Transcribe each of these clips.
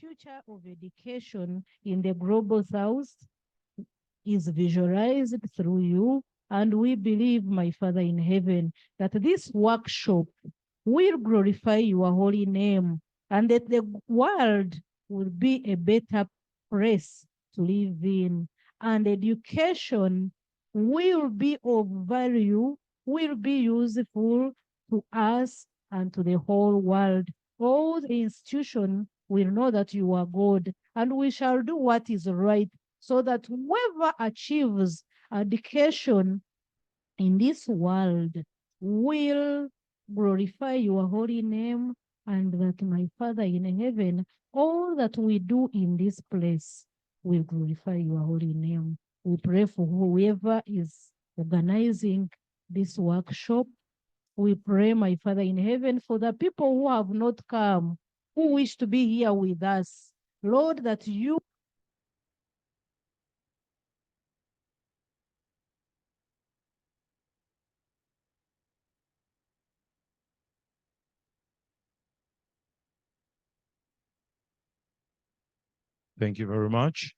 future of education in the global south is visualized through you. And we believe, my Father in heaven, that this workshop will glorify your holy name and that the world will be a better place to live in. And education will be of value, will be useful to us and to the whole world. All the institutions will know that you are God, and we shall do what is right, so that whoever achieves education in this world will glorify your holy name, and that, my Father in heaven, all that we do in this place will glorify your holy name. We pray for whoever is organizing this workshop. We pray, my Father in heaven, for the people who have not come, who wish to be here with us. Lord, that you Thank you very much.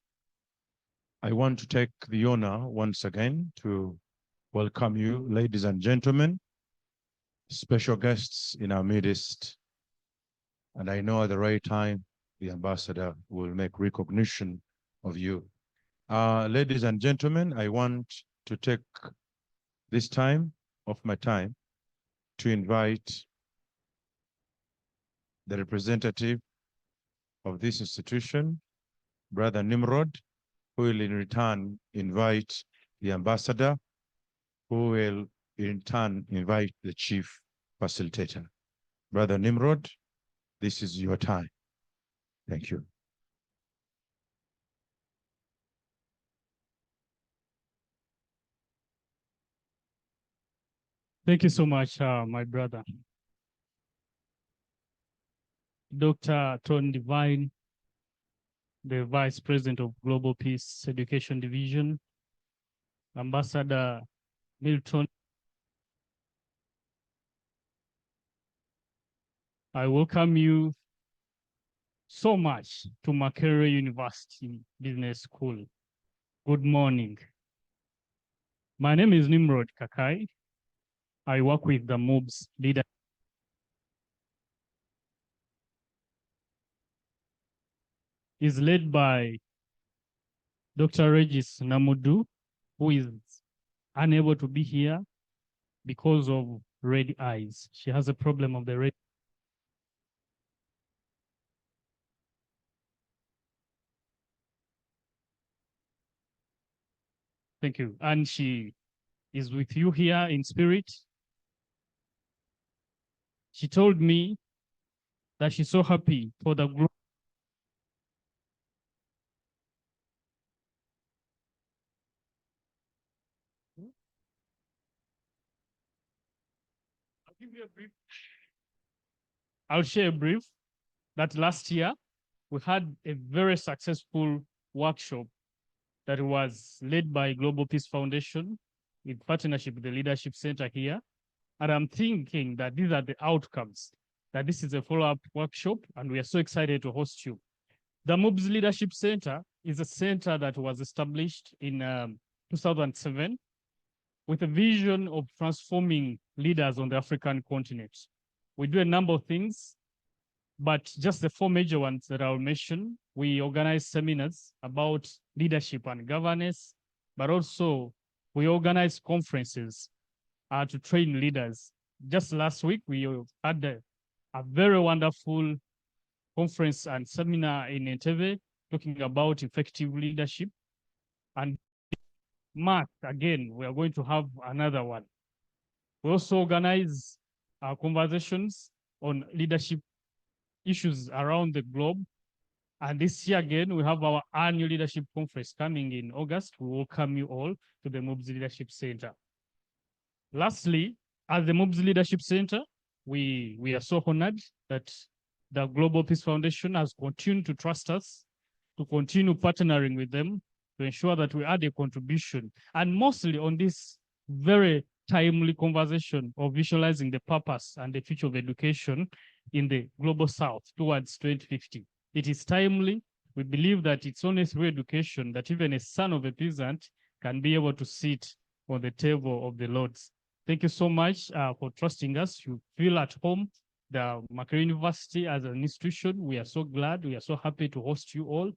I want to take the honor once again to welcome you, ladies and gentlemen, special guests in our midst. And I know at the right time, the ambassador will make recognition of you. Ladies and gentlemen, I want to take this time of my time to invite the representative of this institution, Brother Nimrod, who will in return invite the ambassador, who will in turn invite the chief facilitator. Brother Nimrod, this is your time. Thank you. Thank you so much, my brother. Dr. Ton Divine, the Vice President of Global Peace Education Division, Ambassador Milton. I welcome you so much to Makerere University Business School. Good morning. My name is Nimrod Kakai. I work with the MOBS leader. Is led by Dr. Regis Namudu, who is unable to be here because of red eyes. She has a problem of the red. Thank you. And she is with you here in spirit. She told me that she's so happy for the group. I'll give you a brief. I'll share a brief that last year we had a very successful workshop that was led by Global Peace Foundation in partnership with the Leadership Center here. And I'm thinking that these are the outcomes, that this is a follow-up workshop, and we are so excited to host you. The MOBS Leadership Center is a center that was established in 2007 with a vision of transforming leaders on the African continent. We do a number of things, but just the four major ones that I'll mention. We organize seminars about leadership and governance, but also we organize conferences to train leaders. Just last week, we had a very wonderful conference and seminar in Entebbe talking about effective leadership. And March, again, we are going to have another one. We also organize conversations on leadership issues around the globe. And this year again, we have our annual leadership conference coming in August. We welcome you all to the MOBS Leadership Center. Lastly, as the MOBS Leadership Center, we are so honored that the Global Peace Foundation has continued to trust us, to continue partnering with them, to ensure that we add a contribution, and mostly on this very timely conversation of visualizing the purpose and the future of education in the Global South towards 2050. It is timely. We believe that it's only through education that even a son of a peasant can be able to sit on the table of the Lords. Thank you so much for trusting us. You feel at home. The Makerere University as an institution, we are so glad, we are so happy to host you all.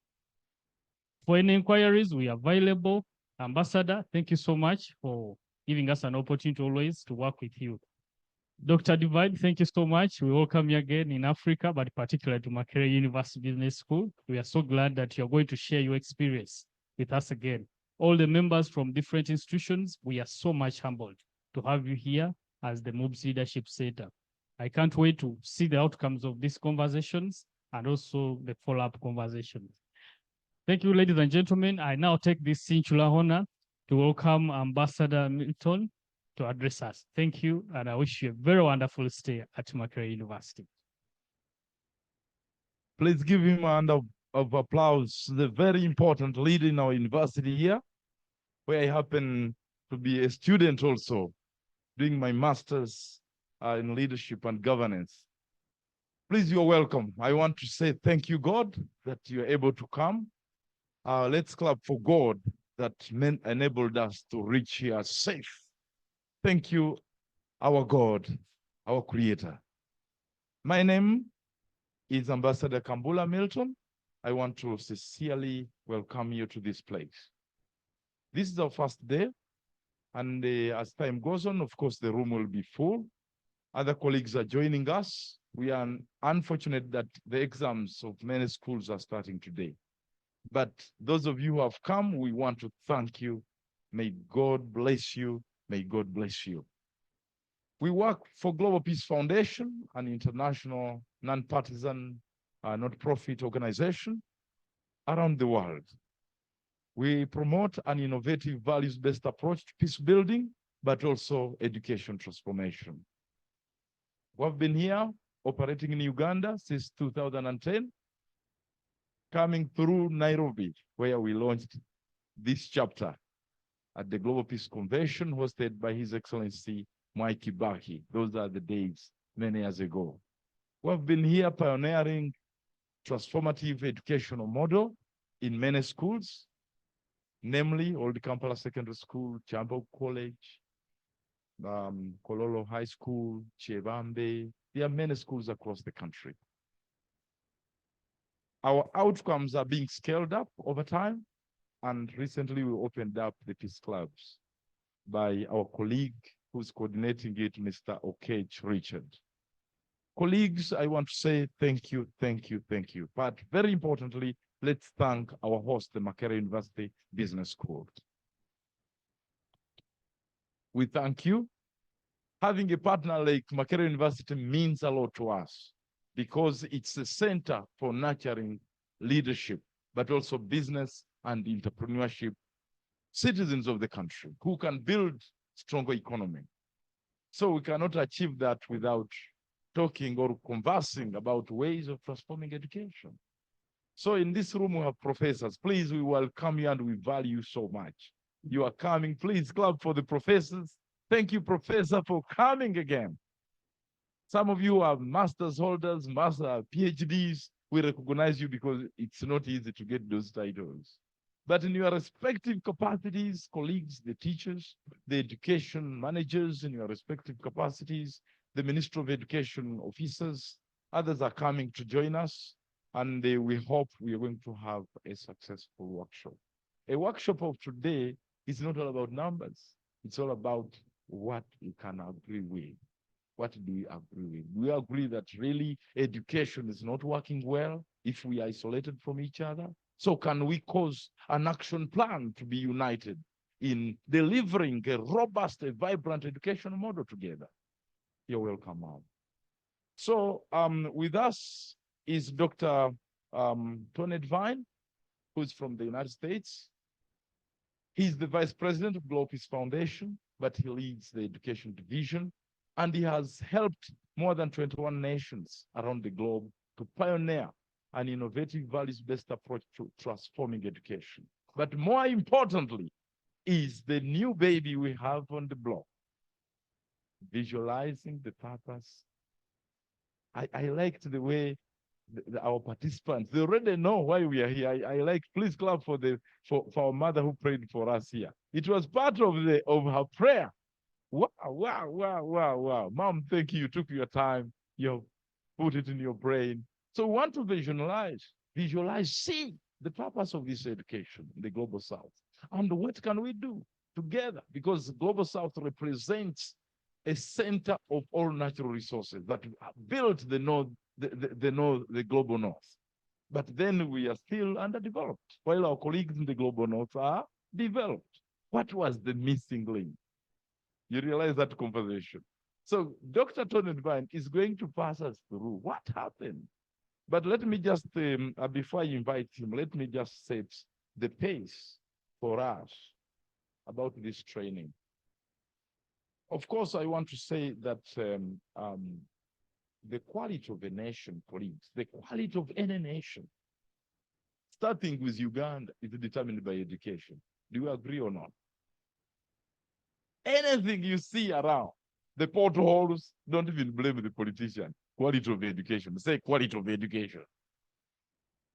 For any inquiries, we are available. Ambassador, thank you so much for giving us an opportunity always to work with you. Dr. Divide, thank you so much. We welcome you again in Africa, but particularly to Makerere University Business School. We are so glad that you're going to share your experience with us again. All the members from different institutions, we are so much humbled to have you here as the MOBS Leadership Center. I can't wait to see the outcomes of these conversations and also the follow-up conversations. Thank you, ladies and gentlemen. I now take this singular honor to welcome Ambassador Milton to address us. Thank you, and I wish you a very wonderful stay at Makerere University. Please give him a round of applause, the very important leader in our university here, where I happen to be a student also, doing my master's in leadership and governance. Please, you're welcome. I want to say thank you, God, that you're able to come. Let's clap for God that enabled us to reach here safe. Thank you, our God, our Creator. My name is Ambassador Kambula Milton. I want to sincerely welcome you to this place. This is our first day, and as time goes on, of course, the room will be full. Other colleagues are joining us. We are unfortunate that the exams of many schools are starting today. But those of you who have come, we want to thank you. May God bless you. May God bless you. We work for Global Peace Foundation, an international non-partisan not-profit organization around the world. We promote an innovative values-based approach to peace building, but also education transformation. We've been here operating in Uganda since 2010, coming through Nairobi, where we launched this chapter at the Global Peace Convention hosted by His Excellency Mwai Kibaki. Those are the days many years ago. We've been here pioneering transformative educational model in many schools, namely Old Kampala Secondary School, Chambo College, Kololo High School, Chebambe. There are many schools across the country. Our outcomes are being scaled up over time, and recently we opened up the Peace Clubs by our colleague who's coordinating it, Mr. Okech Richard. Colleagues, I want to say thank you, thank you, thank you. But very importantly, let's thank our host, the Makerere University Business School. We thank you. Having a partner like Makerere University means a lot to us because it's a center for nurturing leadership, but also business and entrepreneurship, citizens of the country who can build stronger economy. So we cannot achieve that without talking or conversing about ways of transforming education. So in this room, we have professors. Please, we welcome you and we value you so much. You are coming. Please clap for the professors. Thank you, Professor, for coming again. Some of you are master's holders, PhDs. We recognize you because it's not easy to get those titles. But in your respective capacities, colleagues, the teachers, the education managers in your respective capacities, the Ministry of Education officers, others are coming to join us. And we hope we are going to have a successful workshop. A workshop of today is not all about numbers. It's all about what you can agree with. What do we agree with? We agree that really education is not working well if we are isolated from each other. So can we cause an action plan to be united in delivering a robust, a vibrant educational model together? You're welcome, Mom. So with us is Dr. Tony Devine, who's from the United States. He's the Vice President of Global Peace Foundation, but he leads the education division, and he has helped more than 21 nations around the globe to pioneer an innovative values-based approach to transforming education. But more importantly, is the new baby we have on the block, visualizing the purpose. I liked the way our participants, they already know why we are here. I like, please clap for for our mother who prayed for us here. It was part of her prayer. Wow, wow, wow, wow, wow. Mom, thank you. You took your time. You put it in your brain. So we want to visualize, see the purpose of this education in the Global South. And what can we do together? Because the Global South represents a center of all natural resources that built the Global North. But then we are still underdeveloped, while our colleagues in the Global North are developed. What was the missing link? You realize that conversation. So Dr. Tony Devine is going to pass us through what happened. But let me just, before I invite him, let me just set the pace for us about this training. Of course, I want to say that the quality of a nation, colleagues, the quality of any nation, starting with Uganda, is determined by education. Do you agree or not? Anything you see around, the potholes, don't even blame the politician. Quality of education. Say quality of education.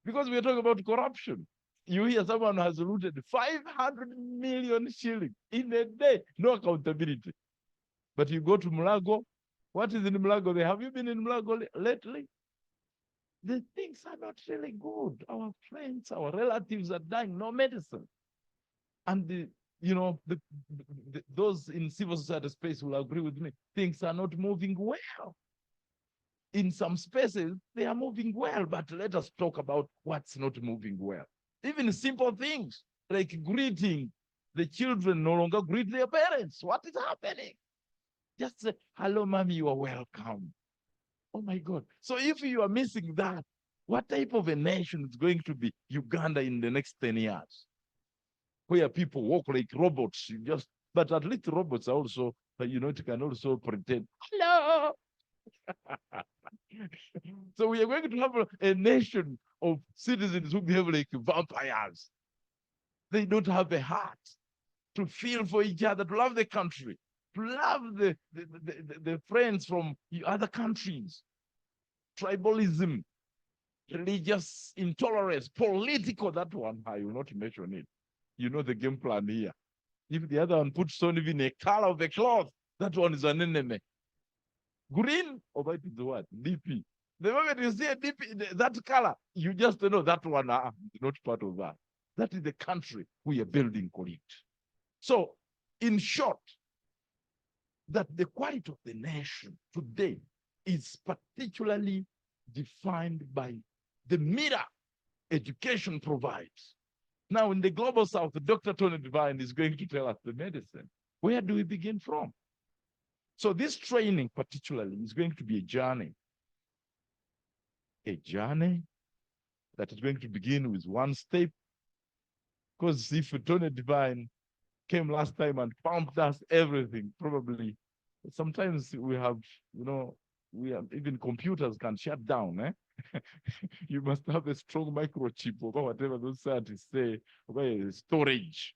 Because we are talking about corruption. You hear someone has looted 500 million shillings in a day. No accountability. But you go to Mulago. What is in Mulago? Have you been in Mulago lately? The things are not really good. Our friends, our relatives are dying, no medicine. And those in civil society space will agree with me. Things are not moving well. In some spaces, they are moving well, but let us talk about what's not moving well. Even simple things like greeting. The children no longer greet their parents. What is happening? Just say, hello, mommy, you are welcome. Oh my God. So if you are missing that, what type of a nation is going to be Uganda in the next 10 years? Where people walk like robots, but at least robots are also, it can also pretend, hello. So we are going to have a nation of citizens who behave like vampires. They don't have a heart to feel for each other, to love the country, to love the friends from other countries. Tribalism, religious intolerance, political, that one, I will not mention it. You know the game plan here. If the other one puts on even a color of a cloth, that one is an enemy. Green, or what is the word? DP. The moment you see a DP, that color, you just know that one is not part of that. That is the country we are building, colleagues. So, in short, that the quality of the nation today is particularly defined by the mirror education provides. Now, in the Global South, Dr. Tony Devine is going to tell us the medicine. Where do we begin from? So this training particularly is going to be a journey that is going to begin with one step. Because if Tony Devine came last time and pumped us everything, probably sometimes we have, even computers can shut down. You must have a strong microchip or whatever those scientists say, storage.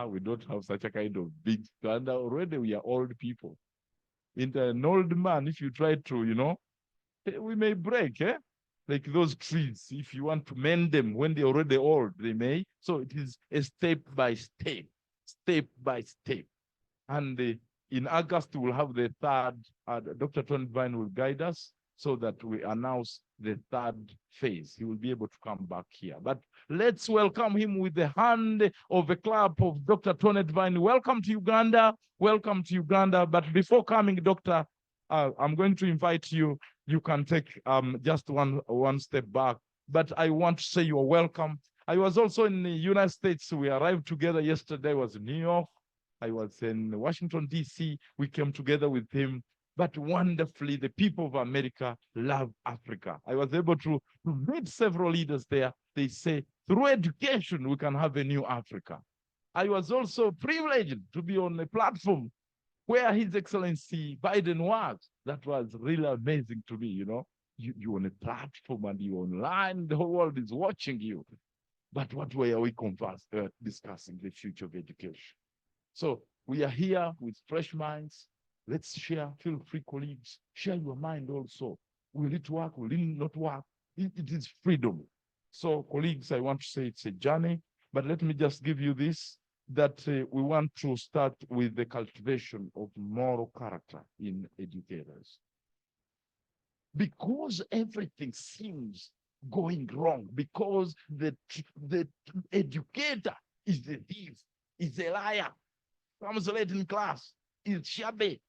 We don't have such a kind of big standard. Already we are old people. In an old man, if you try to, we may break, like those trees. If you want to mend them when they're already old, they may. So it is a step by step. And in August, we'll have the third, Dr. Tony Devine will guide us so that we announce the third phase. He will be able to come back here. But let's welcome him with the hand of a clap of Dr. Tony Devine. Welcome to Uganda. Welcome to Uganda. But before coming, Doctor, I'm going to invite you. You can take just one step back. But I want to say you're welcome. I was also in the United States. We arrived together yesterday. I was in New York. I was in Washington, D.C. We came together with him. But wonderfully, the people of America love Africa. I was able to meet several leaders there. They say, through education, we can have a new Africa. I was also privileged to be on a platform where His Excellency Biden was. That was really amazing to me, You're on a platform and you're online. The whole world is watching you. But what way are we discussing the future of education? So we are here with fresh minds. Let's share. Feel free, colleagues. Share your mind also. Will it work? Will it not work? It is freedom. So, colleagues, I want to say it's a journey, but let me just give you this, that we want to start with the cultivation of moral character in educators. Because everything seems going wrong, because the educator is the thief, is a liar, comes late in class, is shabby.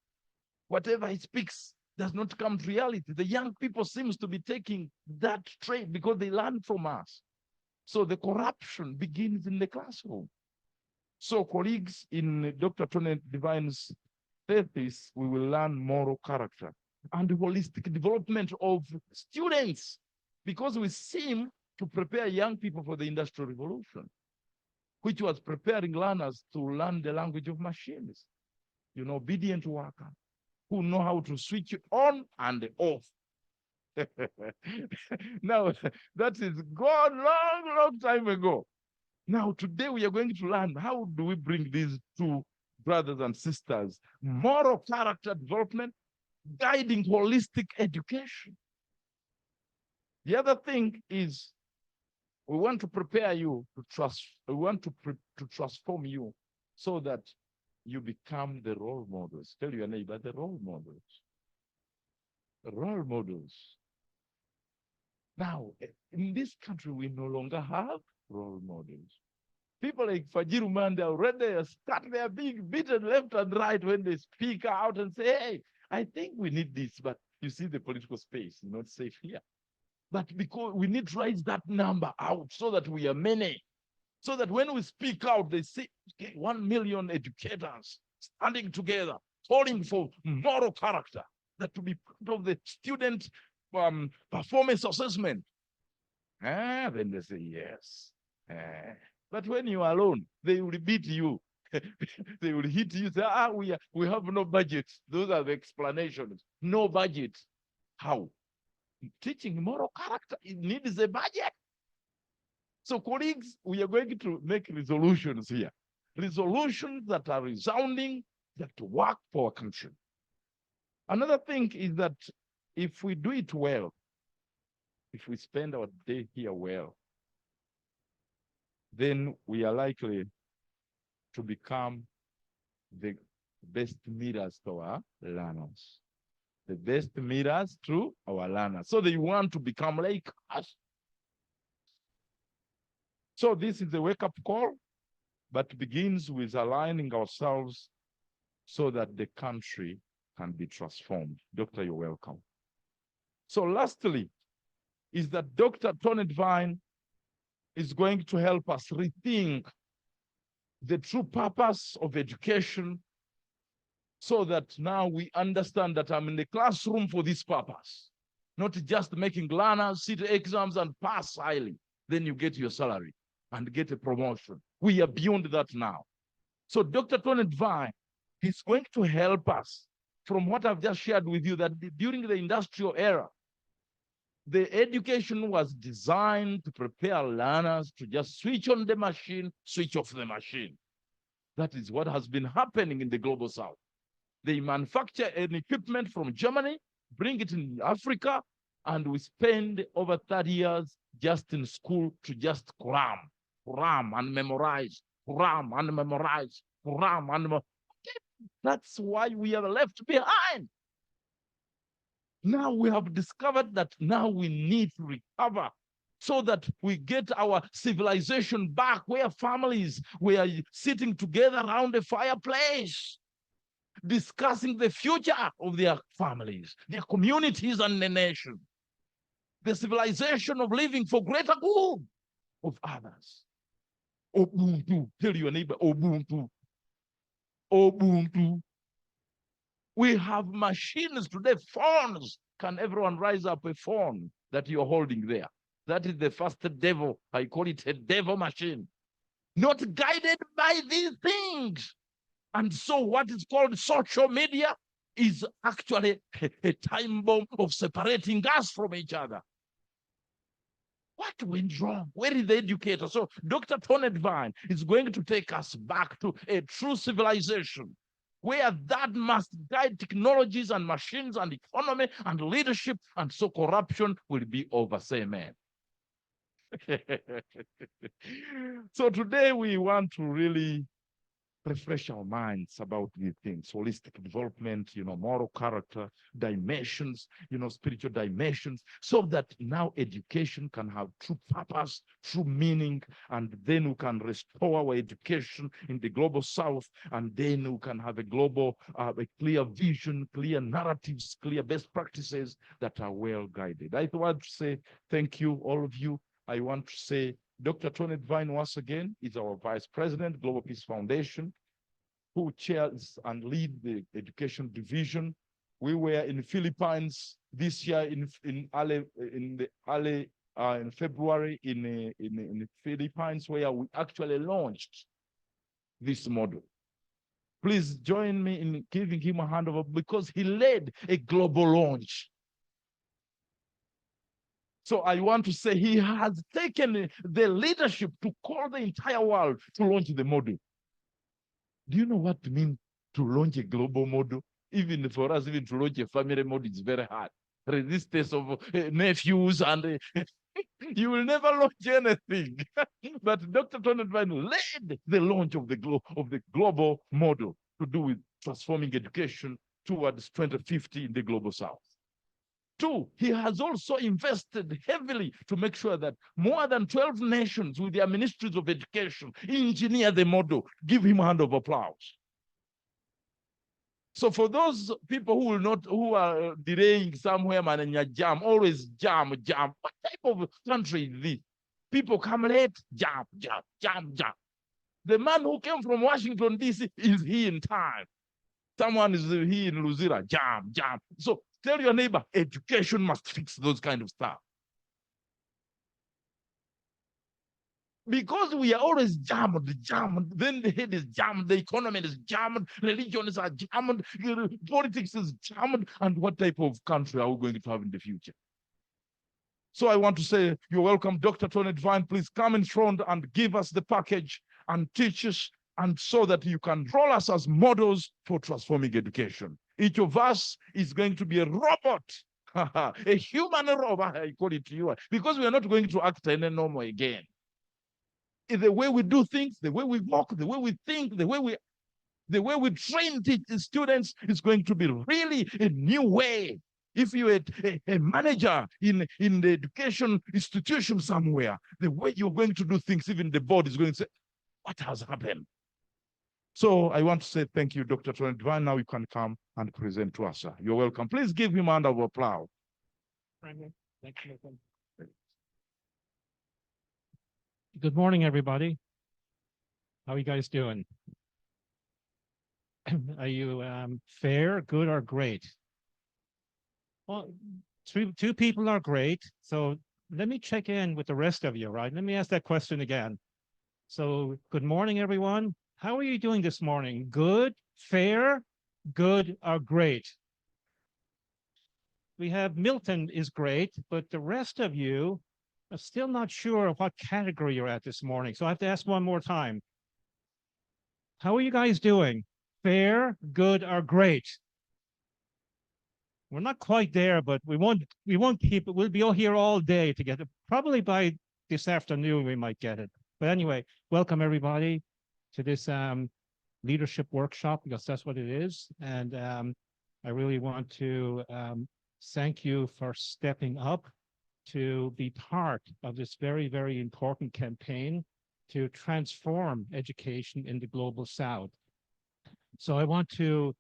Whatever he speaks does not come to reality. The young people seems to be taking that trait because they learn from us. So the corruption begins in the classroom. So colleagues, in Dr. Tony Divine's thesis, we will learn moral character and holistic development of students, because we seem to prepare young people for the Industrial Revolution, which was preparing learners to learn the language of machines, obedient worker, who know how to switch on and off. Now, that is gone long, long time ago. Now, today we are going to learn how do we bring these two brothers and sisters, moral character development, guiding holistic education. The other thing is we want to prepare you to trust, we want to transform you so that you become the role models. Tell your neighbor, the role models. The role models. Now, in this country, we no longer have role models. People like Fajiru Mande already start their being beaten left and right when they speak out and say, hey, I think we need this, but you see the political space is not safe here. But because we need to raise that number out so that we are many, so that when we speak out, they say, okay, 1 million educators standing together, calling for moral character, that to be part of the student performance assessment. Then they say, yes. But when you are alone, they will beat you. They will hit you, say, we have no budget. Those are the explanations. No budget. How? Teaching moral character, it needs a budget. So colleagues, we are going to make resolutions here. Resolutions that are resounding, that work for our country. Another thing is that if we do it well, if we spend our day here well, then we are likely to become the best mirrors to our learners. The best mirrors to our learners. So they want to become like us. So this is a wake-up call, but begins with aligning ourselves so that the country can be transformed. Doctor, you're welcome. So lastly, is that Dr. Tony Divine is going to help us rethink the true purpose of education, so that now we understand that I'm in the classroom for this purpose, not just making learners sit exams and pass highly. Then you get your salary and get a promotion. We are beyond that now. So Dr. Tony Divine is going to help us from what I've just shared with you, that during the industrial era, the education was designed to prepare learners to just switch on the machine, switch off the machine. That is what has been happening in the global south. They manufacture an equipment from Germany, bring it in Africa, and we spend over 30 years just in school to just cram and memorize, cram and memorize, cram and memorize. That's why we are left behind. Now we have discovered that now we need to recover so that we get our civilization back, where families were sitting together around a fireplace, discussing the future of their families, their communities, and the nation. The civilization of living for greater good of others. Ubuntu. Tell your neighbor, Ubuntu. Ubuntu. We have machines today, phones. Can everyone rise up a phone that you're holding there? That is the first devil. I call it a devil machine. Not guided by these things. And so what is called social media is actually a time bomb of separating us from each other. What went wrong? Where is the educator? So Dr. Tony Divine is going to take us back to a true civilization where that must guide technologies and machines and economy and leadership, and so corruption will be over. Say amen. So today we want to really refresh our minds about these things: holistic development, moral character, dimensions, spiritual dimensions, so that now education can have true purpose, true meaning, and then we can restore our education in the global south, and then we can have a global, a clear vision, clear narratives, clear best practices that are well guided. I want to say thank you, all of you. I want to say Dr. Tony Divine, once again, is our Vice President, Global Peace Foundation, who chairs and lead the education division. We were in the Philippines this year in February in the Philippines, where we actually launched this model. Please join me in giving him a hand over, because he led a global launch. So I want to say he has taken the leadership to call the entire world to launch the model. Do you know what it means to launch a global model? Even for us, even to launch a family model, it's very hard. Resistance of nephews, and you will never launch anything. But Dr. Tony Divine led the launch of the global model to do with transforming education towards 2050 in the global south. Two, he has also invested heavily to make sure that more than 12 nations with their ministries of education engineer the model. Give him a hand of applause. So for those people who are delaying somewhere, man, and you jam, always jam. What type of country is this? People come late, jam. The man who came from Washington, D.C. is here in time. Someone is here in Luzira, jam. So tell your neighbor, education must fix those kind of stuff. Because we are always jammed, then the head is jammed, the economy is jammed, religions are jammed, politics is jammed, and what type of country are we going to have in the future? So I want to say, you're welcome, Dr. Tony Divine. Please come in front and give us the package and teach us, and so that you can roll us as models for transforming education. Each of us is going to be a robot, a human robot, I call it to you, because we are not going to act any normal again. The way we do things, the way we walk, the way we think, the way we train students is going to be really a new way. If you're a manager in the education institution somewhere, the way you're going to do things, even the board is going to say, what has happened? So I want to say thank you, Dr. Tony Divine. Now you can come and present to us, sir. You're welcome. Please give him a round of applause. Thank you. Good morning, everybody. How are you guys doing? Are you fair, good, or great? Well, two people are great. So let me check in with the rest of you, right? Let me ask that question again. So good morning, everyone. How are you doing this morning? Good, fair, good, or great? We have Milton is great, but the rest of you are still not sure what category you're at this morning. So I have to ask one more time. How are you guys doing? Fair, good, or great? We're not quite there, but we won't keep it. We'll be all here all day to get it. Probably by this afternoon, we might get it. But anyway, welcome everybody to this leadership workshop, because that's what it is. And I really want to thank you for stepping up to be part of this very, very important campaign to transform education in the global south. So I want to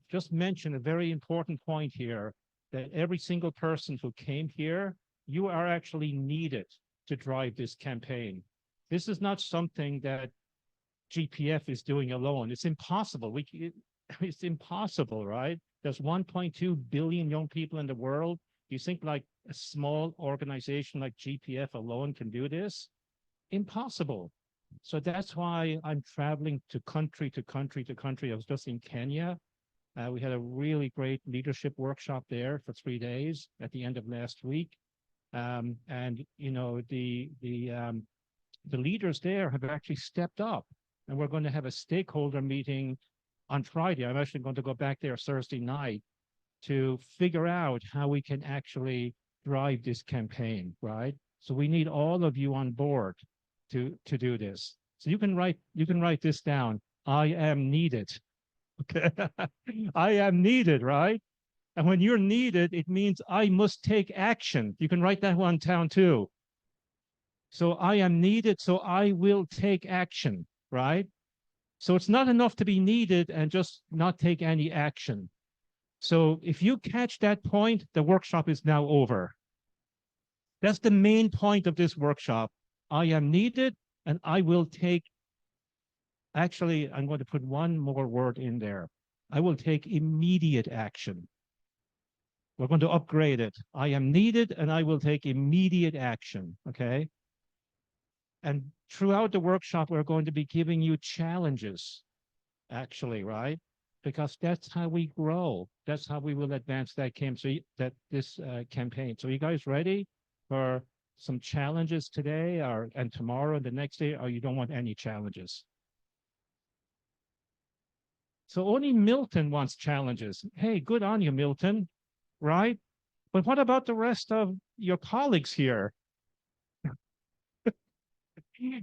just mention a very important point here, that every single person who came here, you are actually needed to drive this campaign. This is not something that GPF is doing alone. It's impossible. It's impossible, right? There's 1.2 billion young people in the world. You think like a small organization like GPF alone can do this? Impossible. So that's why I'm traveling to country to country to country. I was just in Kenya. We had a really great leadership workshop there for 3 days at the end of last week. And you know, the leaders there have actually stepped up, and we're going to have a stakeholder meeting on Friday. I'm actually going to go back there Thursday night to figure out how we can actually drive this campaign, right? So we need all of you on board to do this. So you can write this down. I am needed. Okay. I am needed, right? And when you're needed, it means I must take action. You can write that one down too. So I am needed, so I will take action, right? So it's not enough to be needed and just not take any action. So if you catch that point, the workshop is now over. That's the main point of this workshop. I am needed and I will take, actually, I'm going to put one more word in there. I will take immediate action. We're going to upgrade it. I am needed and I will take immediate action, okay? And throughout the workshop, we're going to be giving you challenges, actually, right? Because that's how we grow. That's how we will advance that campaign. So you guys ready for some challenges today and tomorrow and the next day, or you don't want any challenges? So only Milton wants challenges. Hey, good on you, Milton, right? But what about the rest of your colleagues here?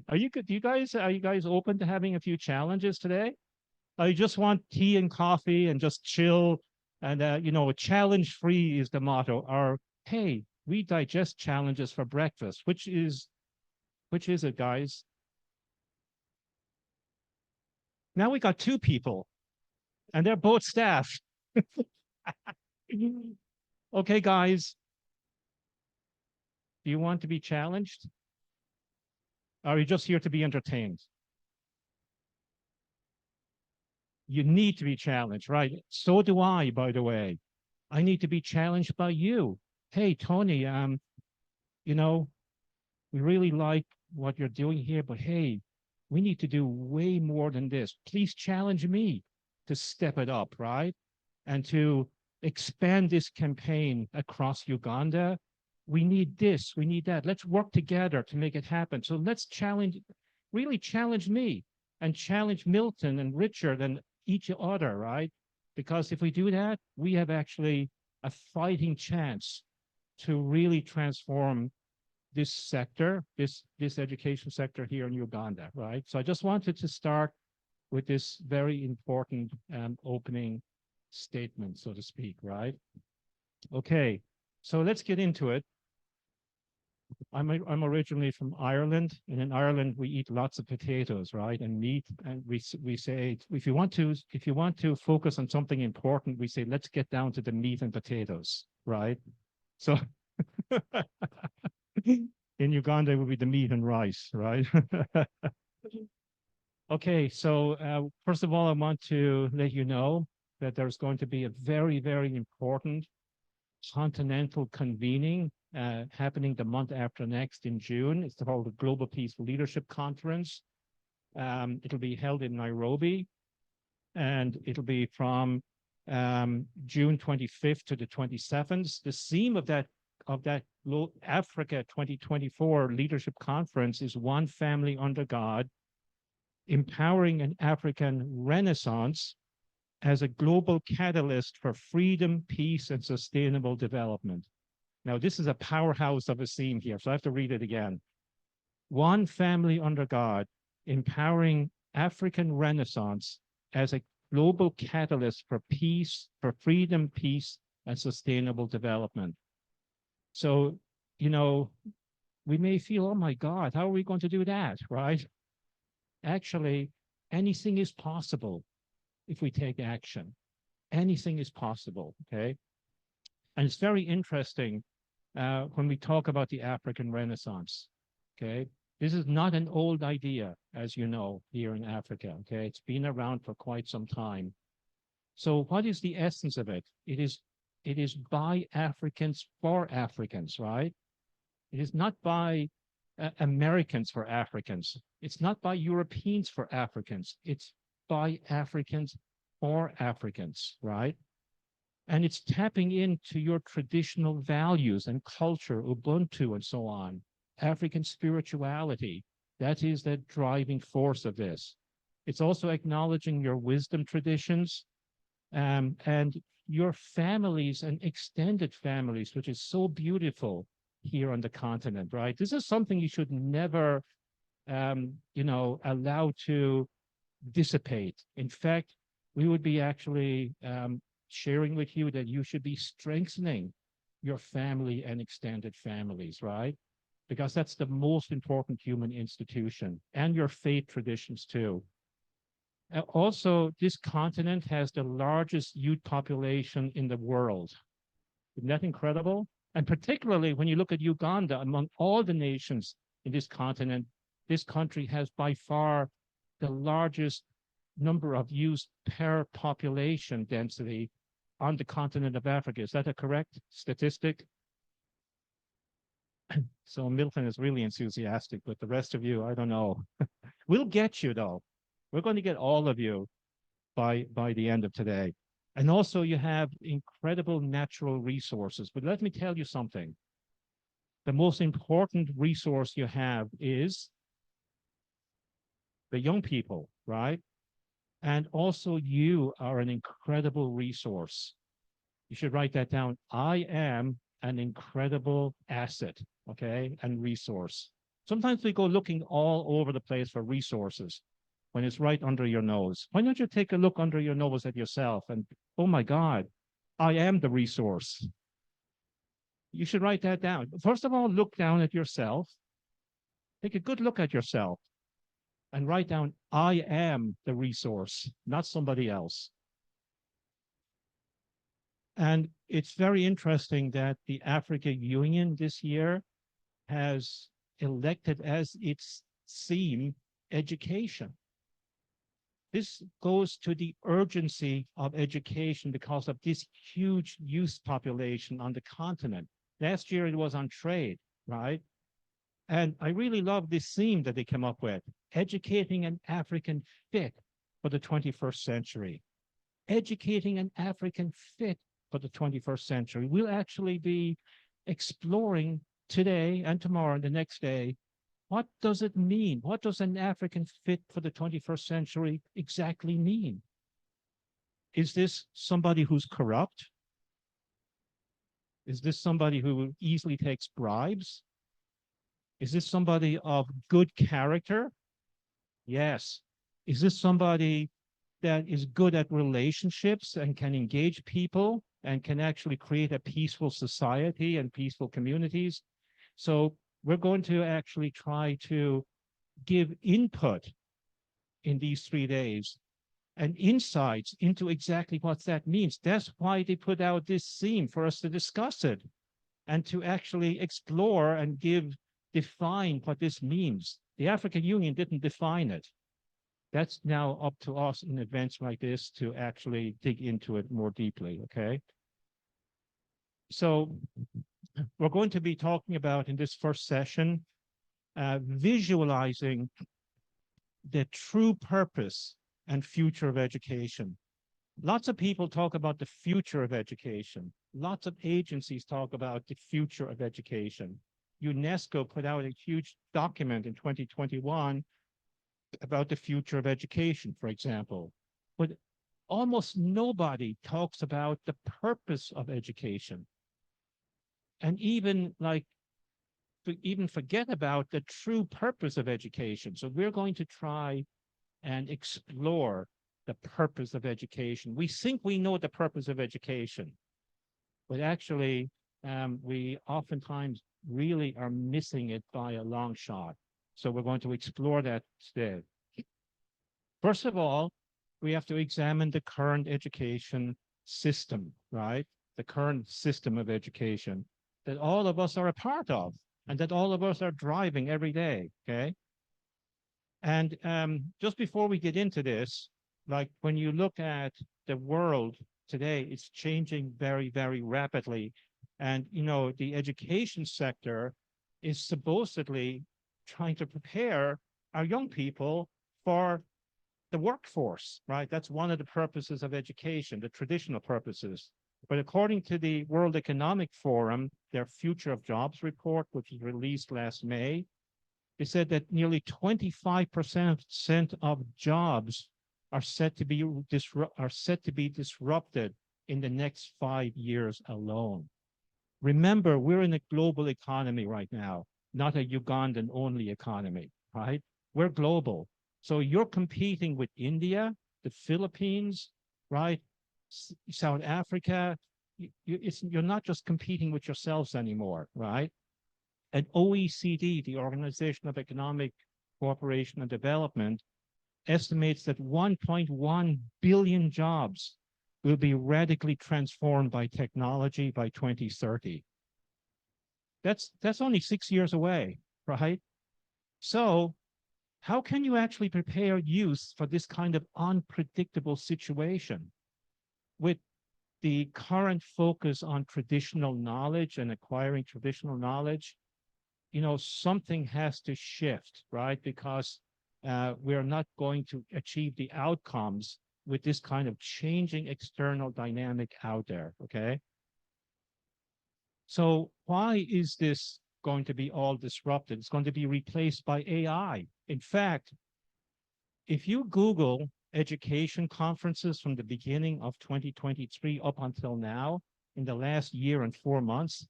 Are you guys open to having a few challenges today? I just want tea and coffee and just chill. And, challenge free is the motto. Or, hey, we digest challenges for breakfast. Which is it, guys? Now we got two people and they're both staff. Okay, guys. Do you want to be challenged? Or are you just here to be entertained? You need to be challenged, right? So do I, by the way. I need to be challenged by you. Hey, Tony, we really like what you're doing here, but hey, we need to do way more than this. Please challenge me to step it up, right? And to expand this campaign across Uganda. We need this, we need that. Let's work together to make it happen. So let's really challenge me and challenge Milton and Richard and each other, right? Because if we do that, we have actually a fighting chance to really transform this sector, this education sector here in Uganda, right? So I just wanted to start with this very important opening statement, so to speak, right? Okay, so let's get into it. I'm originally from Ireland, and in Ireland we eat lots of potatoes, right, and meat. And we say if you want to focus on something important, we say let's get down to the meat and potatoes, right? So in Uganda it would be the meat and rice, right? Okay, so first of all, I want to let you know that there's going to be a very, very important continental convening happening the month after next in June. It's called the Global Peace Leadership Conference. It'll be held in Nairobi, and it'll be from June 25th to the 27th. The theme of that Africa 2024 Leadership Conference is One Family Under God, Empowering an African Renaissance as a global catalyst for freedom, peace, and sustainable development. Now, this is a powerhouse of a theme here, so I have to read it again. One family under God, empowering African Renaissance as a global catalyst for peace, for freedom, peace, and sustainable development. So, we may feel, oh my God, how are we going to do that, right? Actually, anything is possible if we take action. Anything is possible, okay? And it's very interesting when we talk about the African Renaissance, okay? This is not an old idea, as you know, here in Africa, okay? It's been around for quite some time. So what is the essence of it? It is by Africans for Africans, right? It is not by Americans for Africans. It's not by Europeans for Africans. It's by Africans for Africans, right? And it's tapping into your traditional values and culture, Ubuntu and so on, African spirituality. That is the driving force of this. It's also acknowledging your wisdom traditions, and your families and extended families, which is so beautiful here on the continent, right? This is something you should never, allow to dissipate. In fact, we would be actually sharing with you that you should be strengthening your family and extended families, right? Because that's the most important human institution, and your faith traditions too. Also, this continent has the largest youth population in the world. Isn't that incredible? And particularly when you look at Uganda, among all the nations in this continent, this country has by far the largest number of youth per population density on the continent of Africa. Is that a correct statistic? So Milton is really enthusiastic, but the rest of you, I don't know. We'll get you though. We're going to get all of you by the end of today. And also you have incredible natural resources. But let me tell you something. The most important resource you have is the young people, right? And also you are an incredible resource. You should write that down. I am an incredible asset, okay, and resource. Sometimes we go looking all over the place for resources when it's right under your nose. Why don't you take a look under your nose at yourself and, oh my God, I am the resource. You should write that down. First of all, look down at yourself. Take a good look at yourself and write down, I am the resource, not somebody else. And it's very interesting that the African Union this year has elected as its theme education. This goes to the urgency of education because of this huge youth population on the continent. Last year it was on trade, right? And I really love this theme that they came up with, educating an African fit for the 21st century. Educating an African fit for the 21st century. We'll actually be exploring today and tomorrow and the next day, what does it mean? What does an African fit for the 21st century exactly mean? Is this somebody who's corrupt? Is this somebody who easily takes bribes? Is this somebody of good character? Yes. Is this somebody that is good at relationships and can engage people and can actually create a peaceful society and peaceful communities? So we're going to actually try to give input in these 3 days and insights into exactly what that means. That's why they put out this theme for us to discuss it and to actually explore and define what this means. The African Union didn't define it. That's now up to us in events like this to actually dig into it more deeply, okay? So we're going to be talking about in this first session, visualizing the true purpose and future of education. Lots of people talk about the future of education. Lots of agencies talk about the future of education. UNESCO put out a huge document in 2021 about the future of education, for example. But almost nobody talks about the purpose of education. And even forget about the true purpose of education. So we're going to try and explore the purpose of education. We think we know the purpose of education, but actually we oftentimes really are missing it by a long shot. So we're going to explore that today. First of all, we have to examine the current education system, right? The current system of education that all of us are a part of and that all of us are driving every day, okay? And just before we get into this, like when you look at the world today, it's changing very, very rapidly. And, you know, the education sector is supposedly trying to prepare our young people for the workforce, right? That's one of the purposes of education, the traditional purposes. But according to the World Economic Forum, their Future of Jobs report, which was released last May, They said that nearly 25% of jobs are set to be disrupted in the next 5 years alone. Remember, we're in a global economy right now, not a Ugandan only economy, right? We're global. So you're competing with India, the Philippines, right? South Africa. You're not just competing with yourselves anymore, right? And OECD, the Organization of Economic Cooperation and Development, estimates that 1.1 billion jobs will be radically transformed by technology by 2030. That's only 6 years away, right? So how can you actually prepare youth for this kind of unpredictable situation with the current focus on traditional knowledge and acquiring traditional knowledge? You know, something has to shift, right? Because we're not going to achieve the outcomes with this kind of changing external dynamic out there, okay? So why is this going to be all disrupted? It's going to be replaced by AI. In fact, if you Google education conferences from the beginning of 2023 up until now, in the last year and 4 months,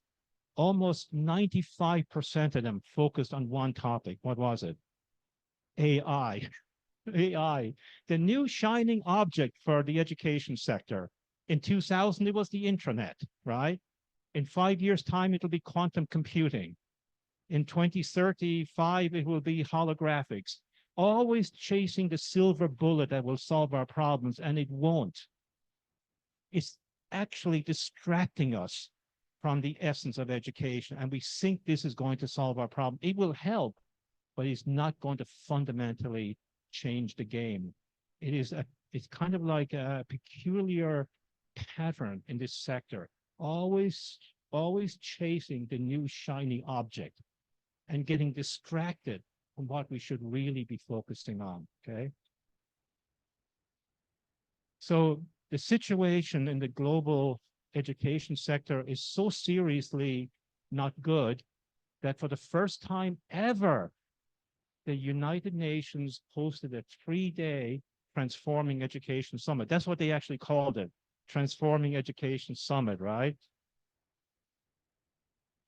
almost 95% of them focused on one topic. What was it? AI. AI, the new shining object for the education sector. In 2000, it was the internet, right? In 5 years' time, it'll be quantum computing. In 2035, it will be holographics. Always chasing the silver bullet that will solve our problems, and it won't. It's actually distracting us from the essence of education, and we think this is going to solve our problem. It will help, but it's not going to fundamentally change the game. It's kind of like a peculiar pattern in this sector, always chasing the new shiny object and getting distracted from what we should really be focusing on, okay? So the situation in the global education sector is so seriously not good that for the first time ever, the United Nations hosted a 3-day Transforming Education Summit. That's what they actually called it, Transforming Education Summit, right?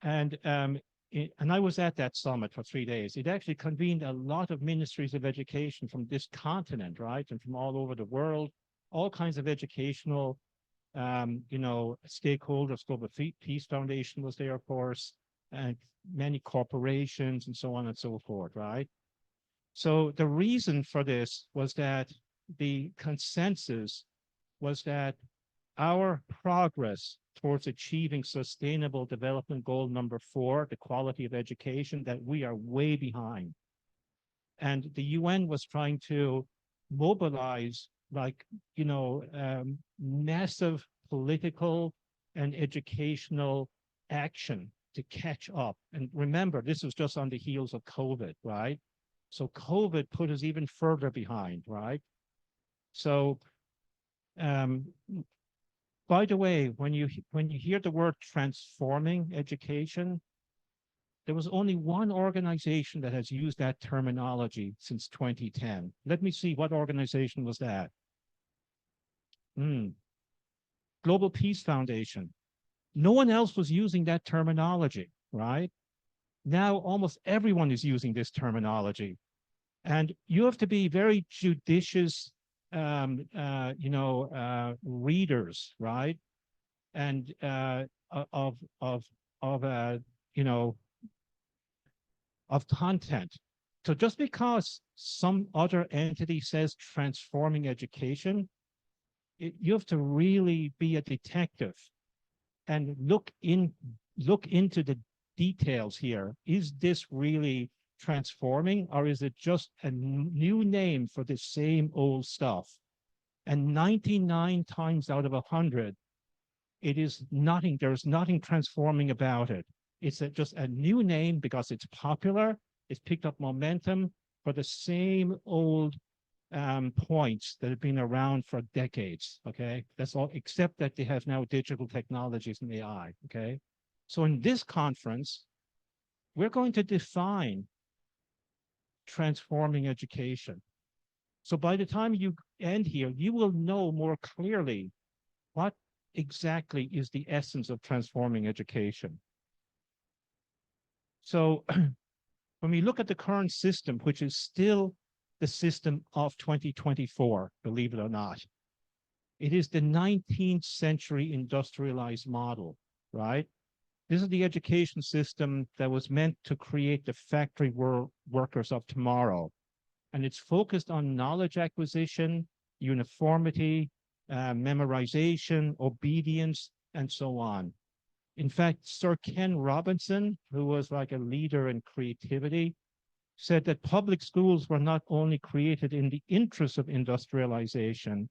And I was at that summit for 3 days. It actually convened a lot of ministries of education from this continent, right? And from all over the world, all kinds of educational, stakeholders. Global Peace Foundation was there, of course, and many corporations and so on and so forth, right? So the reason for this was that the consensus was that our progress towards achieving sustainable development goal number 4, the quality of education, that we are way behind. And the UN was trying to mobilize massive political and educational action to catch up. And remember, this was just on the heels of COVID, right? So COVID put us even further behind, right? So, by the way, when you hear the word transforming education, there was only one organization that has used that terminology since 2010. Let me see, what organization was that? Global Peace Foundation. No one else was using that terminology, right? Now almost everyone is using this terminology. And you have to be very judicious readers, right? And of content. So just because some other entity says transforming education, you have to really be a detective and look into the details here. Is this really transforming, or is it just a new name for the same old stuff? And 99 times out of 100, it is nothing. There's nothing transforming about it. It's just a new name because it's popular. It's picked up momentum for the same old points that have been around for decades. Okay, that's all, except that they have now digital technologies and AI. Okay, so in this conference, we're going to define transforming education. So by the time you end here, you will know more clearly what exactly is the essence of transforming education. So when we look at the current system, which is still the system of 2024, believe it or not, it is the 19th century industrialized model, right? This is the education system that was meant to create the factory workers of tomorrow. And it's focused on knowledge acquisition, uniformity, memorization, obedience, and so on. In fact, Sir Ken Robinson, who was like a leader in creativity, said that public schools were not only created in the interest of industrialization,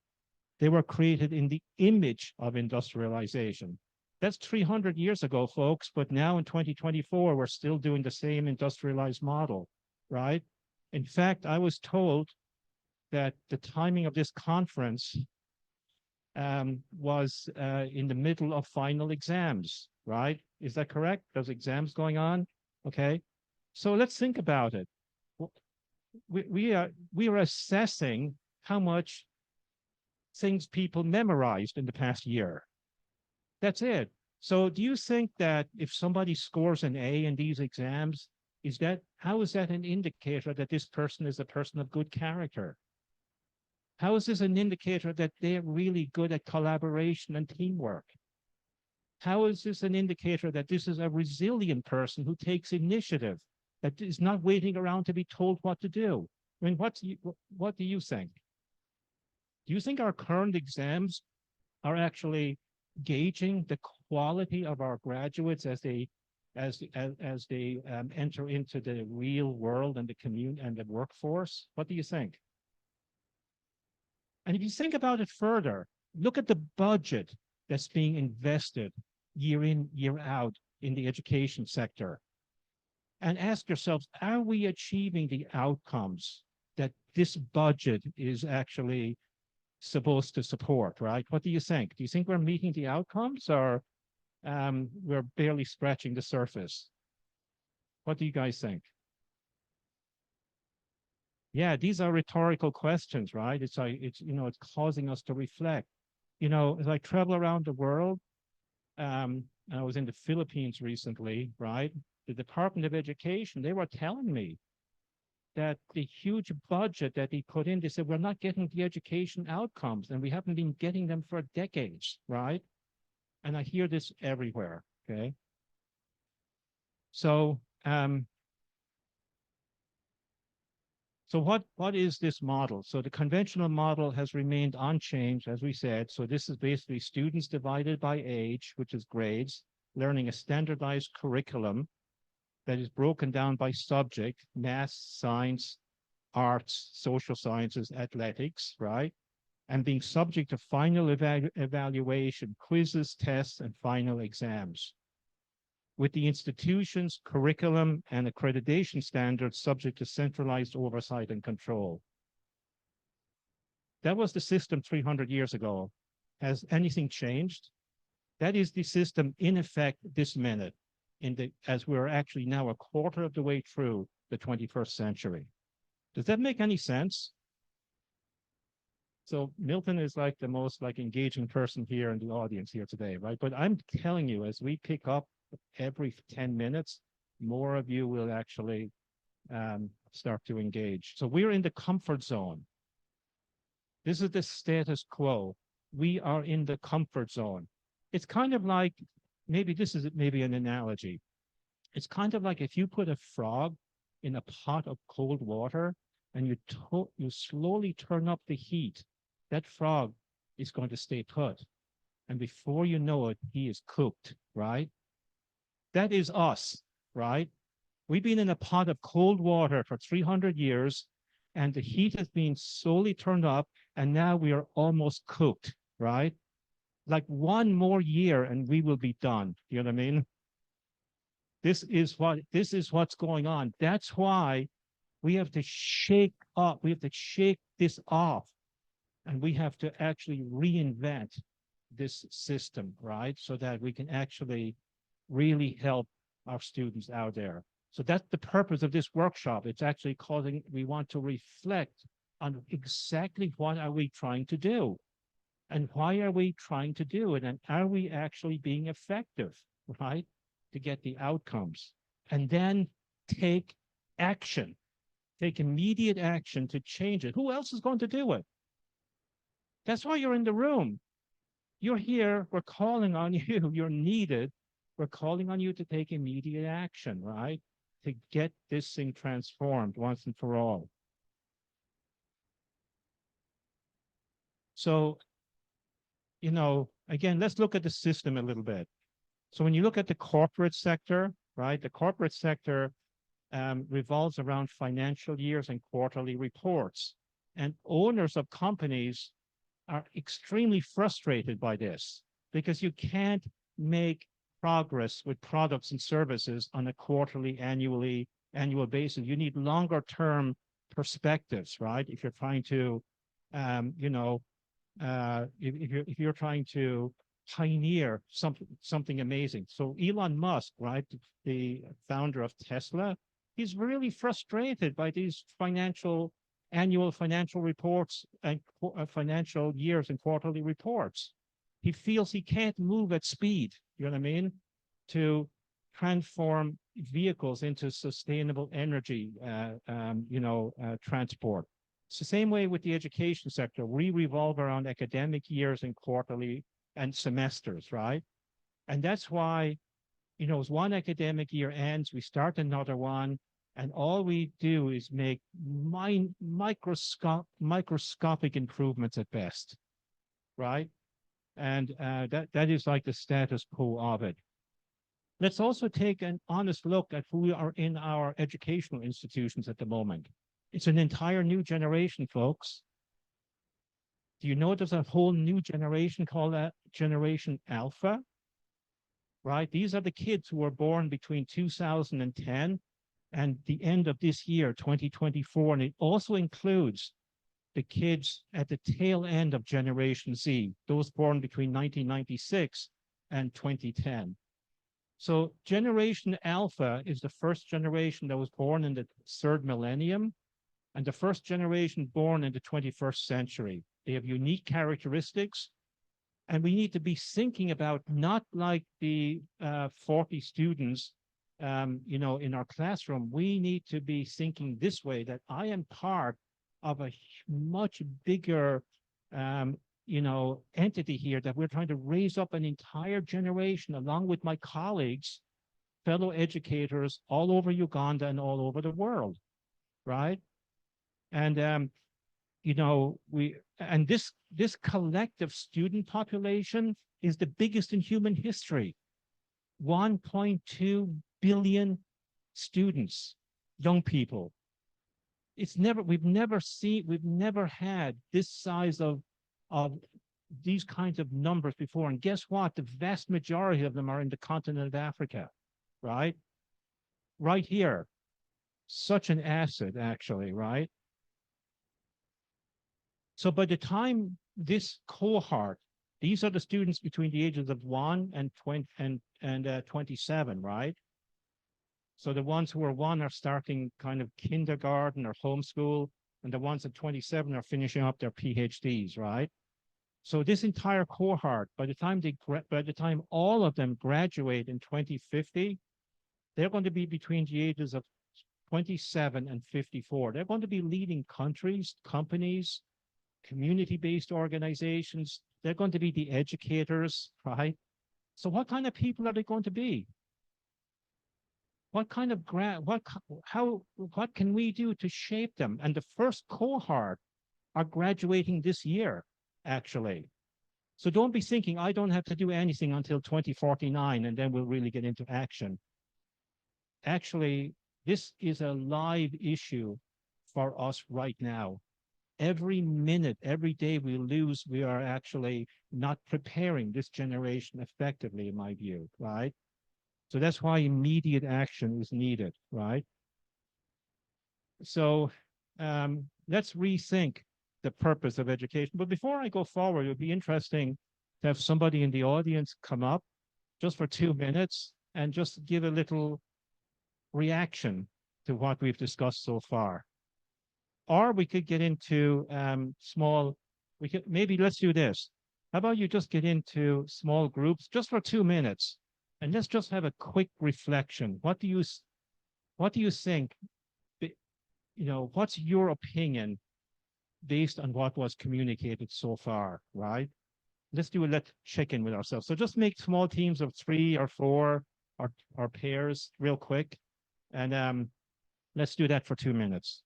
they were created in the image of industrialization. That's 300 years ago, folks, but now in 2024, we're still doing the same industrialized model, right? In fact, I was told that the timing of this conference was in the middle of final exams, right? Is that correct? There's exams going on, okay? So let's think about it. We are assessing how much things people memorized in the past year. That's it. So do you think that if somebody scores an A in these exams, how is that an indicator that this person is a person of good character? How is this an indicator that they're really good at collaboration and teamwork? How is this an indicator that this is a resilient person who takes initiative, that is not waiting around to be told what to do? I mean, what do you think? Do you think our current exams are actually gauging the quality of our graduates as they enter into the real world and the community and the workforce? What do you think? And if you think about it further, look at the budget that's being invested year in, year out in the education sector. And ask yourselves, are we achieving the outcomes that this budget is actually supposed to support, right? What do you think? Do you think we're meeting the outcomes, or we're barely scratching the surface? What do you guys think? Yeah, these are rhetorical questions, right? It's like, it's causing us to reflect. As I travel around the world, and I was in the Philippines recently, right? The Department of Education, they were telling me that the huge budget that they put in, they said, we're not getting the education outcomes, and we haven't been getting them for decades, right? And I hear this everywhere, okay? So, what is this model? So the conventional model has remained unchanged, as we said. So this is basically students divided by age, which is grades, learning a standardized curriculum that is broken down by subject: math, science, arts, social sciences, athletics, right? And being subject to final evaluation, quizzes, tests, and final exams, with the institution's curriculum and accreditation standards subject to centralized oversight and control. That was the system 300 years ago. Has anything changed? That is the system in effect this minute, as we're actually now a quarter of the way through the 21st century. Does that make any sense? So Milton is like the most engaging person here in the audience here today, right? But I'm telling you, as we pick up every 10 minutes, more of you will actually start to engage. So we're in the comfort zone. This is the status quo. We are in the comfort zone. It's kind of like, this is maybe an analogy. It's kind of like if you put a frog in a pot of cold water and you slowly turn up the heat, that frog is going to stay put. And before you know it, he is cooked, right? That is us, right? We've been in a pot of cold water for 300 years, and the heat has been slowly turned up, and now we are almost cooked, right? Like one more year and we will be done. You know what I mean? This is what's going on. That's why we have to shake up. We have to shake this off, and we have to actually reinvent this system, right? So that we can actually really help our students out there. So that's the purpose of this workshop. It's actually causing, we want to reflect on exactly what are we trying to do and why are we trying to do it? And are we actually being effective, right? To get the outcomes and then take action, take immediate action to change it. Who else is going to do it? That's why you're in the room. You're here, we're calling on you, you're needed. We're calling on you to take immediate action, right? To get this thing transformed once and for all. So, you know, again, let's look at the system a little bit. So when you look at the corporate sector, right, the corporate sector revolves around financial years and quarterly reports. And owners of companies are extremely frustrated by this because you can't make progress with products and services on a quarterly, annual basis. You need longer term perspectives, right? If you're trying to, you know, if you're trying to pioneer something amazing. So Elon Musk, right, the founder of Tesla, he's really frustrated by these annual financial reports and financial years and quarterly reports. He feels he can't move at speed, you know what I mean, to transform vehicles into sustainable energy, transport. It's the same way with the education sector. We revolve around academic years and quarterly and semesters, right? And that's why, you know, as one academic year ends, we start another one, and all we do is make microscopic improvements at best, right? And that is like the status quo of it. Let's also take an honest look at who are in our educational institutions at the moment. It's an entire new generation, folks. Do you know there's a whole new generation called Generation Alpha? Right? These are the kids who were born between 2010 and the end of this year, 2024. And it also includes the kids at the tail end of Generation Z, those born between 1996 and 2010. So Generation Alpha is the first generation that was born in the third millennium and the first generation born in the 21st century. They have unique characteristics, and we need to be thinking about not like the 40 students, in our classroom. We need to be thinking this way, that I am part of a much bigger, entity here, that we're trying to raise up an entire generation along with my colleagues, fellow educators all over Uganda and all over the world, right? And this collective student population is the biggest in human history. 1.2 billion students, young people. We've never had this size of these kinds of numbers before. And guess what? The vast majority of them are in the continent of Africa, right? Right here. Such an asset, actually, right? So by the time this cohort, these are the students between the ages of 1 and 27, right? So the ones who are 1 are starting kind of kindergarten or homeschool, and the ones at 27 are finishing up their PhDs, right? So this entire cohort, by the time all of them graduate in 2050, they're going to be between the ages of 27 and 54. They're going to be leading countries, companies, community-based organizations. They're going to be the educators, right? So what kind of people are they going to be? What kind of what can we do to shape them? And the first cohort are graduating this year, actually. So don't be thinking, I don't have to do anything until 2049 and then we'll really get into action. Actually, this is a live issue for us right now. Every minute, every day we lose, we are actually not preparing this generation effectively, in my view, right? So that's why immediate action is needed, right? So let's rethink the purpose of education. But before I go forward, it would be interesting to have somebody in the audience come up just for 2 minutes and just give a little reaction to what we've discussed so far. Or we could get into maybe let's do this. How about you just get into small groups just for 2 minutes and let's just have a quick reflection. What do you think? What's your opinion based on what was communicated so far, right? Let's check in with ourselves. So just make small teams of 3 or 4 or pairs real quick. And let's do that for 2 minutes.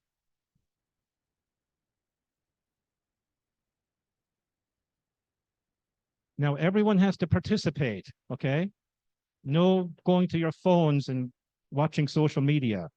Now, everyone has to participate, okay? No going to your phones and watching social media.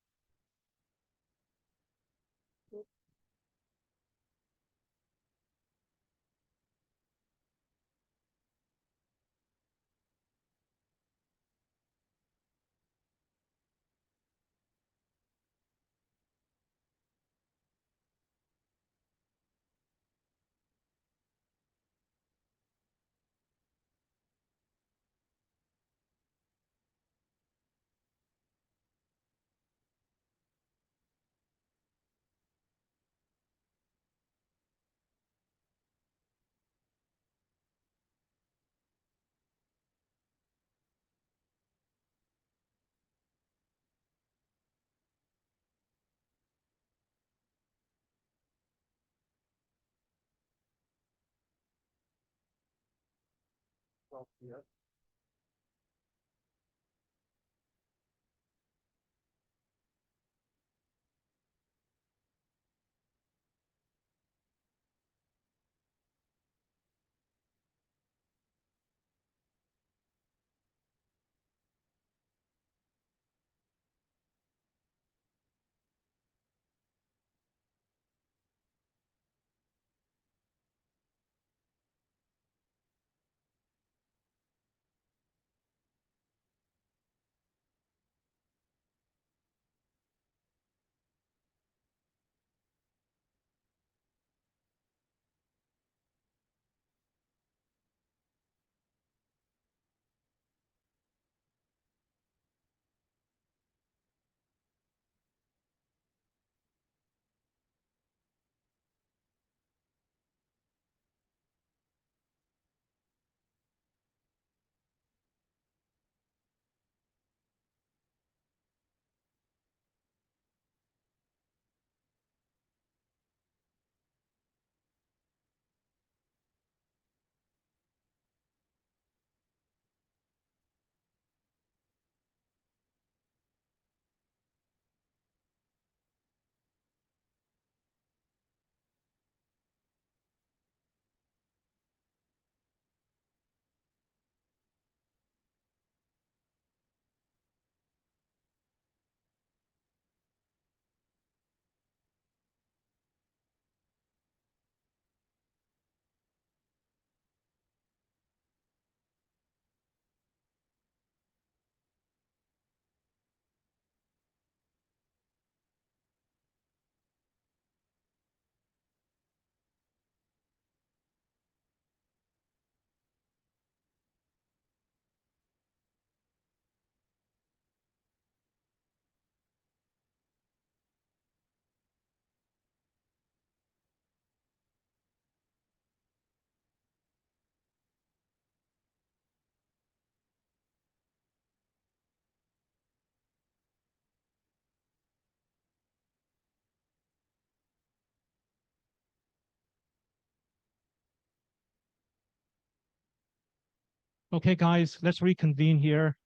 Okay, guys, let's reconvene here.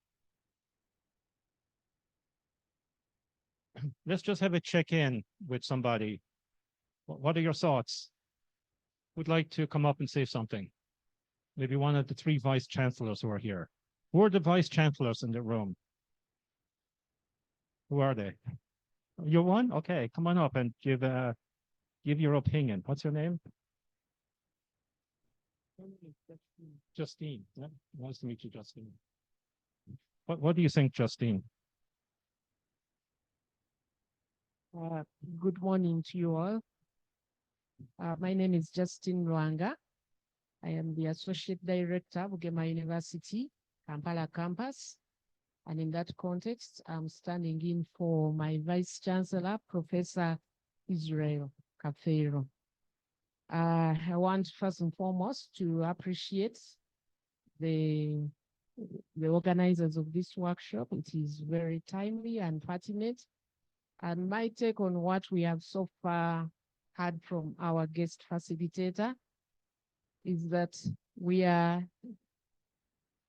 Let's just have a check-in with somebody. What are your thoughts? Would like to come up and say something? Maybe one of the 3 vice chancellors who are here. Who are the vice chancellors in the room? Who are they? You're one? Okay, come on up and give your opinion. What's your name? Justine. Yeah, nice to meet you, Justine. What do you think, Justine? Good morning to you all. My name is Justine Rwanga. I am the Associate Director of Bugema University, Kampala campus. And in that context, I'm standing in for my Vice Chancellor, Professor Israel Kafero. I want first and foremost to appreciate the organizers of this workshop. It is very timely and pertinent. And my take on what we have so far heard from our guest facilitator is that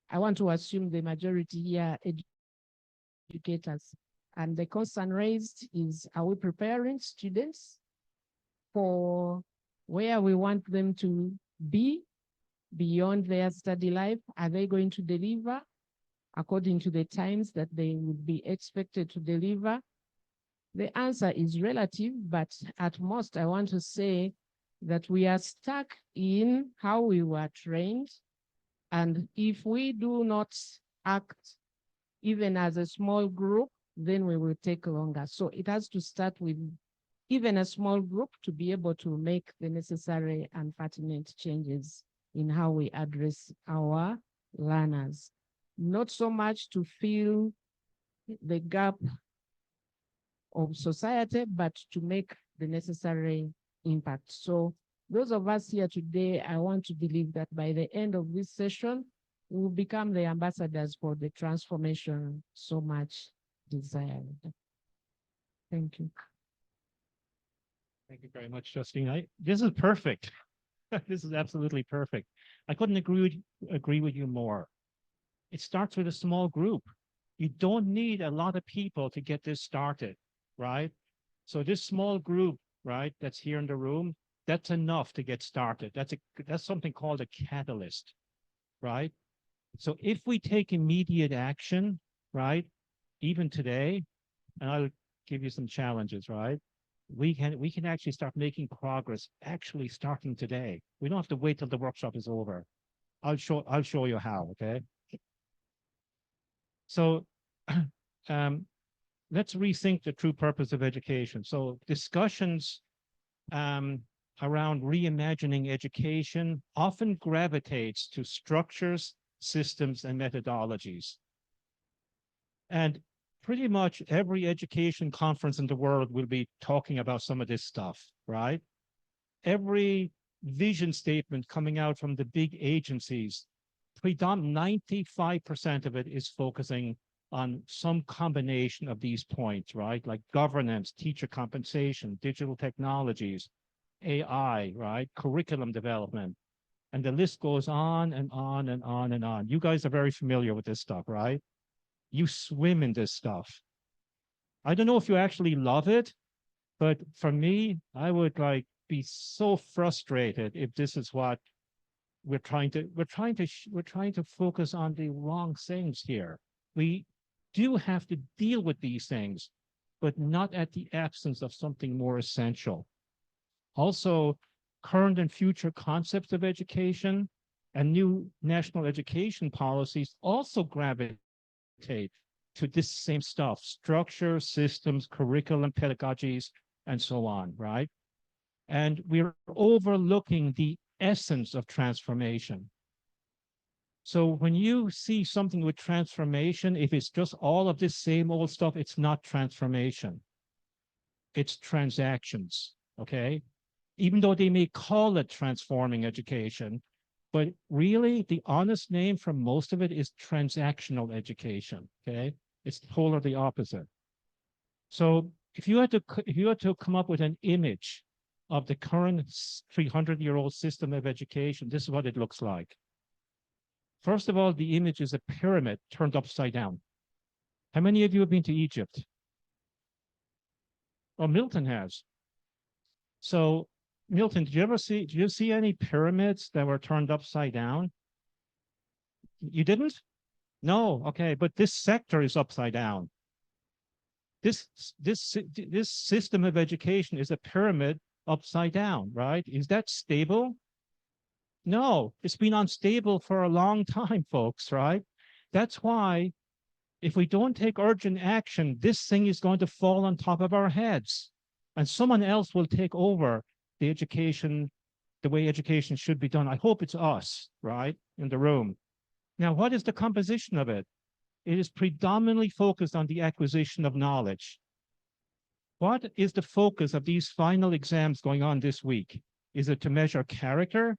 I want to assume the majority here educators. And the concern raised is, are we preparing students for where we want them to be beyond their study life? Are they going to deliver according to the times that they would be expected to deliver? The answer is relative, but at most I want to say that we are stuck in how we were trained. And if we do not act even as a small group, then we will take longer. So it has to start with even a small group to be able to make the necessary and pertinent changes in how we address our learners. Not so much to fill the gap of society, but to make the necessary impact. So those of us here today, I want to believe that by the end of this session, we will become the ambassadors for the transformation so much desired. Thank you. Thank you very much, Justine. This is perfect. This is absolutely perfect. I couldn't agree with you more. It starts with a small group. You don't need a lot of people to get this started, right? So this small group, right, that's here in the room, that's enough to get started. That's something called a catalyst, right? So if we take immediate action, right, even today, and I'll give you some challenges, right? We can actually start making progress actually starting today. We don't have to wait till the workshop is over. I'll show you how, okay? So let's rethink the true purpose of education. So discussions around reimagining education often gravitates to structures, systems, and methodologies. And pretty much every education conference in the world will be talking about some of this stuff, right? Every vision statement coming out from the big agencies, 95% of it is focusing on some combination of these points, right? Like governance, teacher compensation, digital technologies, AI, right? Curriculum development. And the list goes on and on and on and on. You guys are very familiar with this stuff, right? You swim in this stuff. I don't know if you actually love it, but for me, I would like be so frustrated if this is what we're trying to focus on the wrong things here. We do have to deal with these things, but not at the absence of something more essential. Also, current and future concepts of education and new national education policies also gravitate to this same stuff: structure, systems, curriculum, pedagogies, and so on, right? And we're overlooking the essence of transformation. So when you see something with transformation, if it's just all of this same old stuff, it's not transformation. It's transactions, okay? Even though they may call it transforming education, but really the honest name for most of it is transactional education, okay? It's totally the opposite. So if you had to come up with an image of the current 300-year-old system of education, this is what it looks like. First of all, the image is a pyramid turned upside down. How many of you have been to Egypt? Well, Milton has. So, Milton, did you see any pyramids that were turned upside down? You didn't? No, okay, but this sector is upside down. This system of education is a pyramid upside down, right? Is that stable? No, it's been unstable for a long time, folks, right? That's why if we don't take urgent action, this thing is going to fall on top of our heads, and someone else will take over the education, the way education should be done. I hope it's us, right, in the room. Now, what is the composition of it? It is predominantly focused on the acquisition of knowledge. What is the focus of these final exams going on this week? Is it to measure character,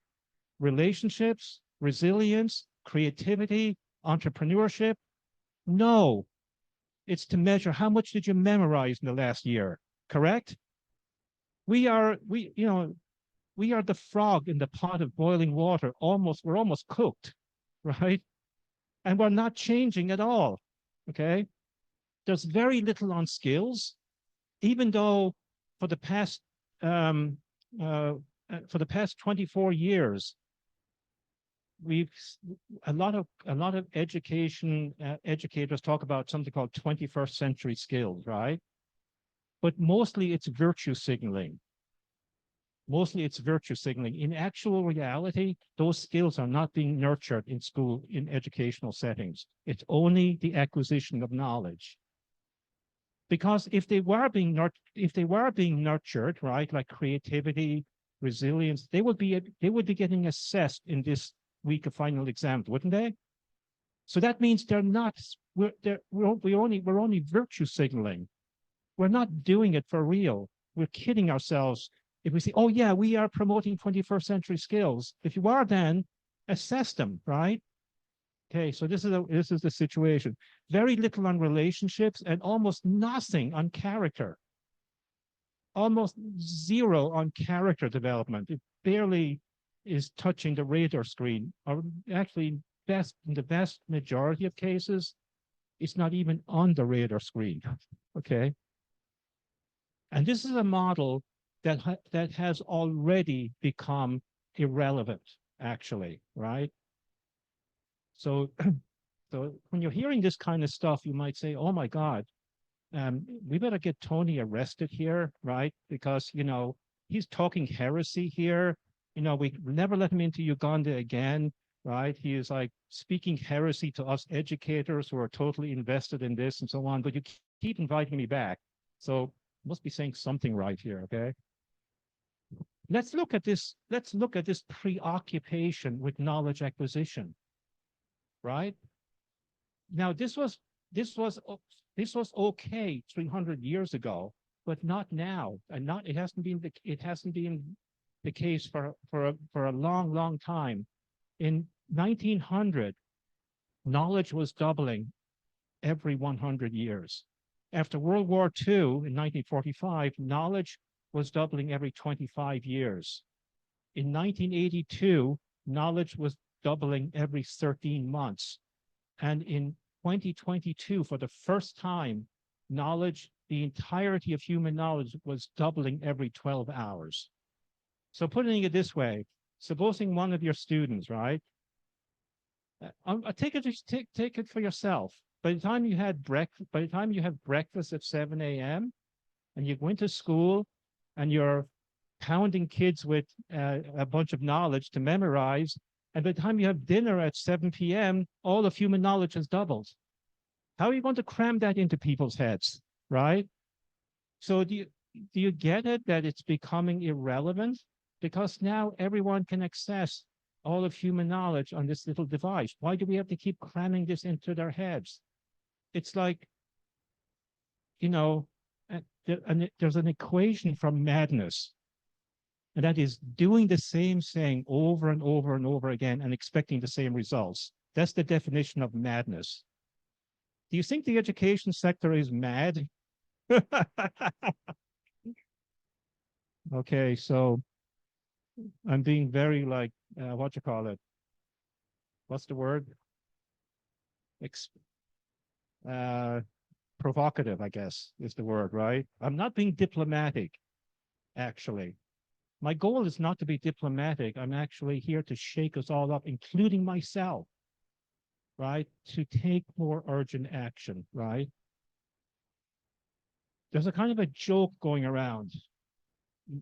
relationships, resilience, creativity, entrepreneurship? No, it's to measure how much did you memorize in the last year, correct? We are the frog in the pot of boiling water. We're almost cooked, right? And we're not changing at all, okay? There's very little on skills, even though for the past 24 years, a lot of educators talk about something called 21st century skills, right? But mostly it's virtue signaling. Mostly it's virtue signaling. In actual reality, those skills are not being nurtured in school, in educational settings. It's only the acquisition of knowledge. Because if they were being nurtured, right, like creativity, resilience, they would be getting assessed in this week of final exams, wouldn't they? So that means we're only virtue signaling. We're not doing it for real. We're kidding ourselves if we say, oh yeah, we are promoting 21st century skills. If you are, then assess them, right? Okay, so this is the situation. Very little on relationships and almost nothing on character. Almost zero on character development. It barely is touching the radar screen, or actually in the vast majority of cases, it's not even on the radar screen, okay? And this is a model that has already become irrelevant, actually, right? So, so when you're hearing this kind of stuff, you might say, oh my God, we better get Tony arrested here, right? Because, he's talking heresy here. We never let him into Uganda again, right? He is like speaking heresy to us educators who are totally invested in this and so on, but you keep inviting me back. So must be saying something right here, okay? Let's look at this preoccupation with knowledge acquisition, right? Now, this was okay 300 years ago, but not now, and it hasn't been the case for a long time. In 1900, knowledge was doubling every 100 years. After World War II in 1945, knowledge was doubling every 25 years. In 1982, knowledge was doubling every 13 months. And in 2022, for the first time, knowledge, the entirety of human knowledge, was doubling every 12 hours. So putting it this way, supposing one of your students, right? Take it for yourself. By the time you have breakfast at 7 a.m. and you go into school and you're pounding kids with a bunch of knowledge to memorize, and by the time you have dinner at 7 p.m., all of human knowledge has doubled. How are you going to cram that into people's heads, right? So do you get it that it's becoming irrelevant? Because now everyone can access all of human knowledge on this little device. Why do we have to keep cramming this into their heads? It's like, there's an equation from madness. And that is doing the same thing over and over and over again and expecting the same results. That's the definition of madness. Do you think the education sector is mad? Okay, so I'm being very what you call it? What's the word? Provocative, I guess, is the word, right? I'm not being diplomatic, actually. My goal is not to be diplomatic. I'm actually here to shake us all up, including myself, right? To take more urgent action, right? There's a kind of a joke going around.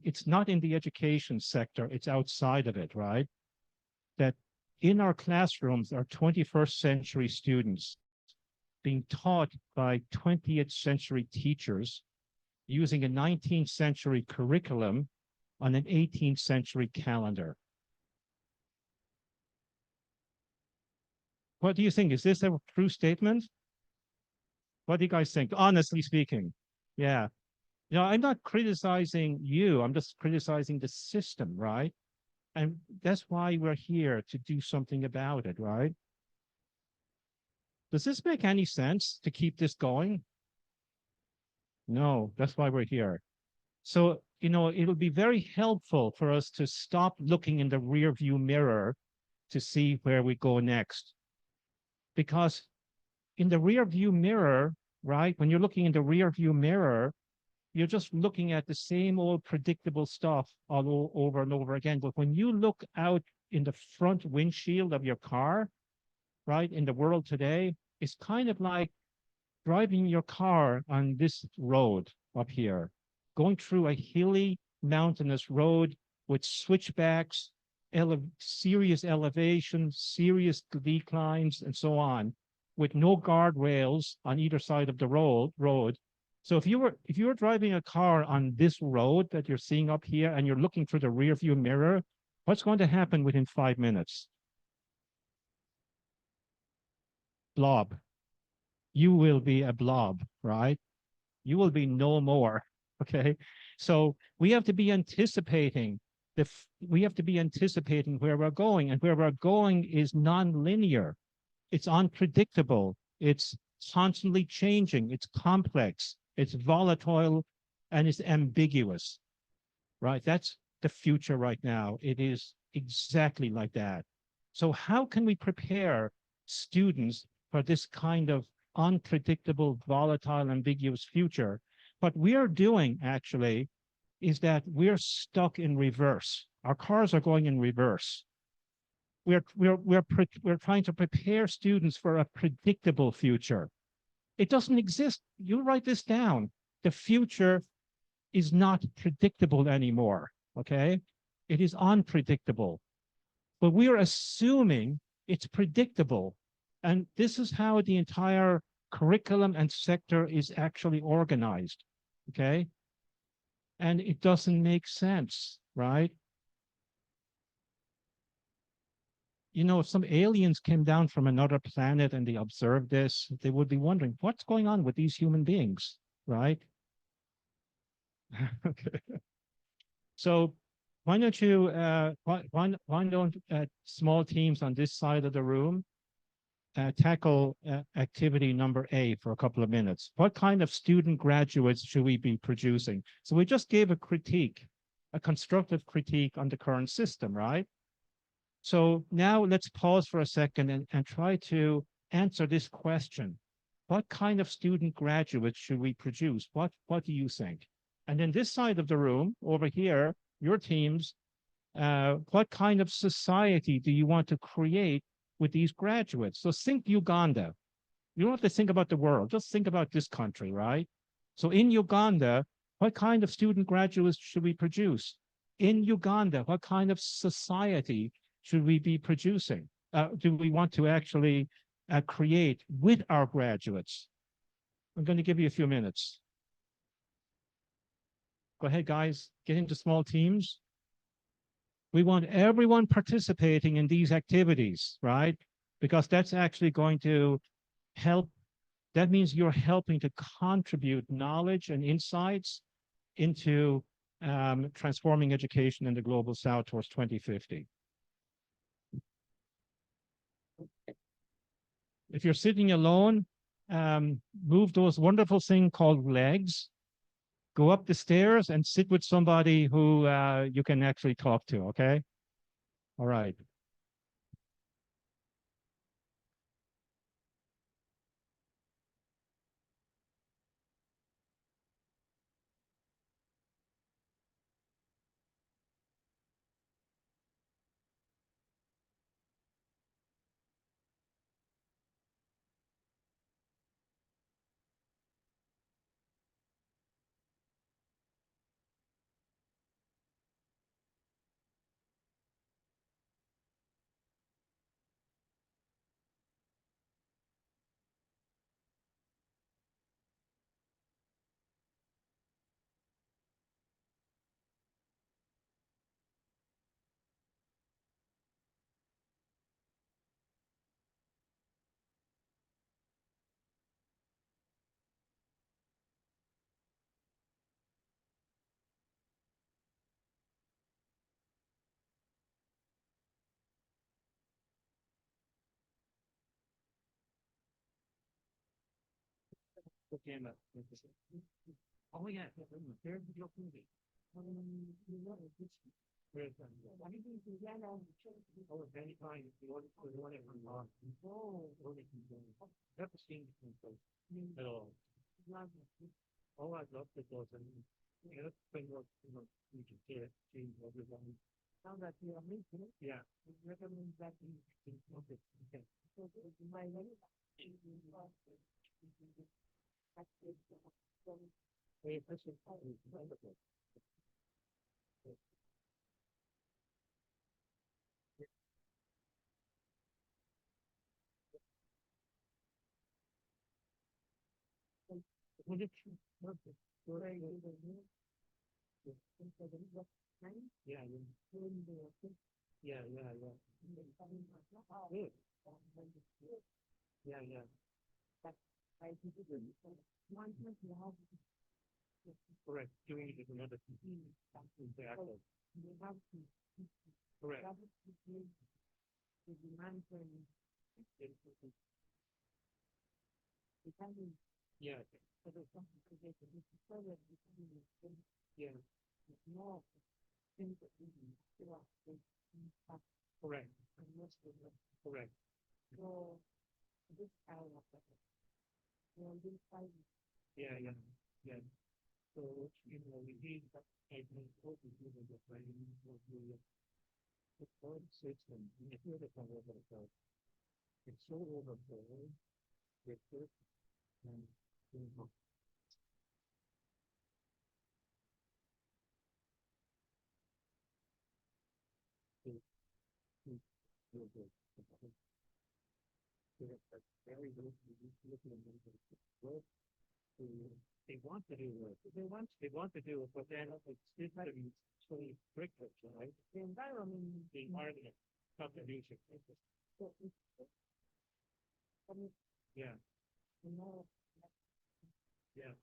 It's not in the education sector, it's outside of it, right? That in our classrooms are 21st century students being taught by 20th century teachers using a 19th century curriculum on an 18th century calendar. What do you think? Is this a true statement? What do you guys think? Honestly speaking, yeah. You know, I'm not criticizing you. I'm just criticizing the system, right? And that's why we're here to do something about it, right? Does this make any sense to keep this going? No, that's why we're here. So, you know, it'll be very helpful for us to stop looking in the rear view mirror to see where we go next. Because in the rear view mirror, right, when you're looking in the rear view mirror, you're just looking at the same old predictable stuff over and over again. But when you look out in the front windshield of your car, right, in the world today, it's kind of like driving your car on this road up here, going through a hilly, mountainous road with switchbacks, serious elevations, serious declines, and so on, with no guardrails on either side of the road. So if you were driving a car on this road that you're seeing up here and you're looking through the rear view mirror, what's going to happen within 5 minutes? Blob. You will be a blob, right? You will be no more. Okay. So we have to be anticipating we have to be anticipating where we're going, and where we're going is non-linear. It's unpredictable. It's constantly changing. It's complex. It's volatile, and it's ambiguous, right? That's the future right now. It is exactly like that. So how can we prepare students for this kind of unpredictable, volatile, ambiguous future? What we are doing actually is that we're stuck in reverse. Our cars are going in reverse. We're trying to prepare students for a predictable future. It doesn't exist. You write this down. The future is not predictable anymore. Okay, it is unpredictable. But we are assuming it's predictable, and this is how the entire curriculum and sector is actually organized. Okay, and it doesn't make sense, right? You know, if some aliens came down from another planet and they observed this, they would be wondering, what's going on with these human beings, right? Okay. So why don't you, why don't small teams on this side of the room tackle activity number A for a couple of minutes? What kind of student graduates should we be producing? So we just gave a critique, a constructive critique on the current system, right? So now let's pause for a second and try to answer this question. What kind of student graduates should we produce? What do you think? And then this side of the room, over here, your teams, what kind of society do you want to create with these graduates? So think Uganda. You don't have to think about the world, just think about this country, right? So in Uganda, what kind of student graduates should we produce? In Uganda, what kind of society should we be producing? Do we want to actually create with our graduates? I'm going to give you a few minutes. Go ahead, guys, get into small teams. We want everyone participating in these activities, right? Because that's actually going to help. That means you're helping to contribute knowledge and insights into transforming education in the Global South towards 2050. If you're sitting alone, move those wonderful thing called legs, go up the stairs and sit with somebody who you can actually talk to, okay? All right. Okay, oh, yeah. There's your movie. Where's that? Oh, very fine. You want it from oh, never seen it at all. Oh, I'd love to go and yeah, bring up, you can see it, change everyone. Now that you are making it, yeah, we recommend that you can okay. So my very efficient. Wonderful. Perfect. Yeah, yeah, yeah, yeah. Good. Yeah, yeah. Correct. Doing it is another. Exactly. Correct. Yeah. Yeah. Correct. Correct. Yeah, yeah, yeah. So, we need that kind of focus on the planning of the current system. You hear the kind of it's so overflowing with it and very good. Looking at work. They want to do it. They want to do it, but then it's system so restrictive, right? The environment, contribution. Yeah. Yeah.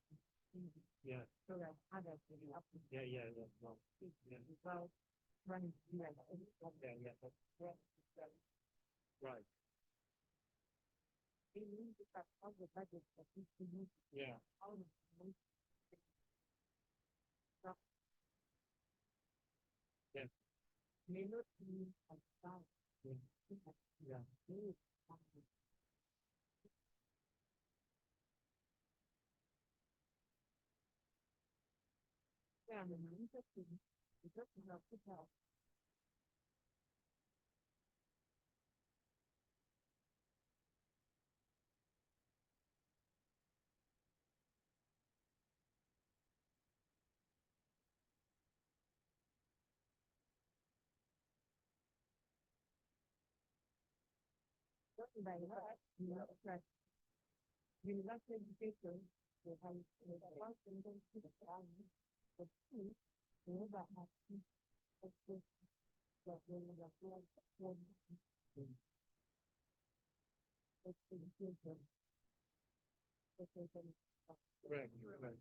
Yeah. Yeah, yeah, yeah. No. Yeah. Yeah, yeah. Right. Yeah. Yeah. Yeah. Right. Right.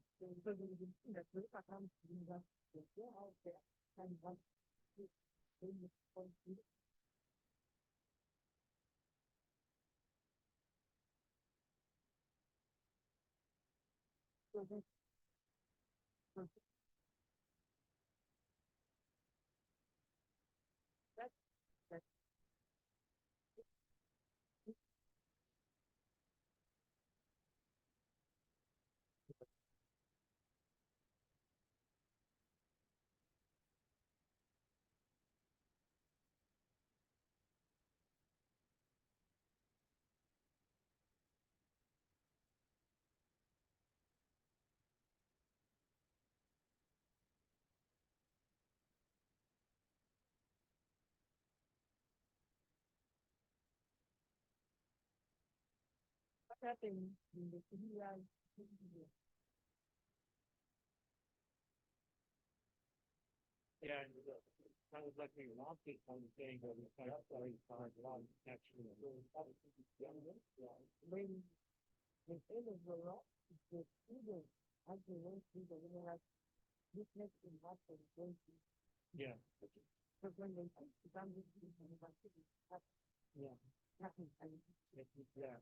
Yeah, and kind of like we want this kind of thing, but we kind of sorry find a lot of actually. Yeah. Yeah. Yeah.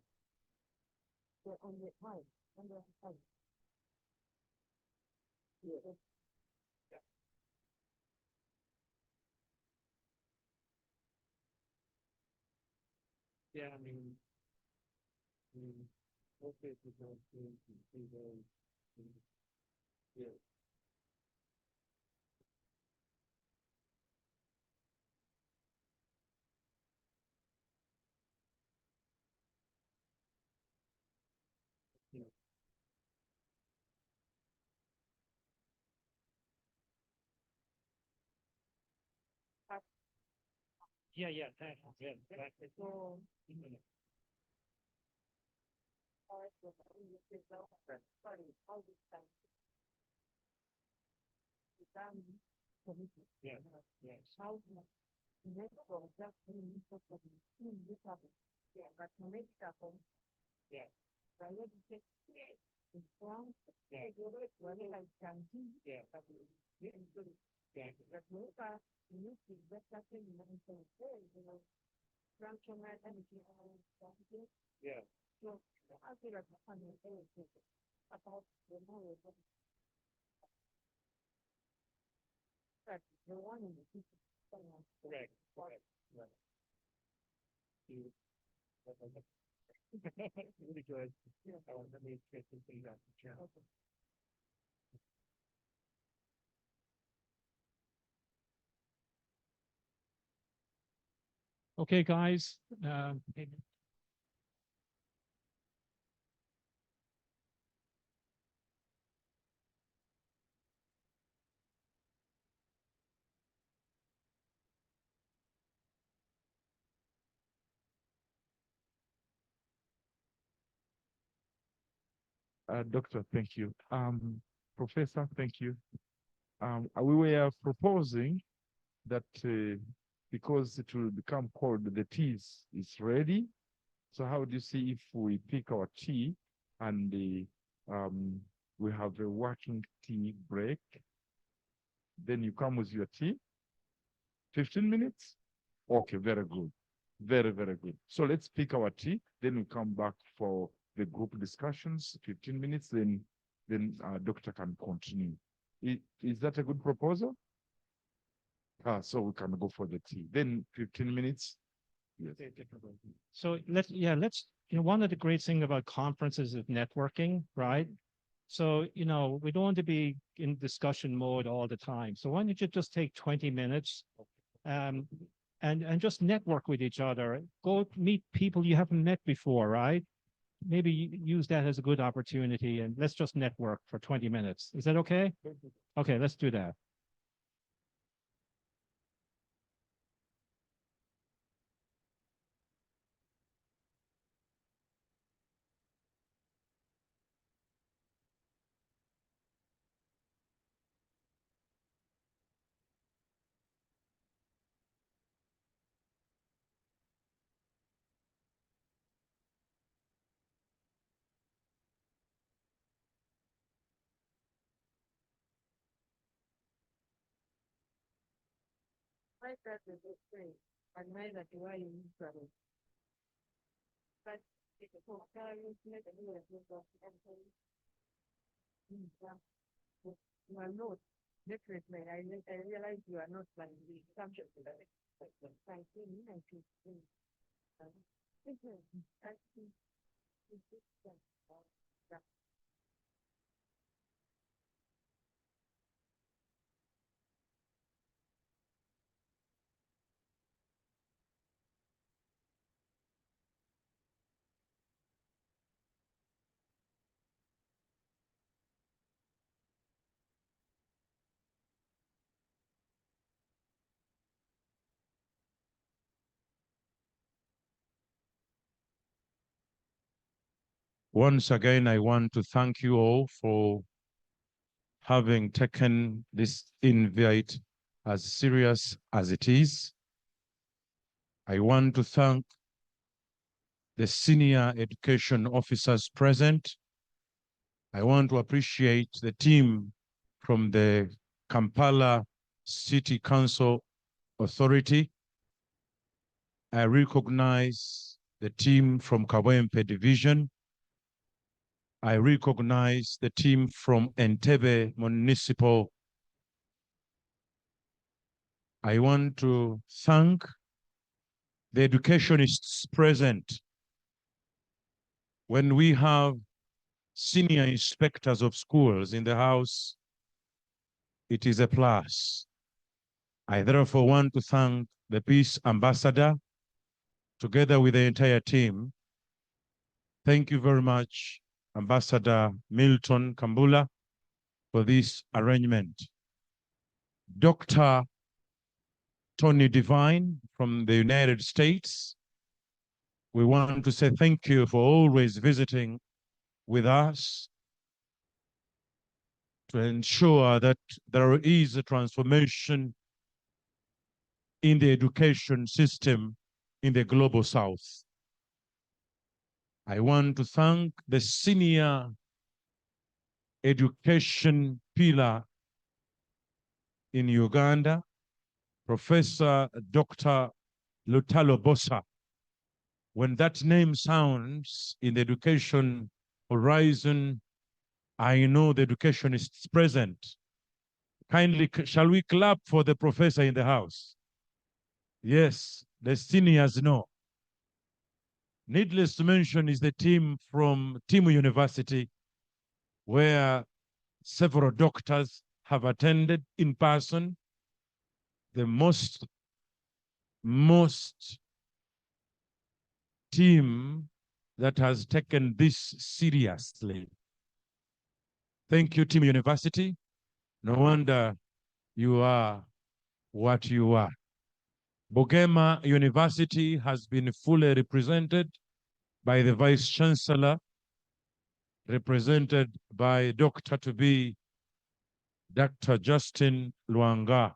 Yeah, I mean, okay, we don't see the, yeah. Yeah, thank you. Yeah, exactly. Yeah, yes. Yeah. Yeah. Correct. Correct. Right. You- Really good. Let me check this thing out. Yeah. Okay, guys. Doctor, thank you. Professor, thank you. We were proposing that because it will become cold, the tea is ready. So how do you see if we pick our tea and we have a working tea break? Then you come with your tea. 15 minutes? Okay, very good. Very, very good. So let's pick our tea. Then we come back for the group discussions, 15 minutes, then doctor can continue. Is that a good proposal? So we can go for the tea. Then 15 minutes. Yes. So let's, one of the great things about conferences is networking, right? So, we don't want to be in discussion mode all the time. So why don't you just take 20 minutes and just network with each other. Go meet people you haven't met before, right? Maybe use that as a good opportunity and let's just network for 20 minutes. Is that okay? Okay, let's do that. You are not. Definitely, I realize you are not like the subject of that. Once again, I want to thank you all for having taken this invite as serious as it is. I want to thank the senior education officers present. I want to appreciate the team from the Kampala City Council Authority. I recognize the team from Kawempe Division. I recognize the team from Entebbe Municipal. I want to thank the educationists present. When we have senior inspectors of schools in the house, it is a plus. I therefore want to thank the Peace Ambassador, together with the entire team. Thank you very much, Ambassador Milton Kambula, for this arrangement. Dr. Tony Devine from the United States, we want to say thank you for always visiting with us to ensure that there is a transformation in the education system in the Global South. I want to thank the senior education pillar in Uganda, Professor Dr. Lutalo Bosa. When that name sounds in the education horizon, I know the educationists present. Kindly, shall we clap for the professor in the house? Yes, the seniors know. Needless to mention is the team from Timu University, where several doctors have attended in person. The most team that has taken this seriously. Thank you, Timu University. No wonder you are what you are. Bugema University has been fully represented by the Vice Chancellor, represented by Dr. Justin Luanga.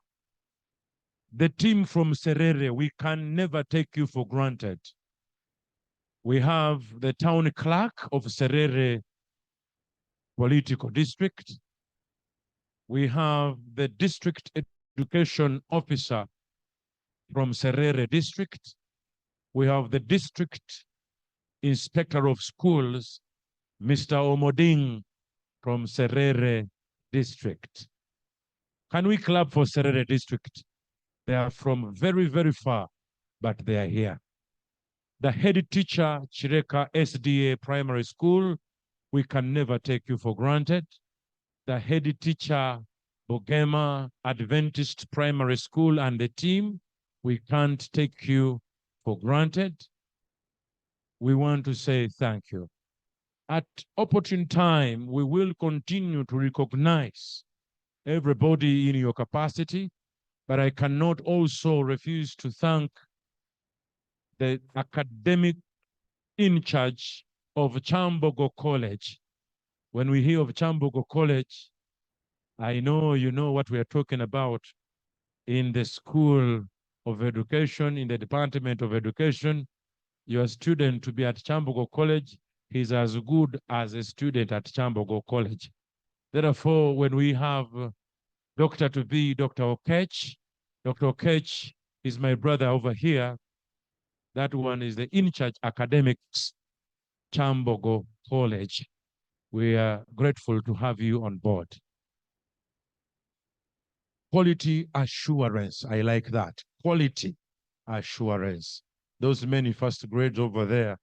The team from Serere, we can never take you for granted. We have the town clerk of Serere Political District. We have the district education officer from Serere District. We have the district inspector of schools, Mr. Omoding from Serere District. Can we clap for Serere District? They are from very, very far, but they are here. The head teacher, Chireka SDA Primary School, we can never take you for granted. The head teacher, Bugema Adventist Primary School, and the team, we can't take you for granted. We want to say thank you. At opportune time, we will continue to recognize everybody in your capacity, but I cannot also refuse to thank the academic in charge of Chambogo College. When we hear of Chambogo College, I know you know what we are talking about in the School of Education, in the Department of Education. Your student to be at Chambogo College, he's as good as a student at Chambogo College. Therefore, when we have Dr. Okech, Dr. Okech is my brother over here. That one is the in-charge academics, Chambogo College. We are grateful to have you on board. Quality assurance, I like that. Quality assurance. Those many first grades over there,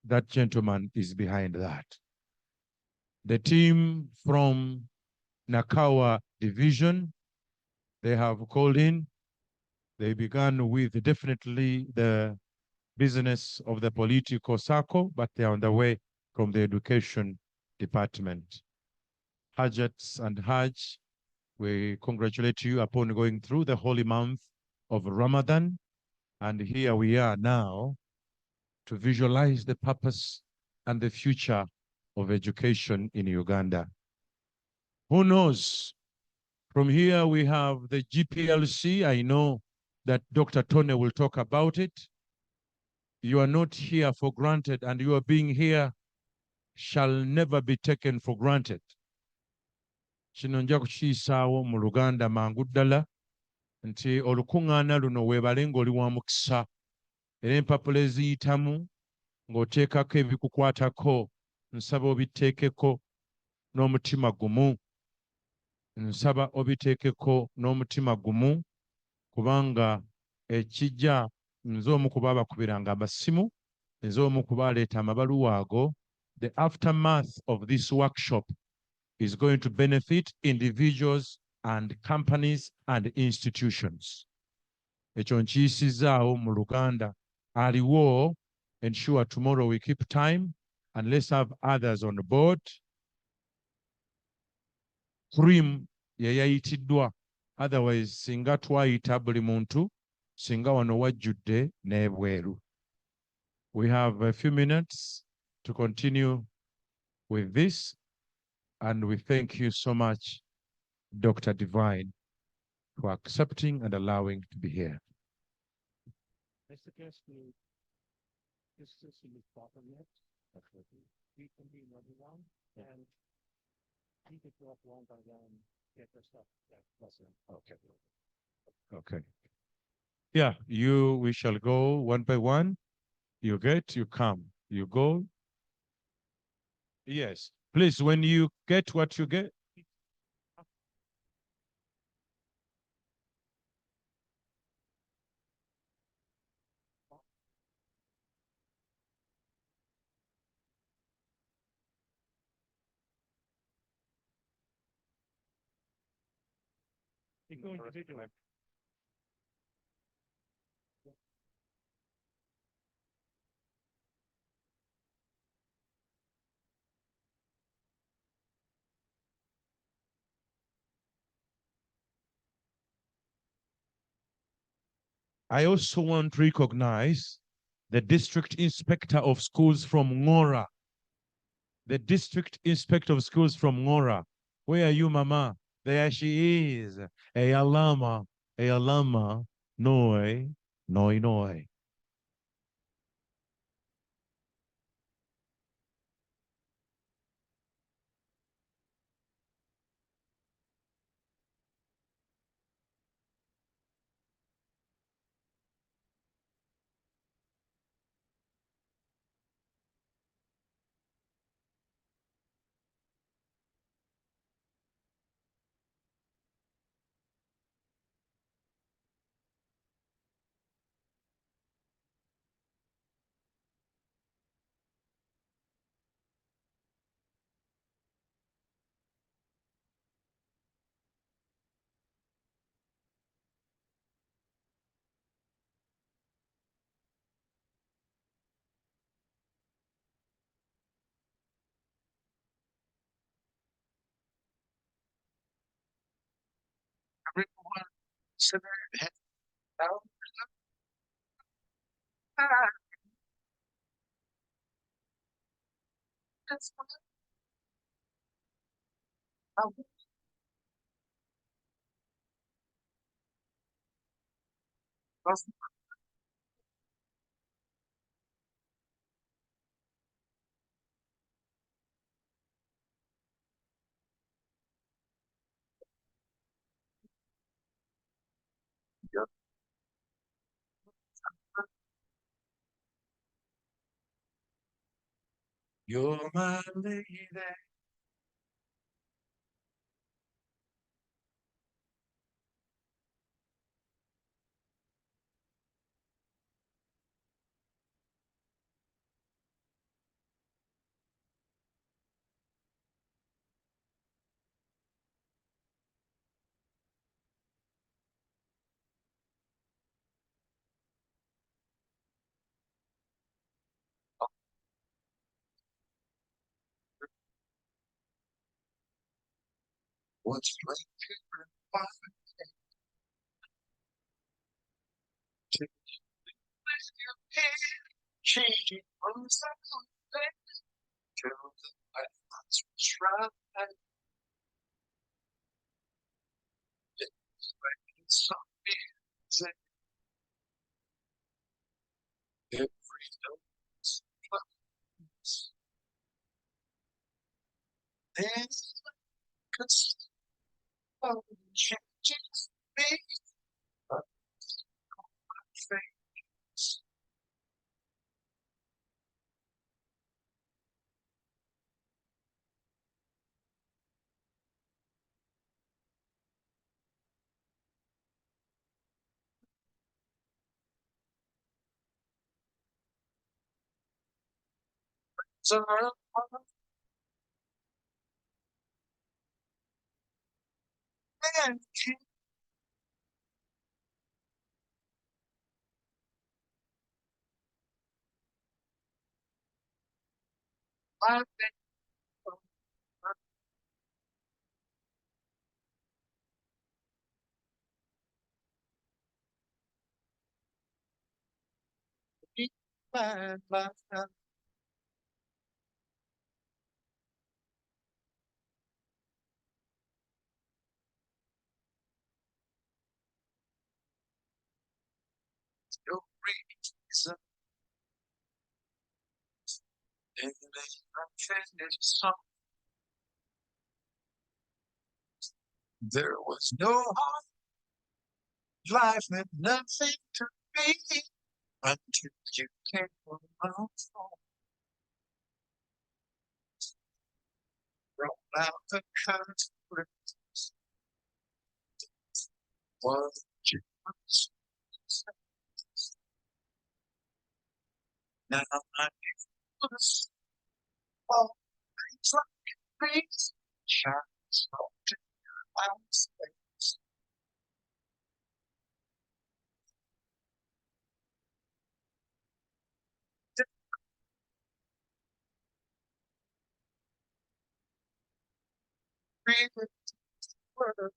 that gentleman is behind that. The team from Nakawa Division, they have called in. They began with definitely the business of the political circle, but they are on the way from the education department. Hajats and Hajj, we congratulate you upon going through the holy month of Ramadan. And here we are now to visualize the purpose and the future of education in Uganda. Who knows? From here we have the GPLC. I know that Dr. Tone will talk about it. You are not here for granted, and your being here shall never be taken for granted. Kino nja kukiisaawo mu Luganda mangu ddala nti olukuŋŋaana luno weebale ng'oli wa mukisa era empapula eziyitamu ng'oteekako ebikukwatako nsaba obiteekeko n'omutima gumu. Nsaba obiteekeko n'omutima gumu kubanga ekijja nze omu ku baabakubiranga amasimu, nze omu ku baaleeta amabaluwa ago. The aftermath of this workshop is going to benefit individuals and companies and institutions. Ekyo nkiyisizaawo mu Luganda. Aliwo, ensure tomorrow we keep time and let's have others on board. Cream ye yayitiddwa. Otherwise, singa twayita buli muntu, singa wano wajjudde n'ebweru. We have a few minutes to continue with this, and we thank you so much, Dr. Divine, for accepting and allowing to be here. I suggest we discuss in this properly. We can be everyone and we can go up one by one, get their stuff. Okay. Okay. Yeah, we shall go one by one. You get, you come, you go. Yes, please, when you get what you get. You go individually. I also want to recognize the district inspector of schools from Ngora. The district inspector of schools from Ngora. Where are you, Mama? There she is. Eyalama, noi, noi. You're my lady. What's my favorite part? Changing from something to the lights right. It's like something every note's place. There's a changes me. But my face. There was no heart, life meant nothing to me until you came along. Roll out the curtains, what you must say. Now I use all things like these shines to our space. Breathe word,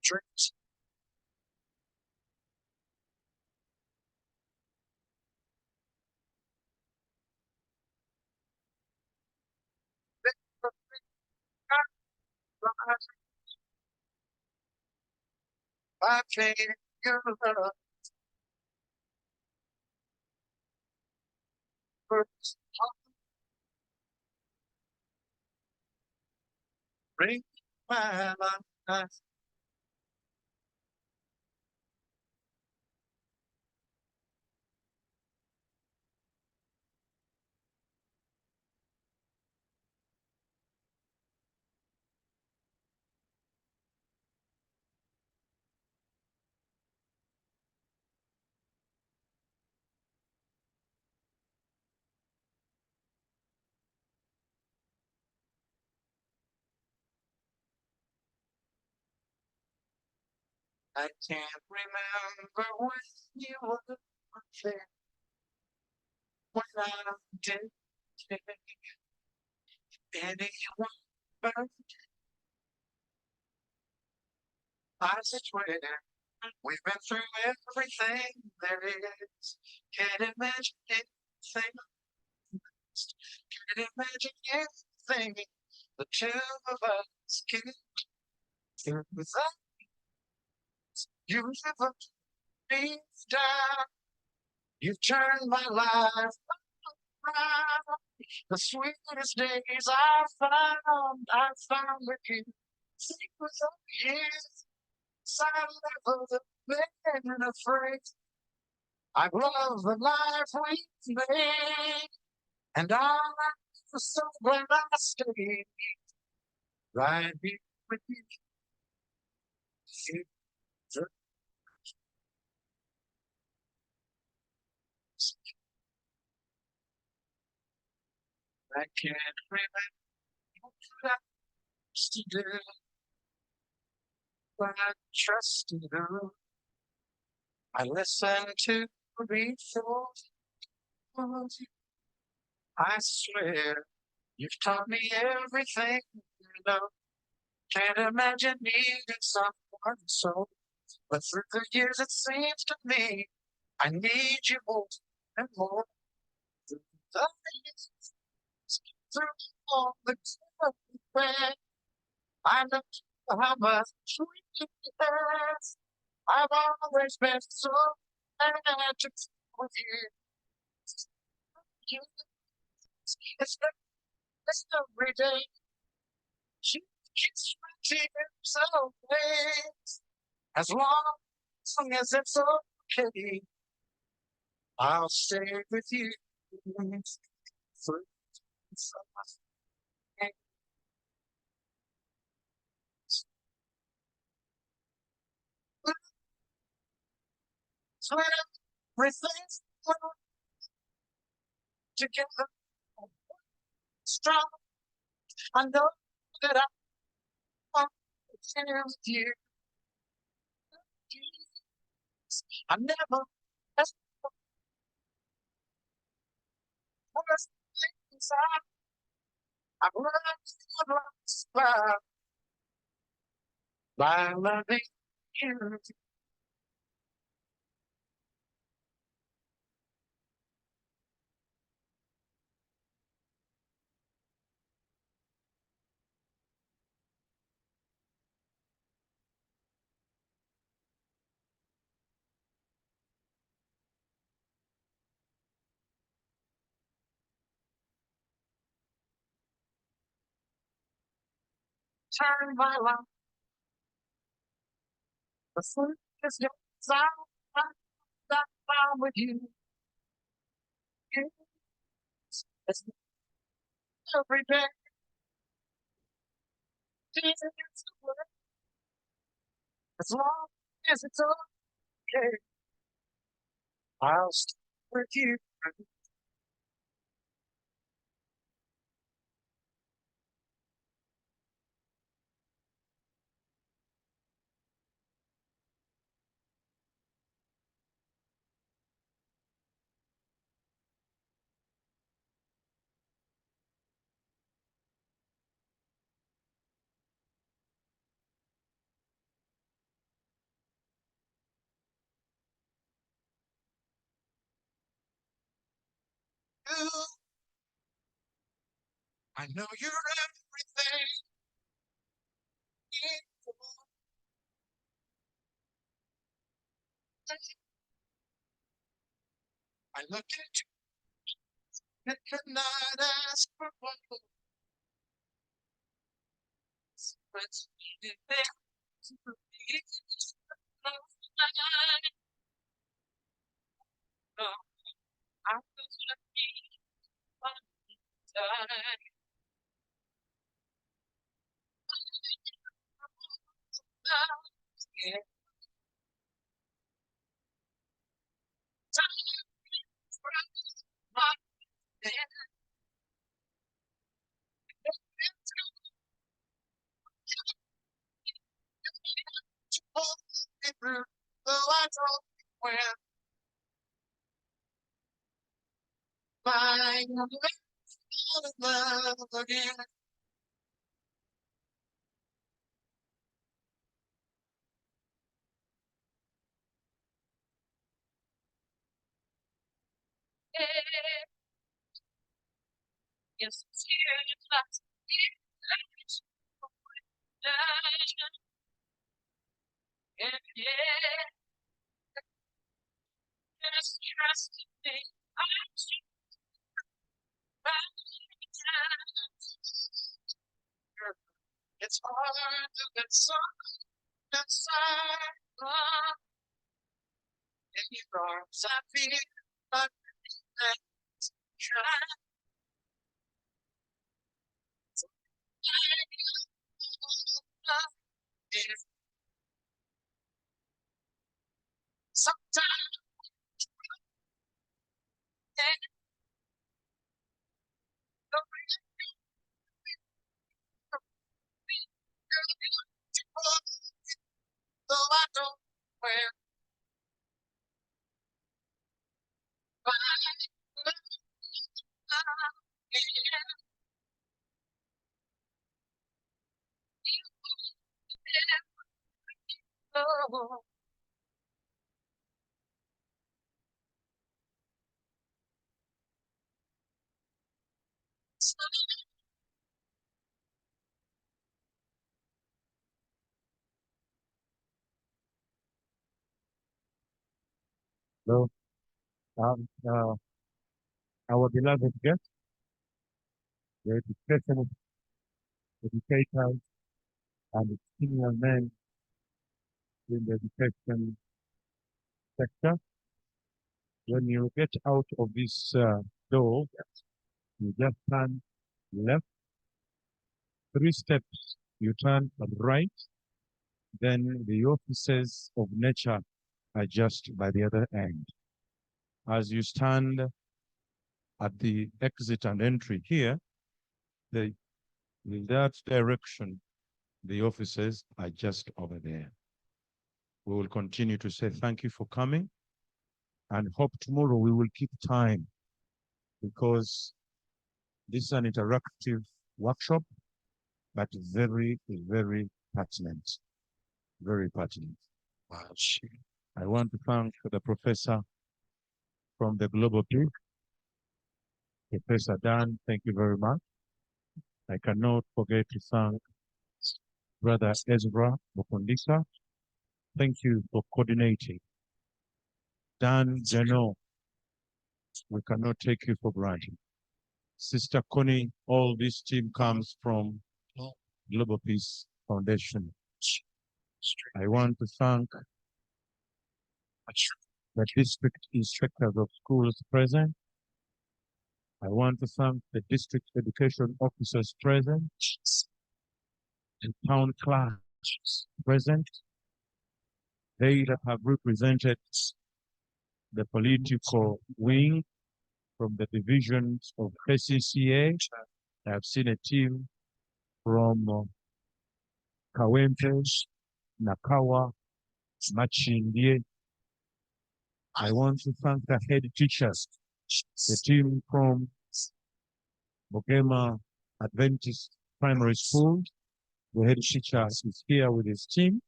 drinks, I can't give up. First, bring my life. I can't remember when you were there, when I did anyone but I swear we've been through everything there is. Can't imagine anything. Can't imagine anything the two of us can do without you. Never be down. You've turned my life around. The sweetest days I found with you. Secrets of years, silent of been afraid. I've loved the life we've made, and I'm so glad I stayed right here with you. I can't remember what I used to do, but I trusted her. I listened to before. I swear, you've taught me everything you know. Can't imagine needing someone so. But through the years, it seems to me I need you more and more. Through the years, through all the time, I know how much we has. I've always been so glad to be with you. You, it's the best every day. You kiss my tears away. As long as it's okay, I'll stay with you through everything's together, strong. I know that I want to share with you. I never asked for worse things. I've learned to by loving you. Turn my life. The sun is your desire that found with you. It's every day. Jesus is the word. As long as it's okay, I'll stay with you. You, I know you're everything. I look at you and cannot ask for what what's needed there to be. No, I'm gonna be on time. Yeah, time is my hand. To pull me through, though I don't when my fall in love again. Yes, it's here, it's last year. And yeah, just trust me. I'm too bad. It's hard to get something inside. In your arms, I feel like let's try. Sometimes though I don't wear my love. So, our beloved guests, the educational educators and senior men in the education sector, when you get out of this door, you just turn left, 3 steps, you turn right, then the offices of nature are just by the other end. As you stand at the exit and entry here, in that direction, the offices are just over there. We will continue to say thank you for coming and hope tomorrow we will keep time, because this is an interactive workshop, but very, very pertinent. Very pertinent. I want to thank the professor from the Global Peak, Professor Dan. Thank you very much. I cannot forget to thank Brother Ezra Mukundisa. Thank you for coordinating. Dan Jano, we cannot take you for granted. Sister Connie, all this team comes from Global Peace Foundation. I want to thank the district inspectors of schools present. I want to thank the district education officers present and town clerks present. They that have represented the political wing from the divisions of KCCA. I have seen a team from Kawempe, Nakawa, Machindie. I want to thank the head teachers, the team from Bogema Adventist Primary School. The head teacher is here with his team.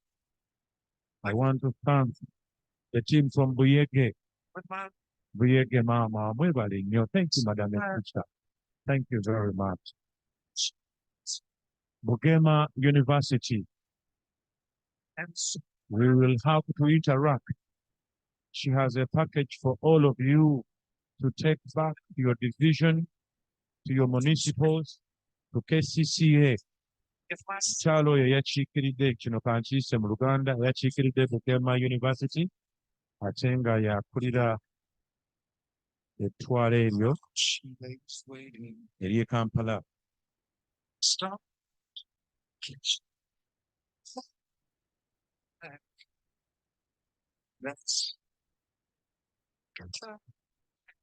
I want to thank the team from Buyege. Buyege Mama, thank you, Madam Teacher. Thank you very much. Bogema University. We will have to interact. She has a package for all of you to take back to your division, to your municipals, to KCCA. Chalo yachikiridde kino kankiise mu Luganda, yachikiridde Bugema University, atenga yakulira ettwala eryo ery'e Kampala.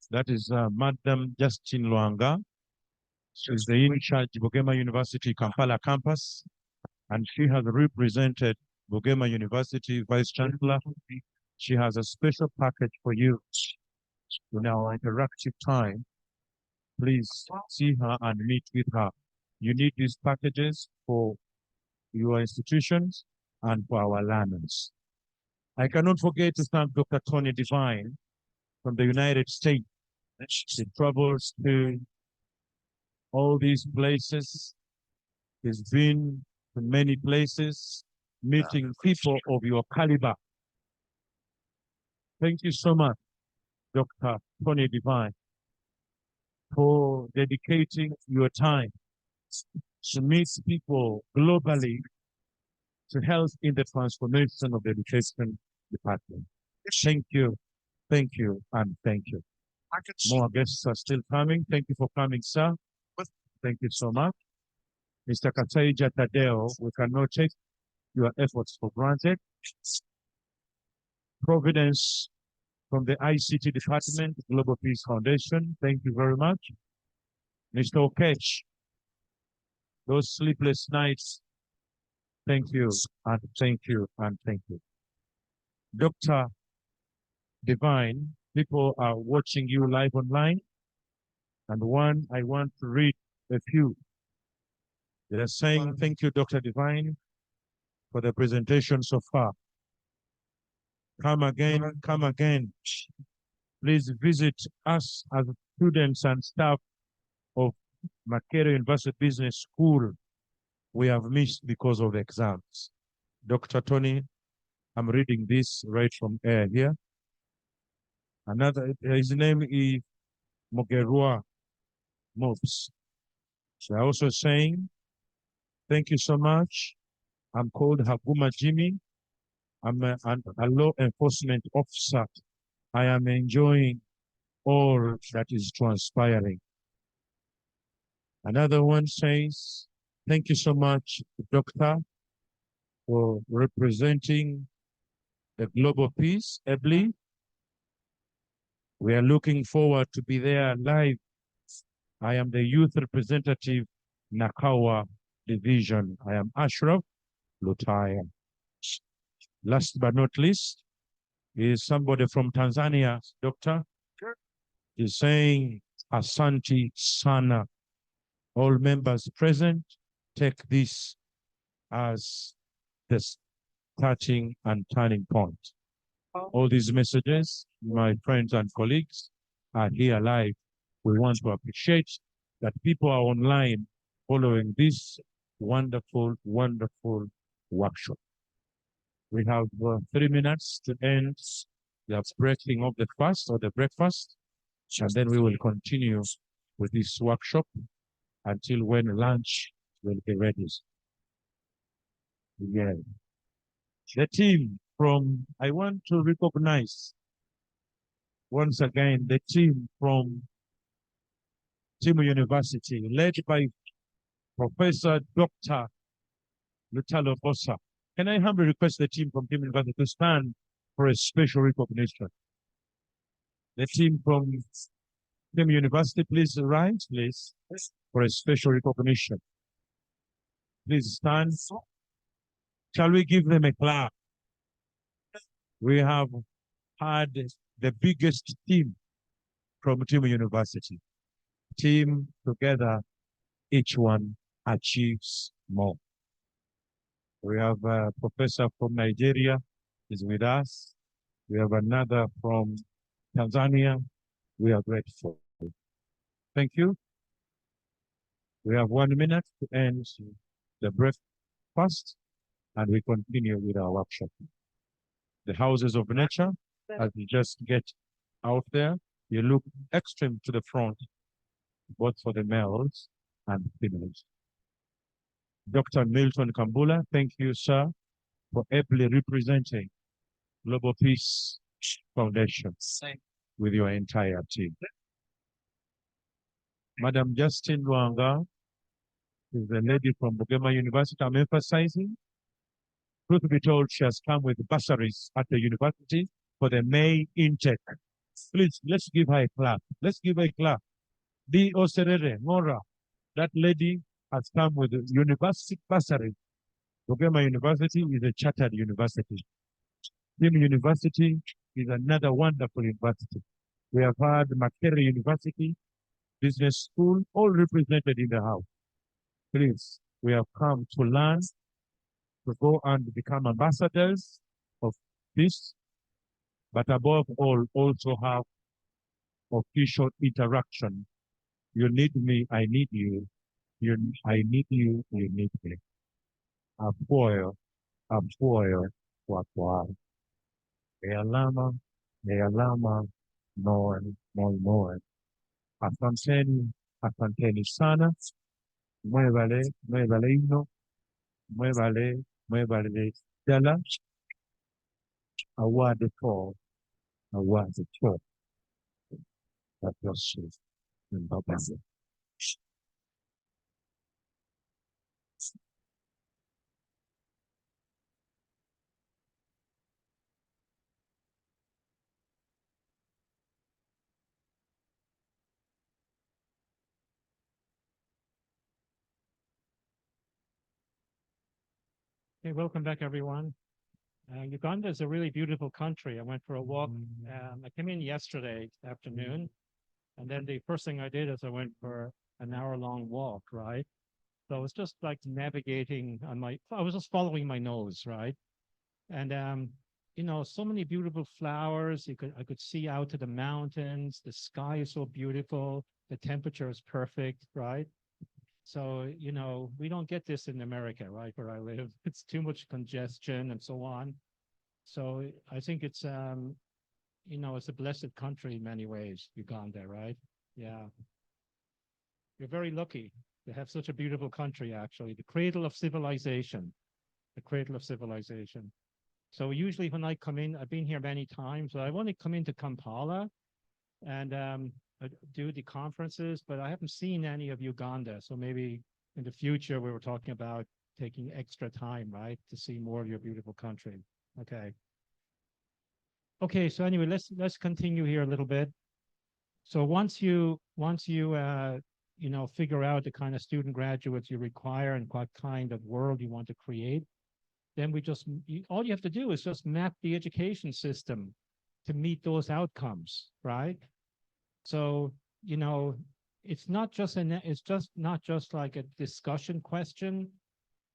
That is Madam Justin Lwanga. She is the in-charge Bugema University Kampala campus, and she has represented Bugema University Vice Chancellor. She has a special package for you in our interactive time. Please see her and meet with her. You need these packages for your institutions and for our learners. I cannot forget to thank Dr. Tony Divine from the United States. She travels to all these places. He's been to many places, meeting people of your caliber. Thank you so much, Dr. Tony Divine, for dedicating your time to meet people globally to help in the transformation of the education department. Thank you, and thank you. More guests are still coming. Thank you for coming, sir. Thank you so much. Mr. Kasaija Tadeo, we cannot take your efforts for granted. Providence from the ICT Department, Global Peace Foundation, thank you very much. Mr. Okech, those sleepless nights, thank you, and thank you, and thank you. Dr. Divine, people are watching you live online, and one, I want to read a few. They are saying, thank you, Dr. Divine, for the presentation so far. Come again, come again. Please visit us as students and staff of Makerere University Business School. We have missed because of exams. Dr. Tony, I'm reading this right from air here. Another, his name is Mogerua Mobs. They're also saying, thank you so much. I'm called Haguma Jimmy. I'm a law enforcement officer. I am enjoying all that is transpiring. Another one says, thank you so much, Doctor, for representing the global peace ably. We are looking forward to be there live I am the youth representative, Nakawa Division. I am Ashraf Lutaya. Last but not least, is somebody from Tanzania, Doctor. Sure. Is saying Asante Sana. All members present, take this as the starting and turning point. All these messages, my friends and colleagues, are here live. We want to appreciate that people are online following this wonderful, wonderful workshop. We have 3 minutes to end the breaking of the fast or the breakfast, and then we will continue with this workshop until when lunch will be ready. Yeah. The team from, I want to recognize once again the team from Timu University, led by Professor Dr. Lutalo Bosa. Can I humbly request the team from Timu University to stand for a special recognition? The team from Timu University, please rise, please, for a special recognition. Please stand. Shall we give them a clap? We have had the biggest team from Timu University. Team together, each one achieves more. We have a professor from Nigeria is with us. We have another from Tanzania. We are grateful. Thank you. We have 1 minute to end the breakfast, and we continue with our workshop. The houses of nature, as you just get out there, you look extreme to the front, both for the males and females. Dr. Milton Kambula, thank you, sir, for ably representing Global Peace Foundation with your entire team. Madam Justin Luanga is the lady from Bugema University. I'm emphasizing, truth be told, she has come with bursaries at the university for the May intake. Please, let's give her a clap. Let's give her a clap. Di Oserere, Mora, that lady has come with a university bursary. Bugema University is a chartered university. Timu University is another wonderful university. We have had Makerere University, Business School, all represented in the house. Please, we have come to learn, to go and become ambassadors of peace, but above all, also have official interaction. You need me, I need you. I need you, you need me. Apoyo, kwa kwa. Alama, more. Asanteni sana. Mwevale ino. Mwevale dala. Award for. That was it. Bye-bye. Okay, welcome back, everyone. Uganda is a really beautiful country. I went for a walk. I came in yesterday afternoon, and then the first thing I did is I went for an hour-long walk, right? So it was just like navigating on I was just following my nose, right? And you know, so many beautiful flowers. I could see out to the mountains. The sky is so beautiful. The temperature is perfect, right? So, you know, we don't get this in America, right, where I live. It's too much congestion and so on. So I think it's, you know, it's a blessed country in many ways, Uganda, right? Yeah. You're very lucky to have such a beautiful country, actually. The cradle of civilization. The cradle of civilization. So usually when I come in, I've been here many times, but I want to come into Kampala and do the conferences, but I haven't seen any of Uganda. So maybe in the future, we were talking about taking extra time, right, to see more of your beautiful country. Okay. Okay. So anyway, let's continue here a little bit. So once you figure out the kind of student graduates you require and what kind of world you want to create, then all you have to do is just map the education system to meet those outcomes, right? So, it's just not just like a discussion question.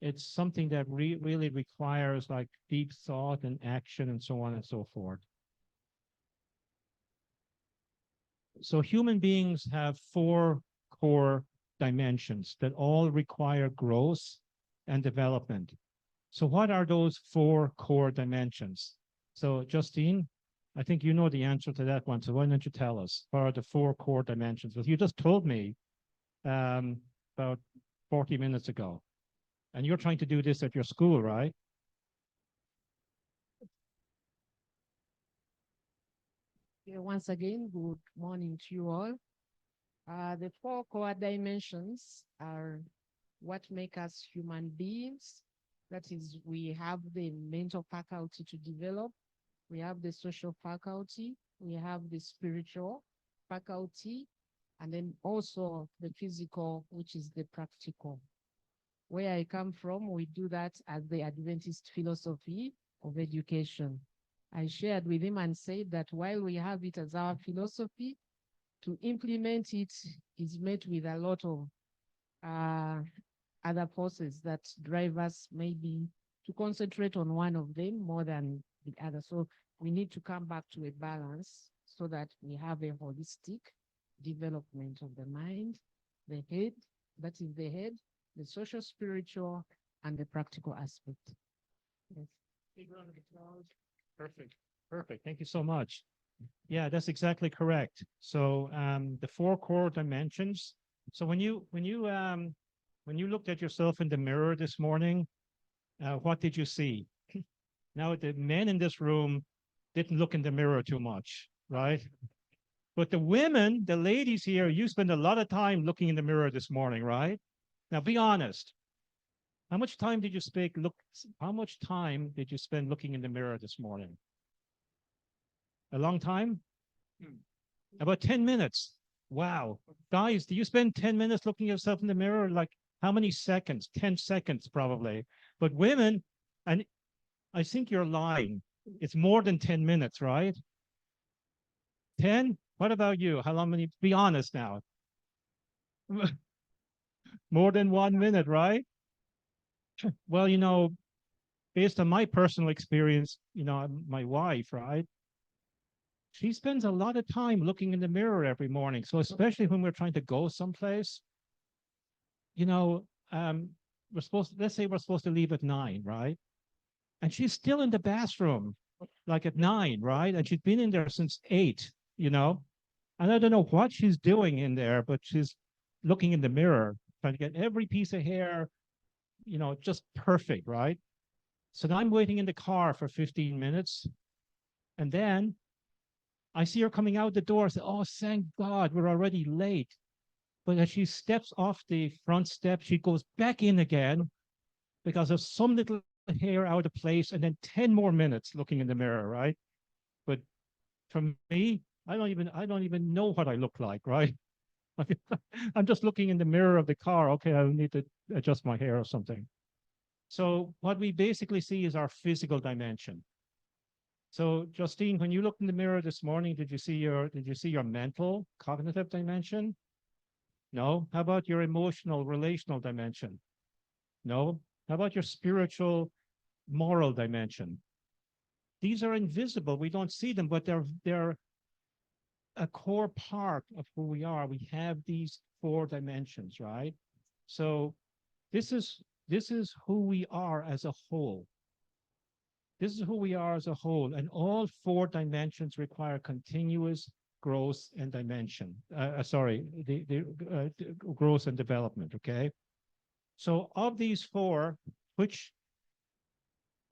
It's something that really requires like deep thought and action and so on and so forth. So human beings have 4 core dimensions that all require growth and development. So what are those 4 core dimensions? So Justine, I think you know the answer to that one. So why don't you tell us what are the 4 core dimensions? Well, you just told me about 40 minutes ago. And you're trying to do this at your school, right? Yeah, once again, good morning to you all. The 4 core dimensions are what make us human beings. That is, we have the mental faculty to develop, we have the social faculty, we have the spiritual faculty, and then also the physical, which is the practical. Where I come from, we do that as the Adventist philosophy of education. I shared with him and said that while we have it as our philosophy, to implement it is met with a lot of other forces that drive us maybe to concentrate on one of them more than the other. So we need to come back to a balance so that we have a holistic development of the mind, the head, that is the head, the social, spiritual, and the practical aspect. Yes. Perfect. Perfect. Thank you so much. Yeah, that's exactly correct. So the 4 core dimensions. So when you looked at yourself in the mirror this morning, what did you see? Now, the men in this room didn't look in the mirror too much, right? But the women, the ladies here, you spend a lot of time looking in the mirror this morning, right? Now, be honest. How much time did you how much time did you spend looking in the mirror this morning? A long time? About 10 minutes. Wow. Guys, do you spend 10 minutes looking yourself in the mirror? Like how many seconds? 10 seconds probably. But women, and I think you're lying. It's more than 10 minutes, right? 10? What about you? How long many? Be honest now. More than 1 minute, right? Well, based on my personal experience, my wife, right? She spends a lot of time looking in the mirror every morning. So especially when we're trying to go someplace, let's say we're supposed to leave at 9, right? And she's still in the bathroom, like at 9, right? And she's been in there since 8, And I don't know what she's doing in there, but she's looking in the mirror, trying to get every piece of hair, just perfect, right? So now I'm waiting in the car for 15 minutes. And then I see her coming out the door. I say, oh, thank God, we're already late. But as she steps off the front step, she goes back in again because there's some little hair out of place, and then 10 more minutes looking in the mirror, right? But for me, I don't even know what I look like, right? I'm just looking in the mirror of the car. Okay, I need to adjust my hair or something. So what we basically see is our physical dimension. So Justine, when you looked in the mirror this morning, did you see your mental, cognitive dimension? No. How about your emotional, relational dimension? No. How about your spiritual, moral dimension? These are invisible. We don't see them, but they're a core part of who we are. We have these 4 dimensions, right? So this is who we are as a whole. This is who we are as a whole, and all 4 dimensions require continuous growth and dimension. The growth and development. Okay. So of these 4,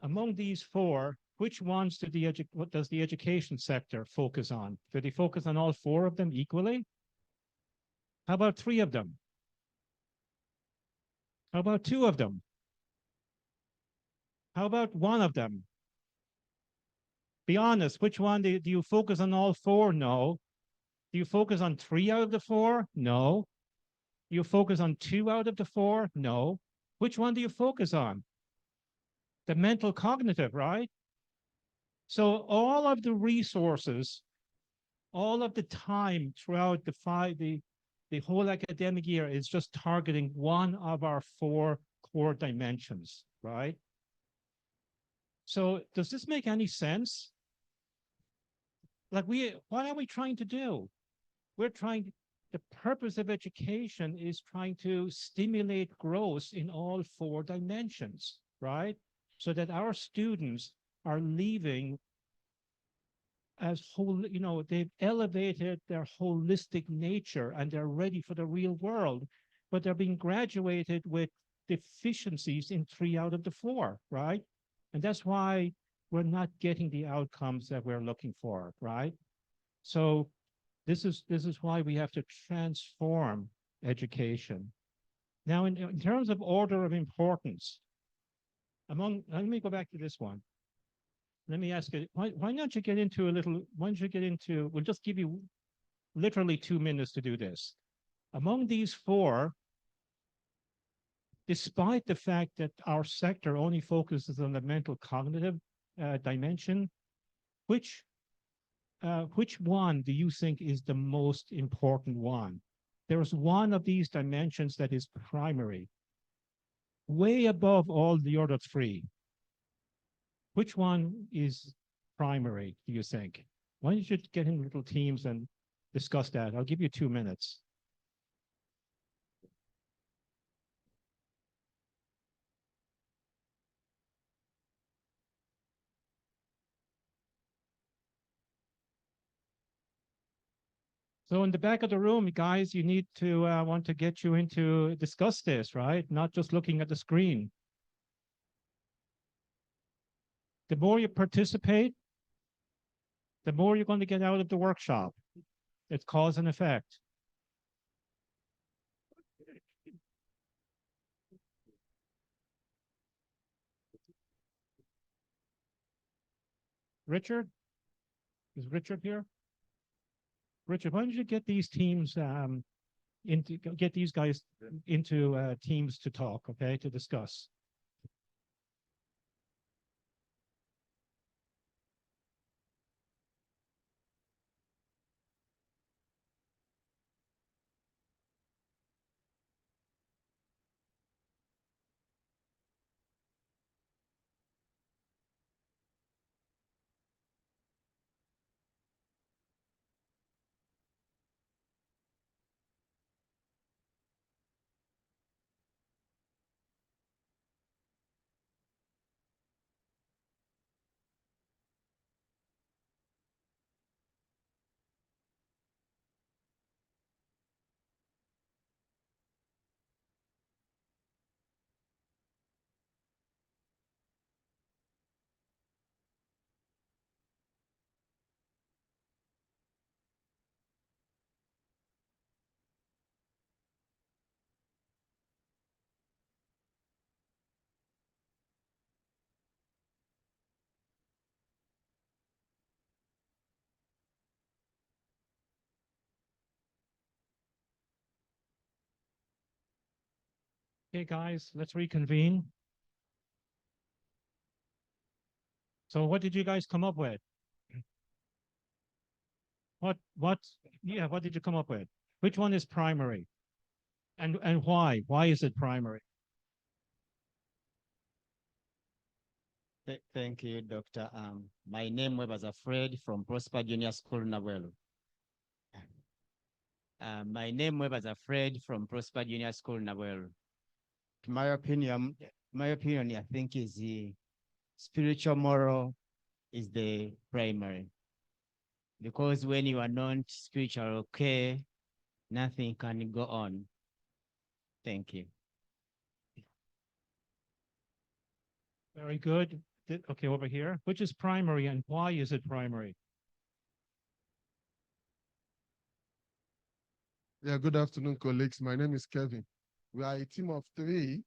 among these 4, which ones what does the education sector focus on? Do they focus on all 4 of them equally? How about 3 of them? How about 2 of them? How about 1 of them? Be honest, which one do you focus on all 4? No. Do you focus on 3 out of the 4? No. You focus on 2 out of the 4? No. Which one do you focus on? The mental cognitive, right? So all of the resources, all of the time throughout the whole academic year is just targeting one of our 4 core dimensions, right? So does this make any sense? Like what are we trying to do? The purpose of education is trying to stimulate growth in all 4 dimensions, right? So that our students are leaving as whole, they've elevated their holistic nature and they're ready for the real world, but they're being graduated with deficiencies in 3 out of the 4, right? And that's why we're not getting the outcomes that we're looking for, right? So this is why we have to transform education. Now, in terms of order of importance, let me go back to this one. Let me ask you, why don't you get into we'll just give you literally 2 minutes to do this. Among these 4, despite the fact that our sector only focuses on the mental cognitive dimension, which one do you think is the most important one? There's one of these dimensions that is primary, way above all the other 3. Which one is primary, do you think? Why don't you get in little teams and discuss that? I'll give you 2 minutes. So in the back of the room, guys, you need to want to get you into discuss this, right? Not just looking at the screen. The more you participate, the more you're going to get out of the workshop. It's cause and effect. Richard? Is Richard here? Richard, why don't you get these teams get these guys into teams to talk, okay, to discuss. Okay, guys, let's reconvene. So what did you guys come up with? What did you come up with? Which one is primary? And why? Why is it primary? Thank you, Doctor. My name was Fred from Prosper Junior School, Nawelu. My name was Fred from Prosper Junior School, Nawelu. My opinion, I think is the spiritual moral is the primary. Because when you are not spiritual, okay, nothing can go on. Thank you. Very good. Okay, over here. Which is primary and why is it primary? Yeah, good afternoon, colleagues. My name is Kevin. We are a team of 3.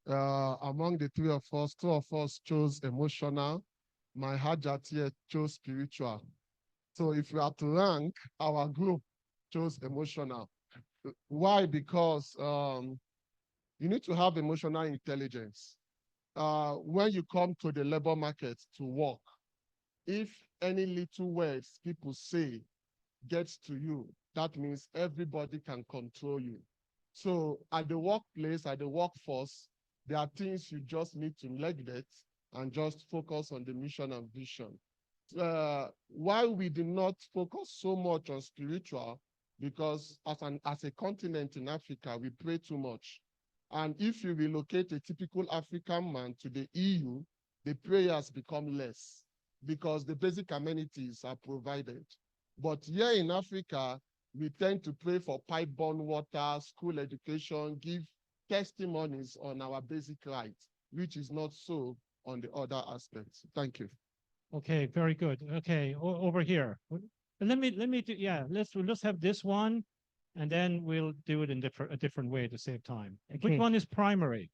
Among the 3 of us, 2 of us chose emotional. My Hajat chose spiritual. So if we are to rank, our group chose emotional. Why? Because you need to have emotional intelligence. When you come to the labor market to work, if any little words people say gets to you, that means everybody can control you. So at the workplace, at the workforce, there are things you just need to neglect and just focus on the mission and vision. Why we do not focus so much on spiritual, because as a continent in Africa, we pray too much. And if you relocate a typical African man to the EU, the prayers become less because the basic amenities are provided. But here in Africa, we tend to pray for pipe-borne water, school education, give testimonies on our basic rights, which is not so on the other aspects. Thank you. Okay, very good. Okay, over here. Let me do, yeah, let's have this one, and then we'll do it in a different way to save time. Which Okay. one is primary?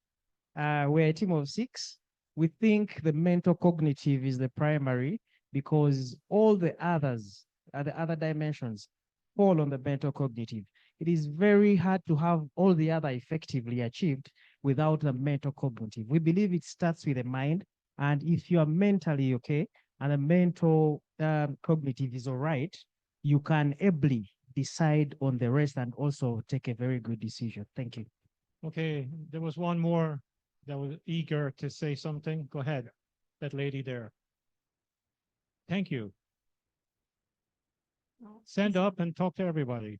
We're a team of 6. We think the mental cognitive is the primary because all the others, the other dimensions, fall on the mental cognitive. It is very hard to have all the other effectively achieved without the mental cognitive. We believe it starts with the mind, and if you are mentally okay and the mental cognitive is all right, you can ably decide on the rest and also take a very good decision. Thank you. Okay, there was one more that was eager to say something. Go ahead, that lady there. Thank you. Stand up and talk to everybody.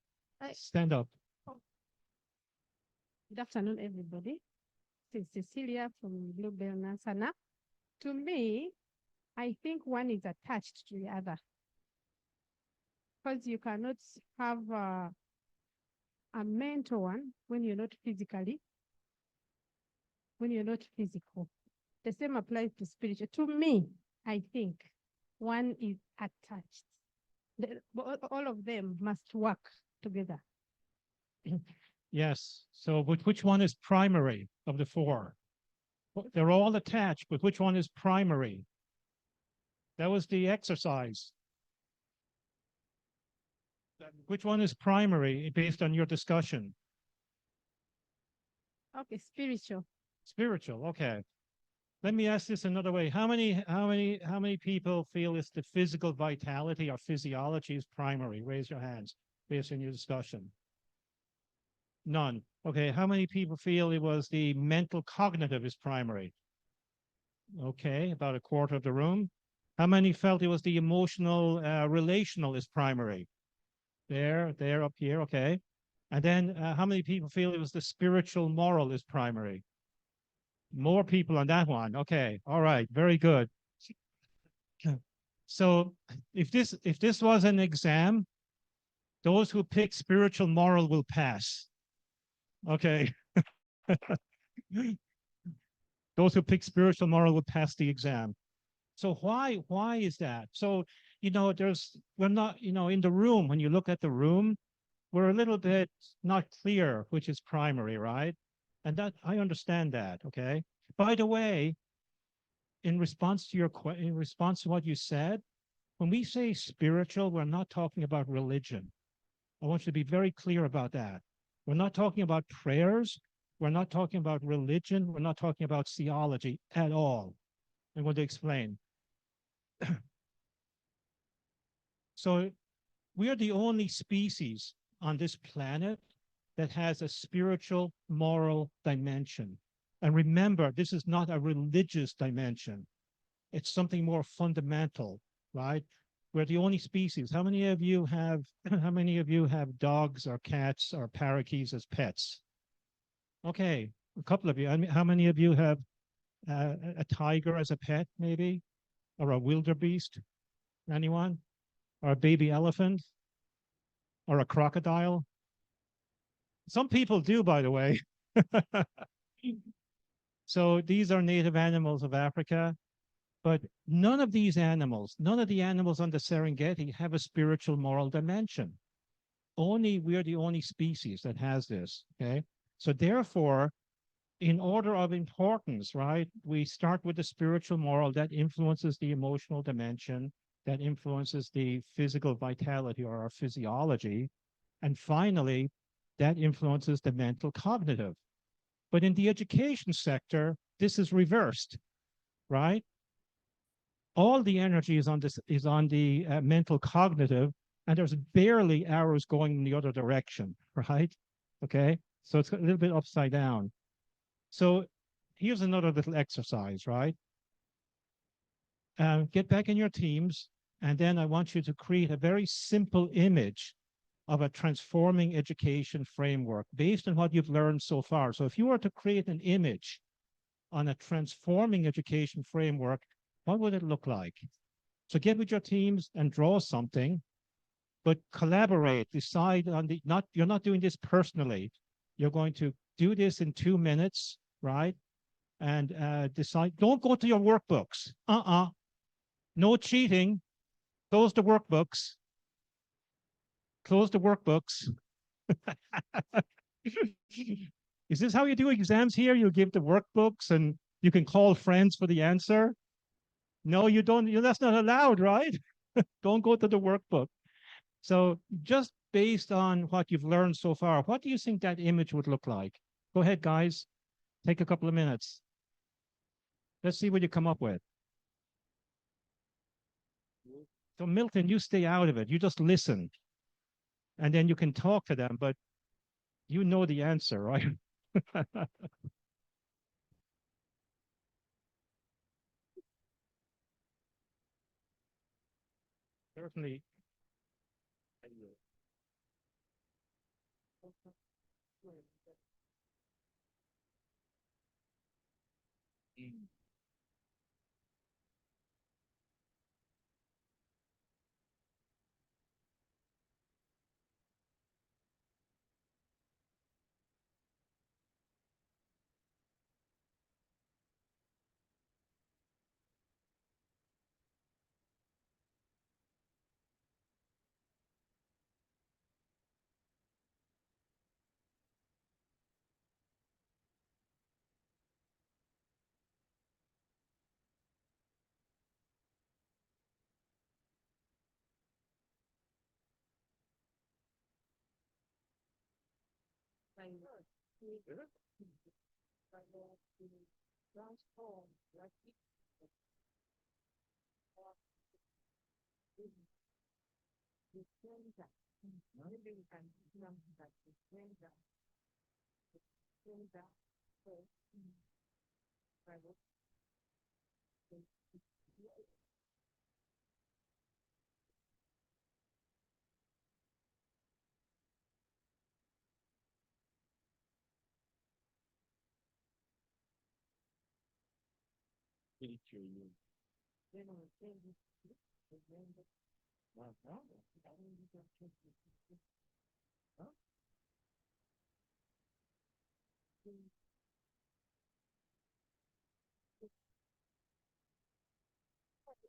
Stand up. Good afternoon, everybody. This is Cecilia from Bluebell Nansana. To me, I think one is attached to the other. Because you cannot have a mental one when you're not physically, when you're not physical. The same applies to spiritual. To me, I think one is attached. All of them must work together. Yes. So which one is primary of the 4? They're all attached, but which one is primary? That was the exercise. Which one is primary based on your discussion? Okay, spiritual. Spiritual, okay. Let me ask this another way. How many people feel it's the physical vitality or physiology is primary? Raise your hands based on your discussion. None. Okay, how many people feel it was the mental cognitive is primary? Okay, about a quarter of the room. How many felt it was the emotional relational is primary? There, up here, okay. And then how many people feel it was the spiritual moral is primary? More people on that one. Okay, all right, very good. So if this was an exam, those who pick spiritual moral will pass. Okay. Those who pick spiritual moral will pass the exam. So why is that? So, we're not, in the room, when you look at the room, we're a little bit not clear which is primary, right? And that I understand that, okay? By the way, in response to what you said, when we say spiritual, we're not talking about religion. I want you to be very clear about that. We're not talking about prayers. We're not talking about religion. We're not talking about theology at all. I'm going to explain. So we are the only species on this planet that has a spiritual, moral dimension. And remember, this is not a religious dimension. It's something more fundamental, right? We're the only species. How many of you have dogs or cats or parakeets as pets? Okay, a couple of you. I mean, how many of you have a tiger as a pet, maybe? Or a wildebeest? Anyone? Or a baby elephant? Or a crocodile? Some people do, by the way. So these are native animals of Africa. But none of these animals, none of the animals on the Serengeti have a spiritual moral dimension. We're the only species that has this, okay? So therefore, in order of importance, right, we start with the spiritual moral that influences the emotional dimension, that influences the physical vitality or our physiology. And finally, that influences the mental cognitive. But in the education sector, this is reversed, right? All the energy is on the mental cognitive, and there's barely arrows going in the other direction, right? Okay, so it's a little bit upside down. So here's another little exercise, right? Get back in your teams, and then I want you to create a very simple image of a transforming education framework based on what you've learned so far. So if you were to create an image on a transforming education framework, what would it look like? So get with your teams and draw something, but collaborate, decide on you're not doing this personally. You're going to do this in 2 minutes, right? And decide, don't go to your workbooks. No cheating. Close the workbooks. Close the workbooks. Is this how you do exams here? You give the workbooks and you can call friends for the answer? No, you don't. That's not allowed, right? Don't go to the workbook. So just based on what you've learned so far, what do you think that image would look like? Go ahead, guys. Take a couple of minutes. Let's see what you come up with. So Milton, you stay out of it. You just listen. And then you can talk to them, but you know the answer, right? Certainly.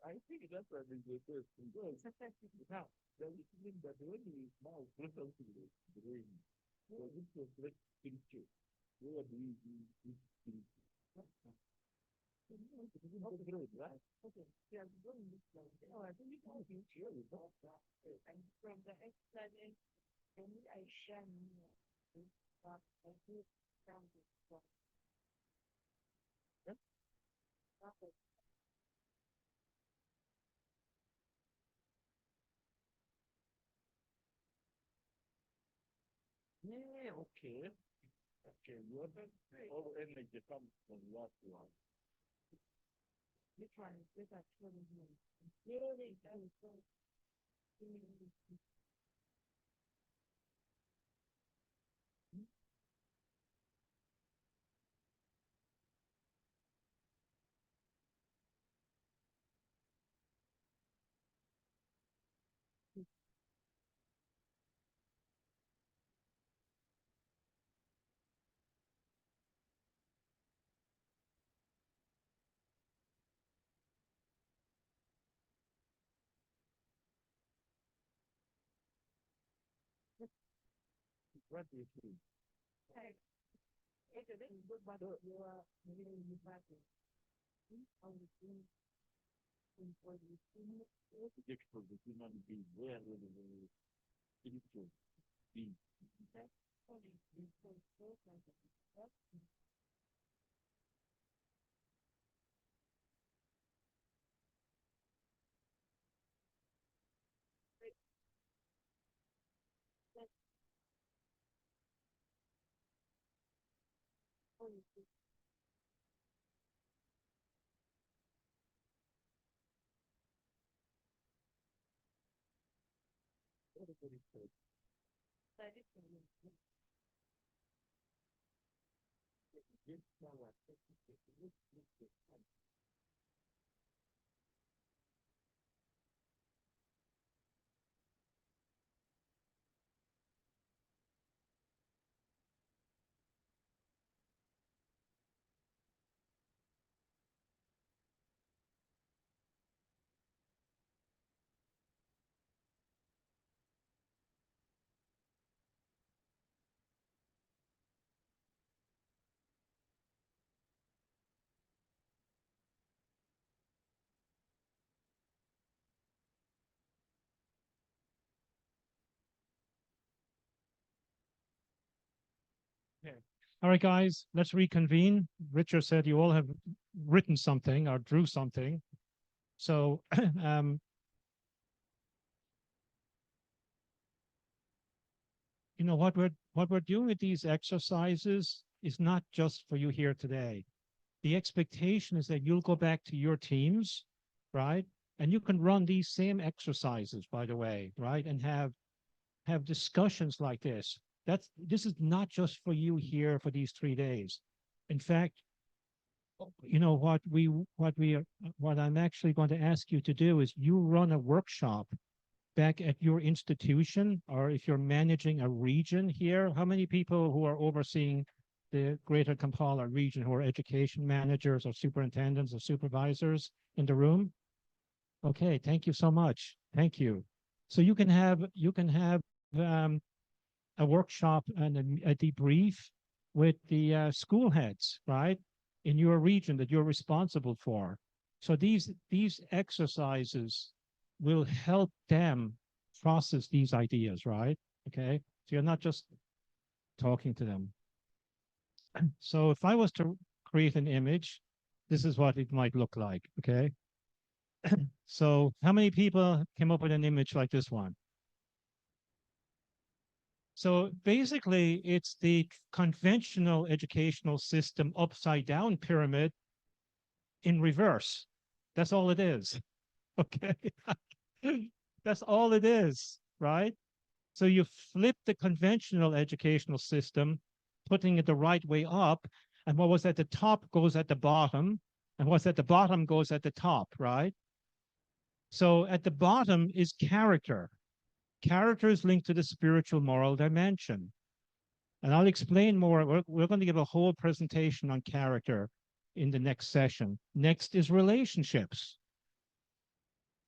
I think that's what is the first thing. Now, there is something that when you now refer to the brain, so this was like picture. Where do you do this picture? Right? Okay. Yeah, going this way. Oh, I think you can picture it. And from the external, and I share me. But I do from this one. Okay. Yeah, okay. Okay, what all energy comes from what one? Which one is this actually? Really, that is so. What do you think? For the human being, where will the spiritual be? All right, guys, let's reconvene. Richard said you all have written something or drew something. So you know what we're doing with these exercises is not just for you here today. The expectation is that you'll go back to your teams, right? And you can run these same exercises, by the way, right? And have discussions like this. This is not just for you here for these 3 days. In fact, you know what I'm actually going to ask you to do is you run a workshop back at your institution, or if you're managing a region here, how many people who are overseeing the Greater Kampala region who are education managers or superintendents or supervisors in the room? Okay, thank you so much. Thank you. So you can have a workshop and a debrief with the school heads, right, in your region that you're responsible for. So these exercises will help them process these ideas, right? Okay, so you're not just talking to them. So if I was to create an image, this is what it might look like, okay? So how many people came up with an image like this one? So basically, it's the conventional educational system upside down pyramid in reverse. That's all it is. Okay. That's all it is, right? So you flip the conventional educational system, putting it the right way up, and what was at the top goes at the bottom, and what's at the bottom goes at the top, right? So at the bottom is character. Character is linked to the spiritual moral dimension. And I'll explain more. We're going to give a whole presentation on character in the next session. Next is relationships.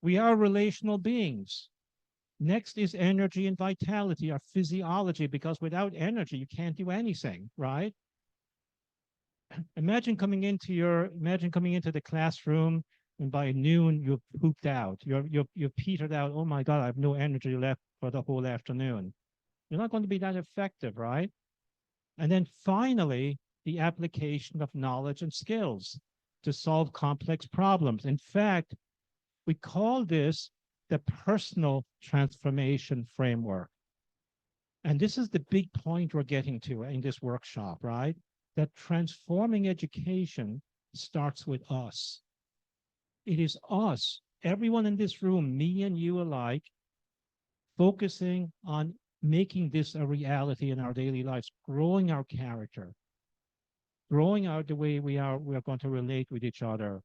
We are relational beings. Next is energy and vitality, our physiology, because without energy, you can't do anything, right? Imagine coming into the classroom and by noon you've pooped out. You've petered out. Oh my God, I have no energy left for the whole afternoon. You're not going to be that effective, right? And then finally, the application of knowledge and skills to solve complex problems. In fact, we call this the personal transformation framework. And this is the big point we're getting to in this workshop, right? That transforming education starts with us. It is us, everyone in this room, me and you alike, focusing on making this a reality in our daily lives, growing our character, growing out the way we are going to relate with each other,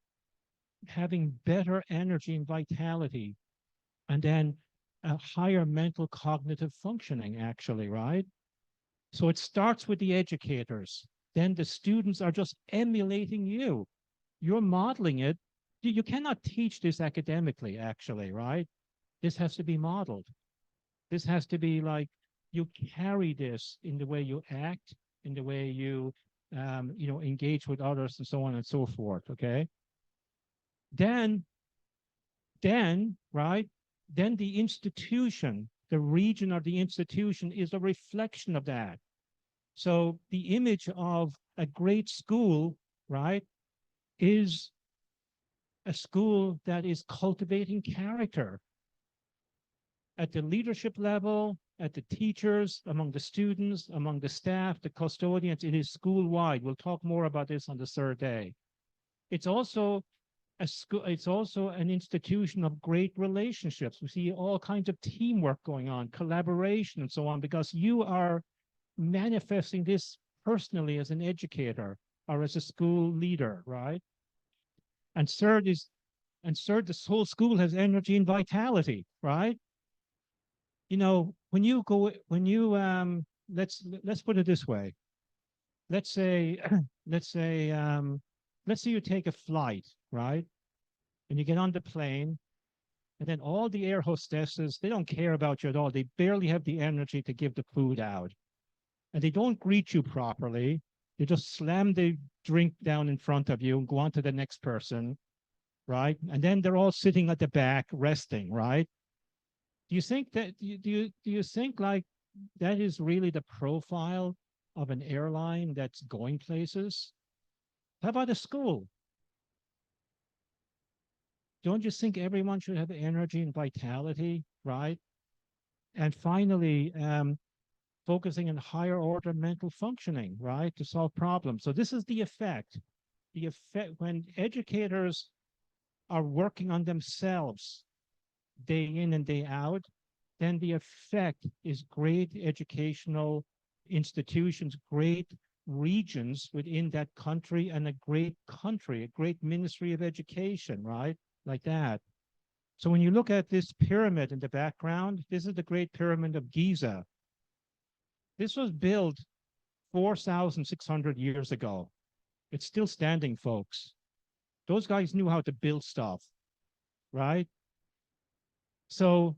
having better energy and vitality, and then a higher mental cognitive functioning, actually, right? So it starts with the educators. Then the students are just emulating you. You're modeling it. You cannot teach this academically, actually, right? This has to be modeled. This has to be like you carry this in the way you act, in the way you, engage with others and so on and so forth, okay? Then, right, then the institution, the region or the institution is a reflection of that. So the image of a great school, right, is a school that is cultivating character at the leadership level, at the teachers, among the students, among the staff, the custodians. It is school-wide. We'll talk more about this on the third day. It's also a school, it's also an institution of great relationships. We see all kinds of teamwork going on, collaboration and so on, because you are manifesting this personally as an educator or as a school leader, right? And third, this whole school has energy and vitality, right? You know, when you go, when you let's put it this way. Let's say, let's say, let's say you take a flight, right? And you get on the plane, and then all the air hostesses, they don't care about you at all. They barely have the energy to give the food out. And they don't greet you properly. They just slam the drink down in front of you and go on to the next person, right? And then they're all sitting at the back resting, right? Do you think that, do you think like that is really the profile of an airline that's going places? How about a school? Don't you think everyone should have energy and vitality, right? And finally, focusing on higher order mental functioning, right, to solve problems. So this is the effect. The effect when educators are working on themselves day in and day out, then the effect is great educational institutions, great regions within that country, and a great country, a great ministry of education, right? Like that. So when you look at this pyramid in the background, this is the Great Pyramid of Giza. This was built 4,600 years ago. It's still standing, folks. Those guys knew how to build stuff, right? So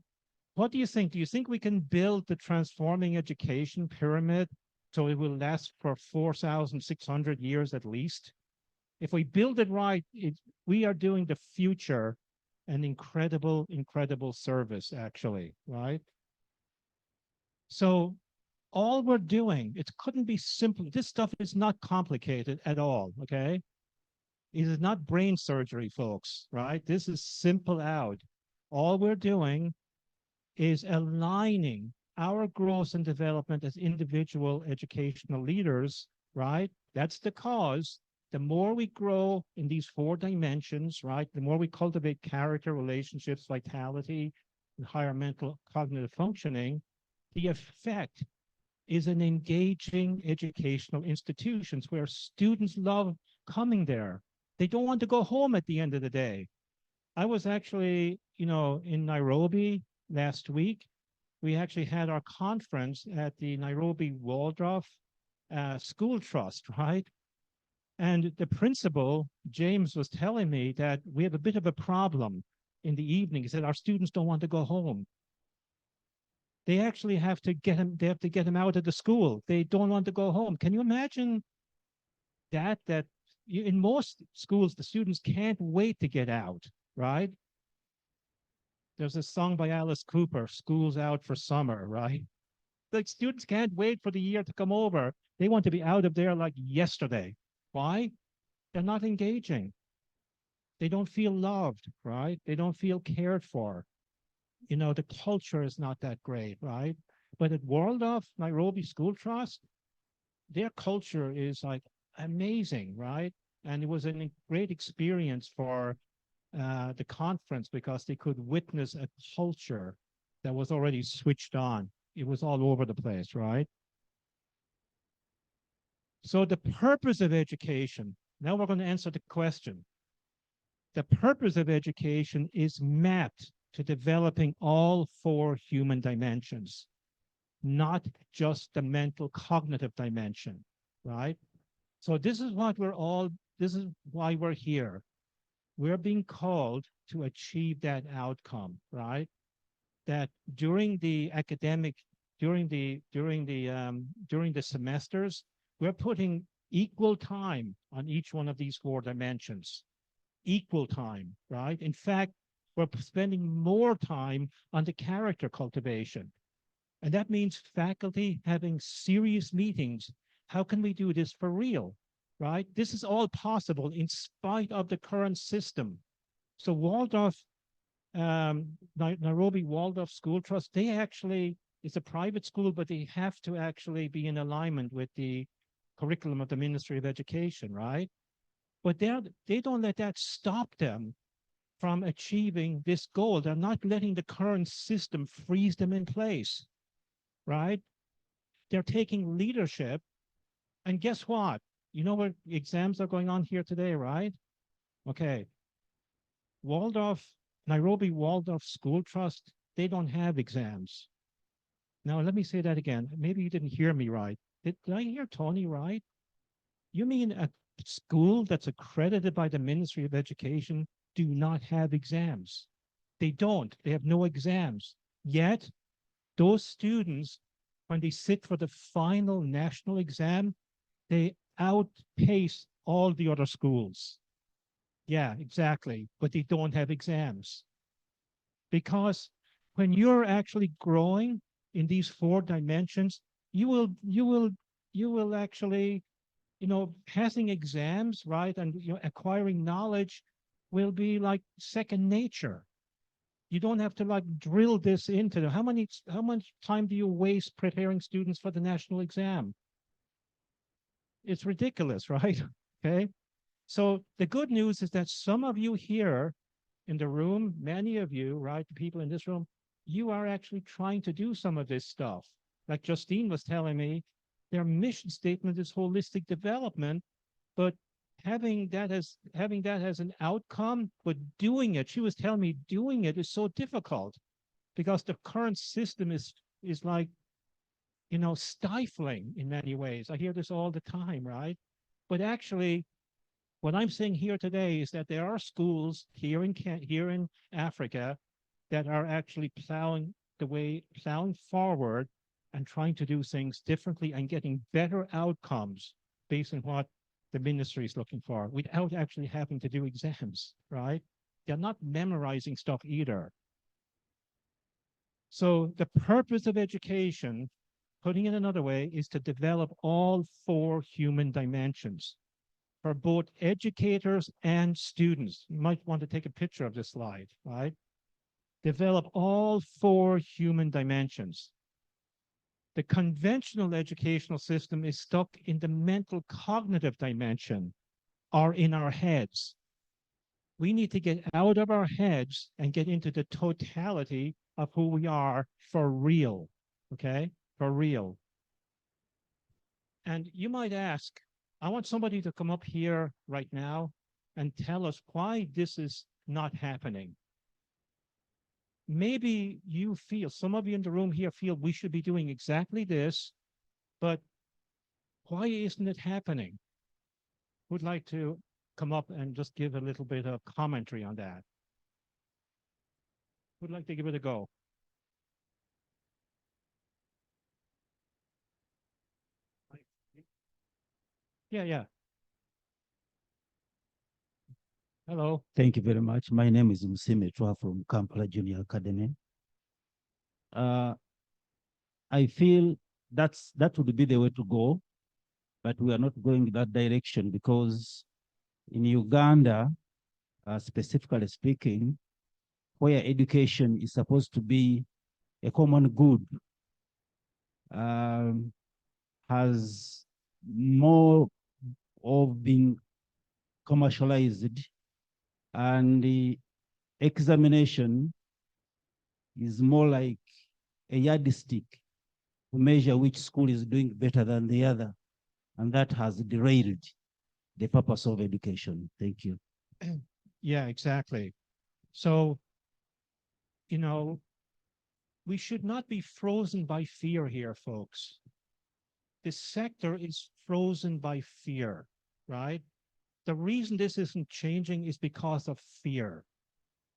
what do you think? Do you think we can build the transforming education pyramid so it will last for 4,600 years at least? If we build it right, we are doing the future an incredible, incredible service, actually, right? So all we're doing, it couldn't be simple. This stuff is not complicated at all, okay? It is not brain surgery, folks, right? This is simple out. All we're doing is aligning our growth and development as individual educational leaders, right? That's the cause. The more we grow in these 4 dimensions, right? The more we cultivate character, relationships, vitality, and higher mental cognitive functioning, the effect is an engaging educational institutions where students love coming there. They don't want to go home at the end of the day. I was actually, in Nairobi last week. We actually had our conference at the Nairobi Waldorf School Trust, right? And the principal, James, was telling me that we have a bit of a problem in the evening. He said, our students don't want to go home. They actually have to get them, they have to get them out of the school. They don't want to go home. Can you imagine that in most schools, the students can't wait to get out, right? There's a song by Alice Cooper, School's Out for Summer, right? Like students can't wait for the year to come over. They want to be out of there like yesterday. Why? They're not engaging. They don't feel loved, right? They don't feel cared for. The culture is not that great, right? But at Waldorf Nairobi School Trust, their culture is like amazing, right? And it was a great experience for the conference because they could witness a culture that was already switched on. It was all over the place, right? So the purpose of education, now we're going to answer the question. The purpose of education is mapped to developing all 4 human dimensions, not just the mental cognitive dimension, right? So this is what this is why we're here. We're being called to achieve that outcome, right? That during the academic, during the semesters, we're putting equal time on each one of these 4 dimensions. Equal time, right? In fact, we're spending more time on the character cultivation. And that means faculty having serious meetings How can we do this for real, right? This is all possible in spite of the current system. So Waldorf, Nairobi Waldorf School Trust, they actually, it's a private school, but they have to actually be in alignment with the curriculum of the Ministry of Education, right? But they don't let that stop them from achieving this goal. They're not letting the current system freeze them in place, right? They're taking leadership. And guess what? You know what exams are going on here today, right? Okay. Waldorf, Nairobi Waldorf School Trust, they don't have exams. Now, let me say that again. Maybe you didn't hear me right. Did I hear Tony right? You mean a school that's accredited by the Ministry of Education do not have exams? They don't. They have no exams. Yet, those students, when they sit for the final national exam, they outpace all the other schools. Yeah, exactly. But they don't have exams. Because when you're actually growing in these 4 dimensions, you will actually, passing exams, right, and acquiring knowledge will be like second nature. You don't have to like drill this into them. How much time do you waste preparing students for the national exam? It's ridiculous, right? Okay. So the good news is that some of you here in the room, many of you, right, the people in this room, you are actually trying to do some of this stuff. Like Justine was telling me, their mission statement is holistic development, but having that as an outcome, but doing it, she was telling me doing it is so difficult because the current system is like, stifling in many ways. I hear this all the time, right? But actually, what I'm saying here today is that there are schools here in Africa that are actually plowing forward and trying to do things differently and getting better outcomes based on what the ministry is looking for without actually having to do exams, right? They're not memorizing stuff either. So the purpose of education, putting it another way, is to develop all 4 human dimensions for both educators and students. You might want to take a picture of this slide, right? Develop all 4 human dimensions. The conventional educational system is stuck in the mental cognitive dimension or in our heads. We need to get out of our heads and get into the totality of who we are for real, okay? For real. And you might ask, I want somebody to come up here right now and tell us why this is not happening. Maybe you feel, some of you in the room here feel we should be doing exactly this, but why isn't it happening? Who'd like to come up and just give a little bit of commentary on that? Who'd like to give it a go? Yeah. Hello. Thank you very much. My name is Musime Chua from Kampala Junior Academy. I feel that would be the way to go, but we are not going that direction because in Uganda, specifically speaking, where education is supposed to be a common good, has more of being commercialized, and the examination is more like a yardstick to measure which school is doing better than the other. And that has derailed the purpose of education. Thank you. Yeah, exactly. So, we should not be frozen by fear here, folks. This sector is frozen by fear, right? The reason this isn't changing is because of fear.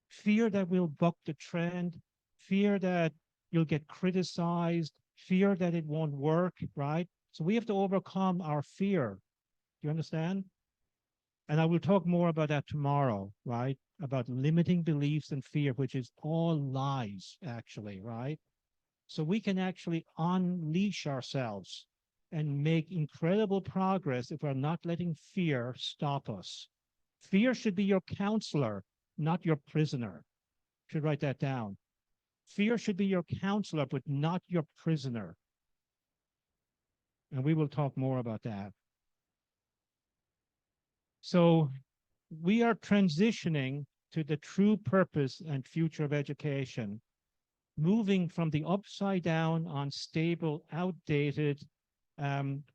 Fear that we'll buck the trend, fear that you'll get criticized, fear that it won't work, right? So we have to overcome our fear. Do you understand? And I will talk more about that tomorrow, right? About limiting beliefs and fear, which is all lies, actually, right? So we can actually unleash ourselves and make incredible progress if we're not letting fear stop us. Fear should be your counselor, not your prisoner. You should write that down. Fear should be your counselor, but not your prisoner. And we will talk more about that. So we are transitioning to the true purpose and future of education, moving from the upside down, unstable, outdated,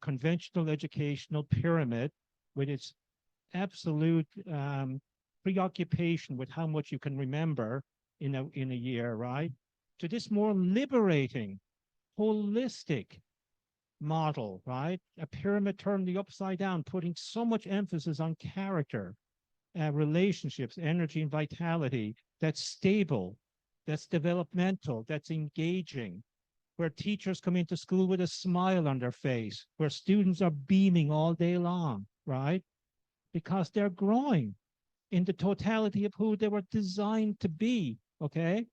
conventional educational pyramid with its absolute preoccupation with how much you can remember in a year, right? To this more liberating, holistic model, right? A pyramid turned the upside down, putting so much emphasis on character, relationships, energy, and vitality that's stable, that's developmental, that's engaging, where teachers come into school with a smile on their face, where students are beaming all day long, right? Because they're growing in the totality of who they were designed to be, okay?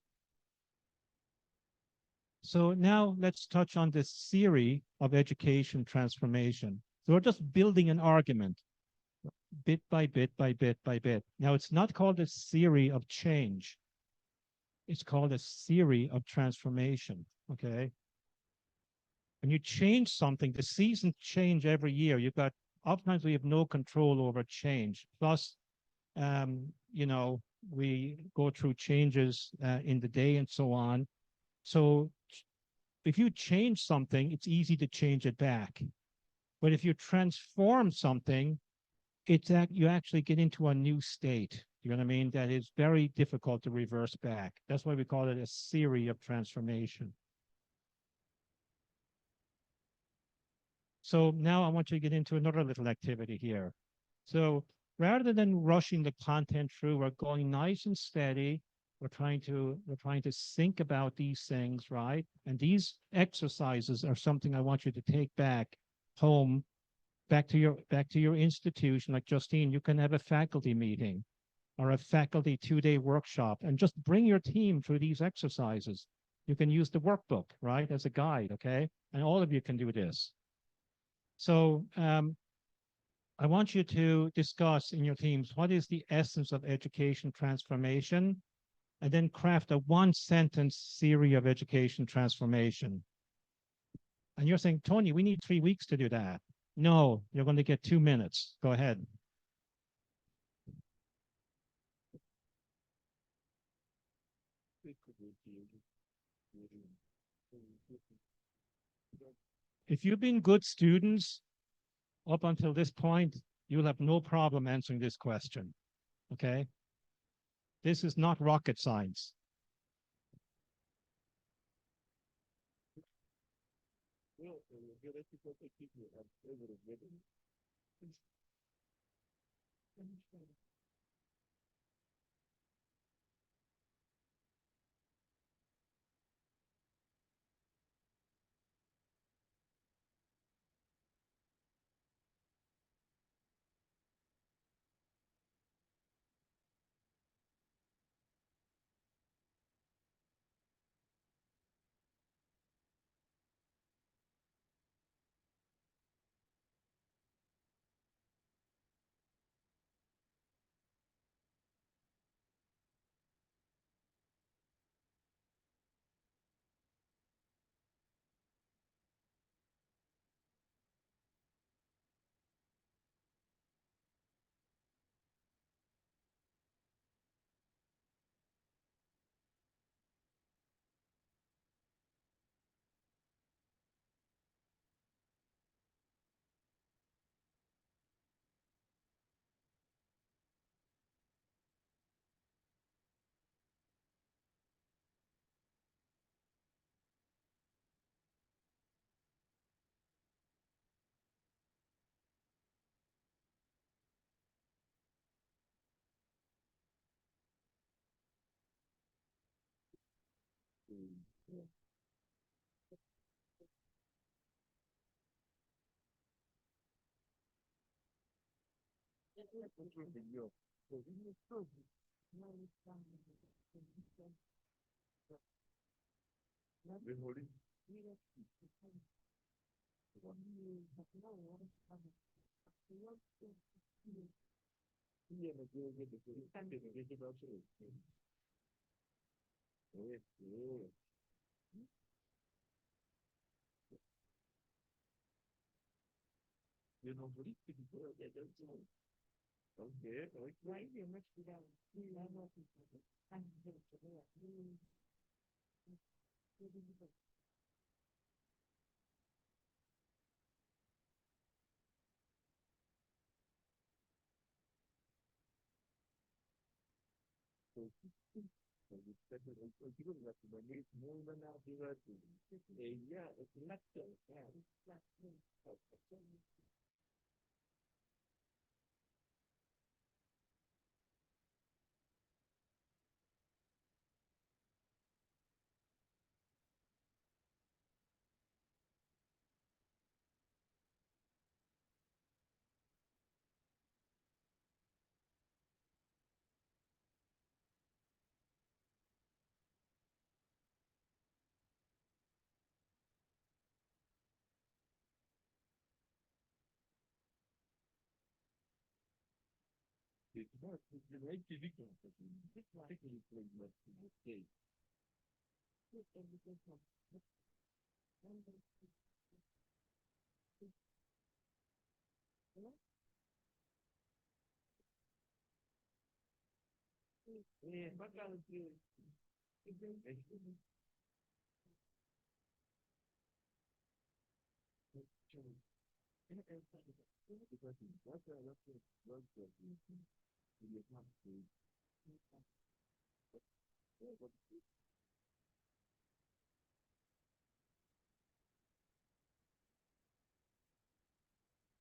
So now let's touch on this theory of education transformation. So we're just building an argument, bit by bit by bit by bit. Now it's not called a theory of change. It's called a theory of transformation, okay? When you change something, the seasons change every year. Oftentimes we have no control over change. Plus, you know, we go through changes in the day and so on. So if you change something, it's easy to change it back. But if you transform something, you actually get into a new state. You know what I mean? That is very difficult to reverse back. That's why we call it a theory of transformation. So now I want you to get into another little activity here. So rather than rushing the content through, we're going nice and steady. We're trying to think about these things, right? And these exercises are something I want you to take back home, back to your institution. Like Justine, you can have a faculty meeting or a faculty 2-day workshop and just bring your team through these exercises. You can use the workbook, right, as a guide, okay? And all of you can do this. So I want you to discuss in your teams, what is the essence of education transformation? And then craft a 1-sentence theory of education transformation. And you're saying, Tony, we need 3 weeks to do that. No, you're going to get 2 minutes. Go ahead. If you've been good students up until this point, you'll have no problem answering this question, okay? This is not rocket science.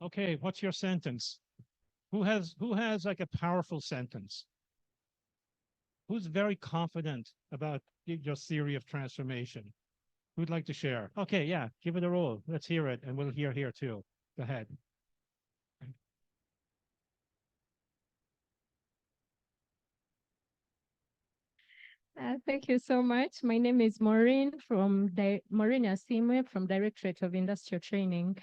Okay, what's your sentence? Who has like a powerful sentence? Who's very confident about your theory of transformation? Who'd like to share? Okay, yeah, give it a roll. Let's hear it, and we'll hear here too. Go ahead. Thank you so much. My name is Maureen Maureen Asimwe from Directorate of Industrial Training.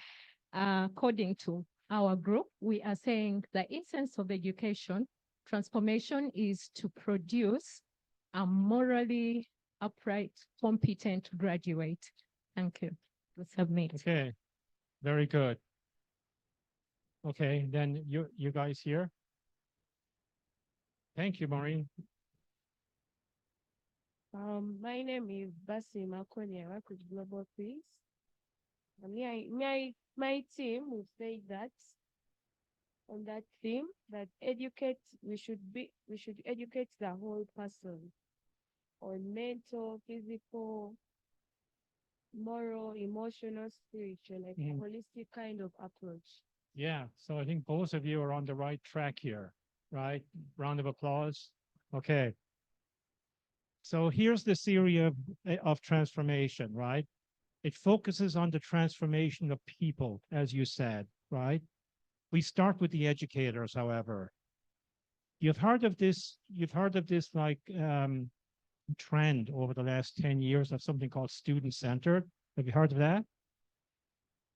According to our group, we are saying the essence of education transformation is to produce a morally upright, competent graduate. Thank you. To submit. Okay, very good. Okay, then you guys here. Thank you, Maureen. My name is Basi Makoni. I work with Global Peace. My team will say that on that theme that we should educate the whole person on mental, physical, moral, emotional, spiritual, like a holistic kind of approach. Yeah, so I think both of you are on the right track here, right? Round of applause. Okay. So here's the theory of transformation, right? It focuses on the transformation of people, as you said, right? We start with the educators, however. You've heard of this like trend over the last 10 years of something called student-centered. Have you heard of that?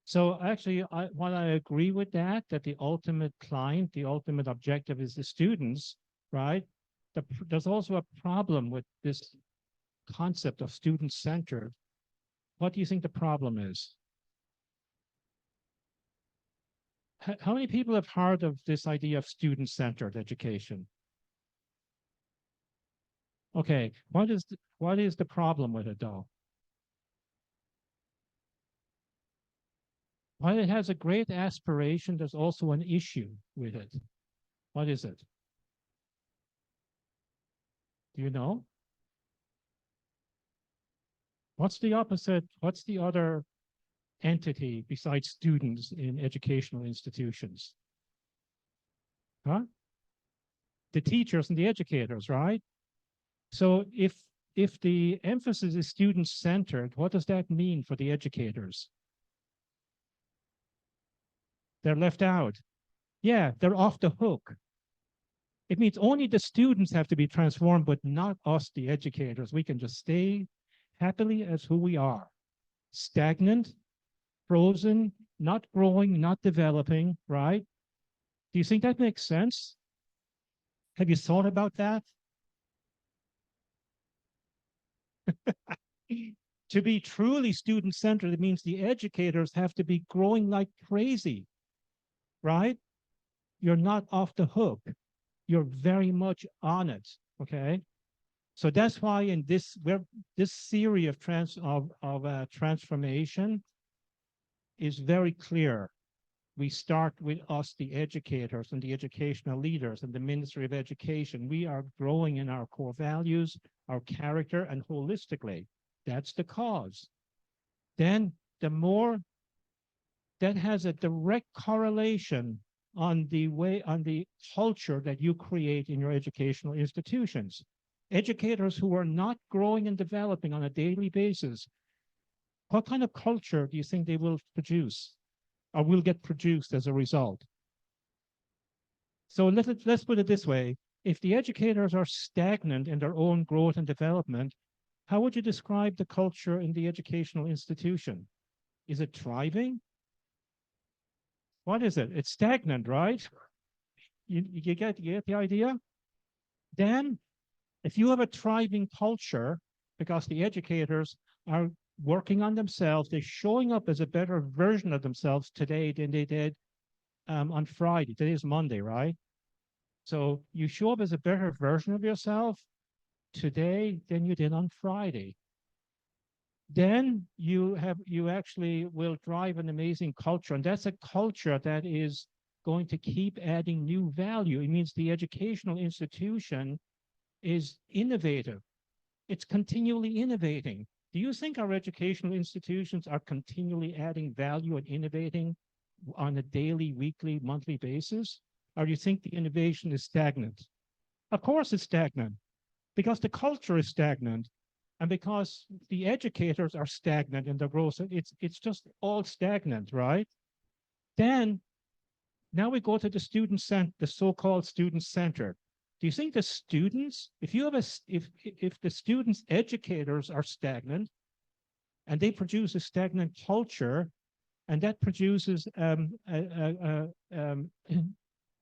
So actually, while I agree with that the ultimate client, the ultimate objective is the students, right? There's also a problem with this concept of student-centered. What do you think the problem is? How many people have heard of this idea of student-centered education? Okay, what is the problem with it though? While it has a great aspiration, there's also an issue with it. What is it? Do you know? What's the opposite? What's the other entity besides students in educational institutions? Huh? The teachers and the educators, right? So if the emphasis is student-centered, what does that mean for the educators? They're left out. Yeah, they're off the hook. It means only the students have to be transformed, but not us, the educators. We can just stay happily as who we are. Stagnant, frozen, not growing, not developing, right? Do you think that makes sense? Have you thought about that? To be truly student-centered, it means the educators have to be growing like crazy, right? You're not off the hook. You're very much on it, okay? So that's why in this theory of transformation is very clear. We start with us, the educators and the educational leaders and the Ministry of Education. We are growing in our core values, our character, and holistically. That's the cause. Then the more that has a direct correlation on the culture that you create in your educational institutions. Educators who are not growing and developing on a daily basis, what kind of culture do you think they will produce or will get produced as a result? So let's put it this way. If the educators are stagnant in their own growth and development, how would you describe the culture in the educational institution? Is it thriving? What is it? It's stagnant, right? You get the idea? Then, if you have a thriving culture, because the educators are working on themselves, they're showing up as a better version of themselves today than they did on Friday. Today is Monday, right? So you show up as a better version of yourself today than you did on Friday. Then you actually will drive an amazing culture. And that's a culture that is going to keep adding new value. It means the educational institution is innovative. It's continually innovating. Do you think our educational institutions are continually adding value and innovating on a daily, weekly, monthly basis? Or do you think the innovation is stagnant? Of course it's stagnant, because the culture is stagnant. And because the educators are stagnant in their growth, it's just all stagnant, right? Then, now we go to the the so-called student-centered. Do you think the students, if the students' educators are stagnant, and they produce a stagnant culture, and that produces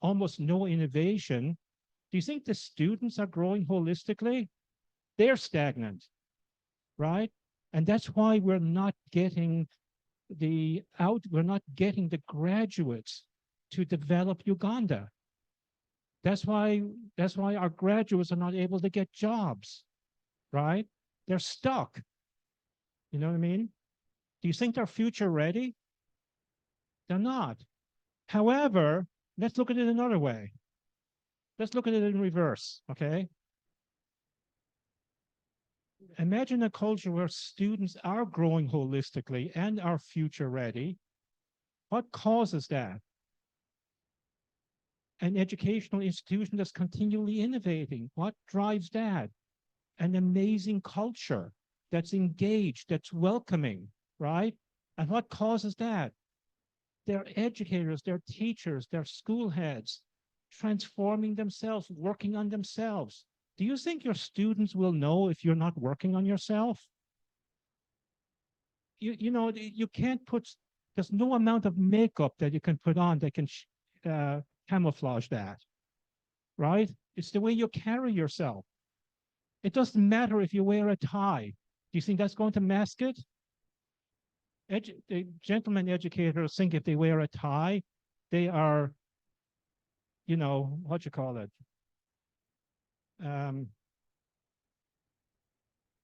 almost no innovation, do you think the students are growing holistically? They're stagnant, right? And that's why we're not getting the graduates to develop Uganda. That's why our graduates are not able to get jobs, right? They're stuck. You know what I mean? Do you think they're future ready? They're not. However, let's look at it another way. Let's look at it in reverse, okay? Imagine a culture where students are growing holistically and are future ready. What causes that? An educational institution that's continually innovating. What drives that? An amazing culture that's engaged, that's welcoming, right? And what causes that? Their educators, their teachers, their school heads, transforming themselves, working on themselves. Do you think your students will know if you're not working on yourself? You know, you can't put, there's no amount of makeup that you can put on that can camouflage that, right? It's the way you carry yourself. It doesn't matter if you wear a tie. Do you think that's going to mask it? The gentlemen educators think if they wear a tie, they are, you know, what you call it?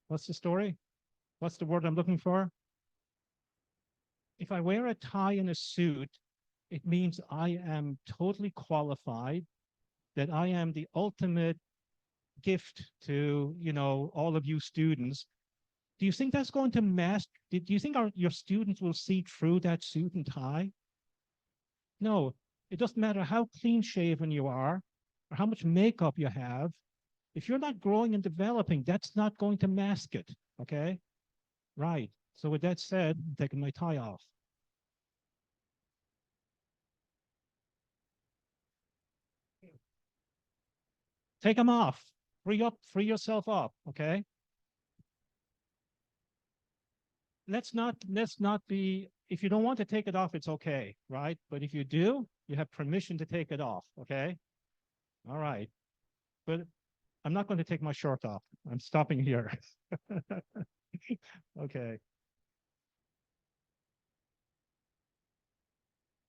What's the story? What's the word I'm looking for? If I wear a tie and a suit, it means I am totally qualified, that I am the ultimate gift to, you know, all of you students. Do you think that's going to mask? Do you think your students will see through that suit and tie? No, it doesn't matter how clean shaven you are or how much makeup you have. If you're not growing and developing, that's not going to mask it, okay? Right. So with that said, I'm taking my tie off. Take them off. Free yourself up, okay? Let's not be if you don't want to take it off, it's okay, right? But if you do, you have permission to take it off, okay? All right. But I'm not going to take my shirt off. I'm stopping here. Okay.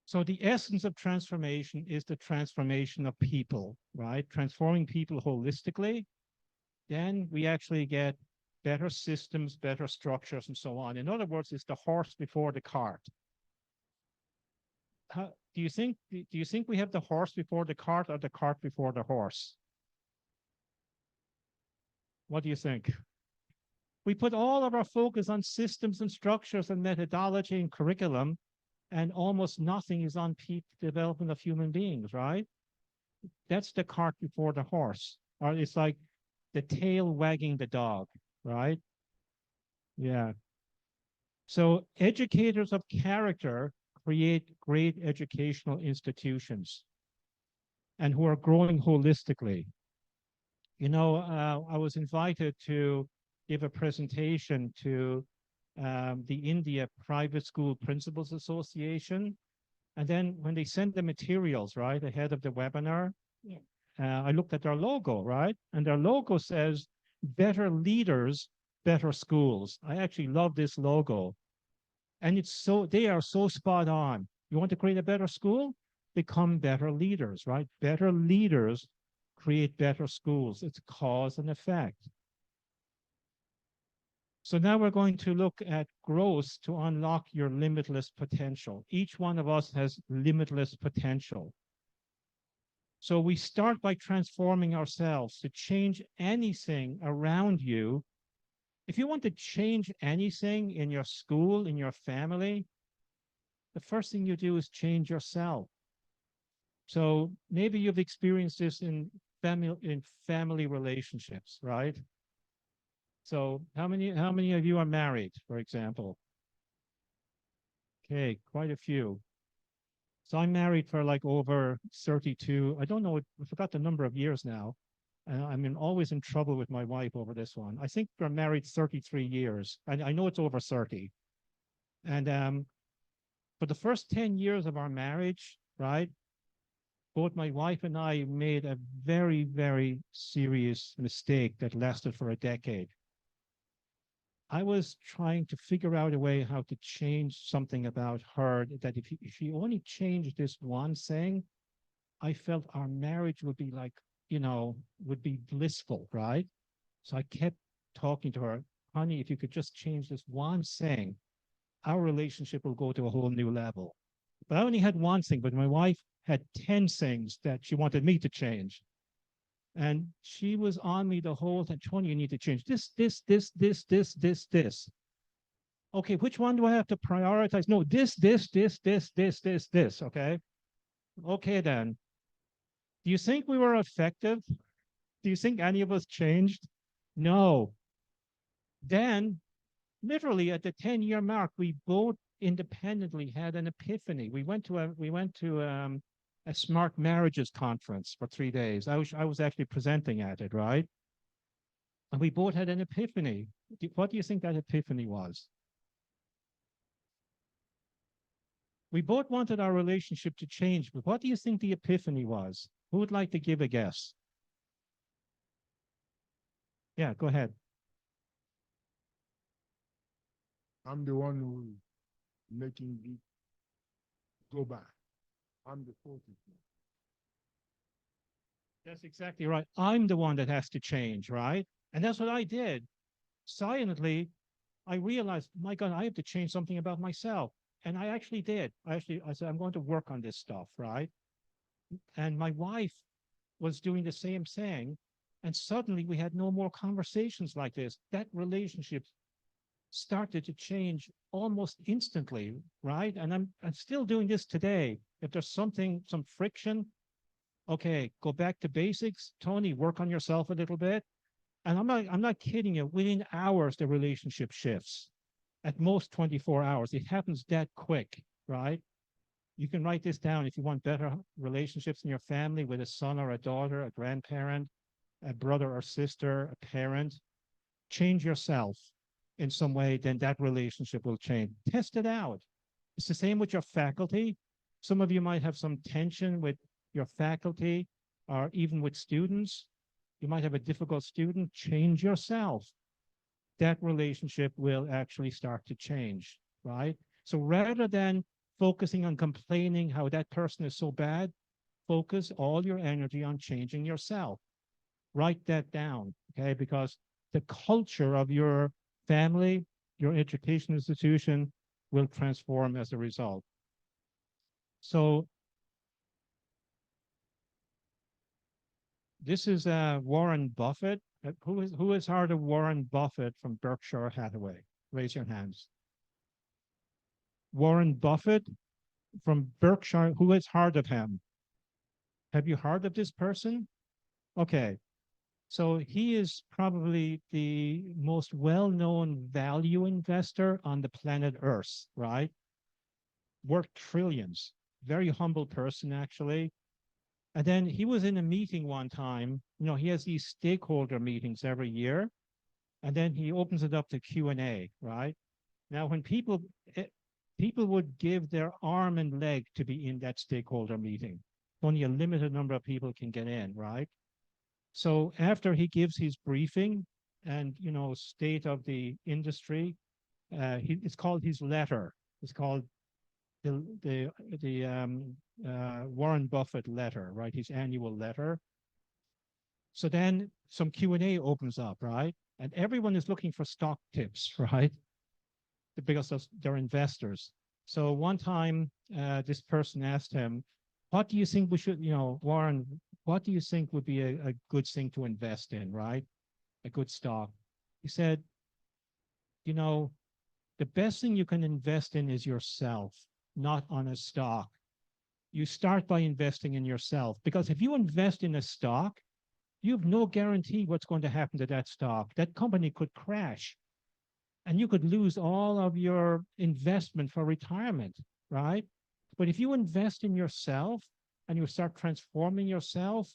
So the essence of transformation is the transformation of people, right? Transforming people holistically. Then we actually get better systems, better structures, and so on. In other words, it's the horse before the cart. Do you think we have the horse before the cart or the cart before the horse? What do you think? We put all of our focus on systems and structures and methodology and curriculum, and almost nothing is on development of human beings, right? That's the cart before the horse, or it's like the tail wagging the dog, right? Yeah. So educators of character create great educational institutions and who are growing holistically. You know, I was invited to give a presentation to the India Private School Principals Association. And then when they sent the materials, right, ahead of the webinar, yeah. I looked at their logo, right? And their logo says, better leaders, better schools. I actually love this logo. And they are so spot on. You want to create a better school? Become better leaders, right? Better leaders create better schools. It's cause and effect. So now we're going to look at growth to unlock your limitless potential. Each one of us has limitless potential. So we start by transforming ourselves to change anything around you. If you want to change anything in your school, in your family, the first thing you do is change yourself. So maybe you've experienced this in family relationships, right? So how many of you are married, for example? Okay, quite a few. So I'm married for like over 32. I don't know, I forgot the number of years now. I'm always in trouble with my wife over this one. I think we're married 33 years. I know it's over 30. And for the first 10 years of our marriage, right, both my wife and I made a very, very serious mistake that lasted for a decade. I was trying to figure out a way how to change something about her that if you only changed this one thing, I felt our marriage would be like, you know, would be blissful, right? So I kept talking to her, honey, if you could just change this one thing, our relationship will go to a whole new level. But I only had one thing, but my wife had 10 things that she wanted me to change. And she was on me the whole time, Tony, you need to change this. Okay, which one do I have to prioritize? No, this, okay? Okay, then. Do you think we were effective? Do you think any of us changed? No. Then, literally at the 10-year mark, we both independently had an epiphany. We went to a smart marriages conference for 3 days. I was actually presenting at it, right? And we both had an epiphany. What do you think that epiphany was? We both wanted our relationship to change, but what do you think the epiphany was? Who would like to give a guess? Yeah, go ahead. I'm the one who making it go back. I'm the fault. That's exactly right. I'm the one that has to change, right? And that's what I did. Silently, I realized, my God, I have to change something about myself. And I actually did. I said, I'm going to work on this stuff, right? And my wife was doing the same thing. And suddenly we had no more conversations like this. That relationship started to change almost instantly, right? And I'm still doing this today. If there's some friction, okay, go back to basics. Tony, work on yourself a little bit. And I'm not kidding you. Within hours, the relationship shifts. At most 24 hours. It happens that quick, right? You can write this down if you want better relationships in your family with a son or a daughter, a grandparent, a brother or sister, a parent. Change yourself in some way, then that relationship will change. Test it out. It's the same with your faculty. Some of you might have some tension with your faculty or even with students. You might have a difficult student. Change yourself. That relationship will actually start to change, right? So rather than focusing on complaining how that person is so bad, focus all your energy on changing yourself. Write that down, okay? Because the culture of your family, your education institution will transform as a result. So this is Warren Buffett. Who has heard of Warren Buffett from Berkshire Hathaway? Raise your hands. Warren Buffett from Berkshire, who has heard of him? Have you heard of this person? Okay. So he is probably the most well-known value investor on the planet Earth, right? Worth trillions. Very humble person, actually. And then he was in a meeting one time. You know, he has these stakeholder meetings every year. And then he opens it up to Q&A, right? Now, when people would give their arm and leg to be in that stakeholder meeting. Only a limited number of people can get in, right? So after he gives his briefing and, you know, state of the industry, it's called his letter. It's called the Warren Buffett letter, right? His annual letter. So then some Q&A opens up, right? And everyone is looking for stock tips, right? Because they're investors. So one time, this person asked him, what do you think we should, you know, Warren, what do you think would be a good thing to invest in, right? A good stock. He said, you know, the best thing you can invest in is yourself, not on a stock. You start by investing in yourself, because if you invest in a stock, you have no guarantee what's going to happen to that stock. That company could crash and you could lose all of your investment for retirement, right? But if you invest in yourself and you start transforming yourself,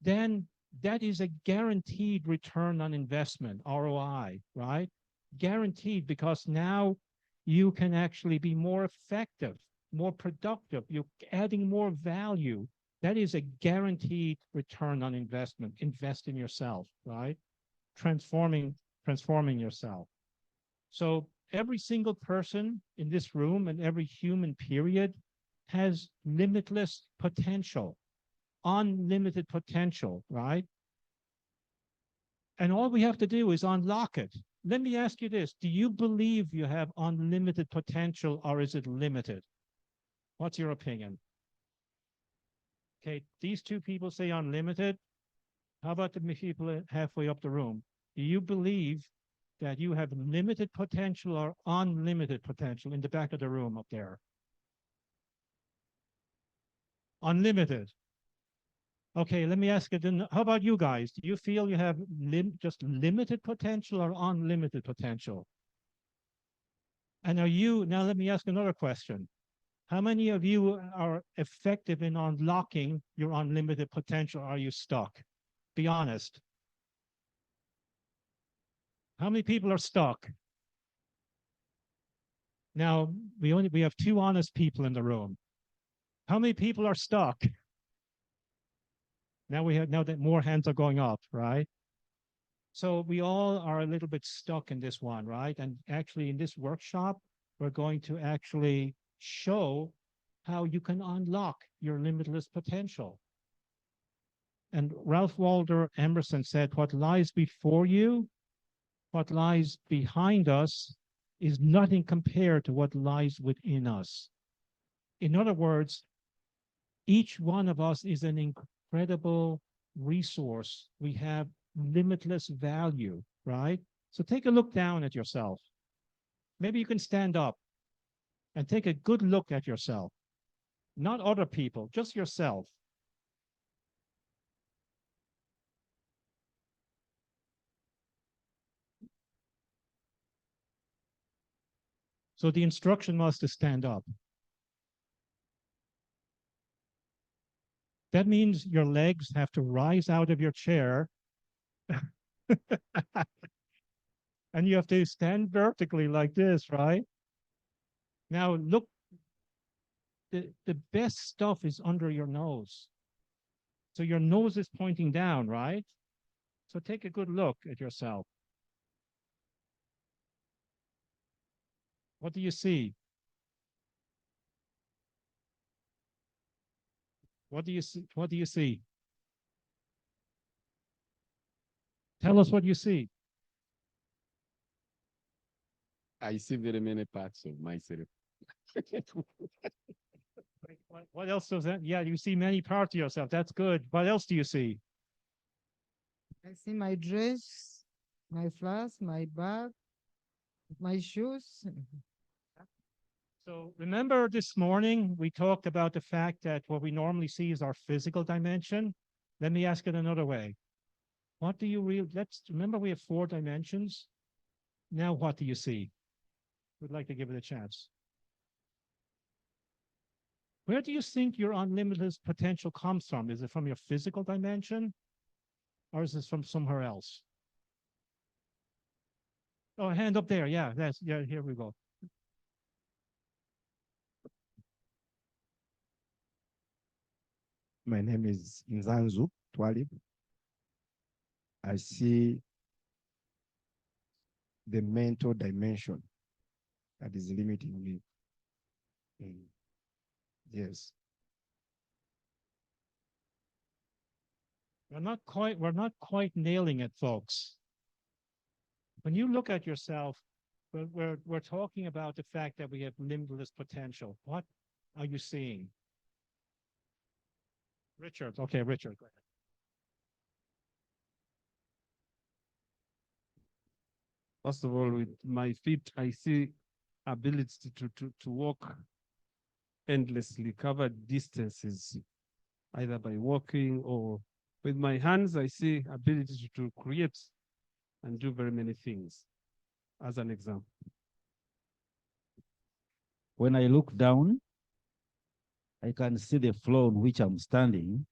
then that is a guaranteed return on investment, ROI, right? Guaranteed, because now you can actually be more effective, more productive, you're adding more value. That is a guaranteed return on investment. Invest in yourself, right? Transforming yourself. So every single person in this room and every human period has limitless potential, unlimited potential, right? And all we have to do is unlock it. Let me ask you this. Do you believe you have unlimited potential, or is it limited? What's your opinion? Okay, these two people say unlimited. How about the people halfway up the room? Do you believe that you have limited potential or unlimited potential in the back of the room up there? Unlimited. Okay, let me ask you then, how about you guys? Do you feel you have just limited potential or unlimited potential? And are you, now let me ask another question. How many of you are effective in unlocking your unlimited potential? Are you stuck? Be honest. How many people are stuck? Now, we have two honest people in the room. How many people are stuck? Now that more hands are going up, right? So we all are a little bit stuck in this one, right? And actually in this workshop, we're going to actually show how you can unlock your limitless potential. And Ralph Waldo Emerson said, what lies before you, what lies behind us is nothing compared to what lies within us. In other words, each one of us is an incredible resource. We have limitless value, right? So take a look down at yourself. Maybe you can stand up and take a good look at yourself. Not other people, just yourself. So the instruction was to stand up. That means your legs have to rise out of your chair. And you have to stand vertically like this, right? Now look the best stuff is under your nose. So your nose is pointing down, right? So take a good look at yourself. What do you see? What do you see? What do you see? Tell us what you see. I see very many parts of myself. What else does that? Yeah, you see many parts of yourself. That's good. What else do you see? I see my dress, my flowers, my bag, my shoes. So remember this morning, we talked about the fact that what we normally see is our physical dimension. Let me ask it another way. What do you let's remember we have 4 dimensions. Now what do you see? Would like to give it a chance. Where do you think your unlimited potential comes from? Is it from your physical dimension? Or is this from somewhere else? Oh, hand up there. Yeah, here we go. My name is Nzanzu Twalib. I see the mental dimension that is limiting me. Yes. We're not quite nailing it, folks. When you look at yourself, we're talking about the fact that we have limitless potential. What are you seeing? Richard. Okay, Richard, go ahead. First of all, with my feet, I see ability to walk endlessly, cover distances, either by walking or with my hands. I see ability to create and do very many things, as an example. When I look down, I can see the floor on which I'm standing,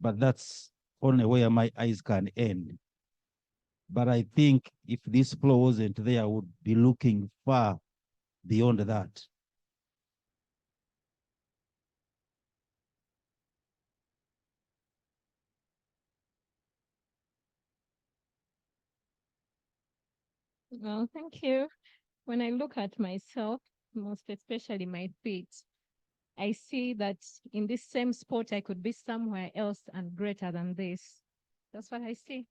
but that's only where my eyes can end. But I think if this floor wasn't there, I would be looking far beyond that. Well, thank you. When I look at myself, most especially my feet, I see that in this same spot, I could be somewhere else and greater than this. That's what I see.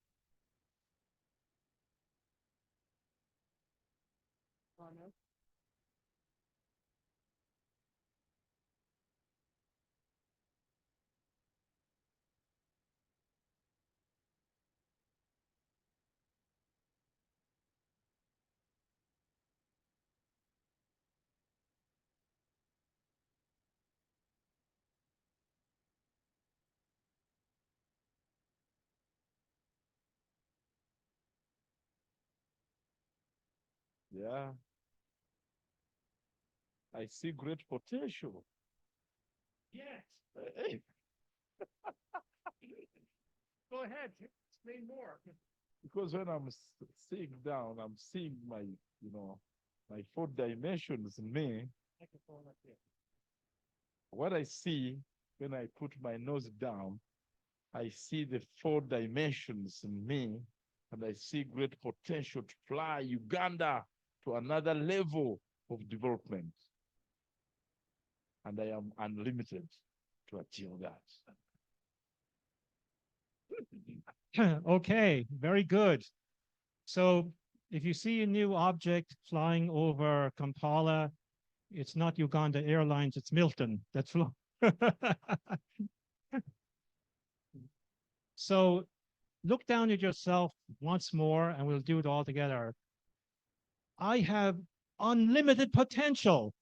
Yeah. I see great potential. Yes. Hey, Go ahead. Explain more. because when I'm sitting down, I'm seeing my, my 4 dimensions in me. What I see when I put my nose down, I see the 4 dimensions in me, and I see great potential to fly Uganda to another level of development. And I am unlimited to achieve that. Okay, very good. So if you see a new object flying over Kampala, it's not Uganda Airlines, it's Milton that's flying. So look down at yourself once more and we'll do it all together. I have unlimited potential.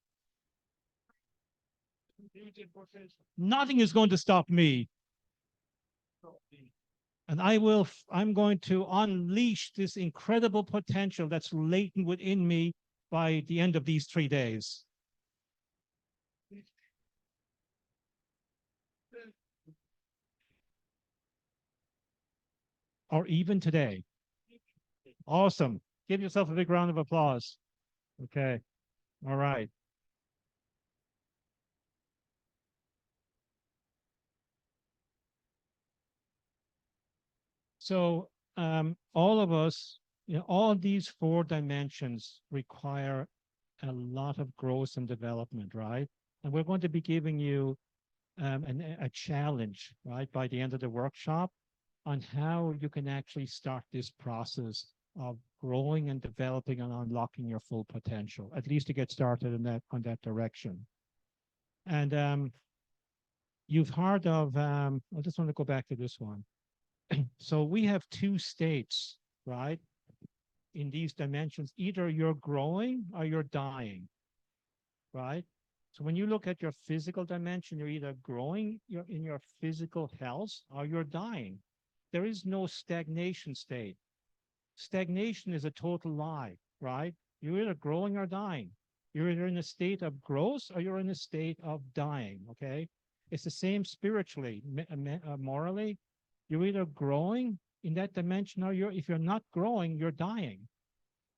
Nothing is going to stop me. And I'm going to unleash this incredible potential that's latent within me by the end of these 3 days. Or even today. Awesome. Give yourself a big round of applause. Okay. All right. So all of us, all these 4 dimensions require a lot of growth and development, right? And we're going to be giving you a challenge, right, by the end of the workshop on how you can actually start this process of growing and developing and unlocking your full potential, at least to get started in on that direction. And you've heard of, I just want to go back to this one. So we have 2 states, right, in these dimensions. Either you're growing or you're dying, right? So when you look at your physical dimension, you're either growing in your physical health or you're dying. There is no stagnation state. Stagnation is a total lie, right? You're either growing or dying. You're either in a state of growth or you're in a state of dying, okay? It's the same spiritually, morally. You're either growing in that dimension or if you're not growing, you're dying.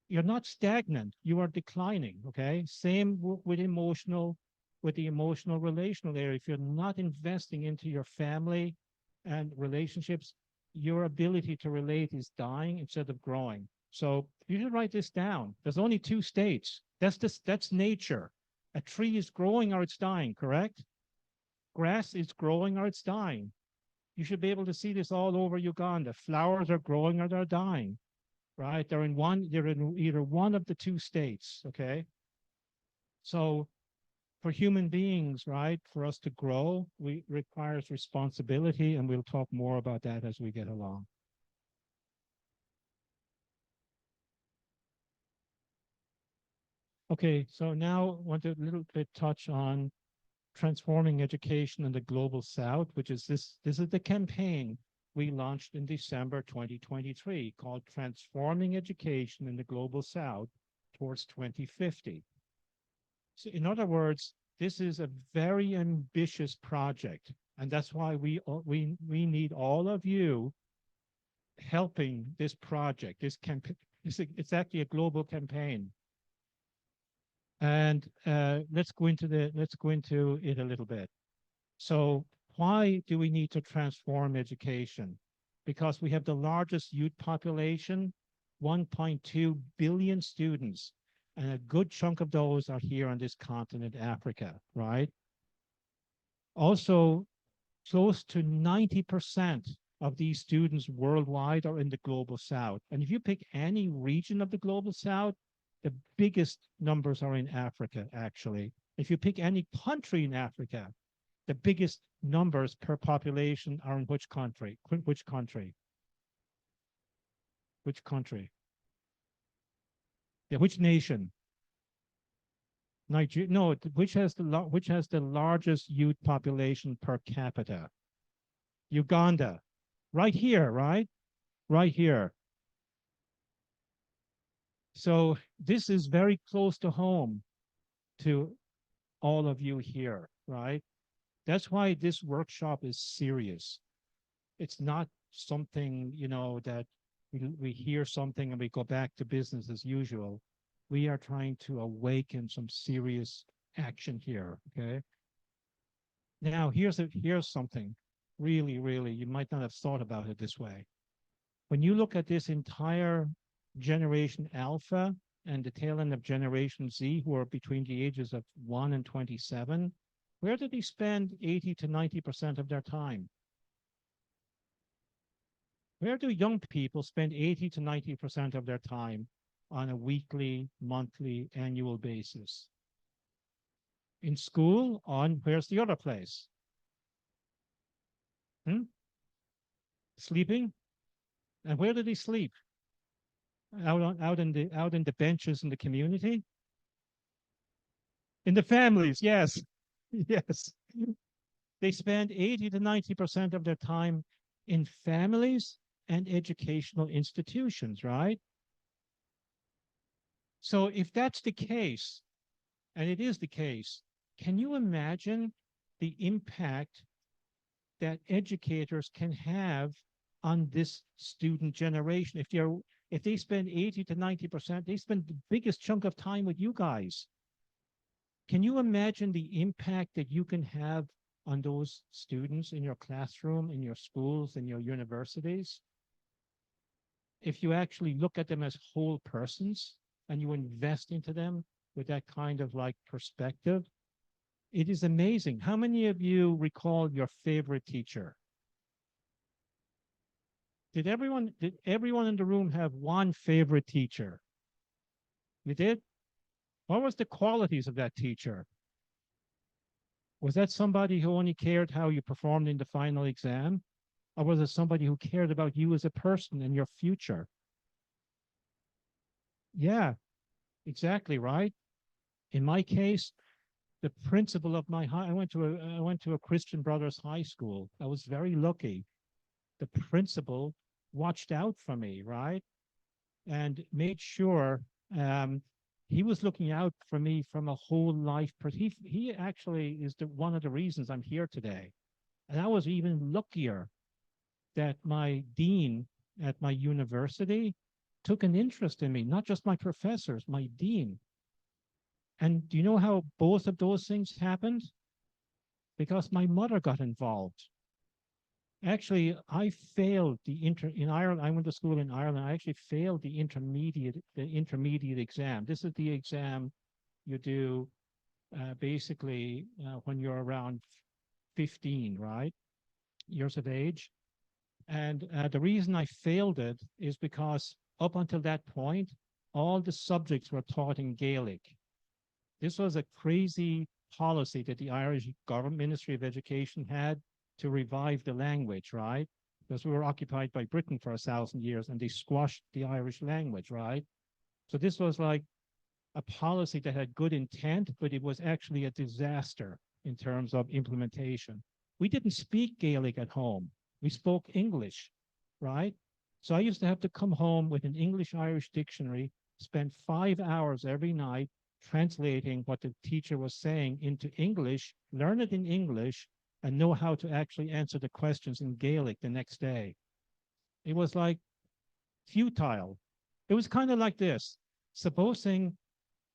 You're not stagnant, you are declining, okay? Same with the emotional relational area. If you're not investing into your family and relationships, your ability to relate is dying instead of growing. So you should write this down. There's only 2 states. That's nature. A tree is growing or it's dying, correct? Grass is growing or it's dying. You should be able to see this all over Uganda. Flowers are growing or they're dying, right? They're in either one of the 2 states, okay? So for human beings, right, for us to grow, requires responsibility, and we'll talk more about that as we get along. Okay, so now I want to a little bit touch on transforming education in the global south, which is this is the campaign we launched in December 2023 called Transforming Education in the Global South towards 2050. So in other words, this is a very ambitious project, and that's why we need all of you helping this project. This campaign, it's actually a global campaign. And let's go into it a little bit. So why do we need to transform education? Because we have the largest youth population, 1.2 billion students, and a good chunk of those are here on this continent, Africa, right? Also, close to 90% of these students worldwide are in the global south. And if you pick any region of the global south, the biggest numbers are in Africa, actually. If you pick any country in Africa, the biggest numbers per population are in which country? Which country? Which country? Yeah, which nation? Nigeria? No, which has the largest youth population per capita? Uganda. Right here, right? Right here. So this is very close to home to all of you here, right? That's why this workshop is serious. It's not something, that we hear something and we go back to business as usual. We are trying to awaken some serious action here, okay? Now, here's something really, really, you might not have thought about it this way. When you look at this entire Generation Alpha and the tail end of Generation Z, who are between the ages of 1 and 27, where do they spend 80 to 90% of their time? Where do young people spend 80 to 90% of their time on a weekly, monthly, annual basis? In school, where's the other place? Sleeping? And where do they sleep? Out in the benches in the community? In the families, yes. Yes. They spend 80 to 90% of their time in families and educational institutions, right? So if that's the case, and it is the case, can you imagine the impact that educators can have on this student generation? If they spend 80 to 90%, they spend the biggest chunk of time with you guys. Can you imagine the impact that you can have on those students in your classroom, in your schools, in your universities? if you actually look at them as whole persons and you invest into them with that kind of like perspective, it is amazing. How many of you recall your favorite teacher? Did everyone in the room have one favorite teacher? You did? What was the qualities of that teacher? Was that somebody who only cared how you performed in the final exam? Or was it somebody who cared about you as a person and your future? Yeah, exactly right. In my case, the principal of my high, I went to a Christian Brothers high school. I was very lucky. The principal watched out for me, right? And made sure he was looking out for me from a whole life. He actually is one of the reasons I'm here today. And I was even luckier that my dean at my university took an interest in me, not just my professors, my dean. And do you know how both of those things happened? Because my mother got involved. Actually, I failed in Ireland. I went to school in Ireland. I actually failed the intermediate exam. This is the exam you do basically when you're around 15, right? Years of age. And the reason I failed it is because up until that point, all the subjects were taught in Gaelic. This was a crazy policy that the Irish government Ministry of Education had to revive the language, right? Because we were occupied by Britain for 1,000 years and they squashed the Irish language, right? So this was like a policy that had good intent, but it was actually a disaster in terms of implementation. We didn't speak Gaelic at home. We spoke English, right? So I used to have to come home with an English-Irish dictionary, spend 5 hours every night translating what the teacher was saying into English, learn it in English, and know how to actually answer the questions in Gaelic the next day. It was like futile. It was kind of like this. Supposing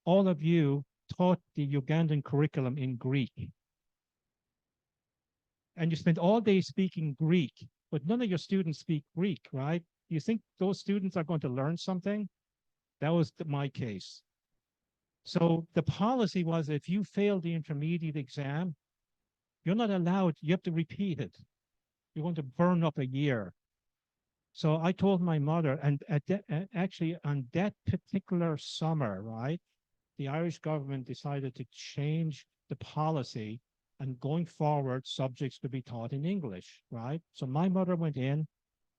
all of you taught the Ugandan curriculum in Greek, and you spent all day speaking Greek, but none of your students speak Greek, right? You think those students are going to learn something? That was my case. So the policy was if you fail the intermediate exam, you're not allowed, you have to repeat it. You're going to burn up a year. So I told my mother, and actually on that particular summer, right, the Irish government decided to change the policy, and going forward, subjects to be taught in English, right? So my mother went in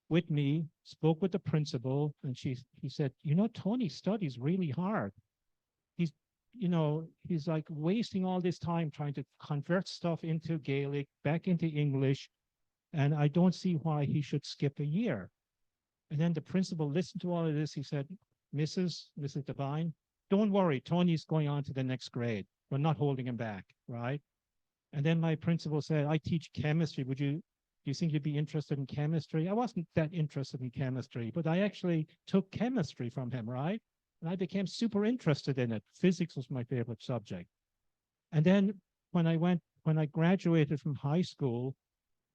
with me, spoke with the principal, and he said, you know, Tony studies really hard. He's like wasting all this time trying to convert stuff into Gaelic, back into English, and I don't see why he should skip a year. And then the principal listened to all of this. He said, Mrs. Devine, don't worry, Tony's going on to the next grade. We're not holding him back, right? And then my principal said, I teach chemistry. Do you think you'd be interested in chemistry? I wasn't that interested in chemistry, but I actually took chemistry from him, right? And I became super interested in it. Physics was my favorite subject. And then when I graduated from high school,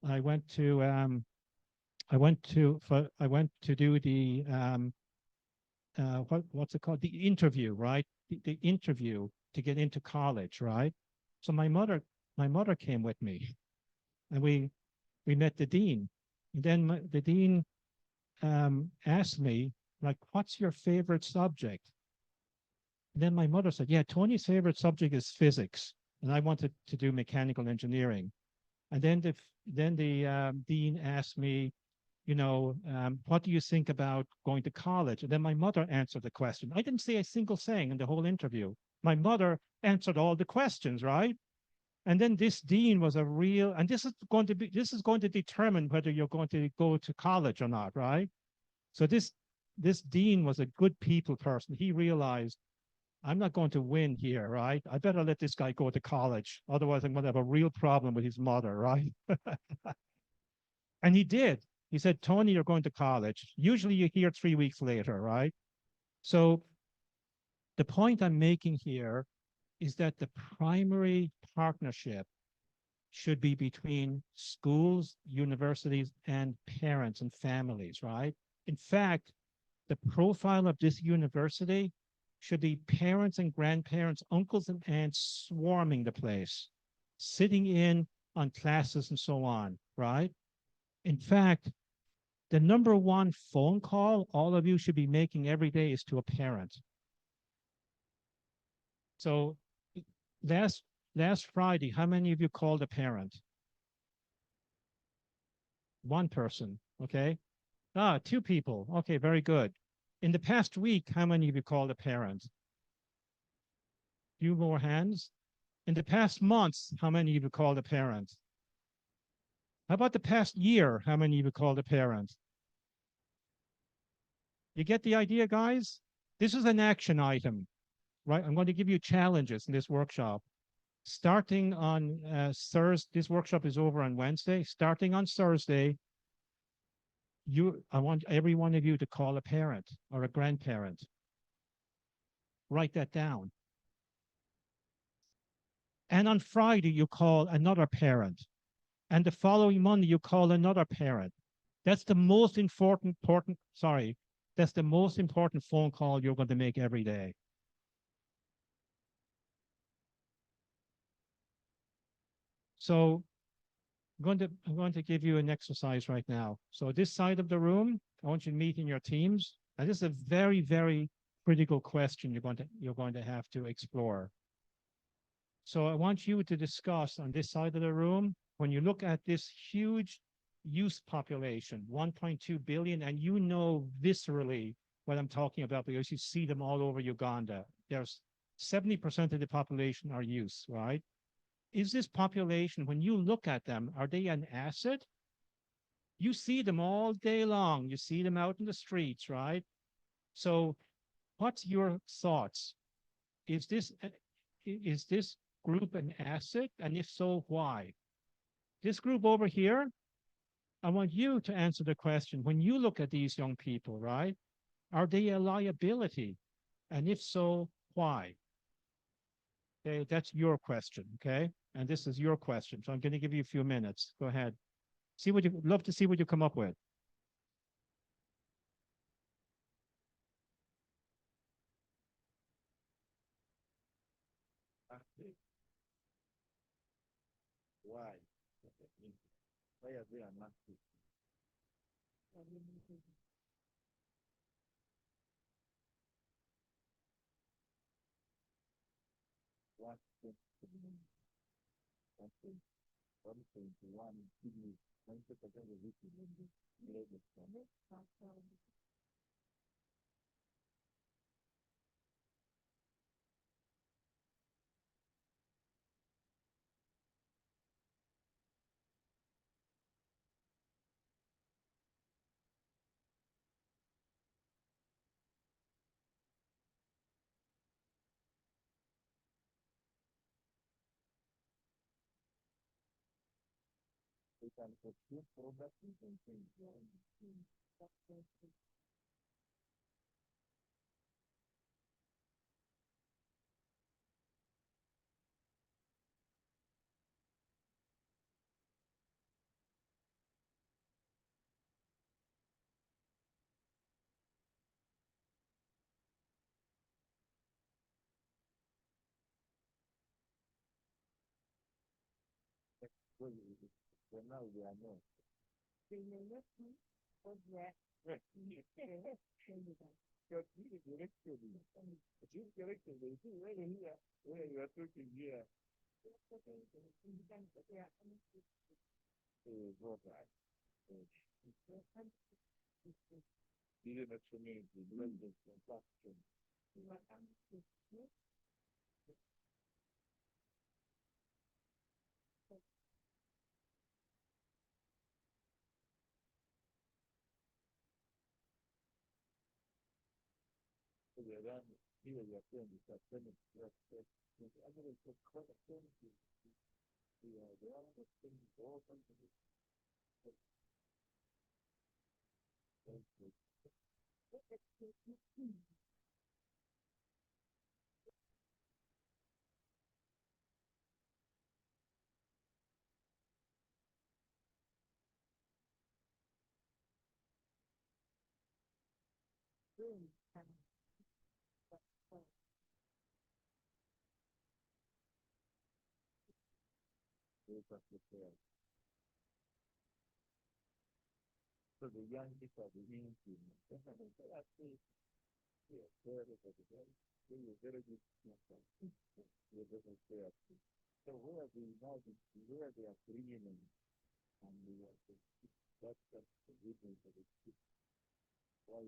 I went to do the what's it called? The interview, right? The interview to get into college, right? So my mother came with me, and we met the dean. And then the dean asked me, like, what's your favorite subject? And then my mother said, yeah, Tony's favorite subject is physics, and I wanted to do mechanical engineering. And then the dean asked me, what do you think about going to college? And then my mother answered the question. I didn't say a single thing in the whole interview. My mother answered all the questions, right? And then this dean was and this is going to determine whether you're going to go to college or not, right? So this dean was a good people person. He realized, I'm not going to win here, right? I better let this guy go to college. Otherwise, I'm going to have a real problem with his mother, right? And he did. He said, Tony, you're going to college. Usually you hear 3 weeks later, right? So the point I'm making here is that the primary partnership should be between schools, universities, and parents and families, right? In fact, the profile of this university should be parents and grandparents, uncles and aunts swarming the place, sitting in on classes and so on, right? In fact, the number one phone call all of you should be making every day is to a parent. So last Friday, how many of you called a parent? One person, okay? Two people. Okay, very good. In the past week, how many of you called a parent? Few more hands. In the past months, how many of you called a parent? How about the past year? How many of you called a parent? You get the idea, guys? This is an action item, right? I'm going to give you challenges in this workshop. Starting on Thursday, this workshop is over on Wednesday. Starting on Thursday, I want every one of you to call a parent or a grandparent. Write that down. And on Friday, you call another parent. And the following Monday, you call another parent. That's the most important that's the most important phone call you're going to make every day. So I'm going to give you an exercise right now. So this side of the room, I want you to meet in your teams. And this is a very, very critical question you're going to have to explore. So I want you to discuss on this side of the room, when you look at this huge youth population, 1.2 billion, and you know viscerally what I'm talking about because you see them all over Uganda. There's 70% of the population are youth, right? Is this population, when you look at them, are they an asset? You see them all day long. You see them out in the streets, right? So what's your thoughts? Is this group an asset? And if so, why? This group over here, I want you to answer the question. When you look at these young people, right, are they a liability? And if so, why? Okay, that's your question, okay? And this is your question. So I'm going to give you a few minutes. Go ahead. Love to see what you come up with. Why? Why are they unactive? What? 1.1 kidney, 90% of it is we can pursue products and things. So now we are not. So the young people are beginning to very good. So where they now where they are bringing in and that's the reason for the why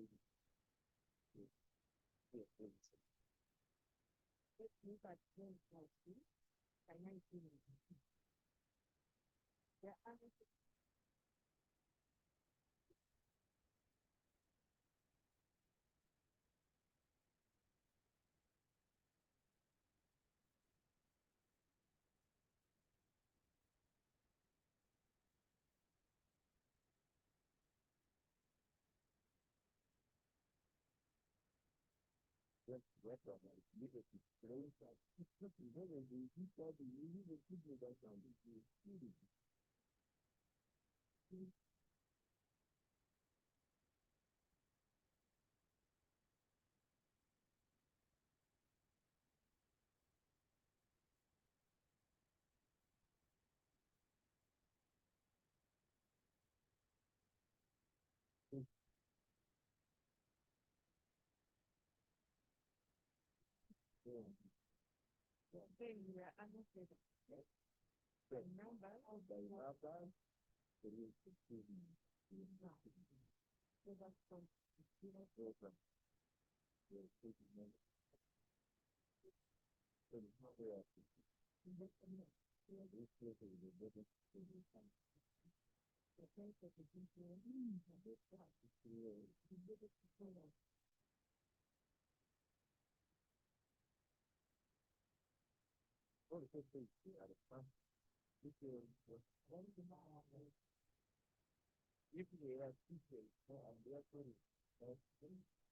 if they are teachers and they are told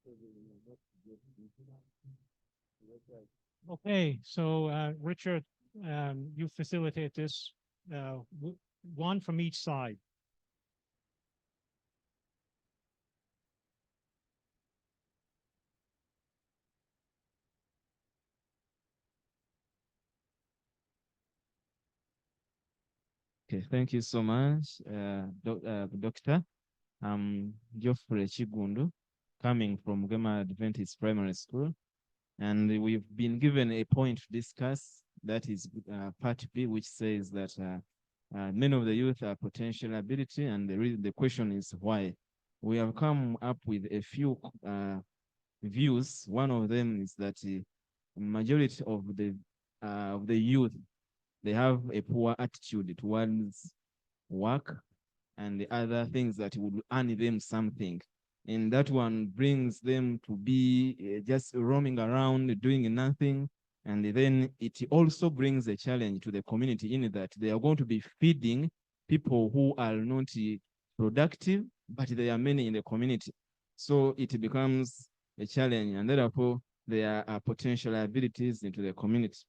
so they will not get Okay, so Richard, you facilitate this, one from each side. Okay, thank you so much, Doctor. I'm Geoffrey Chigundu, coming from Gema Adventist Primary School, and we've been given a point to discuss. That is part B, which says that many of the youth are potential ability, and the question is why. We have come up with a few views. One of them is that majority of the youth, they have a poor attitude towards work and the other things that would earn them something. And that one brings them to be just roaming around, doing nothing. And then it also brings a challenge to the community in that they are going to be feeding people who are not productive, but there are many in the community. So it becomes a challenge, and therefore there are potential abilities into the community.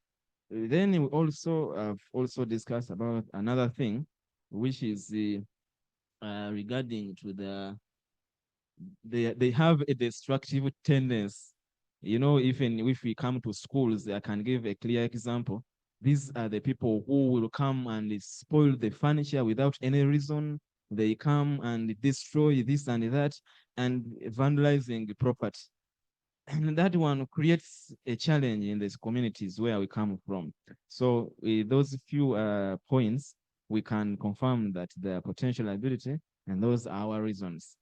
Then we also have also discussed about another thing, which is regarding to they have a destructive tendency. You know, even if we come to schools, I can give a clear example. These are the people who will come and spoil the furniture without any reason. They come and destroy this and that and vandalizing the property. And that one creates a challenge in these communities where we come from. So with those few points, we can confirm that there are potential ability, and those are our reasons.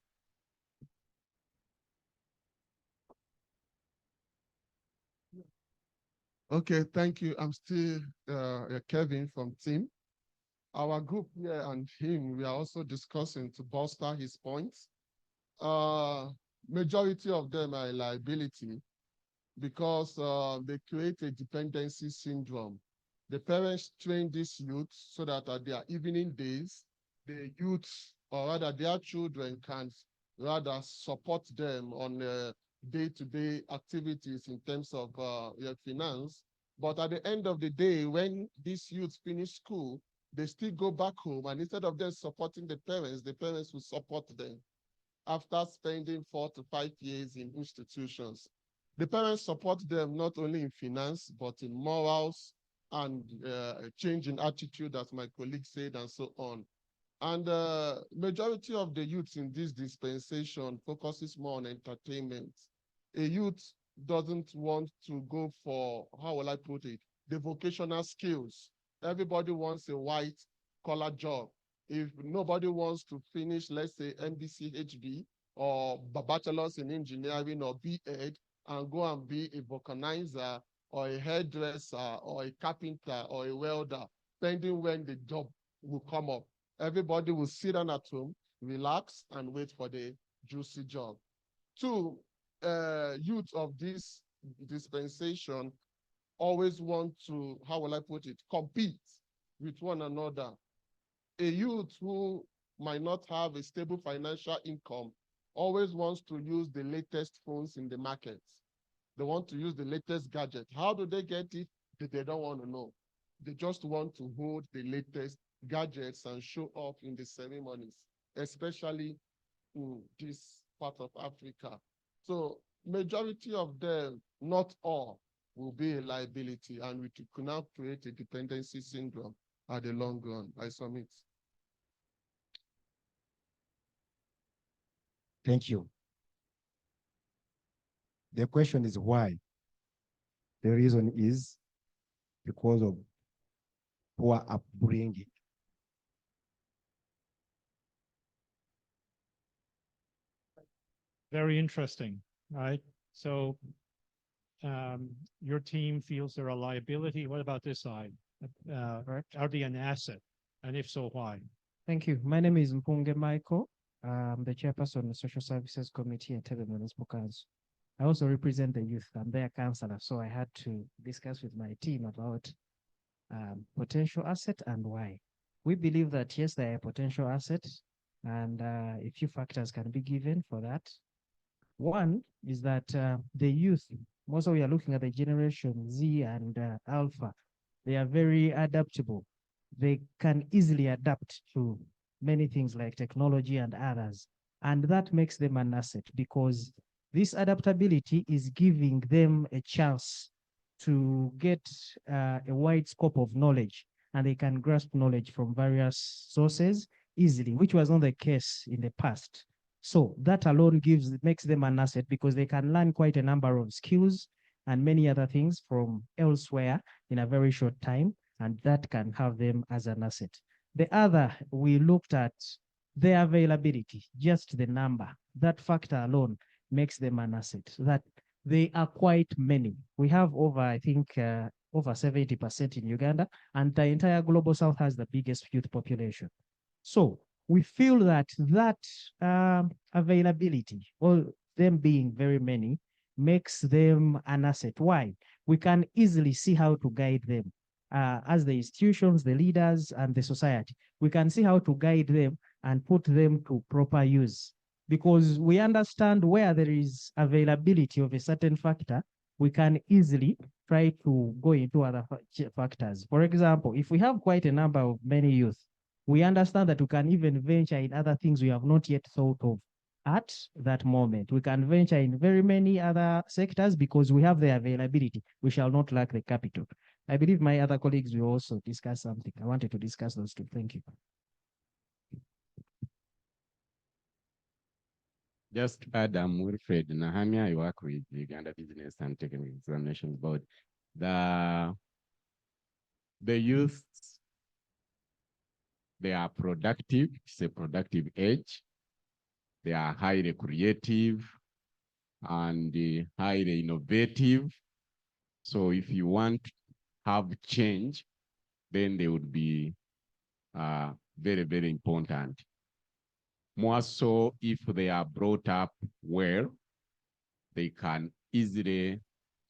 Okay, thank you. I'm still Kevin from team. Our group here and him, we are also discussing to bolster his points. Majority of them are liability because they create a dependency syndrome. The parents train these youths so that at their evening days, the youths, or rather their children, can rather support them on day-to-day activities in terms of finance. But at the end of the day, when these youths finish school, they still go back home, and instead of them supporting the parents will support them. after spending 4 to 5 years in institutions. The parents support them not only in finance, but in morals and a change in attitude, as my colleague said, and so on. And majority of the youths in this dispensation focuses more on entertainment. A youth doesn't want to go for, how will I put it, the vocational skills. Everybody wants a white collar job. If nobody wants to finish, let's say, MBCHB or bachelor's in engineering or B.Ed and go and be a vulcanizer or a hairdresser or a carpenter or a welder, depending when the job will come up. Everybody will sit down at home, relax, and wait for the juicy job. Two, youth of this dispensation always want to, how will I put it, compete with one another. A youth who might not have a stable financial income always wants to use the latest phones in the market. They want to use the latest gadget. How do they get it? They don't want to know. They just want to hold the latest gadgets and show off in the ceremonies, especially in this part of Africa. So majority of them, not all, will be a liability, and we could now create a dependency syndrome at the long run. I submit. Thank you. The question is why? The reason is because of poor upbringing. Very interesting, right? So your team feels they're a liability. What about this side? Are they an asset? And if so, why? Thank you. My name is Mpunge Michael. I'm the chairperson of the Social Services Committee at Tebe Municipal Council. I also represent the youth. I'm their counselor, so I had to discuss with my team about potential asset and why. We believe that, yes, they are a potential asset, and a few factors can be given for that. One is that the youth, mostly we are looking at the generation Z and Alpha, they are very adaptable. They can easily adapt to many things like technology and others. And that makes them an asset because this adaptability is giving them a chance to get a wide scope of knowledge, and they can grasp knowledge from various sources easily, which was not the case in the past. So that alone makes them an asset because they can learn quite a number of skills and many other things from elsewhere in a very short time, and that can have them as an asset. The other, we looked at their availability, just the number. That factor alone makes them an asset, that they are quite many. We have over, I think, over 70% in Uganda, and the entire Global South has the biggest youth population. So we feel that availability, or them being very many, makes them an asset. Why? We can easily see how to guide them. As the institutions, the leaders, and the society, we can see how to guide them and put them to proper use. Because we understand where there is availability of a certain factor, we can easily try to go into other factors. For example, if we have quite a number of many youth, we understand that we can even venture in other things we have not yet thought of at that moment. We can venture in very many other sectors because we have the availability. We shall not lack the capital. I believe my other colleagues will also discuss something. I wanted to discuss those two. Thank you. Just add, I'm Wilfred Nahamia. I work with the Uganda Business and Technical Examinations Board. The youth, they are productive. It's a productive age. They are highly creative and highly innovative. So if you want to have change, then they would be very, very important. More so if they are brought up well, they can easily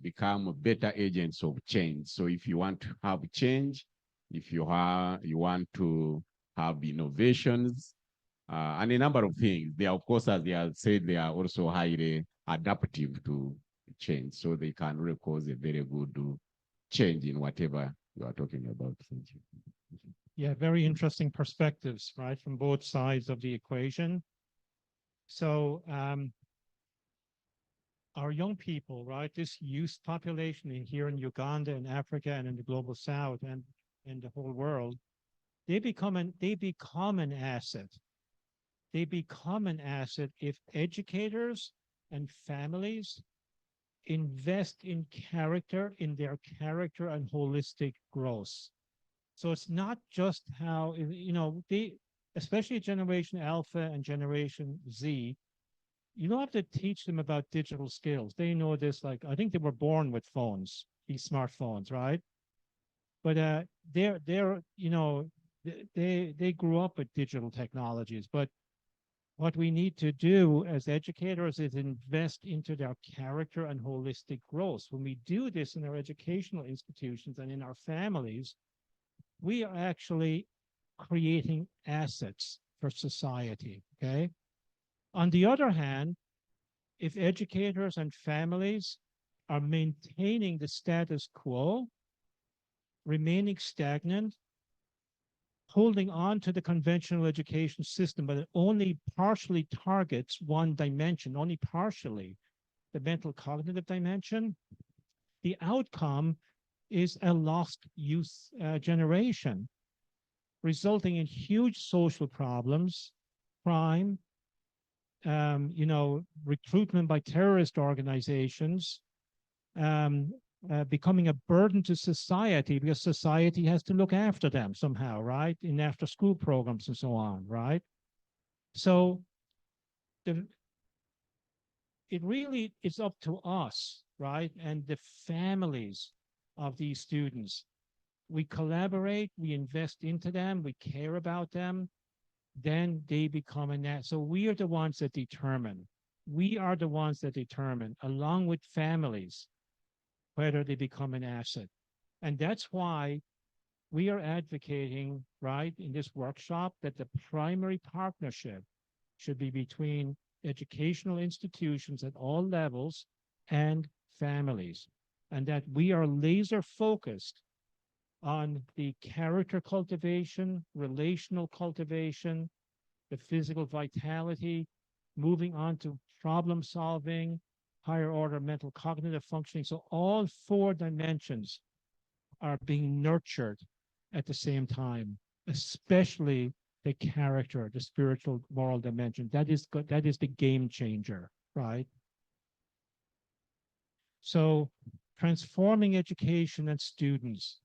become better agents of change. So if you want to have change, if you want to have innovations, and a number of things, they are, of course, as they have said, they are also highly adaptive to change. So they can really cause a very good change in whatever you are talking about. Thank you. Yeah, very interesting perspectives, right, from both sides of the equation. So our young people, right, this youth population here in Uganda and Africa and in the global south and in the whole world, they become an asset. They become an asset if educators and families invest in character, in their character and holistic growth. So it's not just how, especially Generation Alpha and Generation Z, you don't have to teach them about digital skills. They know this, like, I think they were born with phones, these smartphones, right? But they grew up with digital technologies. But what we need to do as educators is invest into their character and holistic growth. When we do this in our educational institutions and in our families, we are actually creating assets for society, okay? On the other hand, if educators and families are maintaining the status quo, remaining stagnant, holding on to the conventional education system, but it only partially targets one dimension, only partially, the mental cognitive dimension, the outcome is a lost youth generation, resulting in huge social problems, crime, recruitment by terrorist organizations, becoming a burden to society because society has to look after them somehow, right? In after school programs and so on, right? So it really is up to us, right? And the families of these students. We collaborate, we invest into them, we care about them, then they become an asset. So we are the ones that determine. We are the ones that determine, along with families, whether they become an asset. And that's why we are advocating, right, in this workshop, that the primary partnership should be between educational institutions at all levels and families, and that we are laser focused on the character cultivation, relational cultivation, the physical vitality, moving on to problem solving, higher order mental cognitive functioning. So all four dimensions are being nurtured at the same time, especially the character, the spiritual moral dimension. That is the game changer, right? So transforming education and students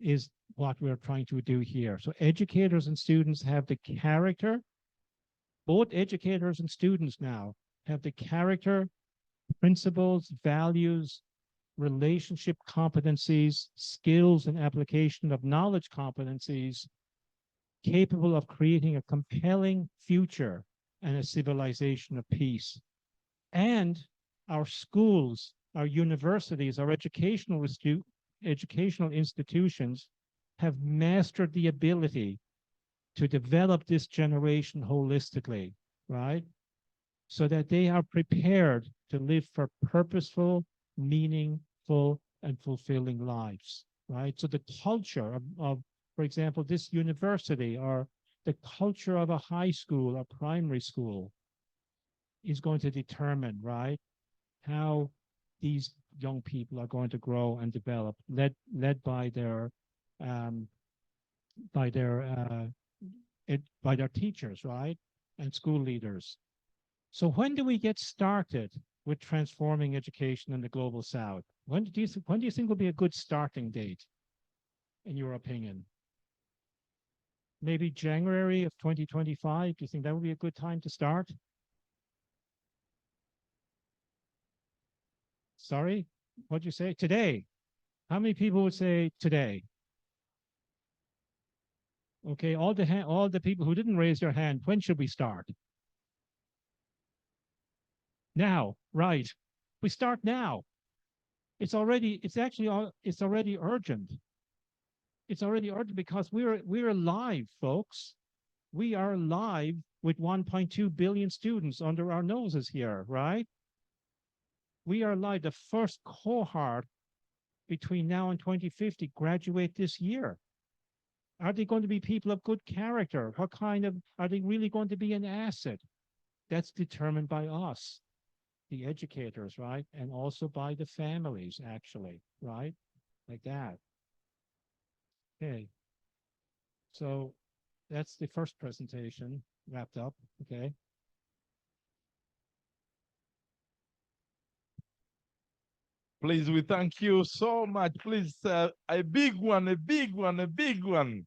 is what we're trying to do here. So educators and students have the character, both educators and students now have the character, principles, values, relationship competencies, skills and application of knowledge competencies capable of creating a compelling future and a civilization of peace. And our schools, our universities, our educational institutions have mastered the ability to develop this generation holistically, right? So that they are prepared to live for purposeful, meaningful, and fulfilling lives, right? So the culture of, for example, this university or the culture of a high school or primary school is going to determine, right, how these young people are going to grow and develop, led by their teachers, right, and school leaders. So when do we get started with transforming education in the global south? When do you think will be a good starting date, in your opinion? Maybe January of 2025. Do you think that would be a good time to start? Sorry, what'd you say? Today. How many people would say today? Okay, all the people who didn't raise their hand, when should we start? Now, right. We start now. It's already urgent. It's already urgent because we're live, folks. We are live with 1.2 billion students under our noses here, right? We are live. The first cohort between now and 2050 graduate this year. Are they going to be people of good character? What kind of, are they really going to be an asset? That's determined by us, the educators, right? And also by the families, actually, right? Like that. Okay. So that's the first presentation wrapped up. Okay. Please, we thank you so much. Please, a big one, a big one, a big one.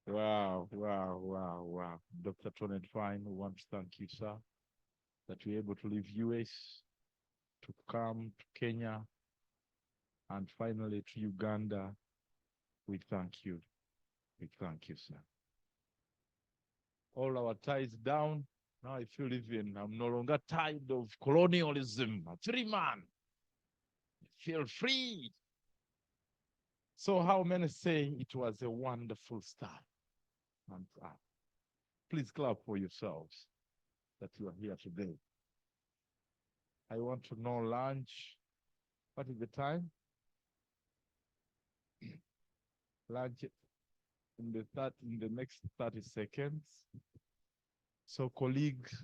Wow, wow, wow, wow. Dr. Tonet Fine, we want to thank you, sir, that you're able to leave US to come to Kenya and finally to Uganda. We thank you. We thank you, sir. All our ties down. Now I feel even I'm no longer tied of colonialism. A free man. I feel free. So how many say it was a wonderful start? And please clap for yourselves that you are here today. I want to know lunch. What is the time? Lunch in the next 30 seconds. So colleagues,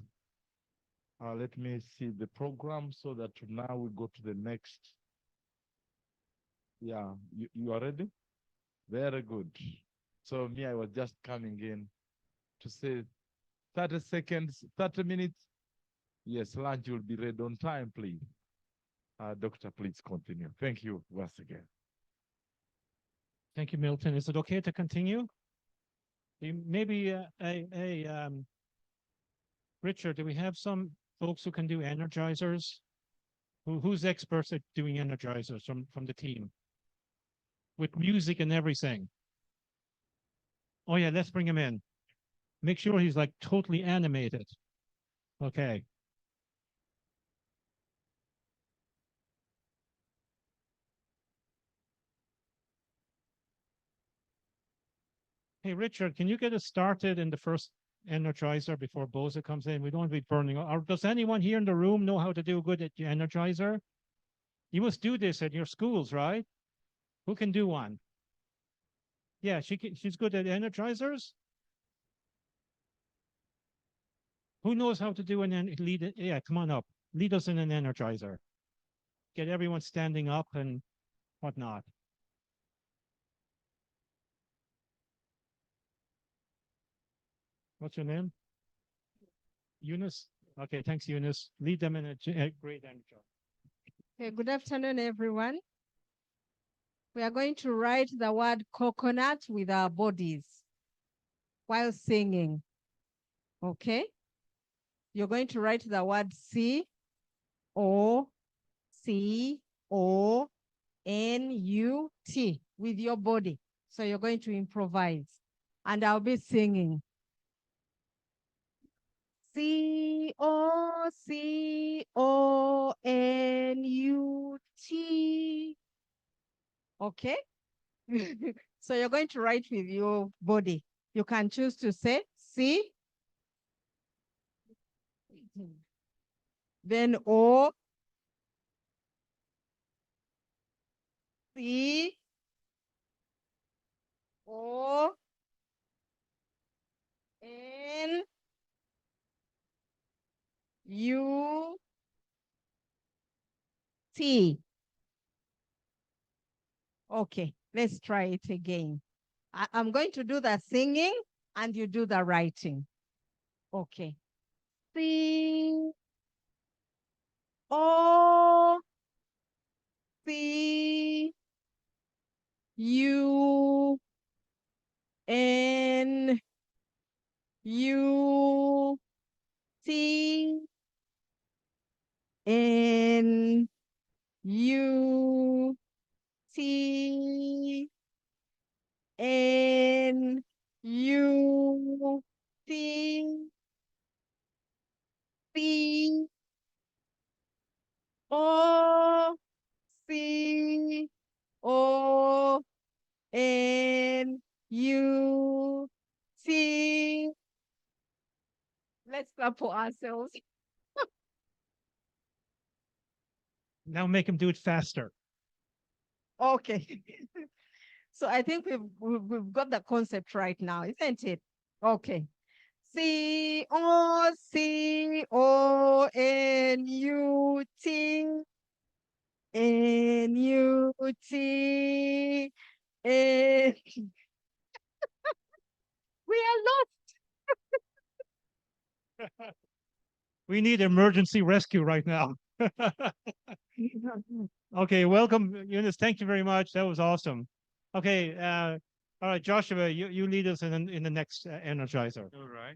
let me see the program so that now we go to the next. Yeah, you are ready? Very good. So me, I was just coming in to say 30 seconds, 30 minutes. Yes, lunch will be ready on time, please. Doctor, please continue. Thank you once again. Thank you, Milton. Is it okay to continue? Maybe Richard, do we have some folks who can do energizers? Who's experts at doing energizers from the team? With music and everything. Oh yeah, let's bring him in. Make sure he's like totally animated. Okay. Hey, Richard, can you get us started in the first energizer before Boza comes in? We don't want to be burning. Or does anyone here in the room know how to do good at energizer? You must do this at your schools, right? Who can do one? Yeah, she's good at energizers. Who knows how to do lead? Yeah, come on up. Lead us in an energizer. Get everyone standing up and whatnot. What's your name? Eunice? Okay, thanks, Eunice. Lead them in a great energizer. Okay, good afternoon, everyone. We are going to write the word coconut with our bodies while singing. Okay? You're going to write the word COCONUT with your body. So you're going to improvise. And I'll be singing. COCONUT. Okay? So you're going to write with your body. You can choose to say C, then O, C, O, N, U, T. Okay, let's try it again. I'm going to do the singing and you do the writing. Okay. C, O, C, U, N, U, T, N, U, T, N, U, T, C, O, C, O, N, U, T. Let's clap for ourselves. Now make him do it faster. Okay. So I think we've got the concept right now, isn't it? Okay. C-O-C-O-N-U-T. And we are lost. We need emergency rescue right now. Okay, welcome, Eunice. Thank you very much. That was awesome. Okay, all right, Joshua, you lead us in the next energizer. All right.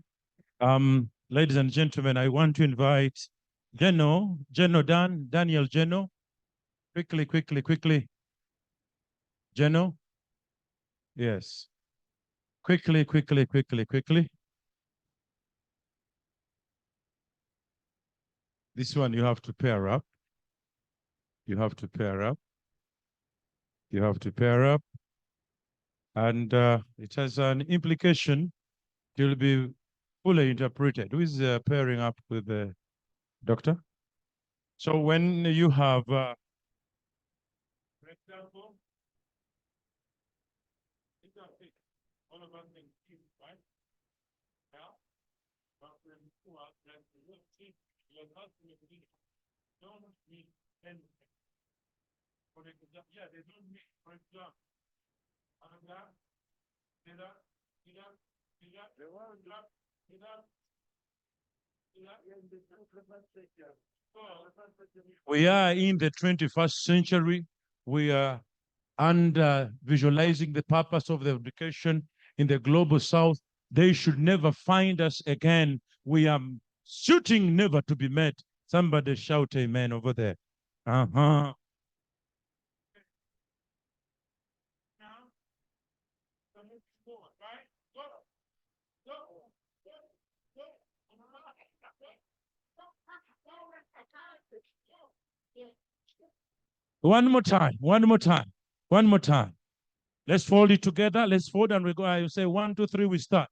Ladies and gentlemen, I want to invite Daniel Geno. Quickly. Geno. Yes. Quickly. This one you have to pair up. You have to pair up. And it has an implication. It will be fully interpreted. Who is pairing up with the doctor? So when you have, for example, all of us can see, right? Now, but when you are your husband don't need anything. For example, yeah, they don't need, for example, we are in the 21st century. We are under visualizing the purpose of the education in the global south. They should never find us again. We are shooting never to be met. Somebody shout amen over there. Uh-huh. One more time. Let's fold it together. Let's fold and we go. I say 1, 2, 3, we start.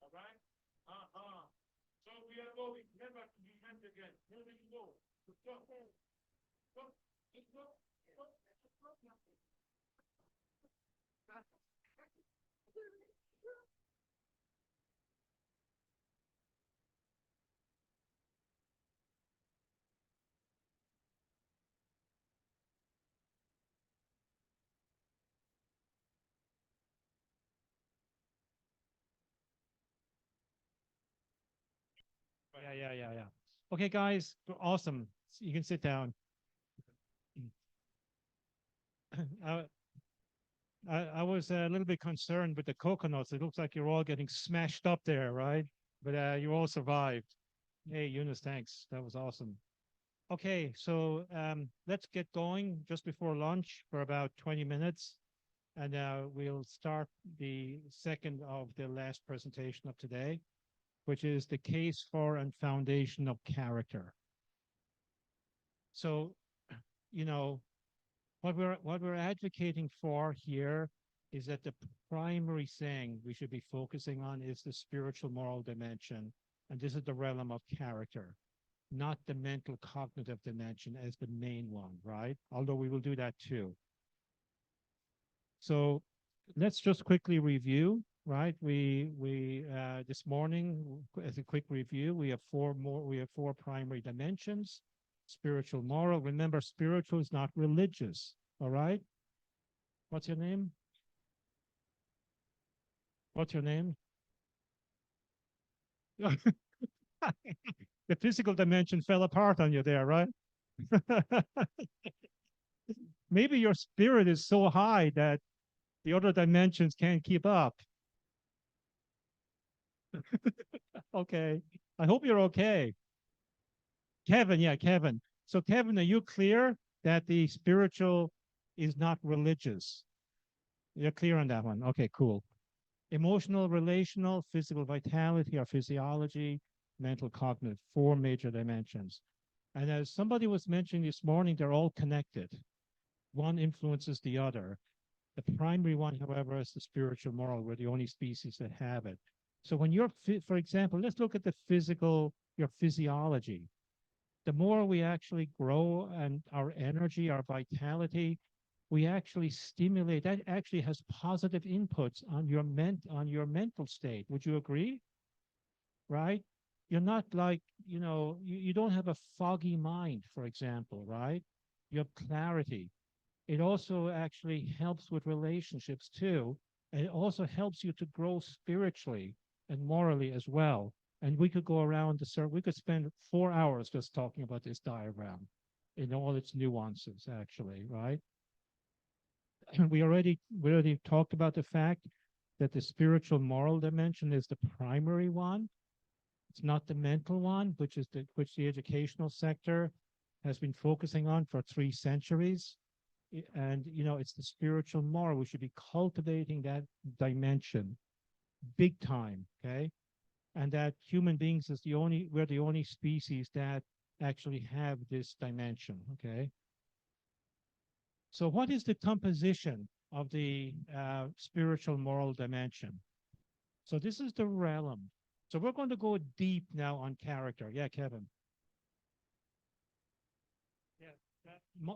All right? So we are going never to be met again. Here we go. Yeah. Okay, guys, awesome. You can sit down. I was a little bit concerned with the coconuts. It looks like you're all getting smashed up there, right? But you all survived. Hey, Eunice, thanks. That was awesome. Okay, so let's get going just before lunch for about 20 minutes. And we'll start the second of the last presentation of today, which is the case for and foundation of character. So, you know, what we're advocating for here is that the primary thing we should be focusing on is the spiritual moral dimension. And this is the realm of character, not the mental cognitive dimension as the main one, right? Although we will do that too. So let's just quickly review, right? We this morning, as a quick review, we have four primary dimensions: spiritual, moral. Remember, spiritual is not religious. All right. What's your name? The physical dimension fell apart on you there, right? Maybe your spirit is so high that the other dimensions can't keep up. Okay. I hope you're okay. Kevin. So Kevin, are you clear that the spiritual is not religious? You're clear on that one. Okay, cool. Emotional, relational, physical vitality or physiology, mental, cognitive, four major dimensions. And as somebody was mentioning this morning, they're all connected. One influences the other. The primary one, however, is the spiritual moral. We're the only species that have it. So when you're, for example, let's look at the physical your physiology. The more we actually grow and our energy, our vitality, we actually stimulate, that actually has positive inputs on your mental state. Would you agree? Right? You're not like, you don't have a foggy mind, for example, right? You have clarity. It also actually helps with relationships too. And it also helps you to grow spiritually and morally as well. And we could go around the circle. We could spend 4 hours just talking about this diagram in all its nuances, actually, right? we already talked about the fact that the spiritual moral dimension is the primary one. It's not the mental one, which the educational sector has been focusing on for 3 centuries. And it's the spiritual moral. We should be cultivating that dimension big time, okay? And that human beings we're the only species that actually have this dimension, okay? So what is the composition of the spiritual moral dimension? So this is the realm. So we're going to go deep now on character. Yeah, Kevin. Yeah,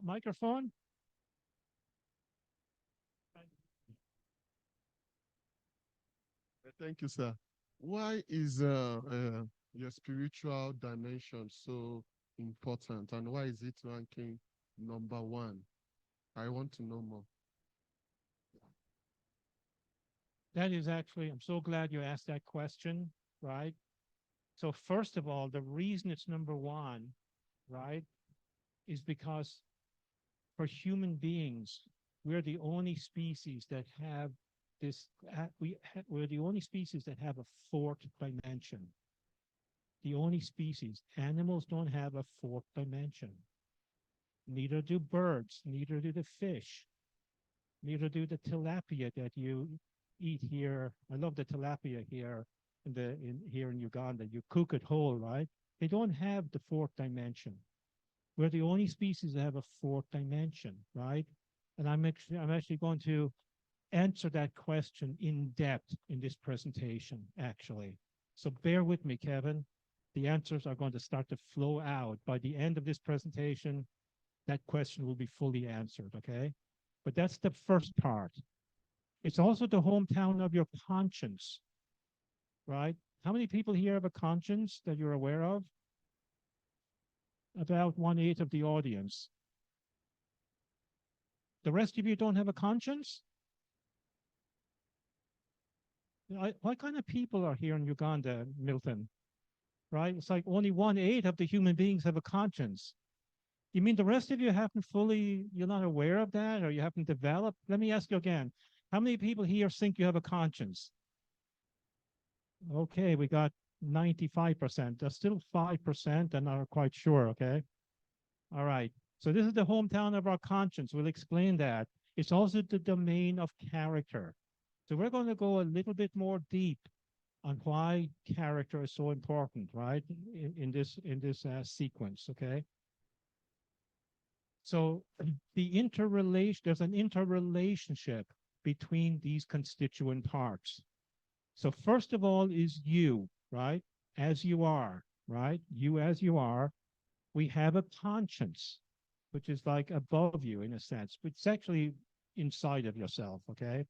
microphone. Thank you, sir. Why is your spiritual dimension so important, and why is it ranking #1? I want to know more. That is actually, I'm so glad you asked that question, right? So first of all, the reason it's #1, right, is because for human beings, we're the only species that have this, we're the only species that have a 4th dimension. The only species. Animals don't have a 4th dimension. Neither do birds, neither do the fish, neither do the tilapia that you eat here. I love the tilapia here here in Uganda. You cook it whole, right? They don't have the 4th dimension. We're the only species that have a 4th dimension, right? And I'm actually going to answer that question in depth in this presentation, actually. So bear with me, Kevin. The answers are going to start to flow out. By the end of this presentation, that question will be fully answered, okay? But that's the first part. It's also the hometown of your conscience, right? How many people here have a conscience that you're aware of? About 1/8 of the audience. The rest of you don't have a conscience? What kind of people are here in Uganda, Milton? Right? It's like only 1/8 of the human beings have a conscience. You mean the rest of you you're not aware of that, or you haven't developed? Let me ask you again. How many people here think you have a conscience? Okay, we got 95%. There's still 5% that are quite sure, okay? All right. So this is the hometown of our conscience. We'll explain that. It's also the domain of character. So we're going to go a little bit more deep on why character is so important, right? In this sequence, okay? So there's an interrelationship between these constituent parts. So first of all is you, right? As you are, right? You as you are. We have a conscience, which is like above you in a sense, but it's actually inside of yourself, okay?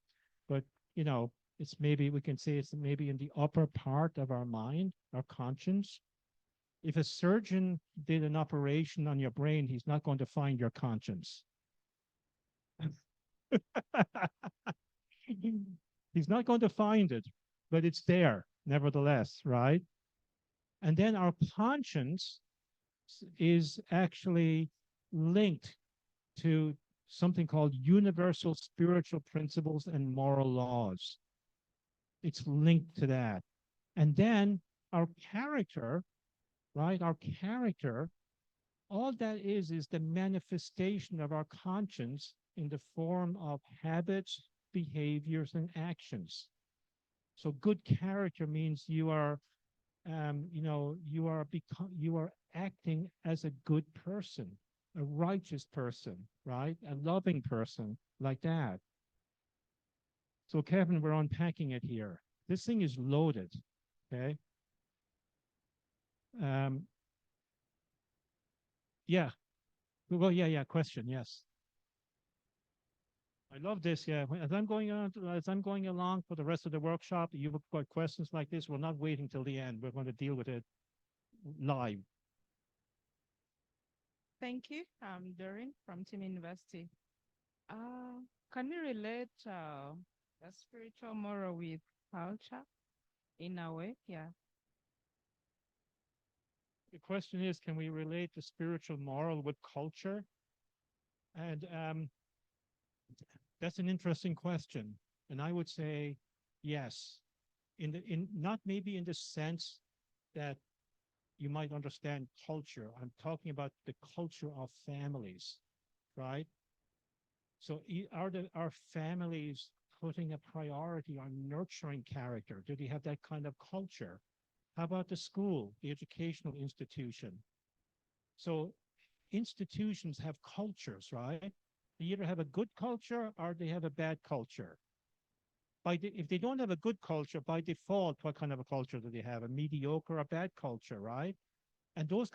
But, we can say it's maybe in the upper part of our mind, our conscience. If a surgeon did an operation on your brain, he's not going to find your conscience. He's not going to find it, but it's there nevertheless, right? And then our conscience is actually linked to something called universal spiritual principles and moral laws. It's linked to that. And then our character, right? Our character, all that is the manifestation of our conscience in the form of habits, behaviors, and actions. So good character means you are acting as a good person, a righteous person, right? A loving person, like that. So Kevin, we're unpacking it here. This thing is loaded, okay? Um, yeah. Well, yeah, question, yes. I love this. Yeah, as I'm going on, as I'm going along for the rest of the workshop, you've got questions like this. We're not waiting till the end. We're going to deal with it live. Thank you. I'm Doreen from Team University. Can we relate the spiritual moral with culture in a way? Yeah. The question is, can we relate the spiritual moral with culture? And that's an interesting question. And I would say yes. In not maybe in the sense that you might understand culture. I'm talking about the culture of families, right? So are our families putting a priority on nurturing character? Do they have that kind of culture? How about the school, the educational institution? So institutions have cultures, right? They either have a good culture or they have a bad culture. If they don't have a good culture, by default, what kind of a culture do they have? A mediocre or bad culture, right? And those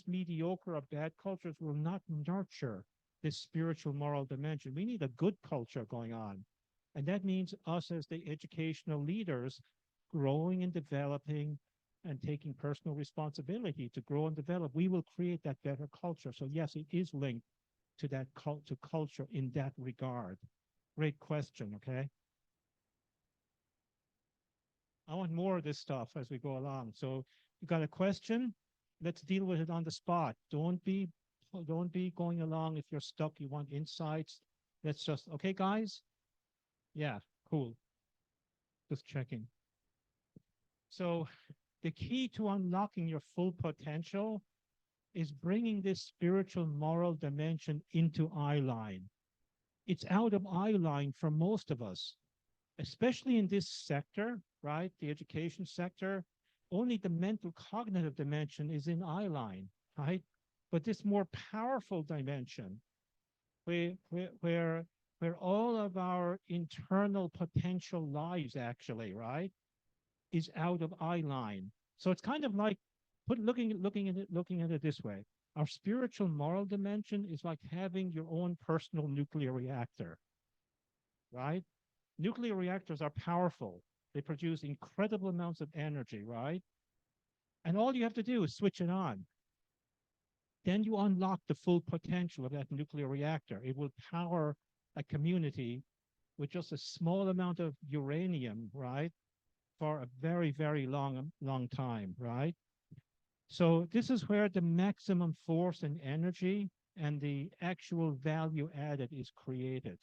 mediocre or bad cultures will not nurture this spiritual moral dimension. We need a good culture going on. And that means us as the educational leaders growing and developing and taking personal responsibility to grow and develop. We will create that better culture. So yes, it is linked to that to culture in that regard. Great question, okay? I want more of this stuff as we go along. So you got a question? Let's deal with it on the spot. Don't be going along if you're stuck. You want insights. Let's just, okay, guys? Yeah, cool. Just checking. So the key to unlocking your full potential is bringing this spiritual moral dimension into eye line. It's out of eye line for most of us, especially in this sector, right? The education sector. Only the mental cognitive dimension is in eye line, right? But this more powerful dimension where all of our internal potential lies actually, right, is out of eye line. So it's kind of like looking at it this way. Our spiritual moral dimension is like having your own personal nuclear reactor, right? Nuclear reactors are powerful. They produce incredible amounts of energy, right? And all you have to do is switch it on. Then you unlock the full potential of that nuclear reactor. It will power a community with just a small amount of uranium, right? For a very, very long time, right? So this is where the maximum force and energy and the actual value added is created.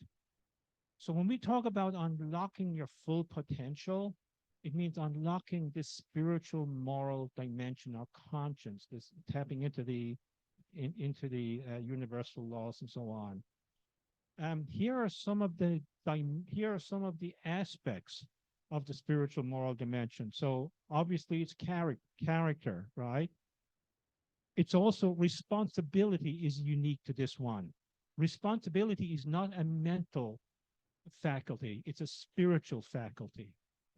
So when we talk about unlocking your full potential, it means unlocking this spiritual moral dimension of conscience, this tapping into the universal laws and so on. Here are some of the aspects of the spiritual moral dimension. So obviously it's character, right? It's also responsibility is unique to this one. Responsibility is not a mental faculty, it's a spiritual faculty,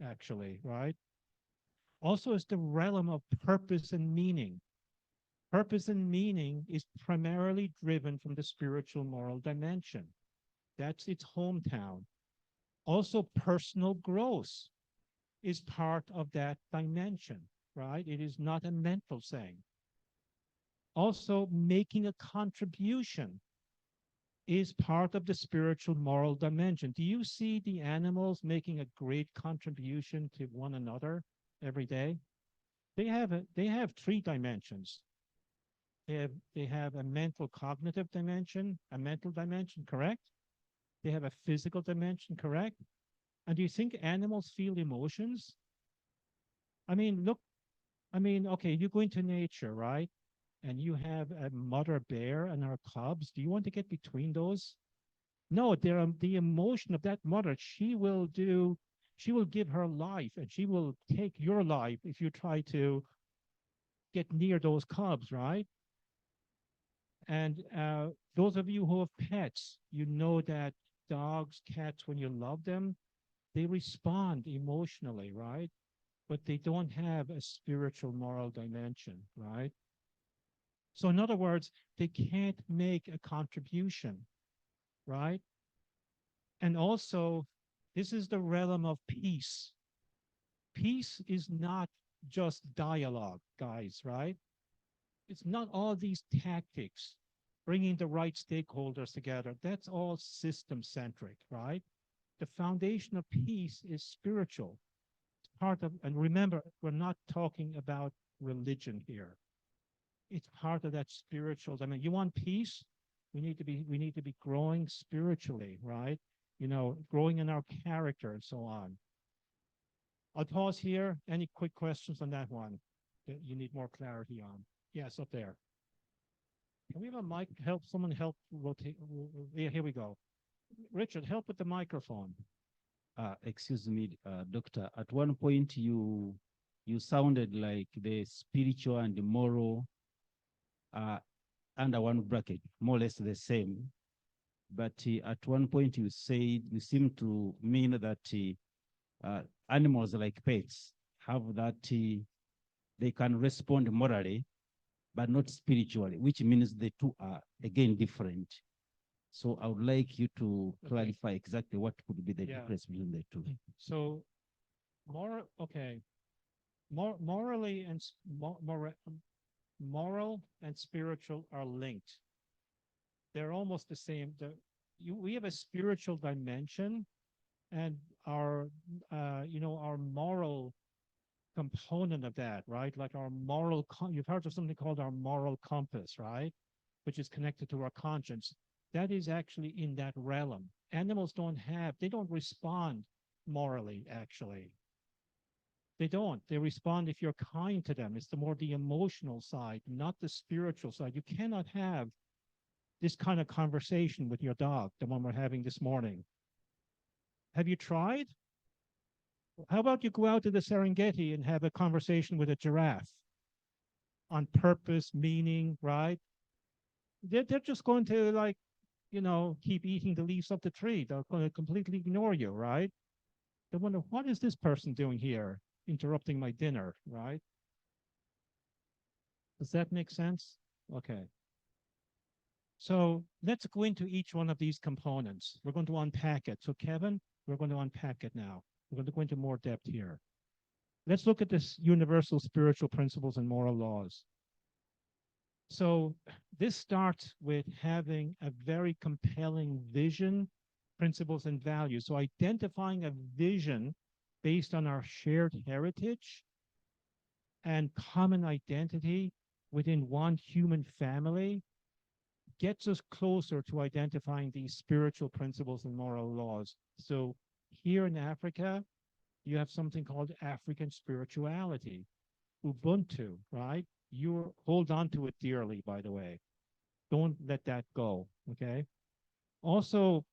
actually, right? Also, it's the realm of purpose and meaning. Purpose and meaning is primarily driven from the spiritual moral dimension. That's its hometown. Also, personal growth is part of that dimension, right? It is not a mental thing. Also, making a contribution is part of the spiritual moral dimension. Do you see the animals making a great contribution to one another every day? They have three dimensions. They have a mental cognitive dimension, a mental dimension, correct? They have a physical dimension, correct? And do you think animals feel emotions? I mean, look, okay, you go into nature, right? And you have a mother bear and her cubs. Do you want to get between those? No, the emotion of that mother, she will give her life and she will take your life if you try to get near those cubs, right? And those of you who have pets, you know that dogs, cats, when you love them, they respond emotionally, right? but they don't have a spiritual moral dimension, right? So in other words, they can't make a contribution, right? And also, this is the realm of peace. Peace is not just dialogue, guys, right? It's not all these tactics, bringing the right stakeholders together. That's all system centric, right? The foundation of peace is spiritual. It's part of, and remember, we're not talking about religion here. It's part of that spiritual. I mean, you want peace? We need to be growing spiritually, right? You know, growing in our character and so on. I'll pause here. Any quick questions on that one that you need more clarity on? Yes, up there. Can we have a mic? Someone help rotate. Yeah, here we go. Richard, help with the microphone. Excuse me, doctor. At one point, you sounded like the spiritual and the moral under one bracket, more or less the same. But at one point, you said you seem to mean that animals like pets have that they can respond morally, but not spiritually, which means the two are again different. So I would like you to clarify exactly what could be the difference between the two. So, morally and moral and spiritual are linked. They're almost the same. We have a spiritual dimension, and our our moral component of that, right? Like our moral, you've heard of something called our moral compass, right? Which is connected to our conscience. That is actually in that realm. Animals they don't respond morally, actually. They don't. They respond if you're kind to them. It's the emotional side, not the spiritual side. You cannot have this kind of conversation with your dog, the one we're having this morning. Have you tried? How about you go out to the Serengeti and have a conversation with a giraffe on purpose, meaning, right? They're just going to keep eating the leaves of the tree. They're going to completely ignore you, right? They wonder, what is this person doing here, interrupting my dinner, right? Does that make sense? Okay. So let's go into each one of these components. We're going to unpack it. So Kevin, we're going to unpack it now. We're going to go into more depth here. Let's look at this universal spiritual principles and moral laws. So this starts with having a very compelling vision, principles, and values. So identifying a vision based on our shared heritage and common identity within one human family gets us closer to identifying these spiritual principles and moral laws. So here in Africa, you have something called African spirituality, Ubuntu, right? You hold on to it dearly, by the way. Don't let that go, okay? Also,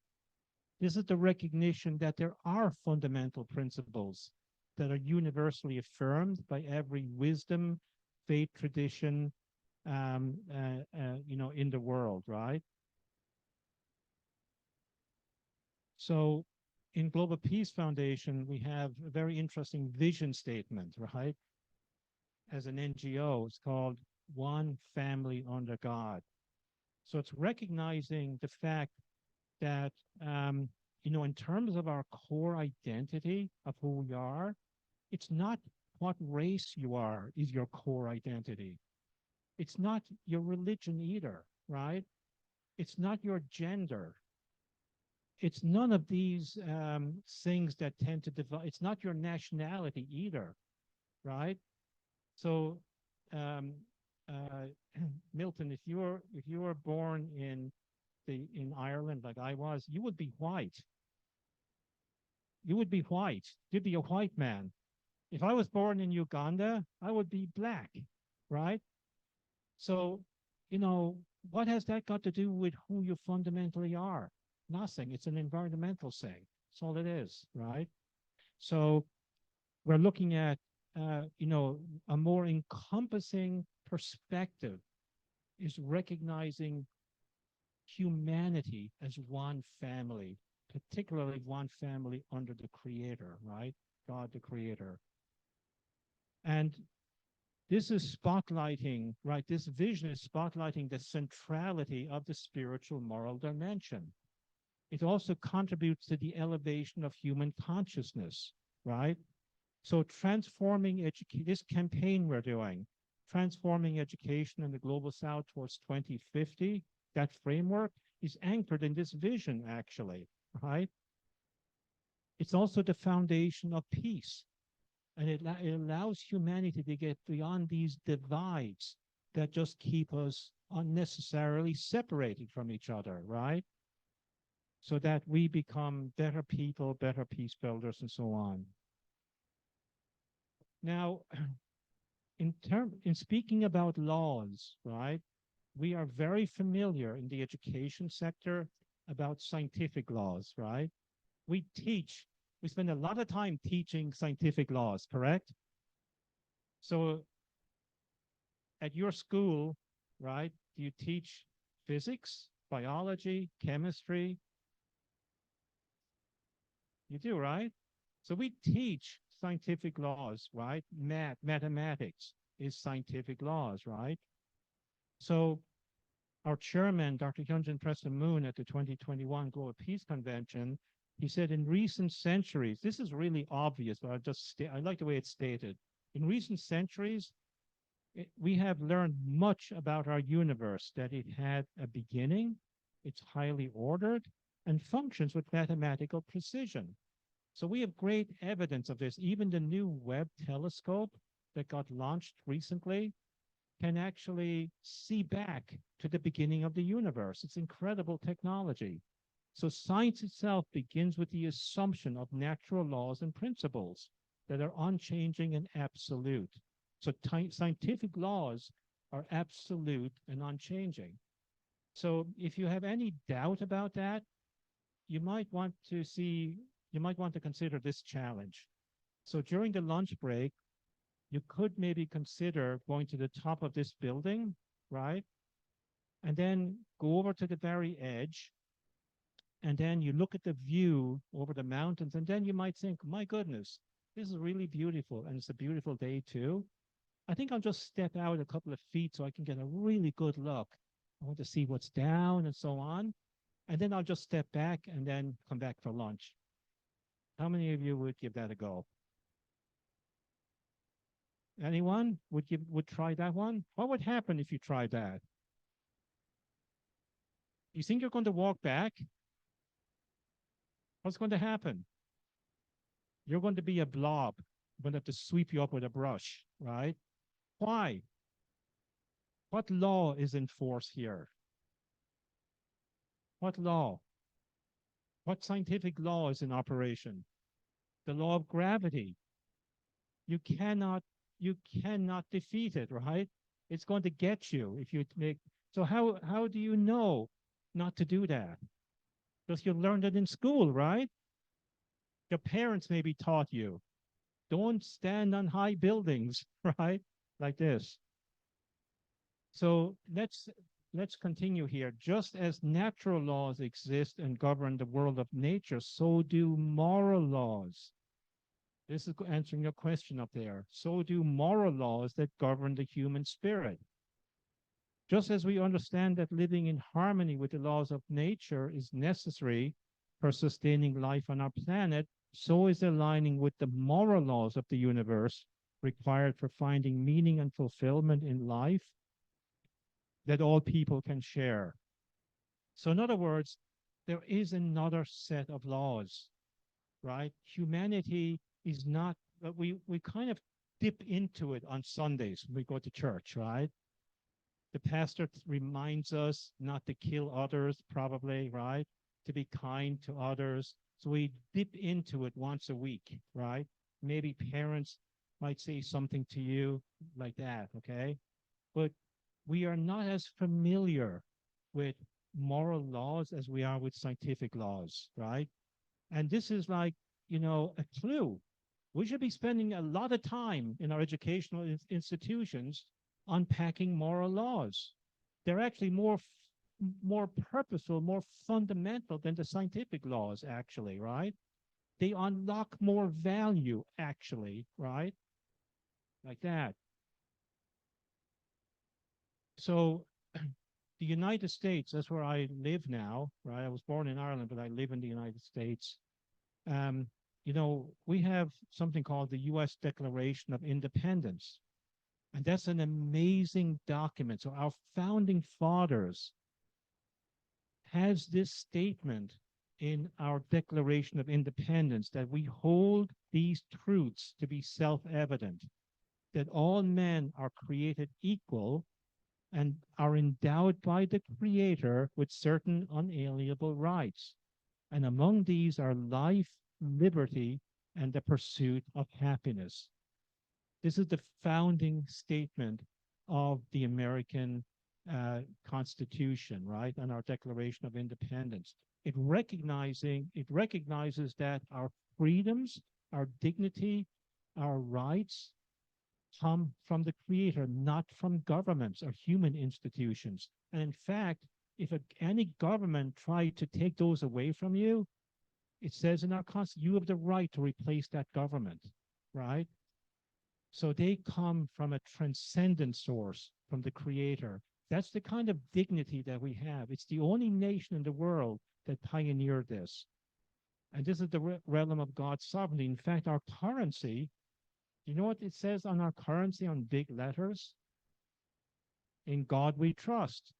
this is the recognition that there are fundamental principles that are universally affirmed by every wisdom, faith, tradition, in the world, right? So in Global Peace Foundation, we have a very interesting vision statement, right? As an NGO, it's called One Family Under God. So it's recognizing the fact that, in terms of our core identity of who we are, it's not what race you are is your core identity. It's not your religion either, right? It's not your gender. It's none of these things that tend to divide. It's not your nationality either, right? So, Milton, if you were born in Ireland like I was, you would be white. You would be white. You'd be a white man. If I was born in Uganda, I would be black, right? So, what has that got to do with who you fundamentally are? Nothing. It's an environmental thing. That's all it is, right? So we're looking at, a more encompassing perspective is recognizing humanity as one family, particularly one family under the Creator, right? God, the Creator. And this is spotlighting, right? This vision is spotlighting the centrality of the spiritual moral dimension. It also contributes to the elevation of human consciousness, right? So transforming education, this campaign we're doing, transforming education in the global south towards 2050, that framework is anchored in this vision, actually, right? It's also the foundation of peace. And it allows humanity to get beyond these divides that just keep us unnecessarily separated from each other, right? So that we become better people, better peace builders, and so on. Now, in speaking about laws, right, we are very familiar in the education sector about scientific laws, right? We spend a lot of time teaching scientific laws, correct? So at your school, right, do you teach physics, biology, chemistry? You do, right? So we teach scientific laws, right? Mathematics is scientific laws, right? So our chairman, Dr. Hyunjin Preston Moon, at the 2021 Global Peace Convention, he said in recent centuries, this is really obvious, but I like the way it's stated. In recent centuries, we have learned much about our universe, that it had a beginning, it's highly ordered, and functions with mathematical precision. So we have great evidence of this. Even the new Webb telescope that got launched recently can actually see back to the beginning of the universe. It's incredible technology. So science itself begins with the assumption of natural laws and principles that are unchanging and absolute. So scientific laws are absolute and unchanging. So if you have any doubt about that, you might want to consider this challenge. So during the lunch break, you could maybe consider going to the top of this building, right? And then go over to the very edge. And then you look at the view over the mountains, and then you might think, my goodness, this is really beautiful. And it's a beautiful day too. I think I'll just step out a couple of feet so I can get a really good look. I want to see what's down and so on. And then I'll just step back and then come back for lunch. How many of you would give that a go? Anyone would try that one? What would happen if you tried that? You think you're going to walk back? What's going to happen? You're going to be a blob. I'm going to have to sweep you up with a brush, right? Why? What law is in force here? What law? What scientific law is in operation? The law of gravity. You cannot defeat it, right? It's going to get you if you make. So how do you know not to do that? Because you learned it in school, right? Your parents maybe taught you. Don't stand on high buildings, right? Like this. So let's continue here. Just as natural laws exist and govern the world of nature, so do moral laws. This is answering your question up there. So do moral laws that govern the human spirit. Just as we understand that living in harmony with the laws of nature is necessary for sustaining life on our planet, so is aligning with the moral laws of the universe required for finding meaning and fulfillment in life that all people can share. So in other words, there is another set of laws, right? Humanity is not, we kind of dip into it on Sundays when we go to church, right? The pastor reminds us not to kill others, probably, right? To be kind to others. So we dip into it once a week, right? Maybe parents might say something to you like that, okay? But we are not as familiar with moral laws as we are with scientific laws, right? And this is like, a clue. We should be spending a lot of time in our educational institutions unpacking moral laws. They're actually more purposeful, more fundamental than the scientific laws, actually, right? They unlock more value, actually, right? like that. So the United States, that's where I live now, right? I was born in Ireland, but I live in the United States. You know, we have something called the U.S. Declaration of Independence. And that's an amazing document. So our founding fathers has this statement in our Declaration of Independence that we hold these truths to be self-evident, that all men are created equal and are endowed by the Creator with certain unalienable rights. And among these are life, liberty, and the pursuit of happiness. This is the founding statement of the American Constitution, right? And our Declaration of Independence. It recognizes that our freedoms, our dignity, our rights come from the Creator, not from governments or human institutions. And in fact, if any government tried to take those away from you, it says in our Constitution, you have the right to replace that government, right? So they come from a transcendent source, from the Creator. That's the kind of dignity that we have. It's the only nation in the world that pioneered this. And this is the realm of God's sovereignty. In fact, our currency, you know what it says on our currency on big letters? In God we trust.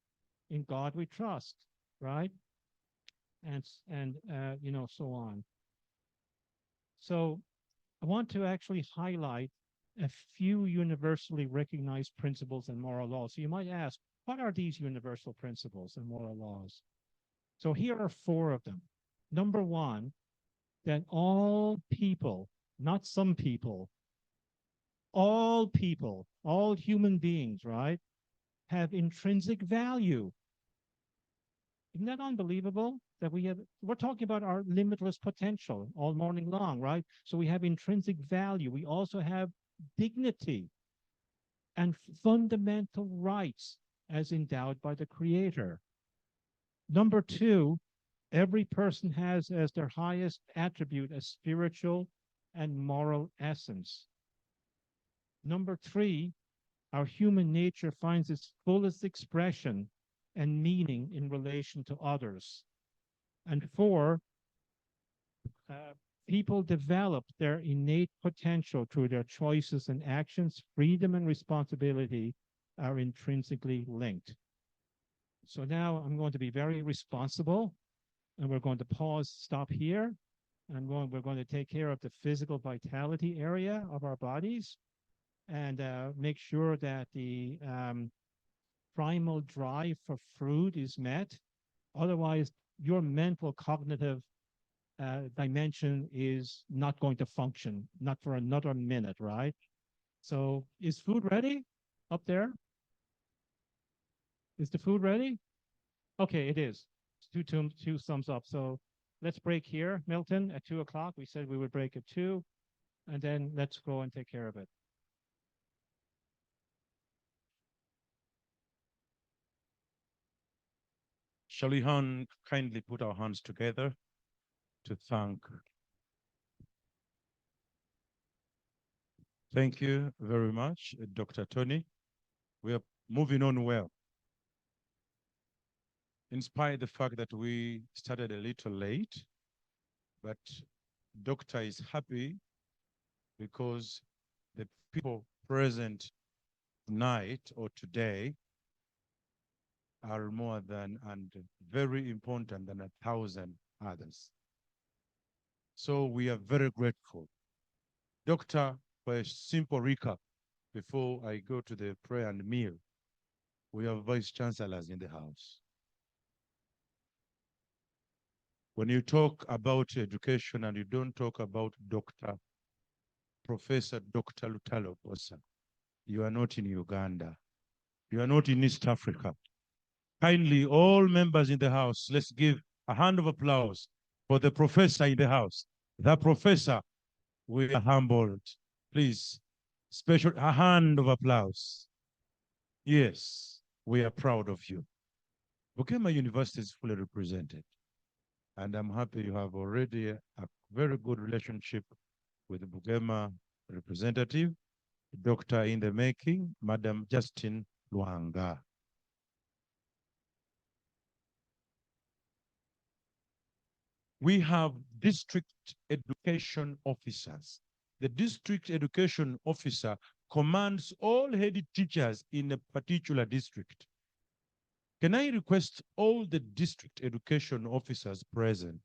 In God we trust, right? And you know, so on. So I want to actually highlight a few universally recognized principles and moral laws. So you might ask, what are these universal principles and moral laws? So here are 4 of them. Number 1, that all people, not some people, all people, all human beings, right, have intrinsic value. Isn't that unbelievable? That we're talking about our limitless potential all morning long, right? So we have intrinsic value. We also have dignity and fundamental rights as endowed by the Creator. Number 2, every person has as their highest attribute a spiritual and moral essence. Number 3, our human nature finds its fullest expression and meaning in relation to others. And 4, people develop their innate potential through their choices and actions. Freedom and responsibility are intrinsically linked. So now I'm going to be very responsible, and we're going to stop here, and we're going to take care of the physical vitality area of our bodies, and make sure that the primal drive for food is met. Otherwise, your mental cognitive dimension is not going to function, not for another minute, right? So is food ready up there? Is the food ready? Okay, it is. Two thumbs up. So let's break here, Milton, at 2 o'clock. We said we would break at 2, and then let's go and take care of it. Shall we kindly put our hands together to Thank you very much, Dr. Tony. We are moving on well. In spite of the fact that we started a little late, but Doctor is happy because the people present tonight or today are more than and very important than 1,000 others. So we are very grateful. Doctor, for a simple recap before I go to the prayer and meal, we have vice chancellors in the house. When you talk about education and you don't talk about Professor Dr. Lutalo Bosa, you are not in Uganda. You are not in East Africa. Kindly, all members in the house, let's give a hand of applause for the professor in the house. The professor, we are humbled. Please, a hand of applause. Yes, we are proud of you. Bukema University is fully represented. And I'm happy you have already a very good relationship with the Bugema representative. Doctor in the making, Madam Justin Luanga. We have district education officers. The district education officer commands all head teachers in a particular district. Can I request all the district education officers present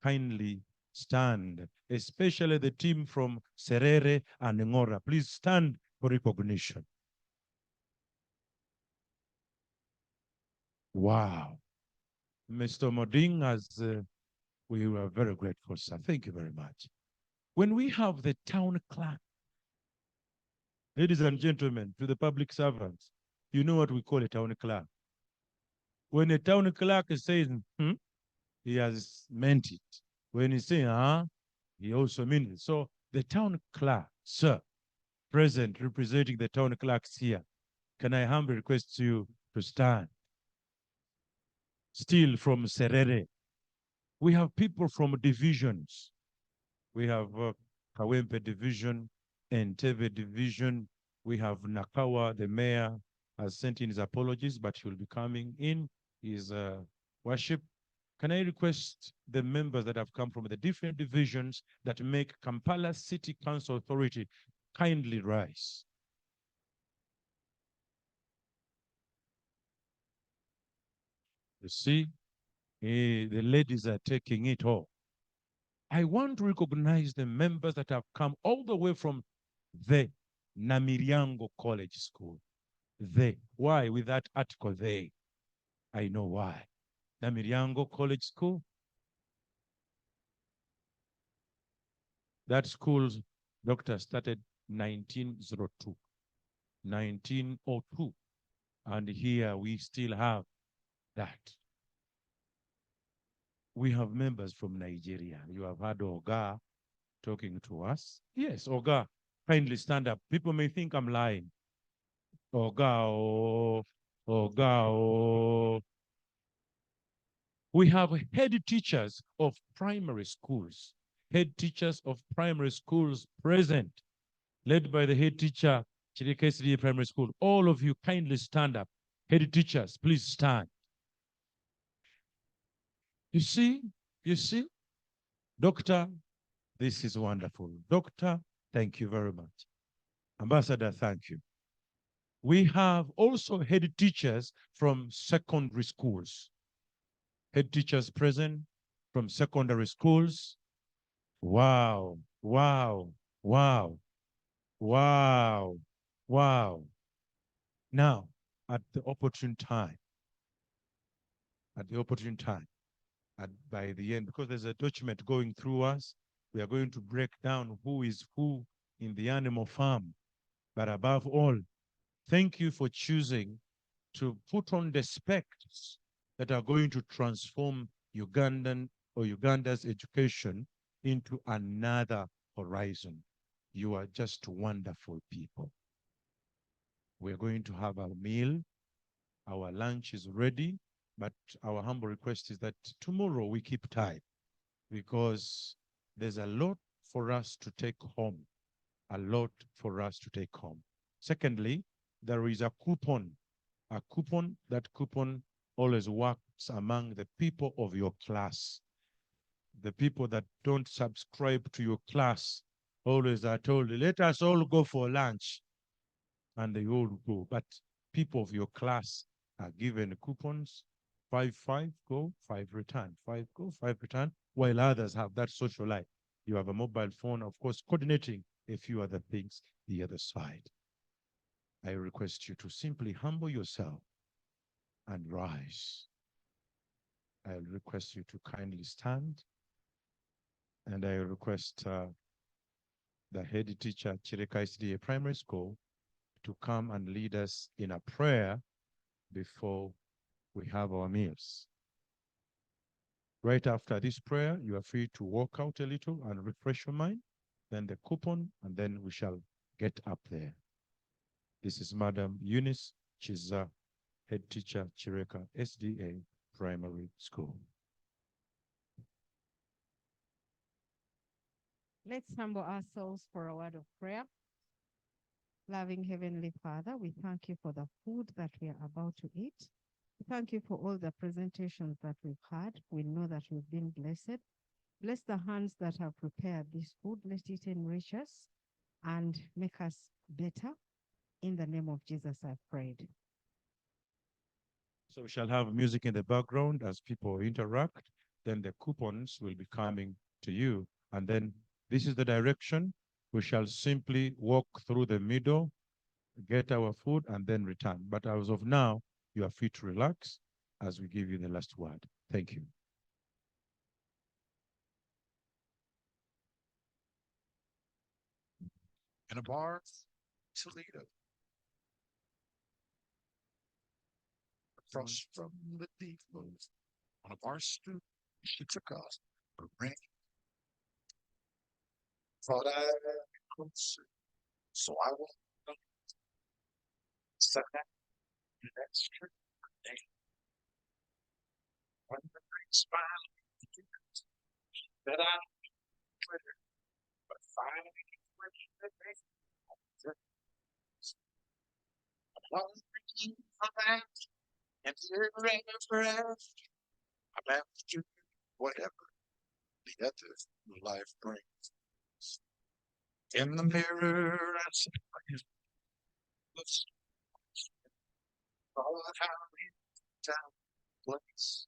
kindly stand, especially the team from Serere and Ngora. Please stand for recognition. Wow. Mr. Moding, we were very grateful, sir. Thank you very much. When we have the town clerk, ladies and gentlemen, to the public servants, you know what we call a town clerk. When a town clerk says, he has meant it. When he says, he also means it. So the town clerk, sir, present representing the town clerks here, can I humbly request you to stand? Still from Serere. We have people from divisions. We have Kawempe division, Entebbe division. We have Nakawa, the mayor, has sent in his apologies, but he will be coming in his worship. Can I request the members that have come from the different divisions that make Kampala City Council Authority kindly rise? You see, the ladies are taking it all. I want to recognize the members that have come all the way from the Namiriango College School. Why with that article they? I know why. Namiriango College School. That school's doctor started 1902. 1902. And here we still have that. We have members from Nigeria. You have had Oga talking to us. Yes, Oga, kindly stand up. People may think I'm lying. Oga, oh, Oga, oh. We have head teachers of primary schools. Head teachers of primary schools present, led by the head teacher, Chirika SDA Primary School. All of you kindly stand up. Head teachers, please stand. You see? Doctor, this is wonderful. Doctor, thank you very much. Ambassador, thank you. We have also head teachers from secondary schools. Head teachers present from secondary schools. Wow, wow, wow, wow, wow. Now, at the opportune time, by the end, because there's a document going through us, we are going to break down who is who in the animal farm. But above all, thank you for choosing to put on the specs that are going to transform Ugandan or Uganda's education into another horizon. You are just wonderful people. We're going to have a meal. Our lunch is ready, but our humble request is that tomorrow we keep time because there's a lot for us to take home. A lot for us to take home. Secondly, there is a coupon. That coupon always works among the people of your class. The people that don't subscribe to your class always are told, let us all go for lunch. And they all go. But people of your class are given coupons, 5 go, 5 return, 5 go, 5 return, while others have that social life. You have a mobile phone, of course, coordinating a few other things the other side. I request you to simply humble yourself and rise. I request you to kindly stand. And I request the head teacher, Chirika SDA Primary School, to come and lead us in a prayer before we have our meals. Right after this prayer, you are free to walk out a little and refresh your mind, then the coupon, and then we shall get up there. This is Madam Eunice Chiza, head teacher, Chireka SDA Primary School. Let's humble ourselves for a word of prayer. Loving Heavenly Father, we thank you for the food that we are about to eat. We thank you for all the presentations that we've had. We know that we've been blessed. Bless the hands that have prepared this food. Let it enrich us and make us better. In the name of Jesus, I prayed. So we shall have music in the background as people interact. Then the coupons will be coming to you. And then this is the direction. We shall simply walk through the middle, get our food, and then return. But as of now, you are free to relax as we give you the last word. Thank you. In a bar, Toledo. Across from the depot, on a bar stool, she took off her ring. Thought I'd get closer, so I walked up. Sat down in that strip name. When the ring smiled that I Twitter, but finally when the day I'm thinking for that, and you're ready for after. I'm after whatever the other life brings. In the mirror, I see my all how we down place.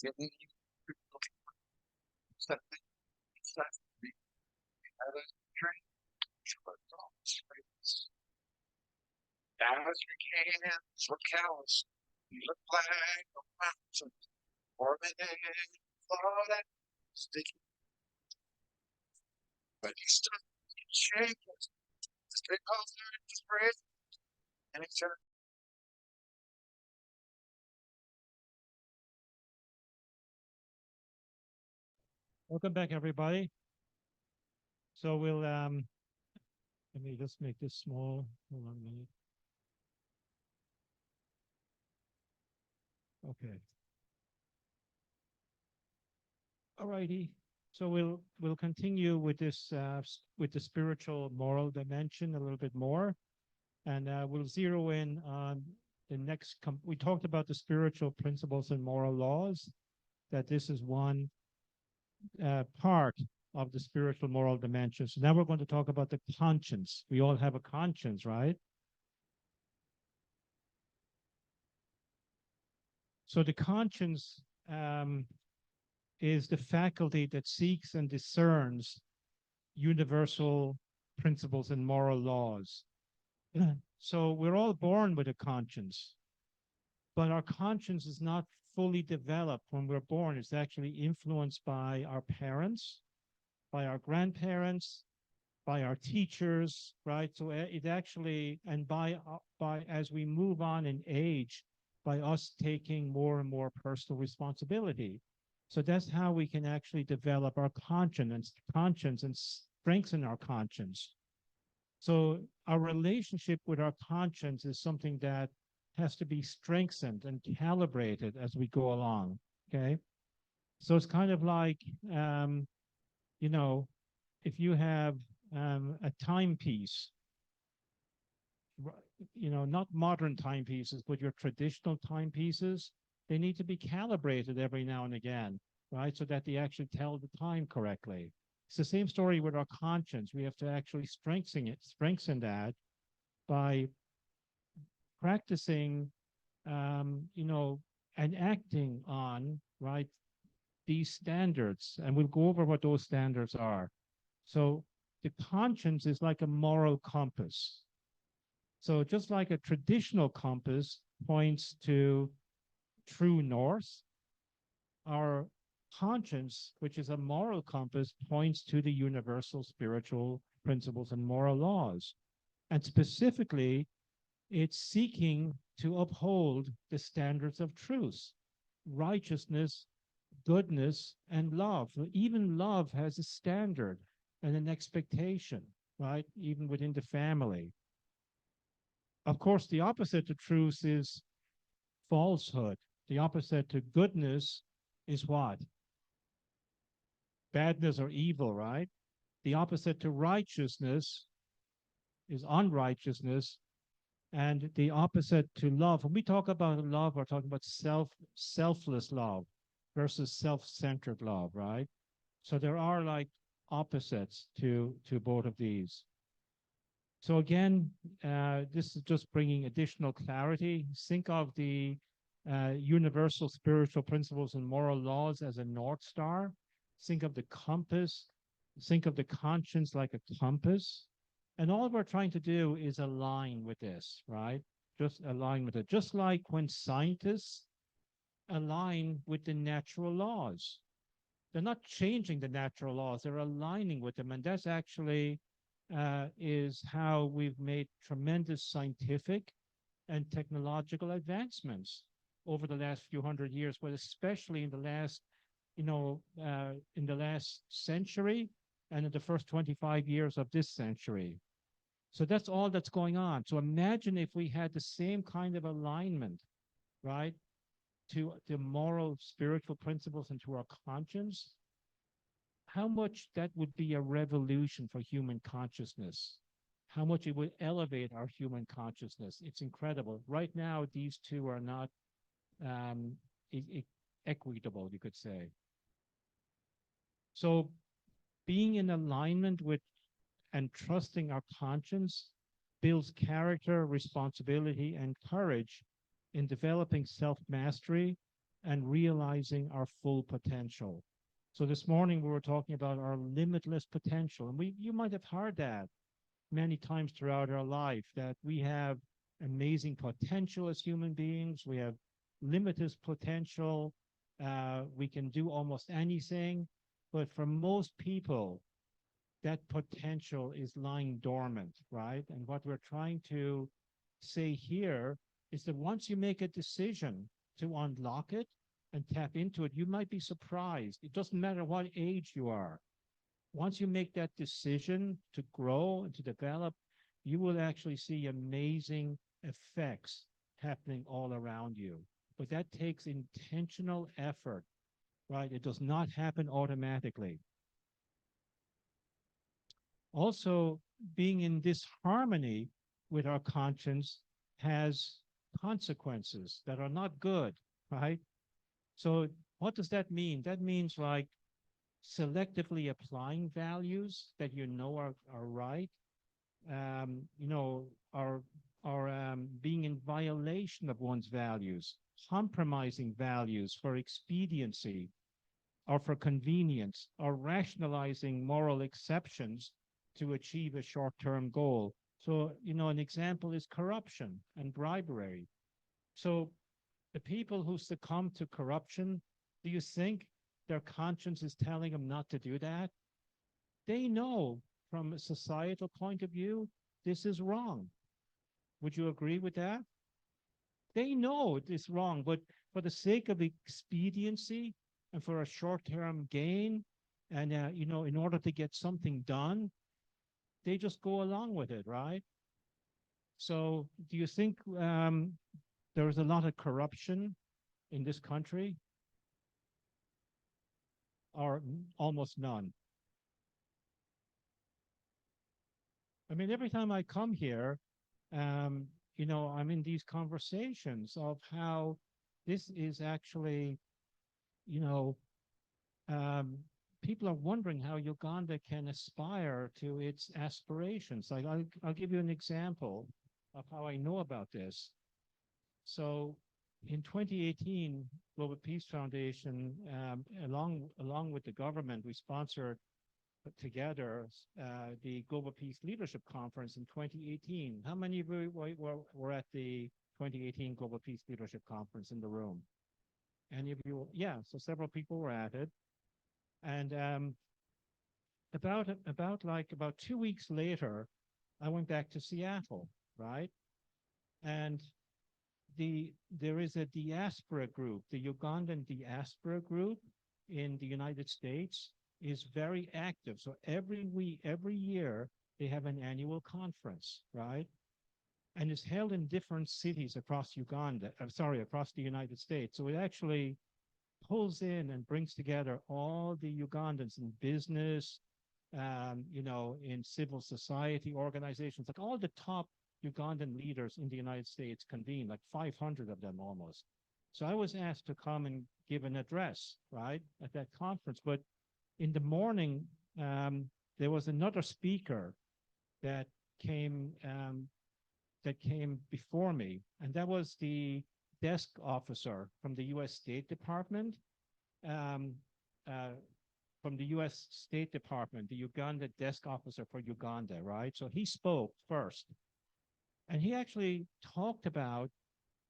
Getting something inside me. Had a drink, but on his face. As your hands were calloused, you looked like a mountain, orbiting, thought I was sticky. But he stood shaking, straight off his breath, and he turned. Welcome back, everybody. So we'll let me just make this small. Hold on a minute. Okay. All righty. So we'll continue with this with the spiritual moral dimension a little bit more, and we'll zero in on the next. We talked about the spiritual principles and moral laws. That this is one part of the spiritual moral dimension. So now we're going to talk about the conscience. We all have a conscience, right? So the conscience is the faculty that seeks and discerns universal principles and moral laws. So we're all born with a conscience, but our conscience is not fully developed when we're born. It's actually influenced by our parents, by our grandparents, by our teachers, right? So it actually, and by as we move on in age, by us taking more and more personal responsibility. So that's how we can actually develop our conscience and strengthen our conscience. So our relationship with our conscience is something that has to be strengthened and calibrated as we go along, okay? So it's kind of like, you know, if you have a timepiece, you know, not modern timepieces, but your traditional timepieces, they need to be calibrated every now and again, right? So that they actually tell the time correctly. It's the same story with our conscience. We have to actually strengthen that by practicing, you know, and acting on, right, these standards. And we'll go over what those standards are. So the conscience is like a moral compass. So just like a traditional compass points to true north, our conscience, which is a moral compass, points to the universal spiritual principles and moral laws. And specifically, it's seeking to uphold the standards of truth, righteousness, goodness, and love. Even love has a standard and an expectation, right? Even within the family. Of course, the opposite to truth is falsehood. The opposite to goodness is what? Badness or evil, right? The opposite to righteousness is unrighteousness, and the opposite to love. When we talk about love, we're talking about selfless love versus self-centered love, right? So there are like opposites to both of these. So again, this is just bringing additional clarity. Think of the universal spiritual principles and moral laws as a North Star. Think of the compass. Think of the conscience like a compass. And all we're trying to do is align with this, right? Just align with it. Just like when scientists align with the natural laws. They're not changing the natural laws, they're aligning with them. And that's actually is how we've made tremendous scientific and technological advancements over the last few hundred years, but especially in the last, in the last century and in the first 25 years of this century. So that's all that's going on. So imagine if we had the same kind of alignment, right, to the moral, spiritual principles and to our conscience, how much that would be a revolution for human consciousness, how much it would elevate our human consciousness. It's incredible. Right now, these two are not equitable, you could say. So being in alignment with and trusting our conscience builds character, responsibility, and courage in developing self-mastery and realizing our full potential. So this morning we were talking about our limitless potential, and you might have heard that many times throughout our life, that we have amazing potential as human beings. We have limitless potential. We can do almost anything, but for most people, that potential is lying dormant, right? And what we're trying to say here is that once you make a decision to unlock it and tap into it, you might be surprised. It doesn't matter what age you are. Once you make that decision to grow and to develop, you will actually see amazing effects happening all around you. But that takes intentional effort, right? It does not happen automatically. Also, being in this harmony with our conscience has consequences that are not good, right? So what does that mean? That means like selectively applying values that are right, being in violation of one's values, compromising values for expediency or for convenience, or rationalizing moral exceptions to achieve a short-term goal. So, an example is corruption and bribery. So the people who succumb to corruption, do you think their conscience is telling them not to do that? They know from a societal point of view, this is wrong. Would you agree with that? They know it's wrong, but for the sake of expediency and for a short-term gain, and in order to get something done, they just go along with it, right? So do you think there's a lot of corruption in this country? Or almost none? I mean, every time I come here, I'm in these conversations of how this is actually, people are wondering how Uganda can aspire to its aspirations. Like I'll give you an example of how I know about this. So in 2018, Global Peace Foundation, along with the government, we sponsored together the Global Peace Leadership Conference in 2018. How many of you were at the 2018 Global Peace Leadership Conference in the room? Any of you? Yeah, so several people were at it. And about 2 weeks later, I went back to Seattle, right? And there is a diaspora group, the Ugandan diaspora group in the United States is very active. So every year, they have an annual conference, right? And it's held in different cities across across the United States. So it actually pulls in and brings together all the Ugandans in business, in civil society organizations, like all the top Ugandan leaders in the United States convened, like 500 of them almost. So I was asked to come and give an address, right, at that conference. But in the morning, there was another speaker that came before me, and that was the desk officer from the U.S. State Department. Um, from the U.S. State Department, the Uganda desk officer for Uganda, right? So he spoke first, and he actually talked about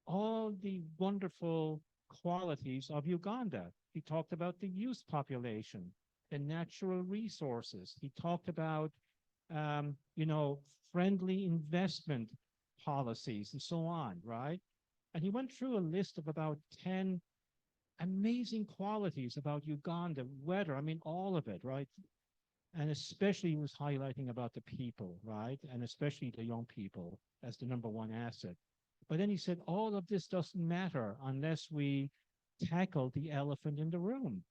all the wonderful qualities of Uganda. He talked about the youth population, the natural resources. He talked about, friendly investment policies and so on, right? And he went through a list of about 10 amazing qualities about Uganda, weather, I mean, all of it, right? And especially he was highlighting about the people, right? And especially the young people as the number one asset. But then he said, all of this doesn't matter unless we tackle the elephant in the room.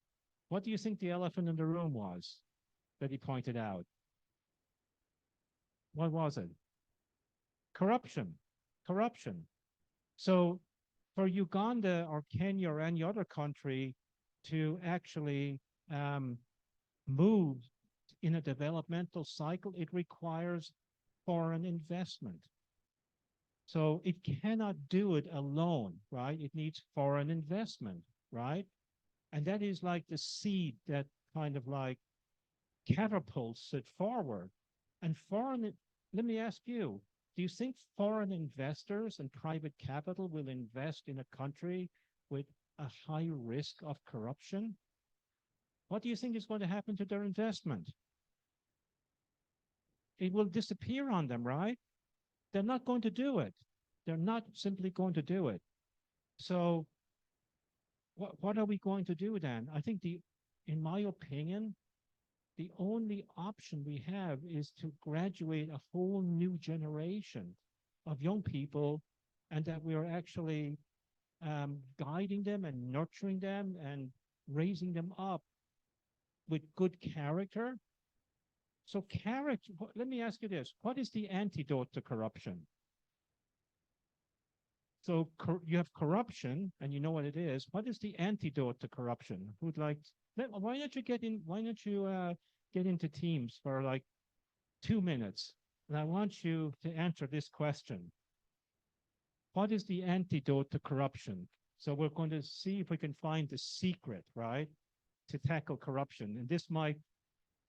What do you think the elephant in the room was that he pointed out? What was it? Corruption. Corruption. So for Uganda or Kenya or any other country to actually move in a developmental cycle, it requires foreign investment. So it cannot do it alone, right? It needs foreign investment, right? And that is like the seed that kind of like catapults it forward. And let me ask you, do you think foreign investors and private capital will invest in a country with a high risk of corruption? What do you think is going to happen to their investment? It will disappear on them, right? They're not going to do it. They're not simply going to do it. So what are we going to do then? I think in my opinion, the only option we have is to graduate a whole new generation of young people, and that we are actually guiding them and nurturing them and raising them up with good character. So character, let me ask you this. What is the antidote to corruption? So you have corruption and you know what it is. What is the antidote to corruption? Who'd like, why don't you get into teams for like 2 minutes? And I want you to answer this question. What is the antidote to corruption? So we're going to see if we can find the secret, right, to tackle corruption. And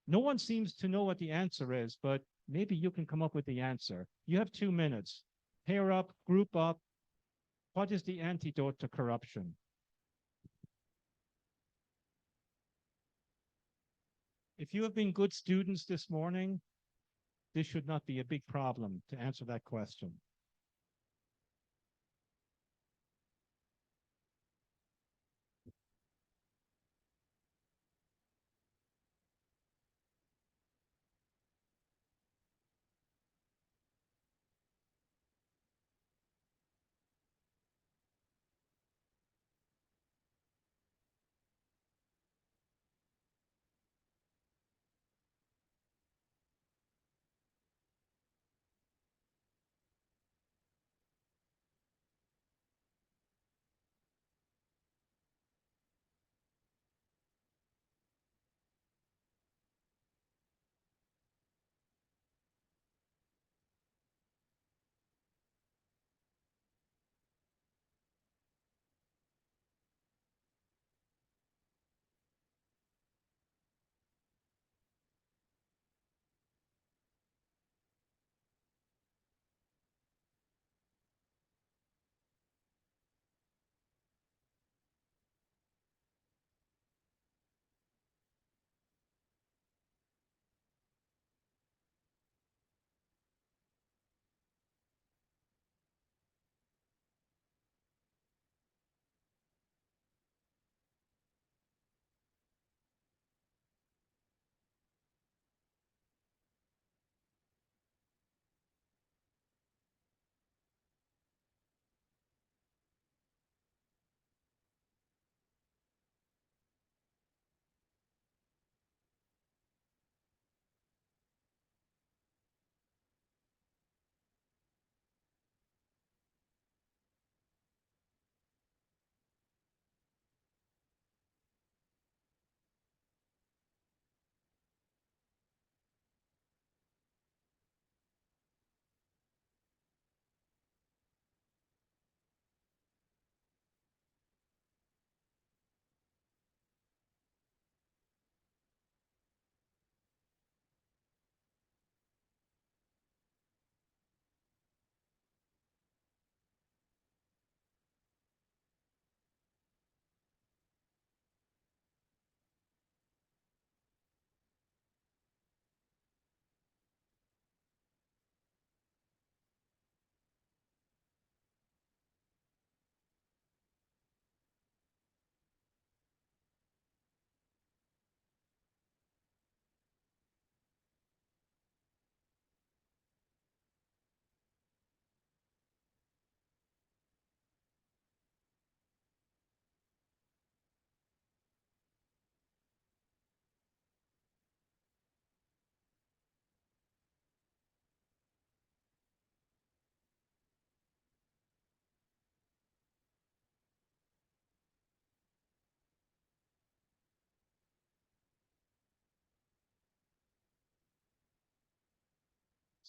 no one seems to know what the answer is, but maybe you can come up with the answer. You have 2 minutes. Pair up, group up. What is the antidote to corruption? If you have been good students this morning, this should not be a big problem to answer that question.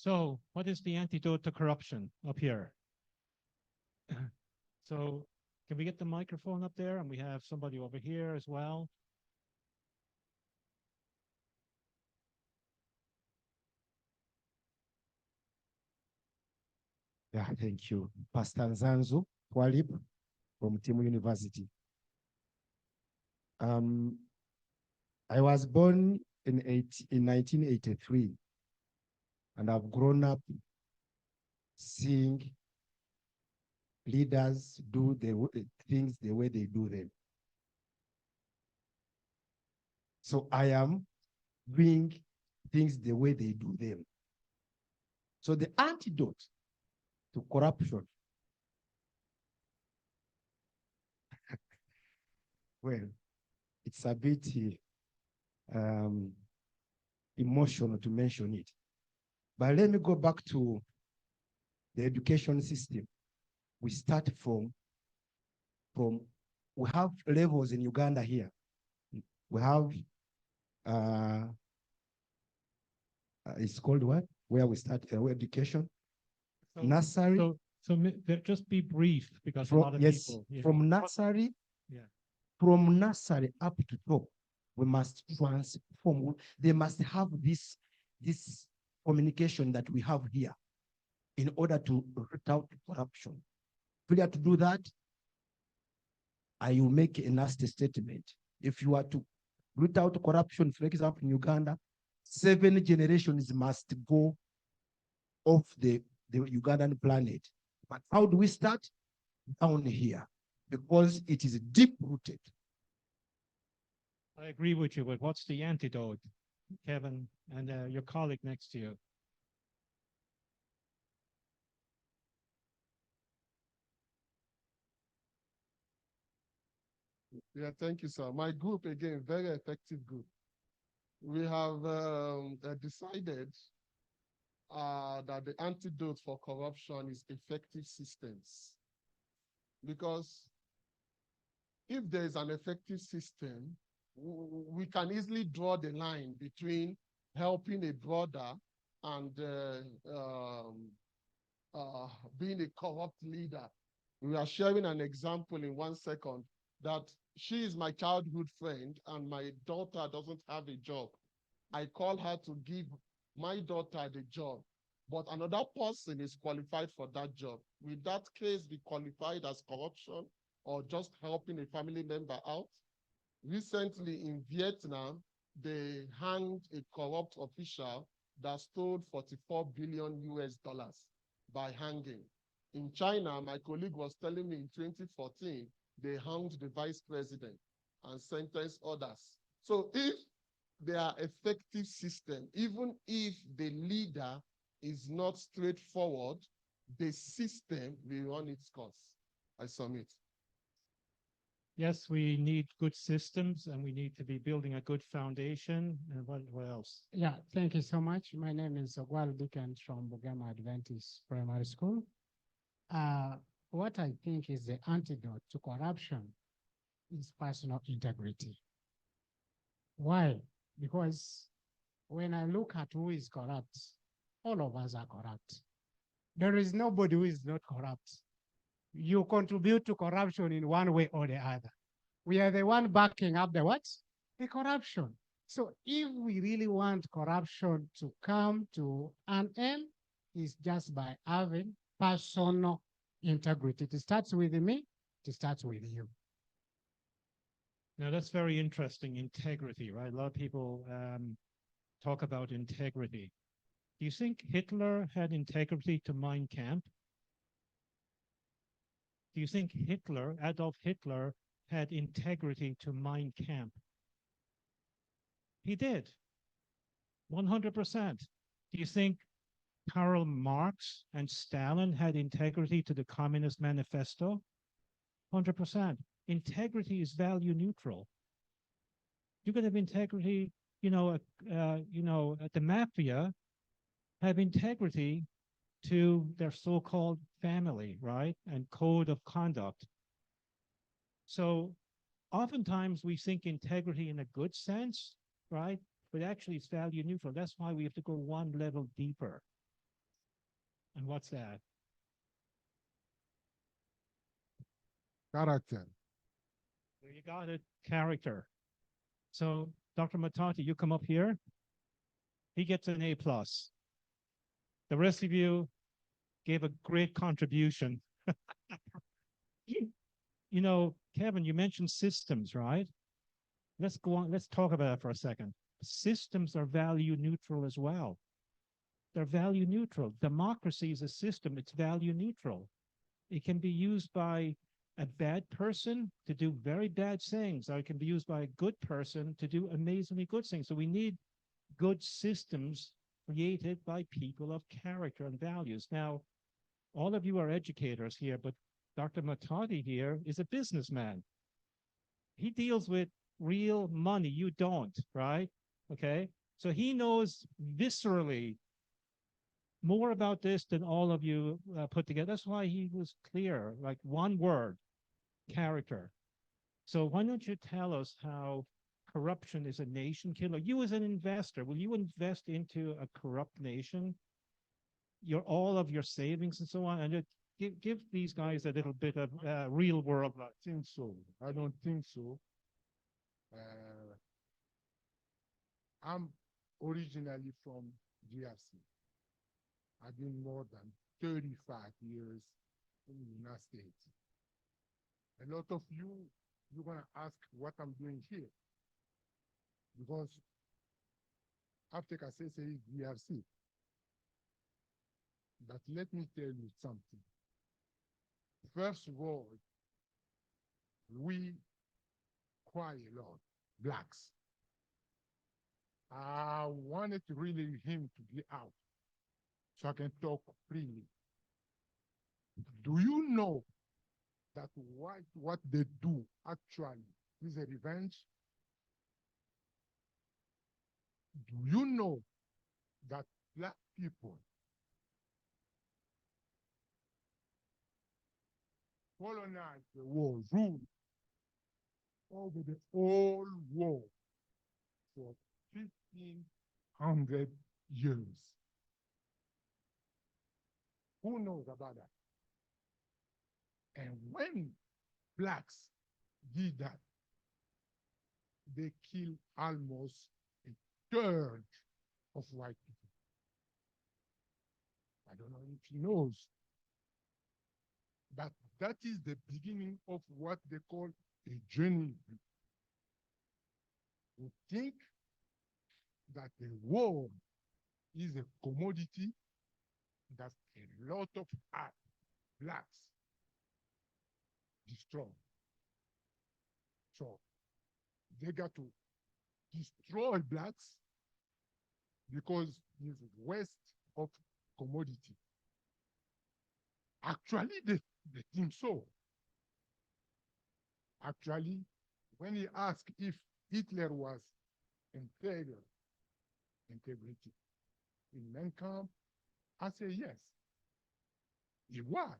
So what is the antidote to corruption up here? So can we get the microphone up there? And we have somebody over here as well. Yeah, thank you. Pastor Nzanzu Twalib from Timu University. I was born in 1983, and I've grown up seeing leaders do things the way they do them. So I am doing things the way they do them. So the antidote to corruption, well, it's a bit emotional to mention it. But let me go back to the education system. We start from we have levels in Uganda here. We have, it's called what? Where we start education? So, Nursery. Just be brief because a From, lot of yes, people. Yeah. from nursery, Yeah. from nursery up to top, we must transform. They must have this communication that we have here in order to root out corruption. Failure to do that, I will make a nasty statement. If you are to root out corruption, for example, in Uganda, 7 generations must go off the Ugandan planet. But how do we start? Down here, because it is deep rooted. I agree with you, but what's the antidote, Kevin, and your colleague next to you? Yeah, thank you, sir. My group, again, very effective group. We have decided that the antidote for corruption is effective systems. Because if there is an effective system, we can easily draw the line between helping a brother and being a corrupt leader. We are sharing an example in 1 second that she is my childhood friend and my daughter doesn't have a job. I call her to give my daughter the job, but another person is qualified for that job. Will that case be qualified as corruption or just helping a family member out? Recently in Vietnam, they hanged a corrupt official that stole 44 billion US dollars by hanging. In China, my colleague was telling me in 2014, they hanged the vice president and sentenced others. So if they are effective system, even if the leader is not straightforward, the system will run its course. I submit. Yes, we need good systems and we need to be building a good foundation. And what else? Yeah, thank you so much. My name is Ogwal Dickens from Bugama Adventist Primary School. What I think is the antidote to corruption is personal integrity. Why? Because when I look at who is corrupt, all of us are corrupt. There is nobody who is not corrupt. You contribute to corruption in one way or the other. We are the one backing up the what? The corruption. So if we really want corruption to come to an end, it's just by having personal integrity. It starts with me, it starts with you. Now that's very interesting, integrity, right? A lot of people talk about integrity. Do you think Hitler had integrity to Mein Kampf? Do you think Adolf Hitler, had integrity to Mein Kampf? He did, 100%. Do you think Karl Marx and Stalin had integrity to the Communist Manifesto? 100%. Integrity is value neutral. You could have integrity, the mafia have integrity to their so-called family, right? And code of conduct. So oftentimes we think integrity in a good sense, right? But actually it's value neutral. That's why we have to go one level deeper. And what's that? Character. There you got it, character. So Dr. Matati, you come up here. He gets an A+. The rest of you gave a great contribution. You know, Kevin, you mentioned systems, right? Let's go on. Let's talk about that for a second. Systems are value neutral as well. They're value neutral. Democracy is a system. It's value neutral. It can be used by a bad person to do very bad things, or it can be used by a good person to do amazingly good things. So we need good systems created by people of character and values. Now, all of you are educators here, but Dr. Matadi here is a businessman. He deals with real money. You don't, right? Okay. So he knows viscerally more about this than all of you put together. That's why he was clear, like one word, character. So why don't you tell us how corruption is a nation killer? You as an investor, will you invest into a corrupt nation? All of your savings and so on, and give these guys a little bit of real world. I think so. I don't think so. I'm originally from DRC. I've been more than 35 years in the United States. A lot of you're gonna ask what I'm doing here. Because after Kasese is DRC. But let me tell you something. First of all, we cry a lot, blacks. I wanted really him to be out so I can talk freely. Do you know that what they do actually is a revenge? Do you know that black people colonized the world, ruled over the whole world for 1,500 years? Who knows about that? And when blacks did that, they killed almost a third of white people. I don't know if he knows. But that is the beginning of what they call a journey. We think that the world is a commodity that a lot of blacks destroy. So they got to destroy blacks because it's waste of commodity. Actually, they think so. Actually, when he asked if Hitler was integrity in Mein Kampf, I say yes. He was.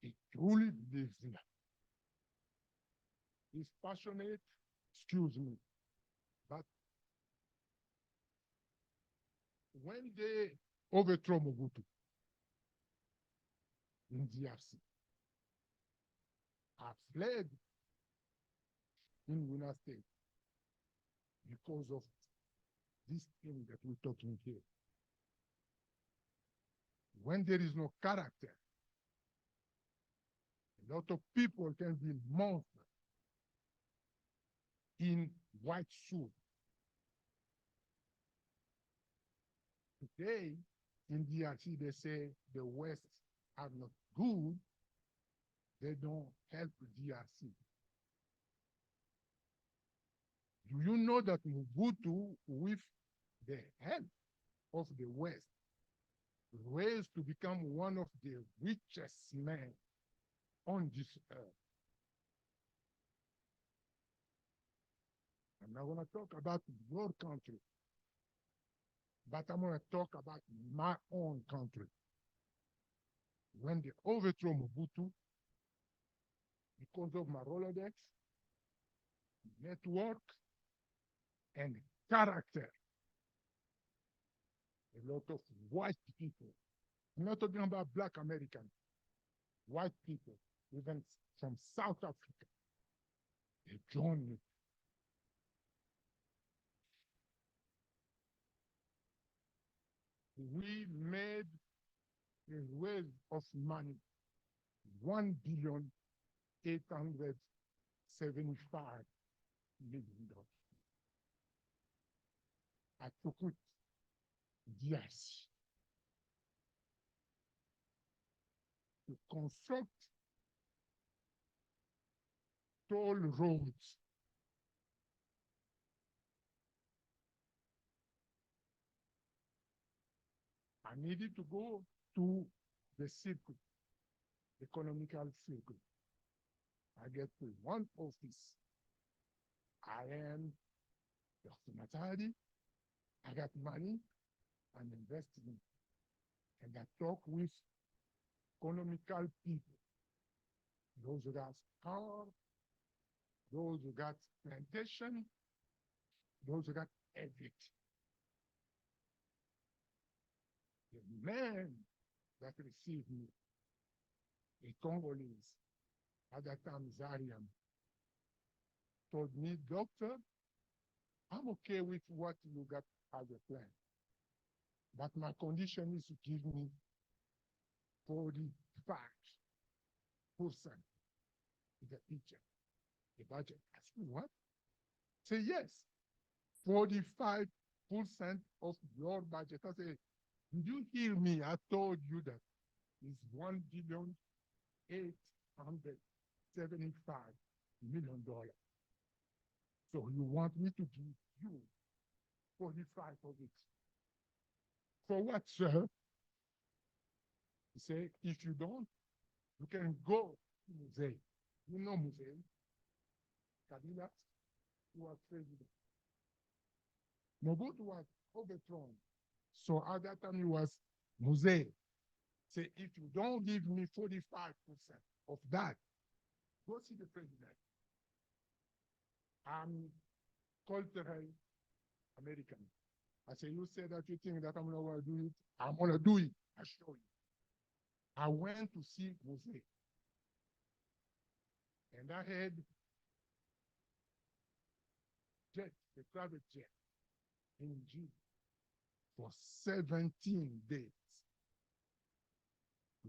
He truly believes in that. He's passionate, excuse me, but when they overthrow Mobutu in DRC, I fled in the United States because of this thing that we're talking here. When there is no character, a lot of people can be monsters in white suit. Today, in DRC, they say the West are not good. They don't help DRC. Do you know that Mobutu, with the help of the West, raised to become one of the richest men on this earth? I'm not going to talk about your country, but I'm going to talk about my own country. When they overthrow Mobutu, because of my Rolodex, network, and character, a lot of white people I'm not talking about Black Americans, white people, even from South Africa. They joined me. We made a wave of money, $1,875,000,000. I took it, yes, to construct toll roads. I needed to go to the circuit, economical circuit. I get to one office. I am Dr. Matadi. I got money. I'm investing. And I talk with economical people. Those who got power, those who got plantation, those who got everything. The man that received me, a Congolese, at that time Zarian, told me, doctor, I'm okay with what you got as a plan. But my condition is to give me 45% the picture, the budget. I said, what? Say yes, 45% of your budget. I say, did you hear me? I told you that it's $1,875,000,000. So you want me to give you 45 of it. For what, sir? He said, if you don't, you can go to Musée. You know Musée? Kabila was president. Mobutu was overthrown. So at that time, he was Musée. Say, if you don't give me 45% of that, go see the president. I'm cultural American. I say, you say that you think that I'm not going to do it. I'm going to do it. I show you. I went to see Musée. And I had jet, the private jet, in June for 17 days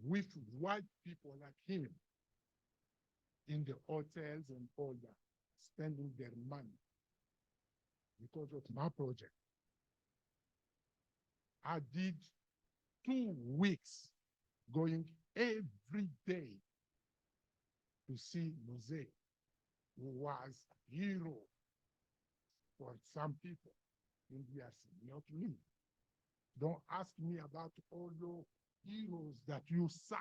with white people like him in the hotels and all that, spending their money because of my project. I did 2 weeks going every day to see Musée, who was a hero for some people in DRC, not me. Don't ask me about all those heroes that you cite.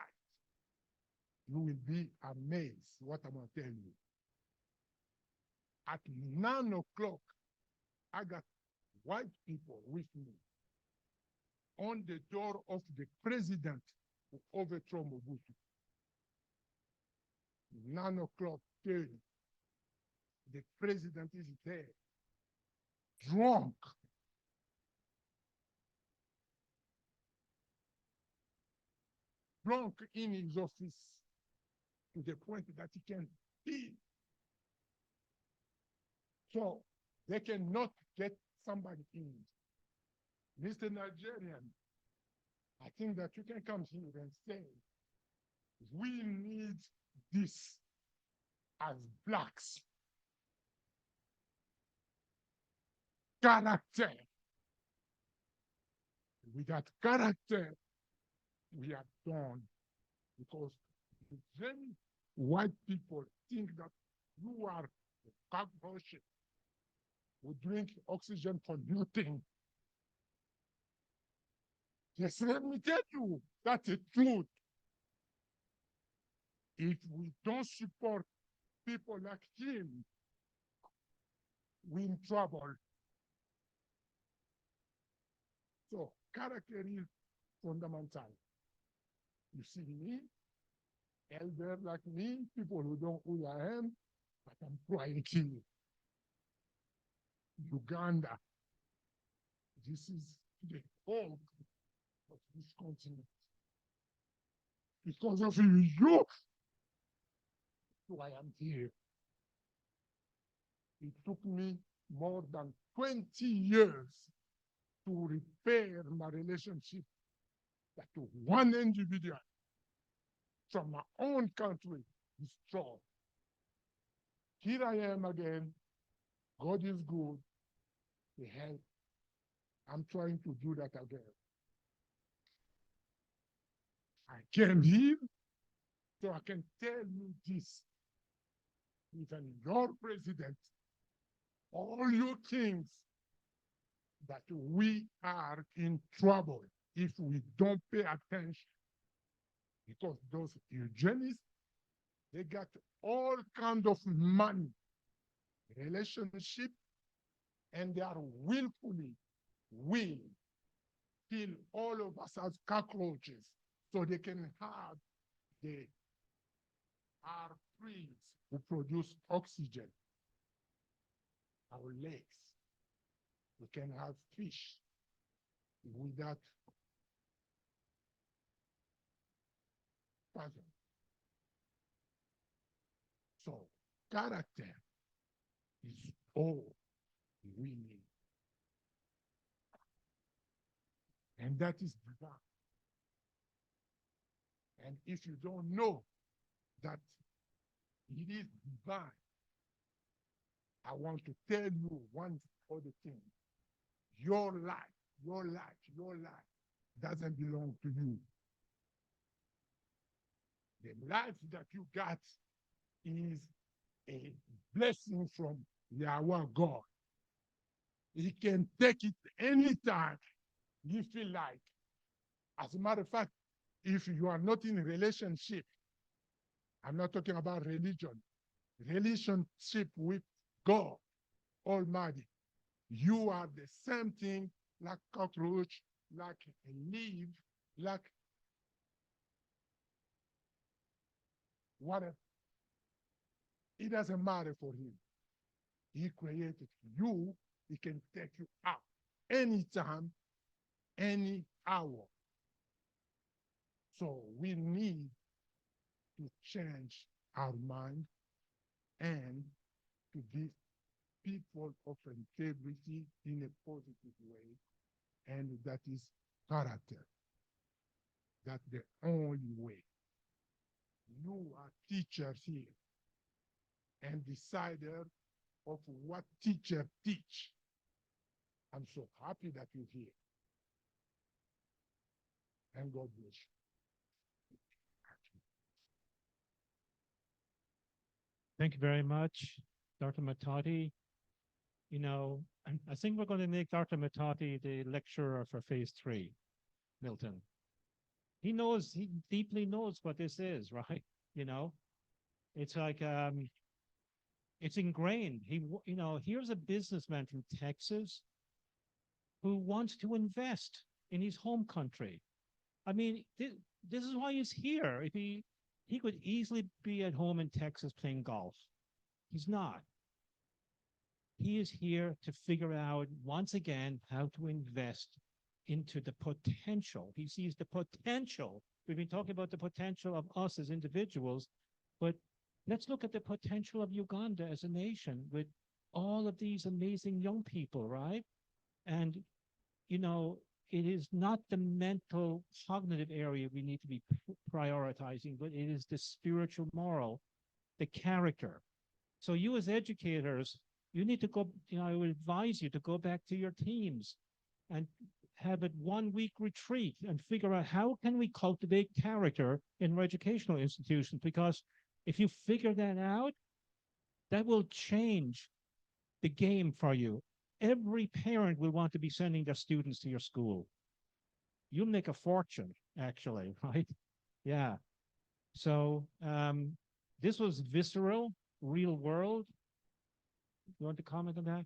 You will be amazed what I'm going to tell you. At 9 o'clock, I got white people with me on the door of the president who overthrew Mobutu. 9 o'clock 30, the president is there, drunk. Drunk in his office to the point that he can pee. So they cannot get somebody in. Mr. Nigerian, I think that you can come here and say, we need this as blacks. Character. Without character, we are done. Because then white people think that you are a cockroach who drink oxygen for nothing. Yes, let me tell you, that's the truth. If we don't support people like him, we're in trouble. So character is fundamental. You see me, elder like me, people who don't know who I am, but I'm trying to you. Uganda. This is the hope of this continent. Because of you, so I am here. It took me more than 20 years to repair my relationship that one individual from my own country destroyed. Here I am again. God is good. He helped. I'm trying to do that again. I came here so I can tell you this. Even your president, all your kings, that we are in trouble if we don't pay attention. Because those eugenists, they got all kind of money, relationship, and they are willfully will kill all of us as cockroaches so they can have our trees who produce oxygen, our lakes. We can have fish without poison. So character is all we need. And that is divine. And if you don't know that it is divine, I want to tell you one other thing. Your life doesn't belong to you. The life that you got is a blessing from Yahweh God. He can take it anytime you feel like. As a matter of fact, if you are not in a relationship, I'm not talking about religion, relationship with God Almighty, you are the same thing like cockroach, like a leaf, like whatever. It doesn't matter for him. He created you. He can take you out anytime, any hour. So we need to change our mind and to be people of integrity in a positive way. And that is character. That's the only way. You are teachers here and decider of what teacher teach. I'm so happy that you're here. And God bless you. Thank you very much, Dr. Matati. You know, I think we're going to make Dr. Matati the lecturer for phase 3, Milton. He deeply knows what this is, right? You know, it's like, it's ingrained. Here's a businessman from Texas who wants to invest in his home country. I mean, this is why he's here. If he could easily be at home in Texas playing golf. He's not. He is here to figure out, once again, how to invest into the potential. He sees the potential. We've been talking about the potential of us as individuals, but let's look at the potential of Uganda as a nation with all of these amazing young people, right? And, it is not the mental cognitive area we need to be prioritizing, but it is the spiritual, moral, the character. So you as educators, you need to go, I would advise you to go back to your teams and have a 1-week retreat and figure out how can we cultivate character in our educational institutions, because if you figure that out, that will change the game for you. Every parent will want to be sending their students to your school. You'll make a fortune, actually, right? Yeah. So this was visceral, real world. You want to comment on that?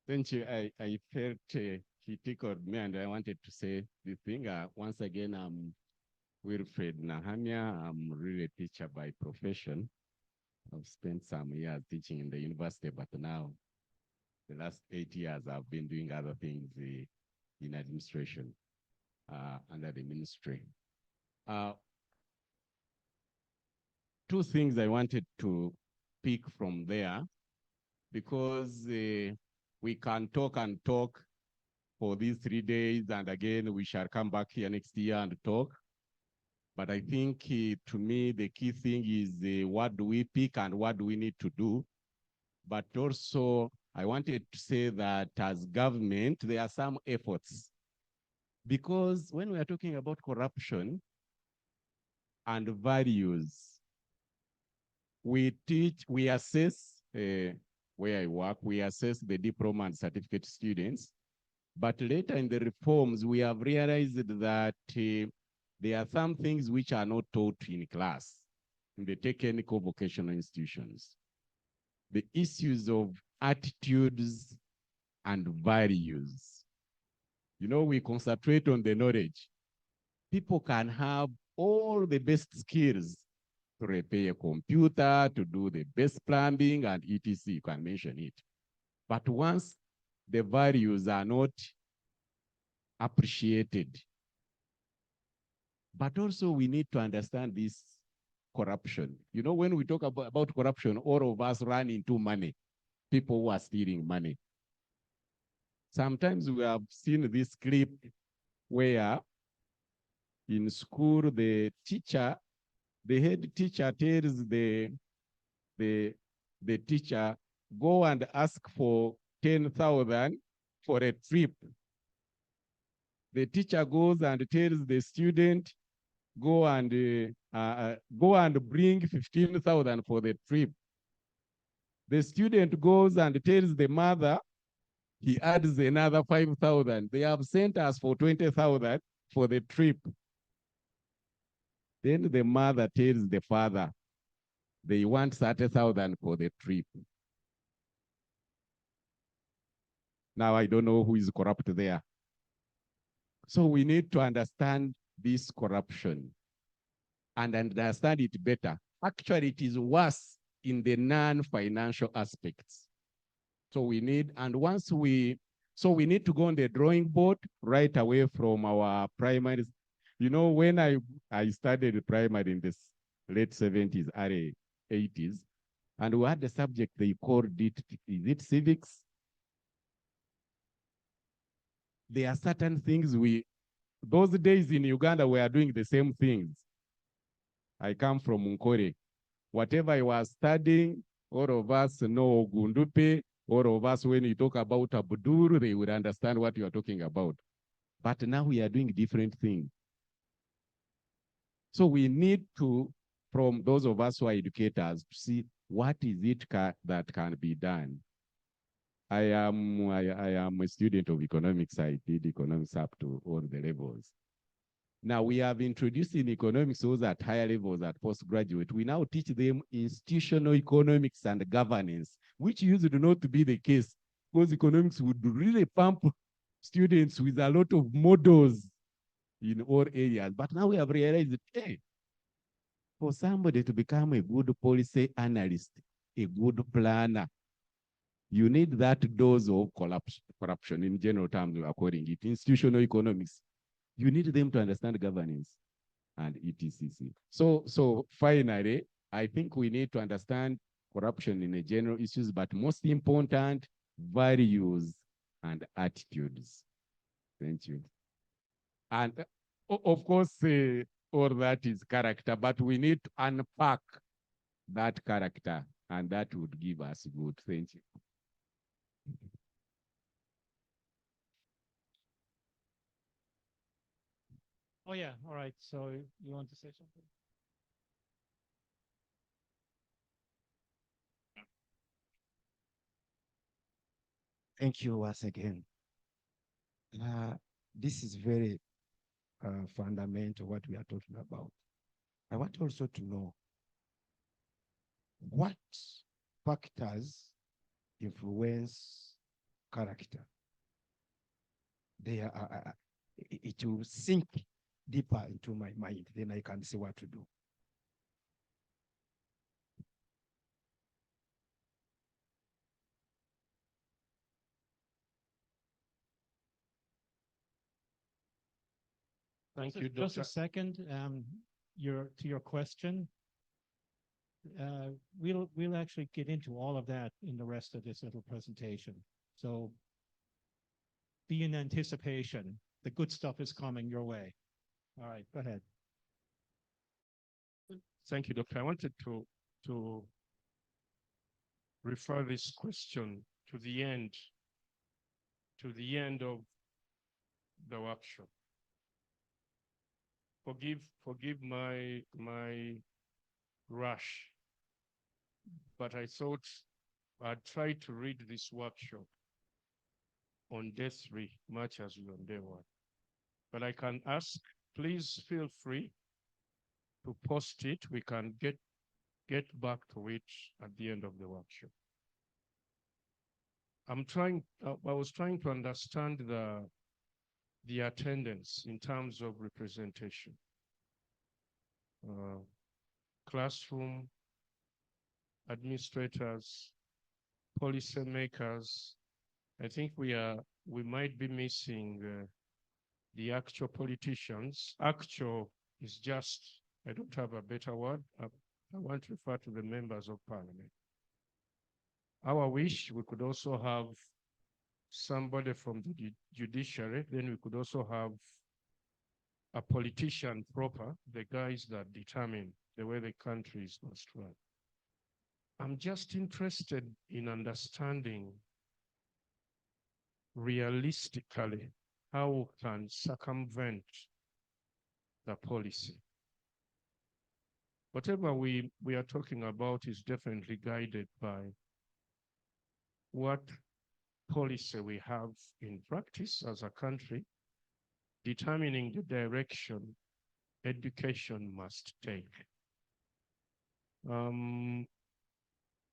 Thank you. I felt he tickled me, and I wanted to say this thing. Once again, I'm Wilfred Nahamia. I'm really a teacher by profession. I've spent some years teaching in the university, but now the last 8 years I've been doing other things in administration under the ministry. Two things I wanted to pick from there, because we can talk and talk for these 3 days, and again, we shall come back here next year and talk. But I think to me, the key thing is what do we pick and what do we need to do? But also, I wanted to say that as government, there are some efforts. Because when we are talking about corruption and values, we assess, where I work, we assess the diploma and certificate students. But later in the reforms, we have realized that there are some things which are not taught in class in the technical vocational institutions. The issues of attitudes and values. You know, we concentrate on the knowledge. People can have all the best skills to repair a computer, to do the best plumbing and etc. You can mention it. But once the values are not appreciated, but also we need to understand this corruption. You know, when we talk about corruption, all of us run into money, people who are stealing money. Sometimes we have seen this clip where in school, the head teacher tells the teacher, go and ask for 10,000 for a trip. The teacher goes and tells the student, go and bring 15,000 for the trip. The student goes and tells the mother, he adds another 5,000. They have sent us for 20,000 for the trip. Then the mother tells the father, they want 30,000 for the trip. Now I don't know who is corrupt there. So we need to understand this corruption and understand it better. Actually, it is worse in the non-financial aspects. So we need, so we need to go on the drawing board right away from our primaries. You know, when I studied primary in the late 70s, early 80s, and we had a subject they called it, is it civics? There are certain things those days in Uganda, we are doing the same things. I come from Nkore. Whatever I was studying, all of us know Gundupe, all of us, when you talk about Abdur, they would understand what you are talking about. But now we are doing different things. So we need to, from those of us who are educators, to see what is it that can be done. I am a student of economics. I did economics up to all the levels. Now we have introduced in economics those at higher levels, at postgraduate. We now teach them institutional economics and governance, which used not to be the case, because economics would really pump students with a lot of models in all areas. But now we have realized that, hey, for somebody to become a good policy analyst, a good planner, you need that dose of corruption, in general terms, we are calling it institutional economics. You need them to understand governance and etc. So finally, I think we need to understand corruption in a general issues, but most important, values and attitudes. Thank you. And of course, all that is character, but we need to unpack that character, and that would give us good. Thank you. Oh yeah, all right. So you want to say something? Thank you once again. This is very fundamental, what we are talking about. I want also to know what factors influence character. It will sink deeper into my mind, then I can see what to do. Thank you, Just Dr. a second, to your question. We'll actually get into all of that in the rest of this little presentation. So be in anticipation. The good stuff is coming your way. All right, go ahead. Thank you, Doctor. I wanted to refer this question to the end of the workshop. Forgive my rush, but I thought I'd try to read this workshop on day 3, much as we on day 1. But I can ask, please feel free to post it. We can get back to it at the end of the workshop. I was trying to understand the attendance in terms of representation. Classroom, administrators, policy makers. I think we might be missing the actual politicians. Actual is just, I don't have a better word. I want to refer to the members of parliament. Our wish, we could also have somebody from the judiciary, then we could also have a politician proper, the guys that determine the way the country is must run. I'm just interested in understanding realistically how we can circumvent the policy. Whatever we are talking about is definitely guided by what policy we have in practice as a country, determining the direction education must take.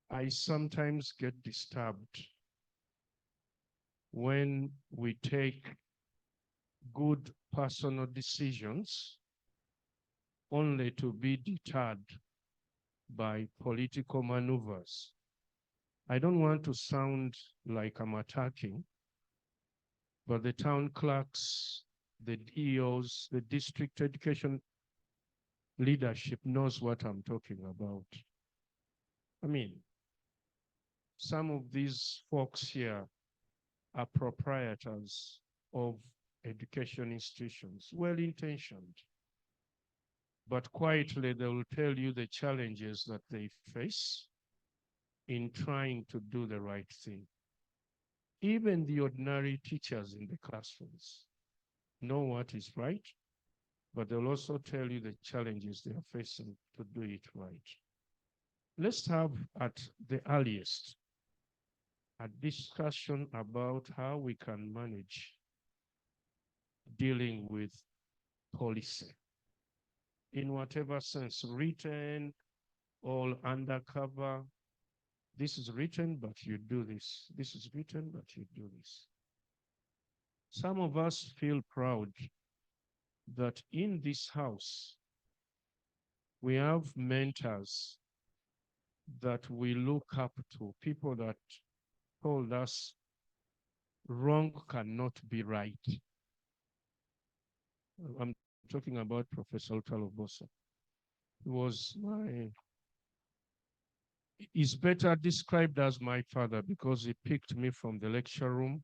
I sometimes get disturbed when we take good personal decisions only to be deterred by political maneuvers. I don't want to sound like I'm attacking, but the town clerks, the DEOs, the district education leadership knows what I'm talking about. I mean, some of these folks here are proprietors of education institutions, well-intentioned, but quietly they will tell you the challenges that they face in trying to do the right thing. Even the ordinary teachers in the classrooms know what is right, but they'll also tell you the challenges they are facing to do it right. Let's have at the earliest a discussion about how we can manage dealing with policy in whatever sense, written, all undercover. This is written, but you do this. This is written, but you do this. Some of us feel proud that in this house, we have mentors that we look up to, people that told us wrong cannot be right. I'm talking about Professor Utalobosa. He was he's better described as my father because he picked me from the lecture room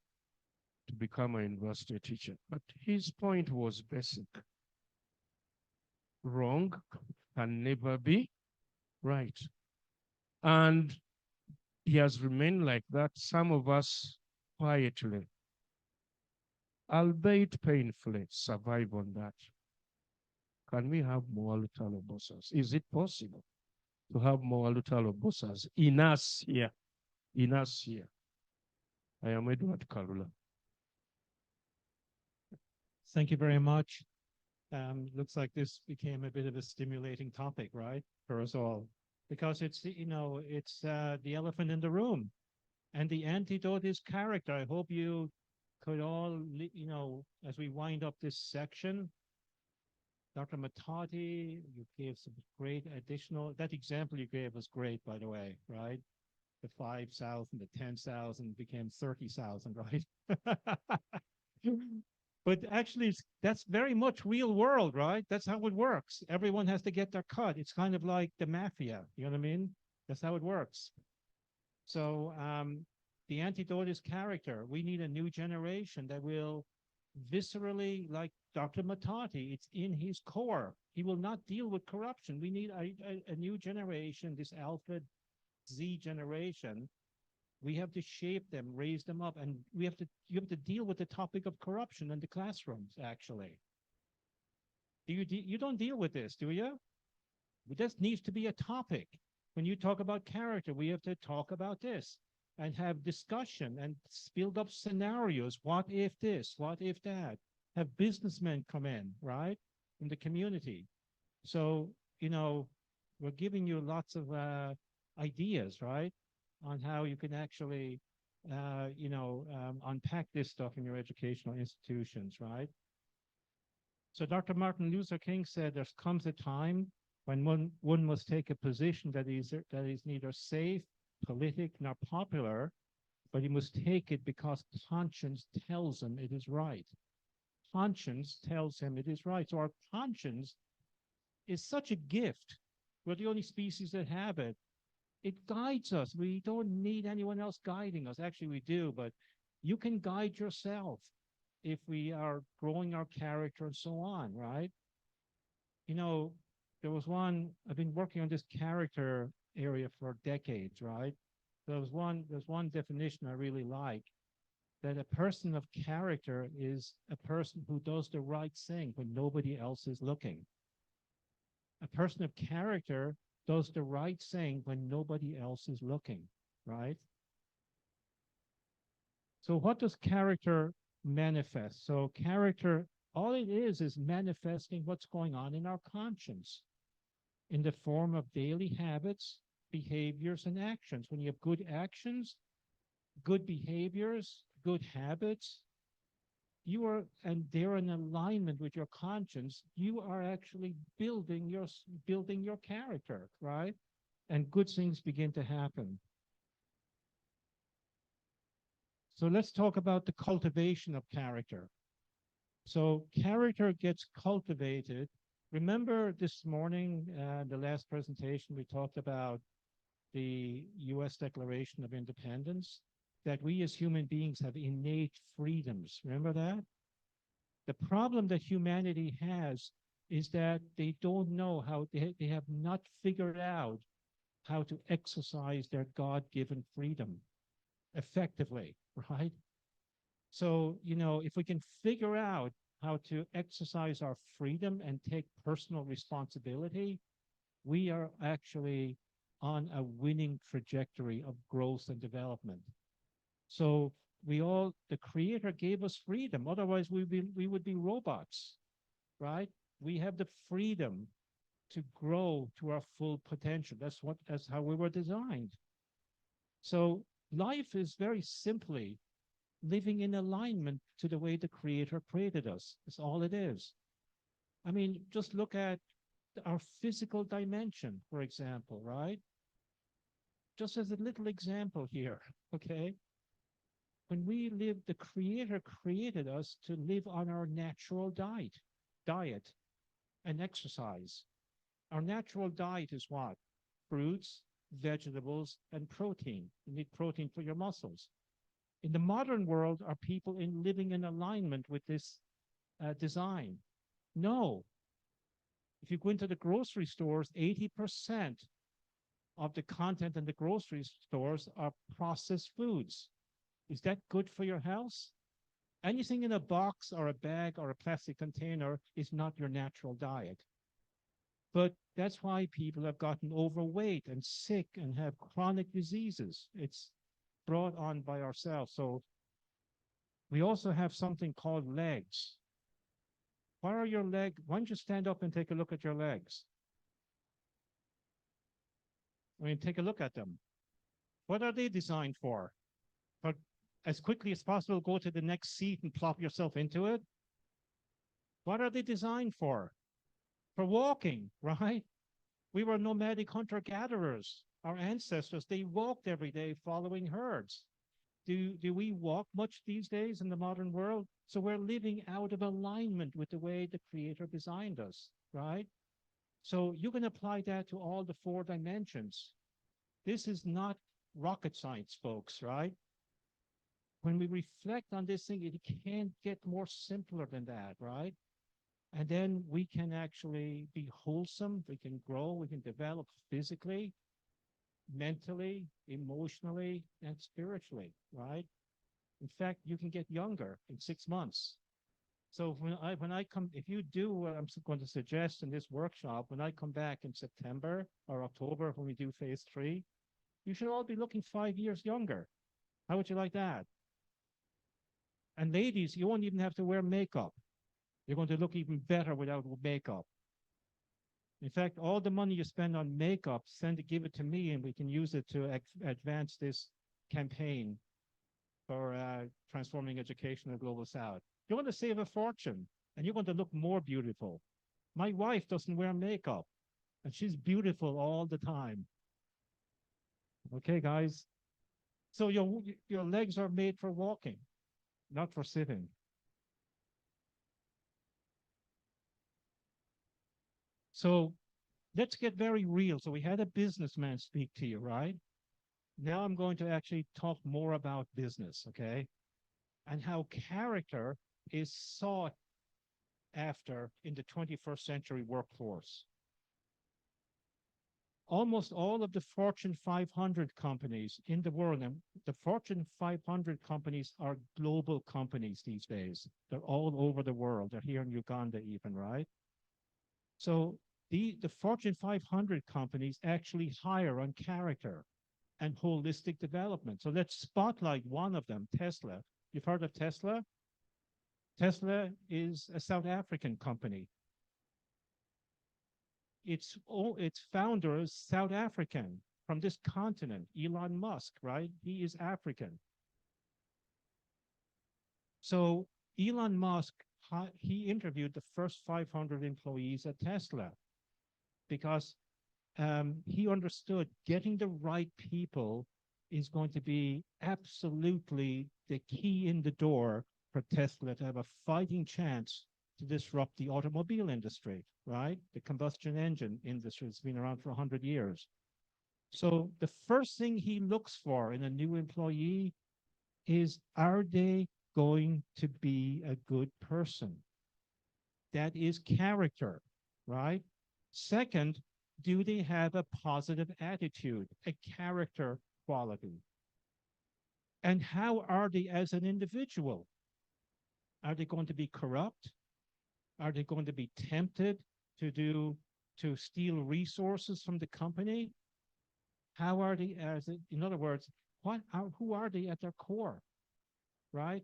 to become a university teacher. But his point was basic. Wrong can never be right. And he has remained like that. Some of us quietly, albeit painfully, survive on that. Can we have more Lutalobosas? Is it possible to have more Lutalobosas in us here? In us here. I am Edward Kalula. Thank you very much. Looks like this became a bit of a stimulating topic, right, for us all, because it's the elephant in the room, and the antidote is character. I hope you could all, as we wind up this section, Dr. Matati, you gave some great additional. That example you gave was great, by the way, right? The 5,000, the 10,000 became 30,000, right? But actually, that's very much real world, right? That's how it works. Everyone has to get their cut. It's kind of like the mafia. You know what I mean? That's how it works. So the antidote is character. We need a new generation that will viscerally, like Dr. Matati, it's in his core. He will not deal with corruption. We need a new generation, this Alpha Z generation. We have to shape them, raise them up, and you have to deal with the topic of corruption in the classrooms, actually. You don't deal with this, do you? This needs to be a topic. When you talk about character, we have to talk about this and have discussion and build up scenarios. What if this? What if that? Have businessmen come in, right? In the community. So, we're giving you lots of ideas, right? On how you can actually, unpack this stuff in your educational institutions, right? So Dr. Martin Luther King said there comes a time when one must take a position that is neither safe, politic, nor popular, but he must take it because conscience tells him it is right. Conscience tells him it is right. So our conscience is such a gift. We're the only species that have it. It guides us. We don't need anyone else guiding us. Actually, we do, but you can guide yourself if we are growing our character and so on, right? There was I've been working on this character area for decades, right? There's one definition I really like, that a person of character is a person who does the right thing when nobody else is looking. A person of character does the right thing when nobody else is looking, right? So what does character manifest? So character, all it is manifesting what's going on in our conscience in the form of daily habits, behaviors, and actions. When you have good actions, good behaviors, good habits, and they're in alignment with your conscience, you are actually building your character, right? And good things begin to happen. So let's talk about the cultivation of character. So character gets cultivated. Remember this morning, the last presentation, we talked about the US Declaration of Independence, that we as human beings have innate freedoms. Remember that? The problem that humanity has is that they don't know how, they have not figured out how to exercise their God-given freedom effectively, right? So, if we can figure out how to exercise our freedom and take personal responsibility, we are actually on a winning trajectory of growth and development. So the Creator gave us freedom. Otherwise, we would be robots, right? We have the freedom to grow to our full potential. That's how we were designed. So life is very simply living in alignment to the way the Creator created us. That's all it is. I mean, just look at our physical dimension, for example, right? Just as a little example here, okay? When we live, the Creator created us to live on our natural diet and exercise. Our natural diet is what? Fruits, vegetables, and protein. You need protein for your muscles. In the modern world, are people living in alignment with this design? No. If you go into the grocery stores, 80% of the content in the grocery stores are processed foods. Is that good for your health? Anything in a box or a bag or a plastic container is not your natural diet. But that's why people have gotten overweight and sick and have chronic diseases. It's brought on by ourselves. So we also have something called legs. Why are your legs? Why don't you stand up and take a look at your legs? I mean, take a look at them. What are they designed for? But as quickly as possible, go to the next seat and plop yourself into it? What are they designed for? For walking, right? We were nomadic hunter-gatherers. Our ancestors, they walked every day following herds. do we walk much these days in the modern world? So we're living out of alignment with the way the Creator designed us, right? So you can apply that to all the 4 dimensions. This is not rocket science, folks, right? When we reflect on this thing, it can't get more simpler than that, right? And then we can actually be wholesome, we can grow, we can develop physically, mentally, emotionally, and spiritually, right? In fact, you can get younger in 6 months. So when I come, if you do what I'm going to suggest in this workshop, when I come back in September or October when we do phase 3, you should all be looking 5 years younger. How would you like that? And ladies, you won't even have to wear makeup. You're going to look even better without makeup. In fact, all the money you spend on makeup, give it to me, and we can use it to advance this campaign for transforming education in the Global South. You're going to save a fortune, and you're going to look more beautiful. My wife doesn't wear makeup, and she's beautiful all the time. Okay, guys? So your legs are made for walking, not for sitting. So let's get very real. So we had a businessman speak to you, right? Now I'm going to actually talk more about business, okay? And how character is sought after in the 21st century workforce. Almost all of the Fortune 500 companies in the world, and the Fortune 500 companies are global companies these days. They're all over the world. They're here in Uganda even, right? So the Fortune 500 companies actually hire on character and holistic development. So let's spotlight one of them, Tesla. You've heard of Tesla? Tesla is a South African company. Its founder is South African from this continent, Elon Musk, right? He is African. So Elon Musk, he interviewed the first 500 employees at Tesla because he understood getting the right people is going to be absolutely the key in the door for Tesla to have a fighting chance to disrupt the automobile industry, right? The combustion engine industry has been around for 100 years. So the first thing he looks for in a new employee is, are they going to be a good person? That is character, right? Second, do they have a positive attitude, a character quality? And how are they as an individual? Are they going to be corrupt? Are they going to be tempted to steal resources from the company? How are they in other words, who are they at their core, right?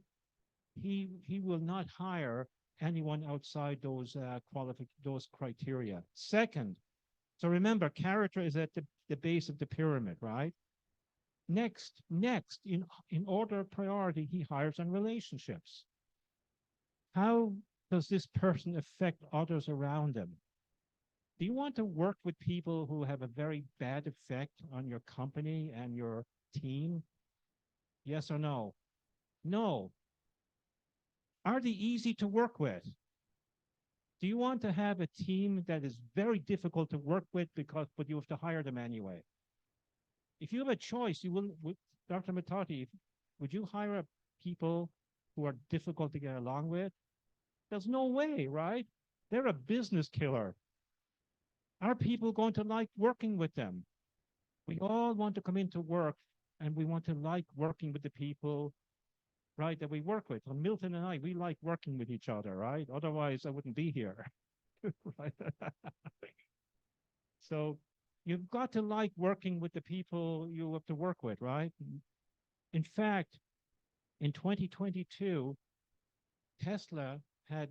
He will not hire anyone outside those criteria. Second, so remember, character is at the base of the pyramid, right? Next, in order of priority, he hires on relationships. How does this person affect others around them? Do you want to work with people who have a very bad effect on your company and your team? Yes or no? No. Are they easy to work with? Do you want to have a team that is very difficult to work with but you have to hire them anyway? If you have a choice, you will, Dr. Matati, would you hire people who are difficult to get along with? There's no way, right? They're a business killer. Are people going to like working with them? We all want to come into work and we want to like working with the people, right, that we work with. Well, Milton and I, we like working with each other, right? Otherwise, I wouldn't be here. Right? So you've got to like working with the people you have to work with, right? In fact, in 2022, Tesla had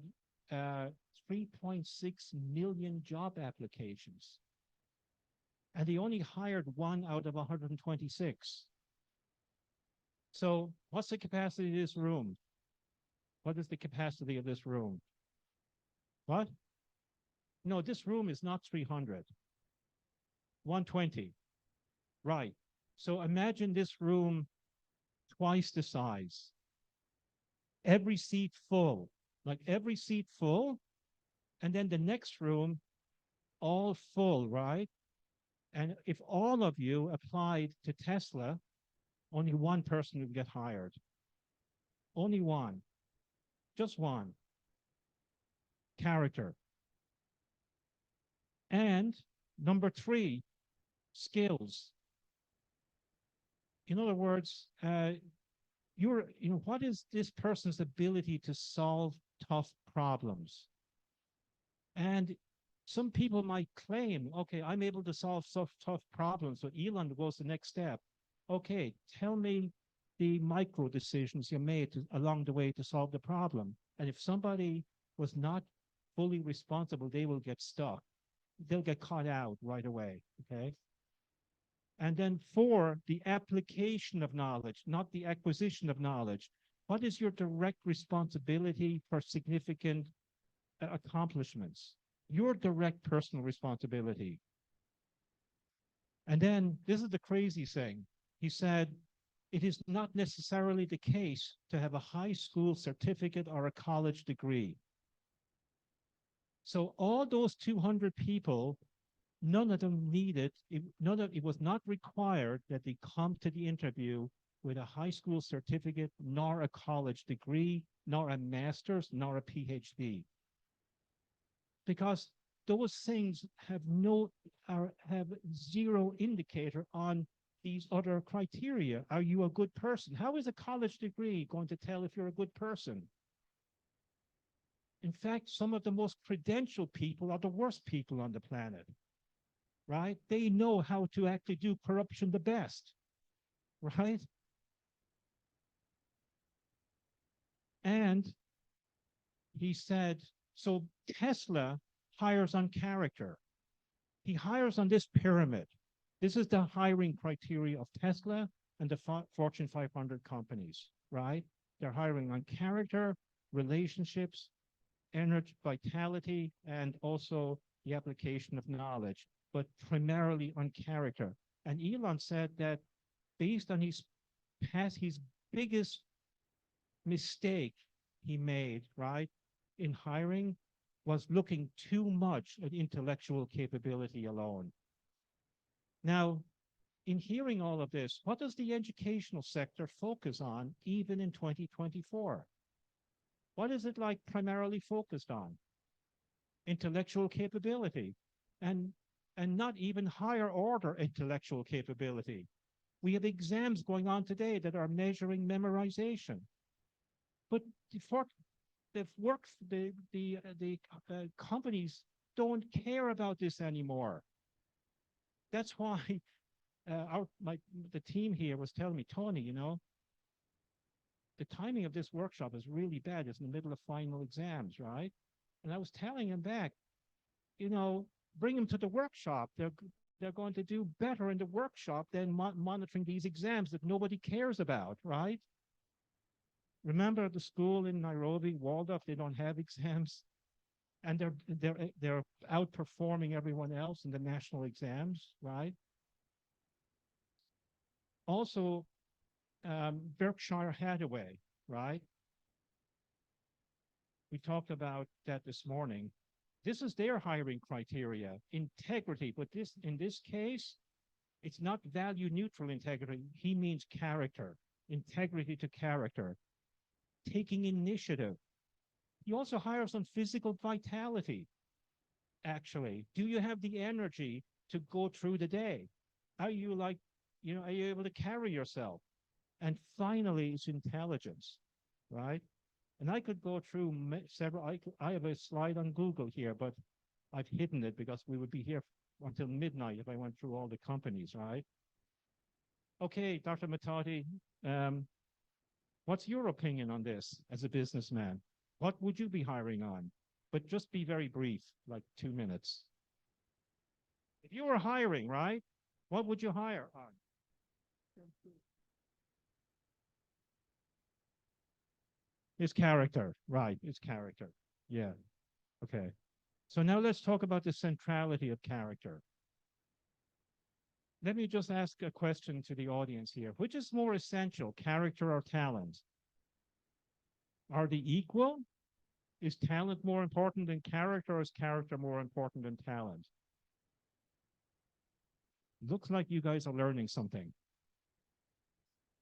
3.6 million job applications. And they only hired 1 out of 126. So what's the capacity of this room? What is the capacity of this room? What? No, this room is not 300. 120. Right. So imagine this room twice the size. Every seat full, like every seat full. And then the next room, all full, right? And if all of you applied to Tesla, only one person would get hired. Only one. Just one. Character. And number 3, skills. In other words, what is this person's ability to solve tough problems? And some people might claim, okay, I'm able to solve tough problems. So Elon goes the next step. Okay, tell me the micro decisions you made along the way to solve the problem. And if somebody was not fully responsible, they will get stuck. They'll get caught out right away, okay? And then 4, the application of knowledge, not the acquisition of knowledge. What is your direct responsibility for significant accomplishments? Your direct personal responsibility. And then this is the crazy thing. He said, it is not necessarily the case to have a high school certificate or a college degree. So all those 200 people, none of them needed, it was not required that they come to the interview with a high school certificate, nor a college degree, nor a master's, nor a PhD. Because those things have zero indicator on these other criteria. Are you a good person? How is a college degree going to tell if you're a good person? In fact, some of the most credentialed people are the worst people on the planet, right? They know how to actually do corruption the best, right? And he said, so Tesla hires on character. He hires on this pyramid. This is the hiring criteria of Tesla and the Fortune 500 companies, right? They're hiring on character, relationships, energy, vitality, and also the application of knowledge, but primarily on character. And Elon said that based on his biggest mistake he made, right, in hiring was looking too much at intellectual capability alone. Now, in hearing all of this, what does the educational sector focus on even in 2024? What is it like primarily focused on? Intellectual capability, and not even higher order intellectual capability. We have exams going on today that are measuring memorization. But the companies don't care about this anymore. That's why the team here was telling me, Tony, you know, the timing of this workshop is really bad. It's in the middle of final exams, right? And I was telling him back, you know, bring them to the workshop. They're going to do better in the workshop than monitoring these exams that nobody cares about, right? Remember the school in Nairobi, Waldorf, they don't have exams, and they're outperforming everyone else in the national exams, right? Also, Berkshire Hathaway, right? We talked about that this morning. This is their hiring criteria, integrity, but in this case, it's not value neutral integrity. He means character, integrity to character, taking initiative. He also hires on physical vitality, actually. Do you have the energy to go through the day? Are you are you able to carry yourself? And finally, it's intelligence, right? And I could go through several, I have a slide on Google here, but I've hidden it because we would be here until midnight if I went through all the companies, right? Okay, Dr. Matati, what's your opinion on this as a businessman? What would you be hiring on? But just be very brief, like 2 minutes. If you were hiring, right, what would you hire on? His character, right, his character. Yeah, okay. So now let's talk about the centrality of character. let me just ask a question to the audience here. Which is more essential, character or talent? Are they equal? Is talent more important than character, or is character more important than talent? Looks like you guys are learning something.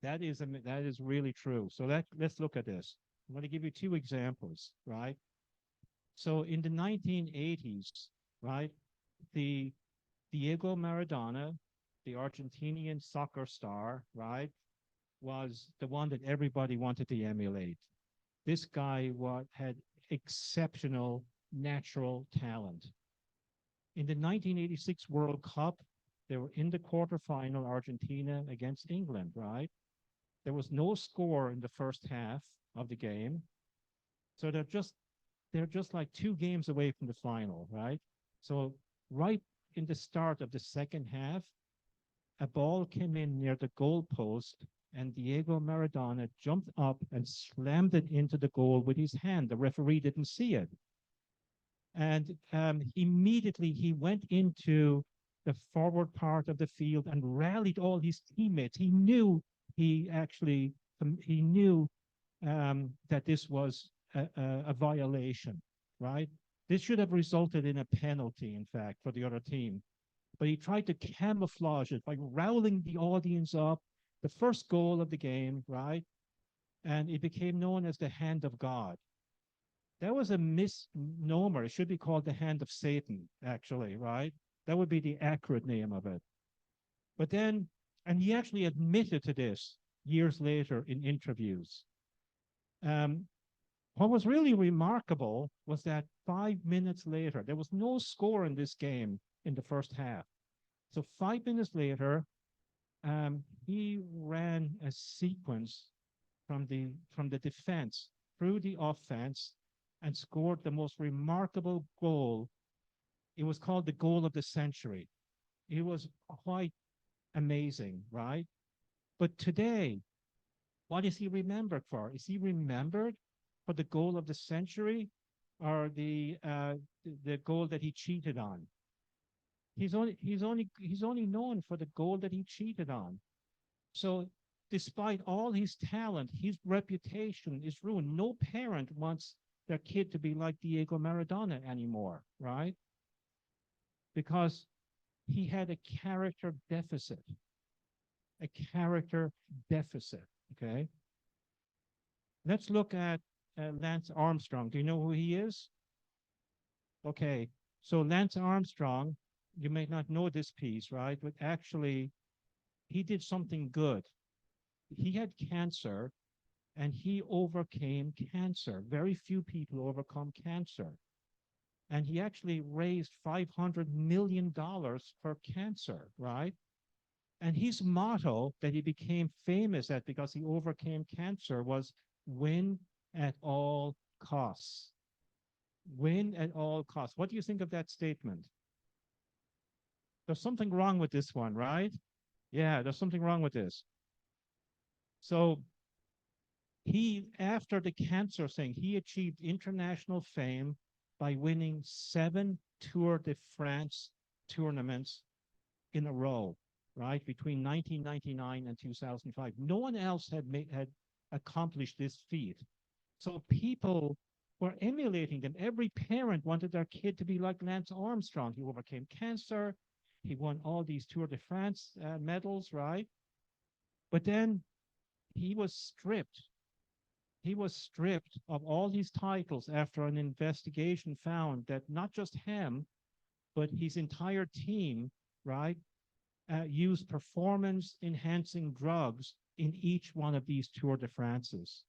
That is really true. So let's look at this. I'm going to give you two examples, right? So in the 1980s, right, the Diego Maradona, the Argentinian soccer star, right, was the one that everybody wanted to emulate. This guy had exceptional natural talent. In the 1986 World Cup, they were in the quarterfinal, Argentina against England, right? There was no score in the first half of the game. So they're just like 2 games away from the final, right? So right in the start of the second half, a ball came in near the goal post, and Diego Maradona jumped up and slammed it into the goal with his hand. The referee didn't see it. And immediately he went into the forward part of the field and rallied all his teammates. He knew that this was a violation, right? This should have resulted in a penalty, in fact, for the other team. But he tried to camouflage it by rallying the audience up. The first goal of the game, right? And it became known as the hand of God. That was a misnomer. It should be called the hand of Satan, actually, right? That would be the accurate name of it. But then, and he actually admitted to this years later in interviews. What was really remarkable was that 5 minutes later, there was no score in this game in the first half. So 5 minutes later, he ran a sequence from the defense through the offense and scored the most remarkable goal. It was called the goal of the century. It was quite amazing, right? But today, what is he remembered for? Is he remembered for the goal of the century, or the goal that he cheated on? He's only known for the goal that he cheated on. So despite all his talent, his reputation is ruined. No parent wants their kid to be like Diego Maradona anymore, right? Because he had a character deficit. A character deficit, okay? Let's look at Lance Armstrong. Do you know who he is? Okay, so Lance Armstrong, you may not know this piece, right? But actually, he did something good. He had cancer, and he overcame cancer. Very few people overcome cancer. And he actually raised $500 million for cancer, right? And his motto that he became famous at, because he overcame cancer, was win at all costs. Win at all costs. What do you think of that statement? There's something wrong with this one, right? Yeah, there's something wrong with this. So after the cancer thing, he achieved international fame by winning 7 Tour de France tournaments in a row, right? Between 1999 and 2005. No one else had accomplished this feat. So people were emulating them. Every parent wanted their kid to be like Lance Armstrong. He overcame cancer. He won all these Tour de France medals, right? But then he was stripped. He was stripped of all his titles after an investigation found that not just him, but his entire team, right, used performance-enhancing drugs in each one of these Tour de France's.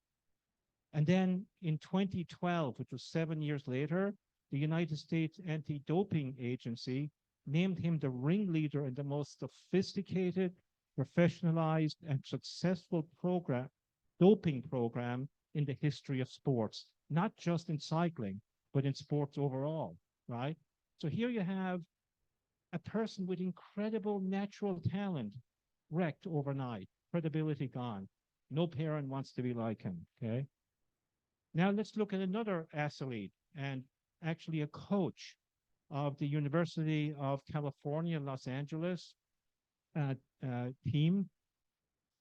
And then in 2012, which was 7 years later, the United States Anti-Doping Agency named him the ringleader in the most sophisticated, professionalized, and successful doping program in the history of sports, not just in cycling, but in sports overall, right? So here you have a person with incredible natural talent wrecked overnight, credibility gone. No parent wants to be like him, okay? Now let's look at another athlete, and actually a coach of the University of California, Los Angeles. team.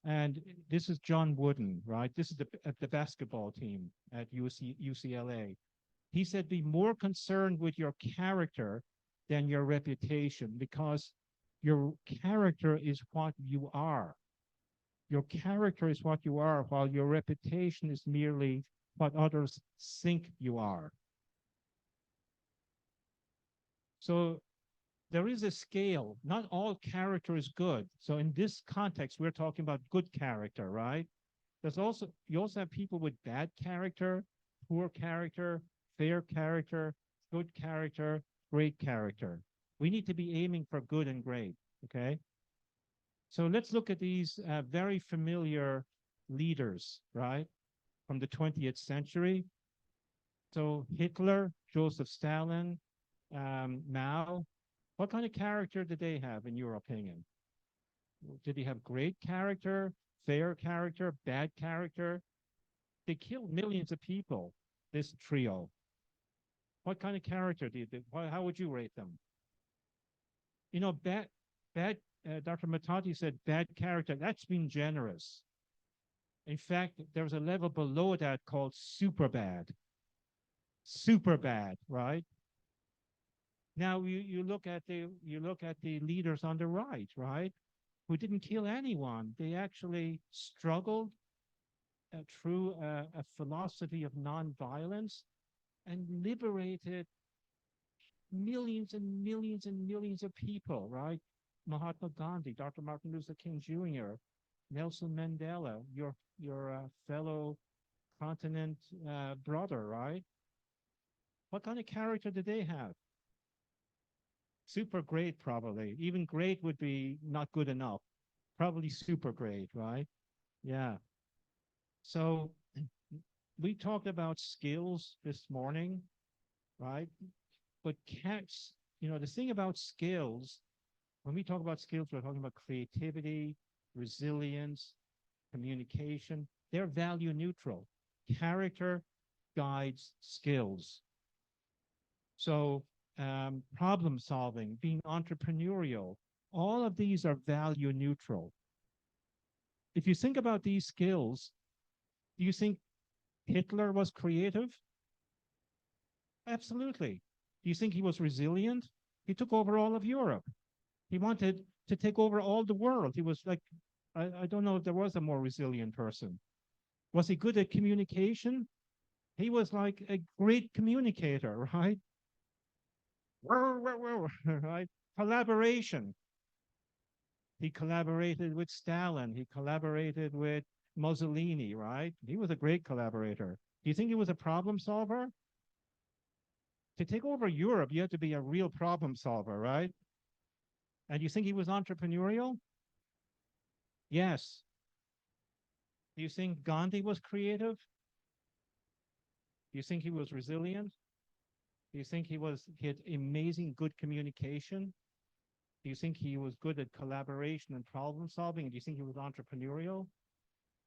And this is John Wooden, right? This is the basketball team at UCLA. He said, be more concerned with your character than your reputation, because your character is what you are. Your character is what you are, while your reputation is merely what others think you are. So there is a scale. Not all character is good. So in this context, we're talking about good character, right? You also have people with bad character, poor character, fair character, good character, great character. We need to be aiming for good and great, okay? So let's look at these very familiar leaders, right? From the 20th century. So Hitler, Joseph Stalin, Mao. What kind of character did they have, in your opinion? Did he have great character, fair character, bad character? They killed millions of people, this trio. What kind of character how would you rate them? You know, Dr. Matati said bad character, that's being generous. In fact, there's a level below that called super bad. Super bad, right? Now you look at the leaders on the right, right? Who didn't kill anyone. They actually struggled through a philosophy of nonviolence and liberated millions and millions and millions of people, right? Mahatma Gandhi, Dr. Martin Luther King Jr., Nelson Mandela, your fellow continent brother, right? What kind of character did they have? Super great, probably. Even great would be not good enough. Probably super great, right? Yeah. So we talked about skills this morning, right? But the thing about skills, when we talk about skills, we're talking about creativity, resilience, communication. They're value neutral. Character guides skills. So problem solving, being entrepreneurial, all of these are value neutral. If you think about these skills, do you think Hitler was creative? Absolutely. Do you think he was resilient? He took over all of Europe. He wanted to take over all the world. He was like, I don't know if there was a more resilient person. Was he good at communication? He was like a great communicator, right? Right? Collaboration. He collaborated with Stalin. He collaborated with Mussolini, right? He was a great collaborator. Do you think he was a problem solver? To take over Europe, you have to be a real problem solver, right? And you think he was entrepreneurial? Yes. Do you think Gandhi was creative? Do you think he was resilient? Do you think he had amazing good communication? Do you think he was good at collaboration and problem solving? Do you think he was entrepreneurial?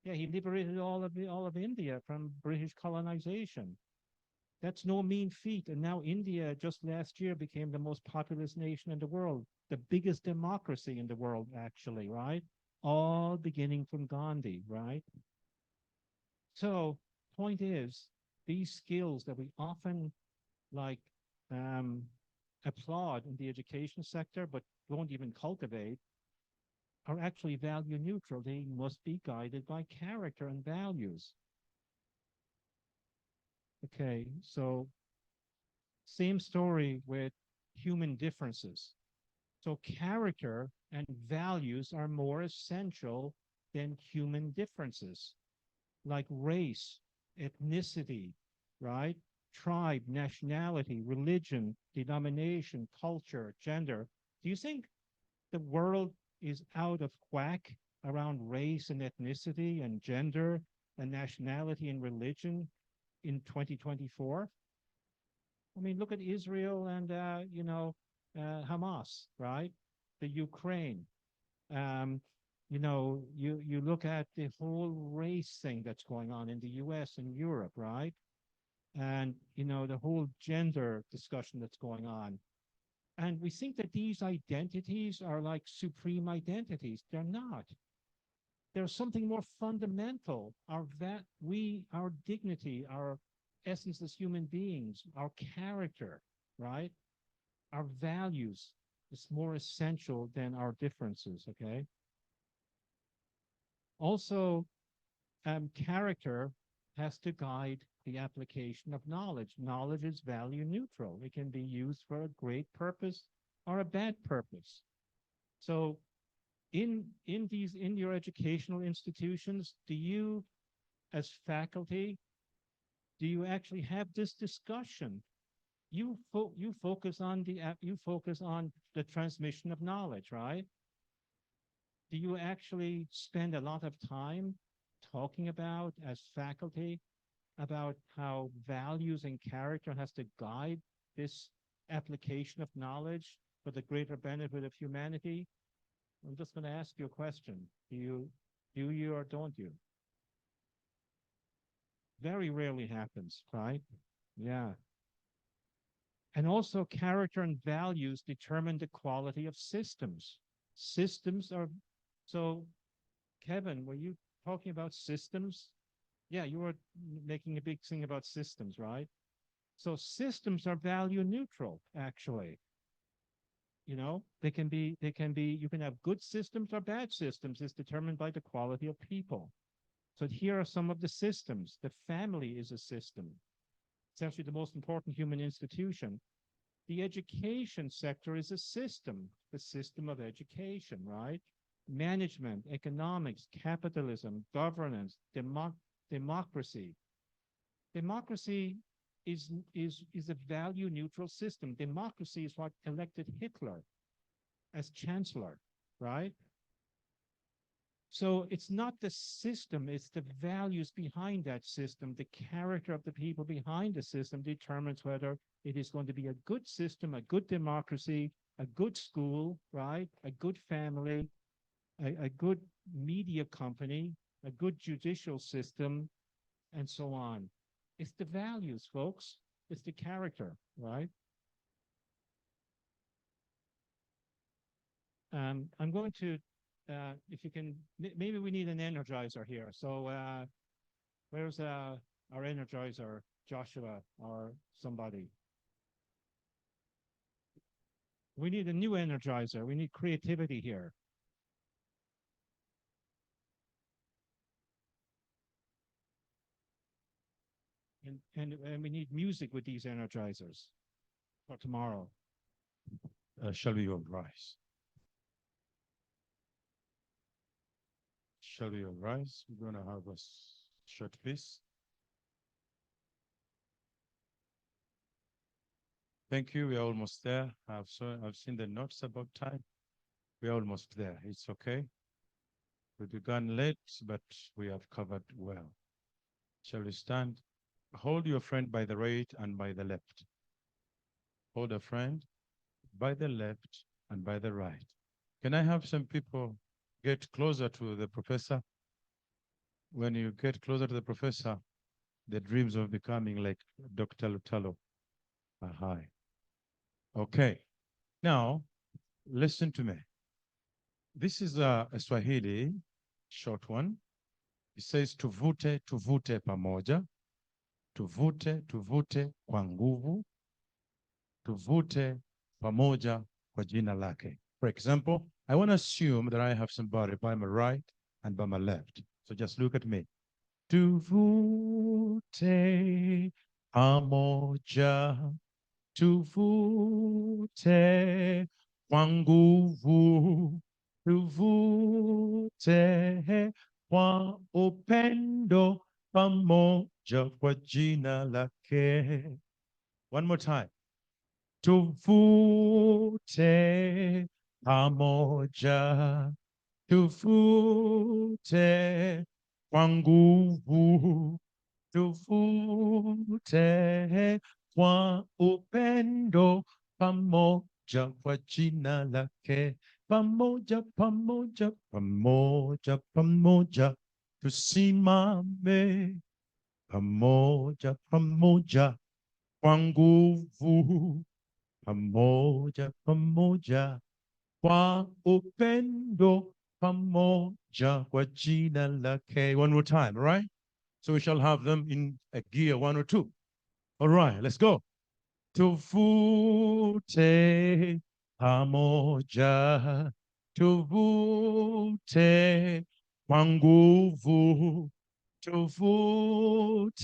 Yeah, he liberated all of India from British colonization. That's no mean feat. And now India just last year became the most populous nation in the world, the biggest democracy in the world, actually, right? All beginning from Gandhi, right? So point is, these skills that we often like applaud in the education sector, but don't even cultivate, are actually value neutral. They must be guided by character and values. Okay, so same story with human differences. So character and values are more essential than human differences, like race, ethnicity, right? Tribe, nationality, religion, denomination, culture, gender. Do you think the world is out of whack around race and ethnicity and gender and nationality and religion in 2024? I mean, look at Israel and, Hamas, right? The Ukraine. You look at the whole race thing that's going on in the US and Europe, right? And, the whole gender discussion that's going on. And we think that these identities are like supreme identities. They're not. There's something more fundamental, our dignity, our essence as human beings, our character, right? Our values is more essential than our differences, okay? Also, character has to guide the application of knowledge. Knowledge is value neutral. It can be used for a great purpose or a bad purpose. So in your educational institutions, do you, as faculty, do you actually have this discussion? You focus on the transmission of knowledge, right? Do you actually spend a lot of time talking about, as faculty, about how values and character has to guide this application of knowledge for the greater benefit of humanity? I'm just going to ask you a question. Do you or don't you? Very rarely happens, right? Yeah. And also character and values determine the quality of systems. Systems are, so Kevin, were you talking about systems? Yeah, you were making a big thing about systems, right? So systems are value neutral, actually. You know, you can have good systems or bad systems. It's determined by the quality of people. So here are some of the systems. The family is a system. It's actually the most important human institution. The education sector is a system, the system of education, right? Management, economics, capitalism, governance, democracy. Democracy is a value neutral system. Democracy is what elected Hitler as chancellor, right? So it's not the system, it's the values behind that system. The character of the people behind the system determines whether it is going to be a good system, a good democracy, a good school, right? A good family, a good media company, a good judicial system, and so on. It's the values, folks. It's the character, right? I'm going to, if you can, maybe we need an energizer here. So where's our energizer, Joshua or somebody? We need a new energizer. We need creativity here. And we need music with these energizers for tomorrow. Shall we all rise? Shall we all rise? We're going to have a short piece. Thank you. We're almost there. I've seen the notes about time. We're almost there. It's okay. We began late, but we have covered well. Shall we stand? Hold your friend by the right and by the left. Hold a friend by the left and by the right. Can I have some people get closer to the professor? When you get closer to the professor, the dreams of becoming like Dr. Lutalo are high. Okay. Now, listen to me. This is a Swahili short one. It says tuvute, tuvute pamoja. Tuvute, tuvute kwa nguvu. Tuvute pamoja kwa jina lake. For example, I want to assume that I have somebody by my right and by my left. So just look at me. Tuvute pamoja. Tuvute kwa nguvu. Tuvute kwa upendo pamoja kwa jina lake. One more time. Tuvute pamoja. Tuvute kwa nguvu. Tuvute kwa upendo pamoja kwa jina lake. Pamoja, pamoja, pamoja, pamoja. Tusimame. Pamoja, pamoja. Kwa nguvu. pamoja, pamoja, kwa upendo, pamoja, kwa jina lake. One more time, all right? So we shall have them in a gear 1 or 2. All right, let's go. Tuvute pamoja, tuvute kwa nguvu, tuvute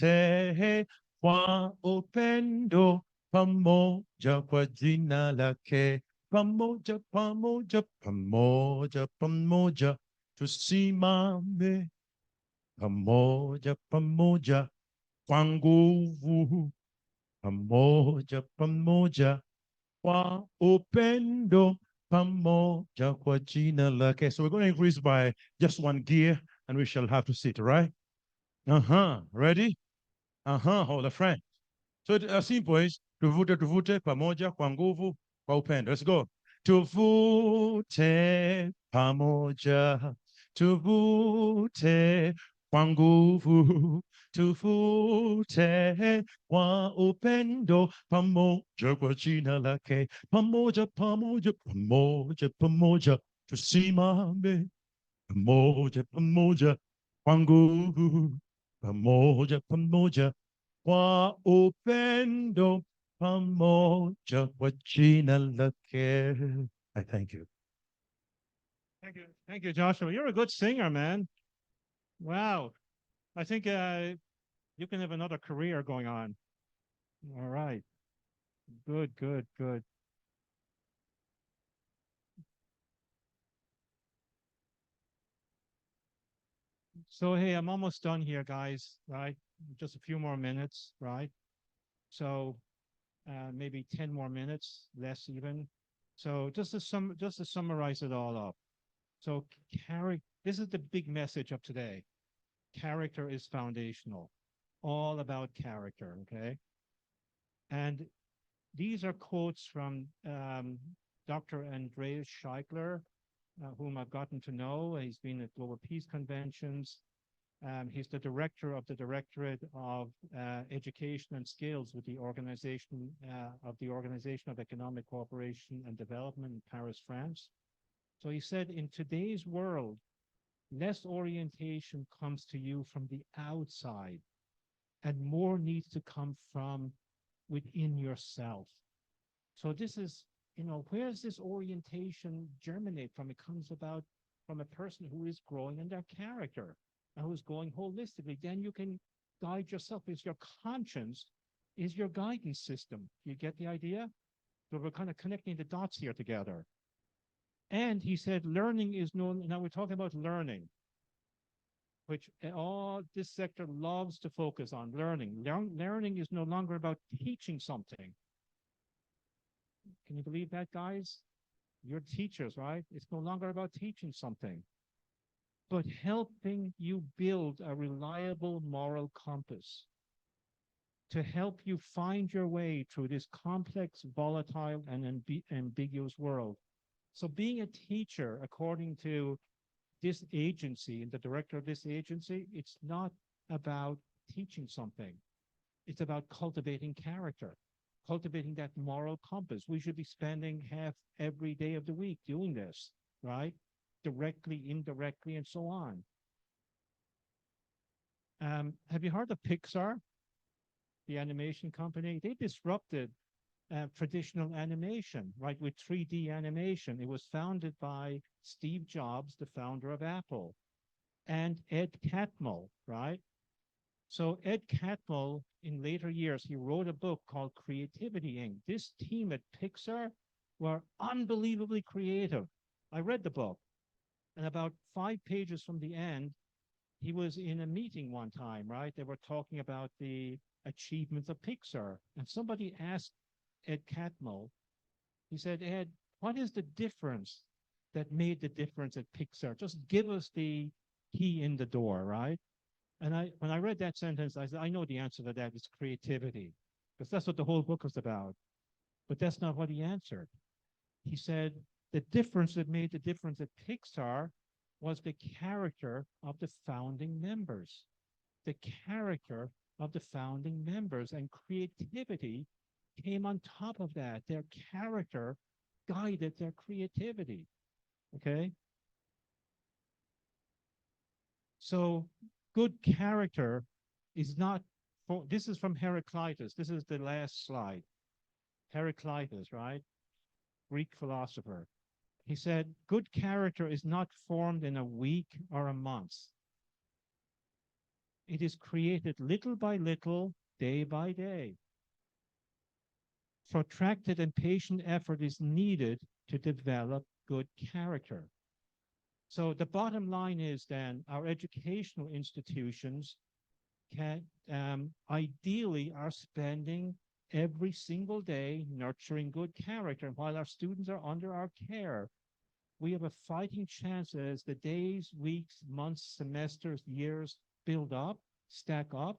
kwa upendo, pamoja kwa jina lake. Pamoja, pamoja, pamoja, pamoja, tusimame. Pamoja, pamoja, kwa nguvu. Pamoja, pamoja, kwa upendo, pamoja kwa jina lake. So we're going to increase by just 1 gear and we shall have to sit, right? Ready? Hold a friend. So simple is tuvute, tuvute, pamoja, kwa nguvu, kwa upendo. Let's go. Tuvute, pamoja, tuvute, kwa nguvu, tuvute, kwa upendo, pamoja, kwa jina lake. Pamoja, pamoja, pamoja, pamoja, tusimame. Pamoja, pamoja, kwa nguvu, pamoja, pamoja, kwa upendo, pamoja, kwa jina lake. I thank you. Thank you. Thank you, Joshua. You're a good singer, man. Wow. I think you can have another career going on. All right. Good, good, good. So, hey, I'm almost done here, guys, right? Just a few more minutes, right? So maybe 10 more minutes, less even. So just to summarize it all up. So this is the big message of today. Character is foundational, all about character, okay? And these are quotes from Dr. Andreas Scheikler, whom I've gotten to know. He's been at Global Peace Conventions. He's the director of the Directorate of Education and Skills with the Organization of Economic Cooperation and Development in Paris, France. So he said, in today's world, less orientation comes to you from the outside and more needs to come from within yourself. So this is, where does this orientation germinate from? It comes about from a person who is growing in their character and who's going holistically. Then you can guide yourself. It's your conscience is your guidance system. You get the idea? So we're kind of connecting the dots here together. And he said, learning is now we're talking about learning, which all this sector loves to focus on, learning. Learning is no longer about teaching something. Can you believe that, guys? You're teachers, right? It's no longer about teaching something, but helping you build a reliable moral compass to help you find your way through this complex, volatile, and ambiguous world. So being a teacher, according to this agency and the director of this agency, it's not about teaching something. It's about cultivating character, cultivating that moral compass. We should be spending half every day of the week doing this, right? Directly, indirectly, and so on. Have you heard of Pixar, the animation company? They disrupted traditional animation, right, with 3D animation. It was founded by Steve Jobs, the founder of Apple, and Ed Catmull, right? So Ed Catmull, in later years, he wrote a book called Creativity Inc. This team at Pixar were unbelievably creative. I read the book, and about 5 pages from the end, he was in a meeting one time, right? They were talking about the achievements of Pixar, and somebody asked Ed Catmull, he said, Ed, what is the difference that made the difference at Pixar? Just give us the key in the door, right? And when I read that sentence, I said, I know the answer to that is creativity, because that's what the whole book was about. But that's not what he answered. He said, the difference that made the difference at Pixar was the character of the founding members. The character of the founding members, and creativity came on top of that. Their character guided their creativity. Okay? So good character is not for, this is from Heraclitus. This is the last slide. Heraclitus, right? Greek philosopher. He said, good character is not formed in a week or a month. It is created little by little, day by day. Protracted and patient effort is needed to develop good character. So the bottom line is then our educational institutions can ideally are spending every single day nurturing good character. And while our students are under our care, we have a fighting chance as the days, weeks, months, semesters, years build up, stack up,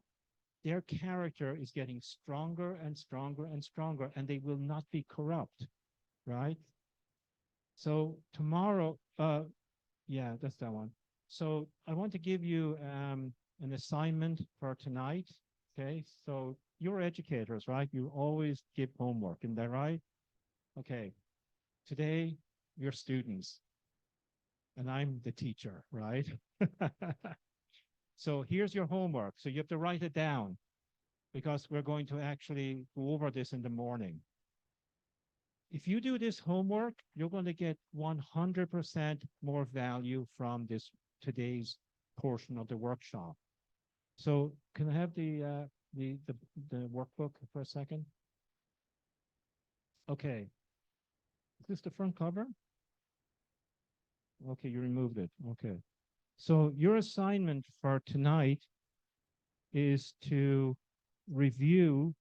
their character is getting stronger and stronger and stronger, and they will not be corrupt, right? So tomorrow, yeah, that's that one. So I want to give you an assignment for tonight, okay? So you're educators, right? You always give homework, isn't that right? Okay, today you're students, and I'm the teacher, right? So here's your homework. So you have to write it down because we're going to actually go over this in the morning. If you do this homework, you're going to get 100% more value from this today's portion of the workshop. So can I have the workbook for a second? Okay. Is this the front cover? Okay, you removed it. Okay. So your assignment for tonight is to review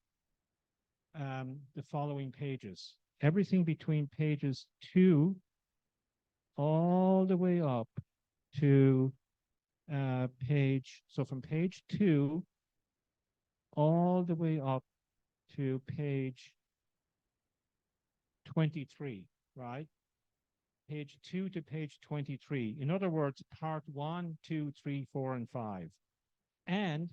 the following pages. Everything between pages 2 all the way up to so from page 2 all the way up to page 23, right? Page 2 to page 23. In other words, part 1, 2, 3, 4, and 5. And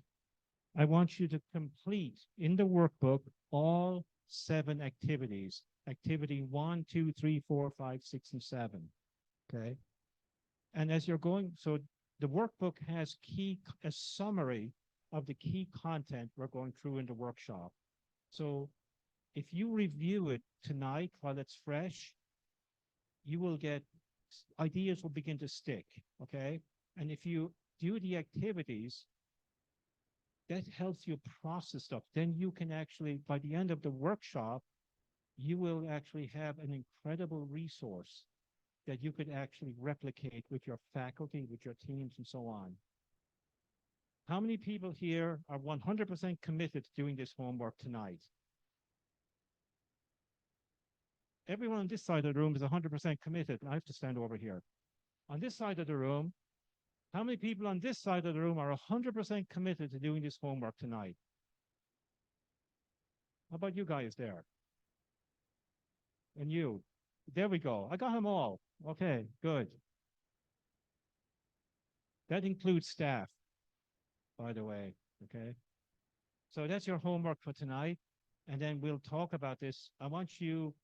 I want you to complete in the workbook all 7 activities. Activity 1, 2, 3, 4, 5, 6, and 7. Okay. And as you're going, so the workbook has a summary of the key content we're going through in the workshop. So if you review it tonight while it's fresh, you will get, ideas will begin to stick, okay? And if you do the activities, that helps you process stuff. Then you can actually, by the end of the workshop, you will actually have an incredible resource that you could actually replicate with your faculty, with your teams, and so on. How many people here are 100% committed to doing this homework tonight? Everyone on this side of the room is 100% committed. I have to stand over here. On this side of the room, how many people on this side of the room are 100% committed to doing this homework tonight? How about you guys there? And you? There we go. I got them all. Okay, good. That includes staff, by the way, okay? So that's your homework for tonight. And then we'll talk about this. I want you,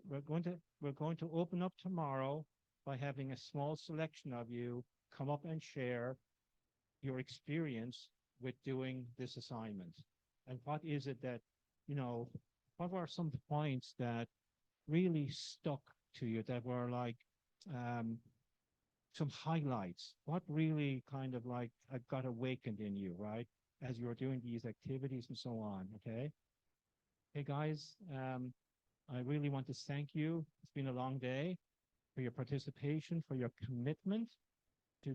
we're going to open up tomorrow by having a small selection of you come up and share your experience with doing this assignment. And what is it that, you know, what are some points that really stuck to you that were like some highlights? What really kind of like got awakened in you, right? As you were doing these activities and so on, okay? Hey guys, I really want to thank you. It's been a long day for your participation, for your commitment to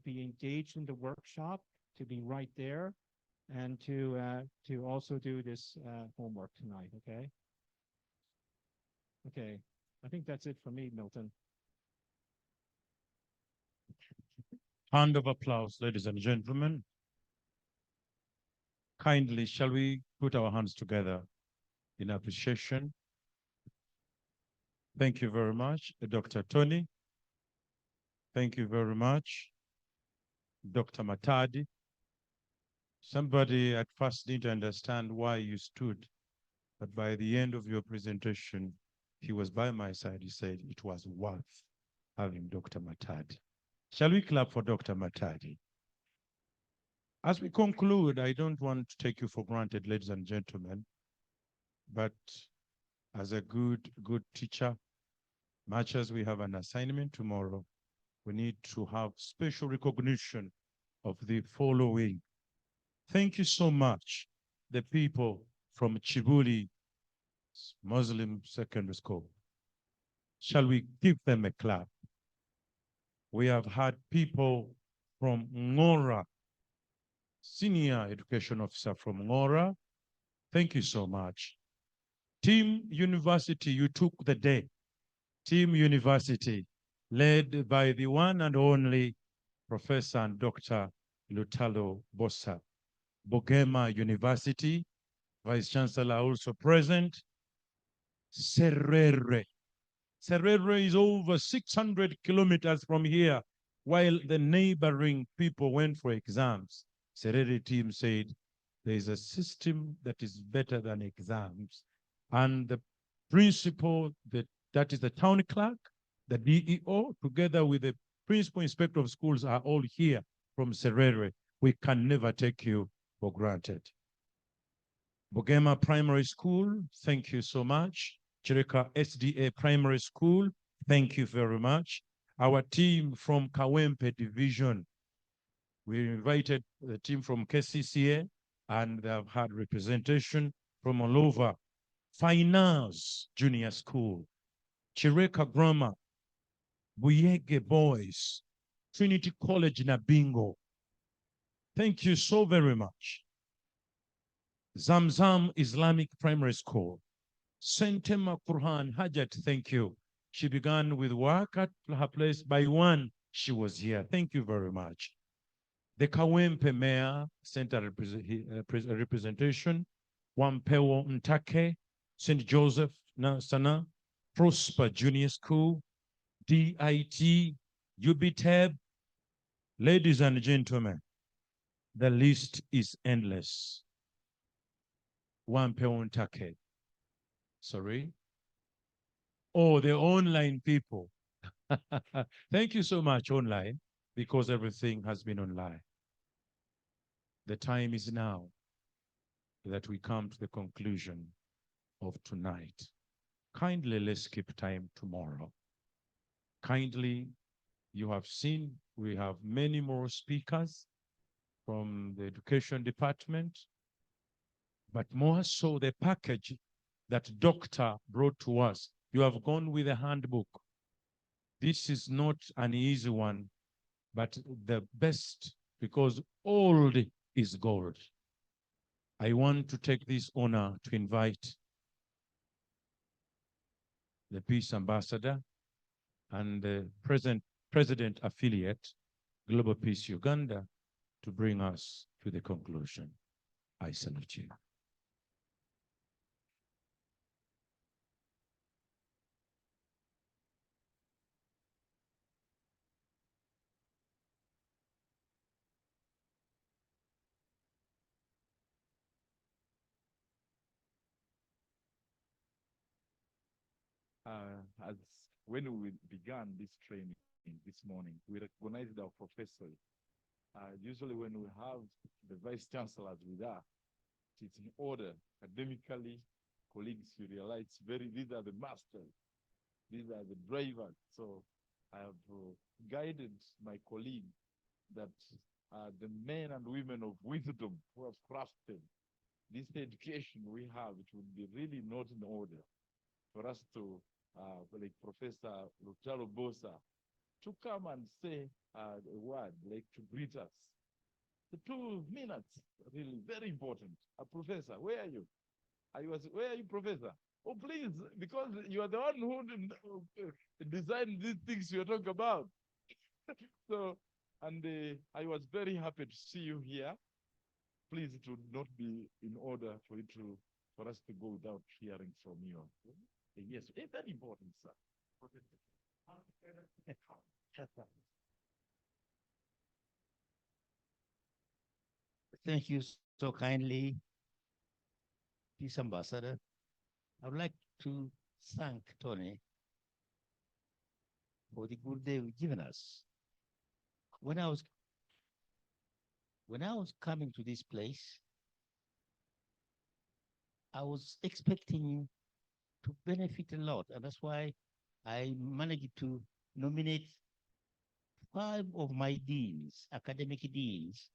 be engaged in the workshop, to be right there, and to also do this homework tonight, okay? Okay, I think that's it for me, Milton. Hand of applause, ladies and gentlemen. Kindly, shall we put our hands together in appreciation? Thank you very much, Dr. Tony. Thank you very much, Dr. Matadi. Somebody at first didn't understand why you stood But by the end of your presentation, he was by my side. He said it was worth having Dr. Matadi. Shall we clap for Dr. Matadi? As we conclude, I don't want to take you for granted, ladies and gentlemen, but as a good teacher, much as we have an assignment tomorrow, we need to have special recognition of the following. Thank you so much, the people from Chibuli Muslim Secondary School. Shall we give them a clap? We have had people from Ngora, Senior Education Officer from Ngora. Thank you so much. Team University, you took the day. Team University, led by the one and only Professor and Dr. Lutalo Bosa. Bugema University, Vice Chancellor also present. Serere. Serere is over 600 kilometers from here, while the neighboring people went for exams. Serere team said, there is a system that is better than exams. And the principal, that is the town clerk, the DEO, together with the principal inspector of schools are all here from Serere. We can never take you for granted. Bugema Primary School, thank you so much. Chireka SDA Primary School, thank you very much. Our team from Kawempe Division, we invited the team from KCCA and they have had representation from all over. Finance Junior School, Chireka Grammar, Buyege Boys, Trinity College Nabingo. Thank you so very much. Zamzam Islamic Primary School, Sentema Qurhan Hajat, thank you. She began with work at her place. By one, she was here. Thank you very much. The Kawempe Mayor sent a representation. Wampewo Ntake, St. Joseph Sana, Prosper Junior School, DIT, UBTEB. Ladies and gentlemen, the list is endless. Wampewo Ntake. Sorry. Oh, the online people. Thank you so much, online, because everything has been online. The time is now that we come to the conclusion of tonight. Kindly, let's keep time tomorrow. Kindly, you have seen we have many more speakers from the education department, but more so the package that doctor brought to us. You have gone with a handbook. This is not an easy one, but the best, because old is gold. I want to take this honor to invite the Peace Ambassador and the President Affiliate, Global Peace Uganda, to bring us to the conclusion. I salute you. As when we began this training this morning, we recognized our professors. Usually when we have the vice chancellors with us, it's in order academically, colleagues, you realize these are the masters, these are the drivers. So I have guided my colleague that the men and women of wisdom who have crafted this education we have, it would be really not in order for us to, like Professor Lutalo Bosa, to come and say a word, like to greet us. The 2 minutes, really very important. Professor, where are you? Where are you, Professor? Oh, please, because you are the one who designed these things you're talking about. So, and I was very happy to see you here. Please, it would not be in order for us to go without hearing from you. Yes, it's very important, sir. Thank you so kindly, Peace Ambassador. I would like to thank Tony for the good day you've given us. When I was coming to this place, I was expecting to benefit a lot, and that's why I managed to nominate 5 of my deans, academic deans,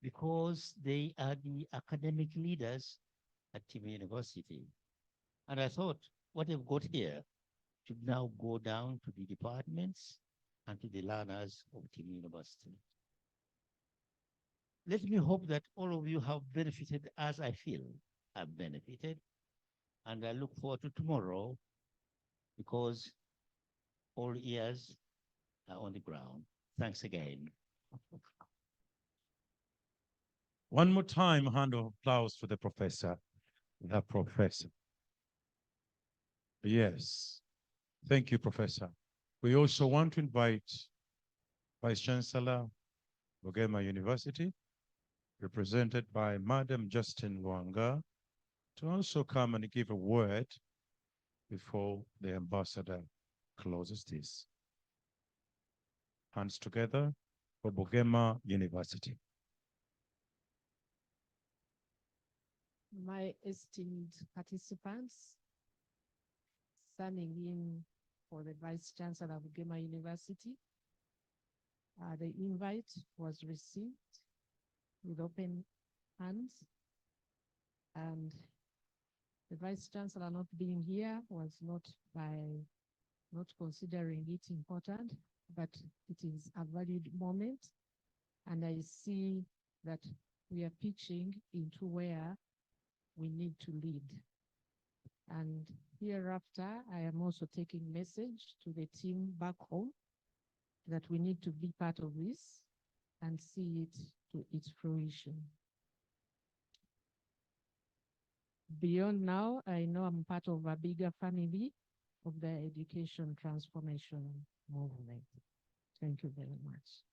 because they are the academic leaders at Tim University. And I thought what they've got here should now go down to the departments and to the learners of Tim University. Let me hope that all of you have benefited as I feel I've benefited. And I look forward to tomorrow because all ears are on the ground. Thanks again. One more time, a hand of applause for the professor. The professor. Yes. Thank you, Professor. We also want to invite Vice Chancellor, Bugema University, represented by Madam Justin Wanga, to also come and give a word before the ambassador closes this. Hands together for Bugema University. My esteemed participants, standing in for the Vice Chancellor of Bugema University, the invite was received with open hands, and the Vice Chancellor not being here was not considering it important, but it is a valid moment, and I see that we are pitching into where we need to lead. And hereafter, I am also taking message to the team back home that we need to be part of this and see it to its fruition. Beyond now, I know I'm part of a bigger family of the education transformation movement. Thank you very much.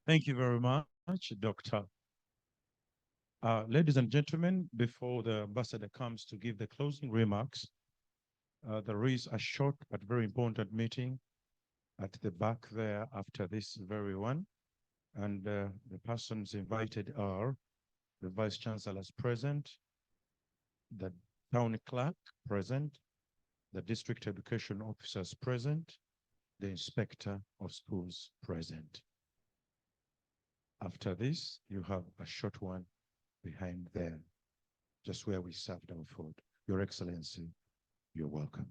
Thank you very much, Dr. Ladies and gentlemen, before the ambassador comes to give the closing remarks, there is a short but very important meeting at the back there after this very one. And the persons invited are the Vice Chancellors present, the Town Clerk present, the District Education Officers present, the Inspector of Schools present. After this, you have a short one behind there, just where we served our food. Your Excellency, you're welcome.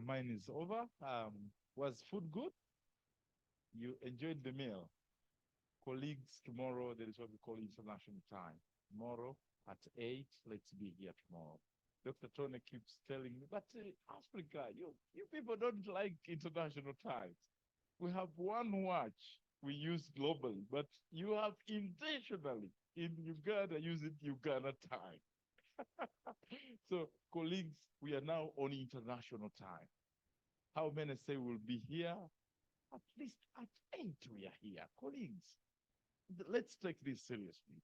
Mine is over. Was food good? You enjoyed the meal? Colleagues, tomorrow there is what we call international time. Tomorrow at 8, let's be here tomorrow. Dr. Tony keeps telling me, but Africa, you people don't like international times. We have one watch we use globally, but you have intentionally in Uganda using Uganda time. So, colleagues, we are now on international time. How many say we'll be here? At least at 8 we are here. Colleagues, let's take this seriously.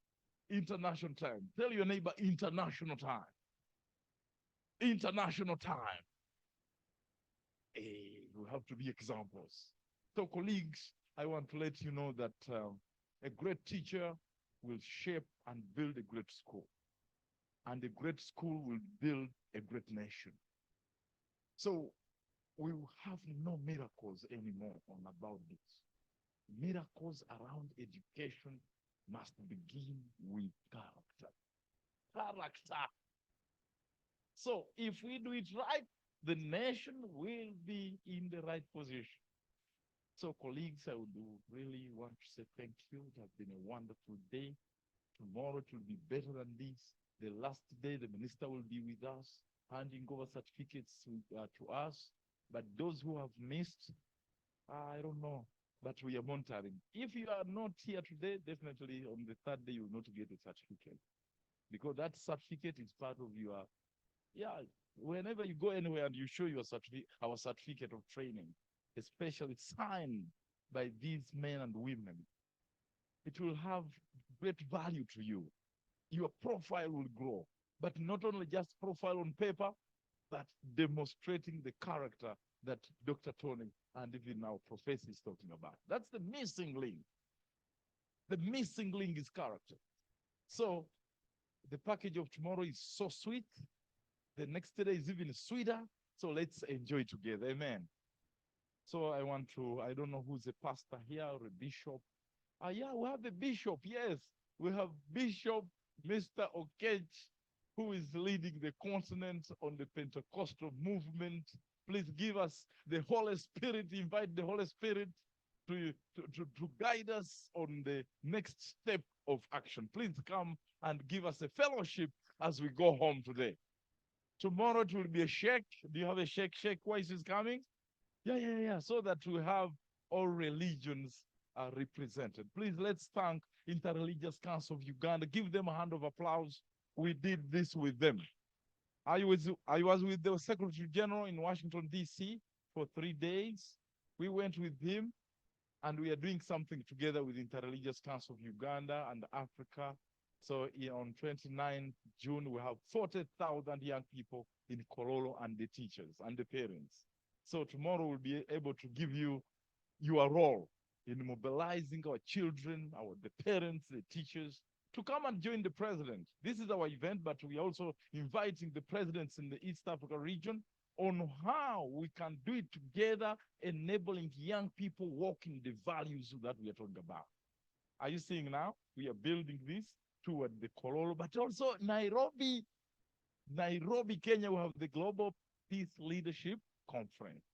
International time. Tell your neighbor, international time. International time. Hey, we have to be examples. So, colleagues, I want to let you know that a great teacher will shape and build a great school. And a great school will build a great nation. So we will have no miracles anymore on about this. Miracles around education must begin with character. Character. So if we do it right, the nation will be in the right position. So colleagues, I would really want to say thank you. It has been a wonderful day. Tomorrow it will be better than this. The last day, the minister will be with us, handing over certificates to us. But those who have missed, I don't know, but we are monitoring. If you are not here today, definitely on the 3rd day, you will not get a certificate. Because that certificate is part of your, whenever you go anywhere and you show your our certificate of training, especially signed by these men and women, it will have great value to you. your profile will grow. But not only just profile on paper, but demonstrating the character that Dr. Tony and even our professor is talking about. That's the missing link. The missing link is character. So the package of tomorrow is so sweet. The next day is even sweeter. So let's enjoy together. Amen. So I want to, I don't know who's a pastor here or a bishop. Yeah, we have a bishop. Yes, we have Bishop Mr. Okech, who is leading the continent on the Pentecostal movement. Please give us the Holy Spirit, invite the Holy Spirit to guide us on the next step of action. Please come and give us a fellowship as we go home today. Tomorrow it will be a shake. Do you have a shake? Shake Wise is coming? Yeah. So that we have all religions are represented. Please, let's thank Interreligious Council of Uganda. Give them a hand of applause. We did this with them. I was with the Secretary General in Washington, D.C. for 3 days. We went with him, and we are doing something together with Interreligious Council of Uganda and Africa. So on 29th June, we have 40,000 young people in Kololo and the teachers and the parents. So tomorrow we'll be able to give you your role in mobilizing our children, the parents, the teachers, to come and join the president. This is our event, but we are also inviting the presidents in the East Africa region on how we can do it together, enabling young people walking the values that we are talking about. Are you seeing now? We are building this toward the Kololo, but also Nairobi, Kenya, we have the Global Peace Leadership Conference.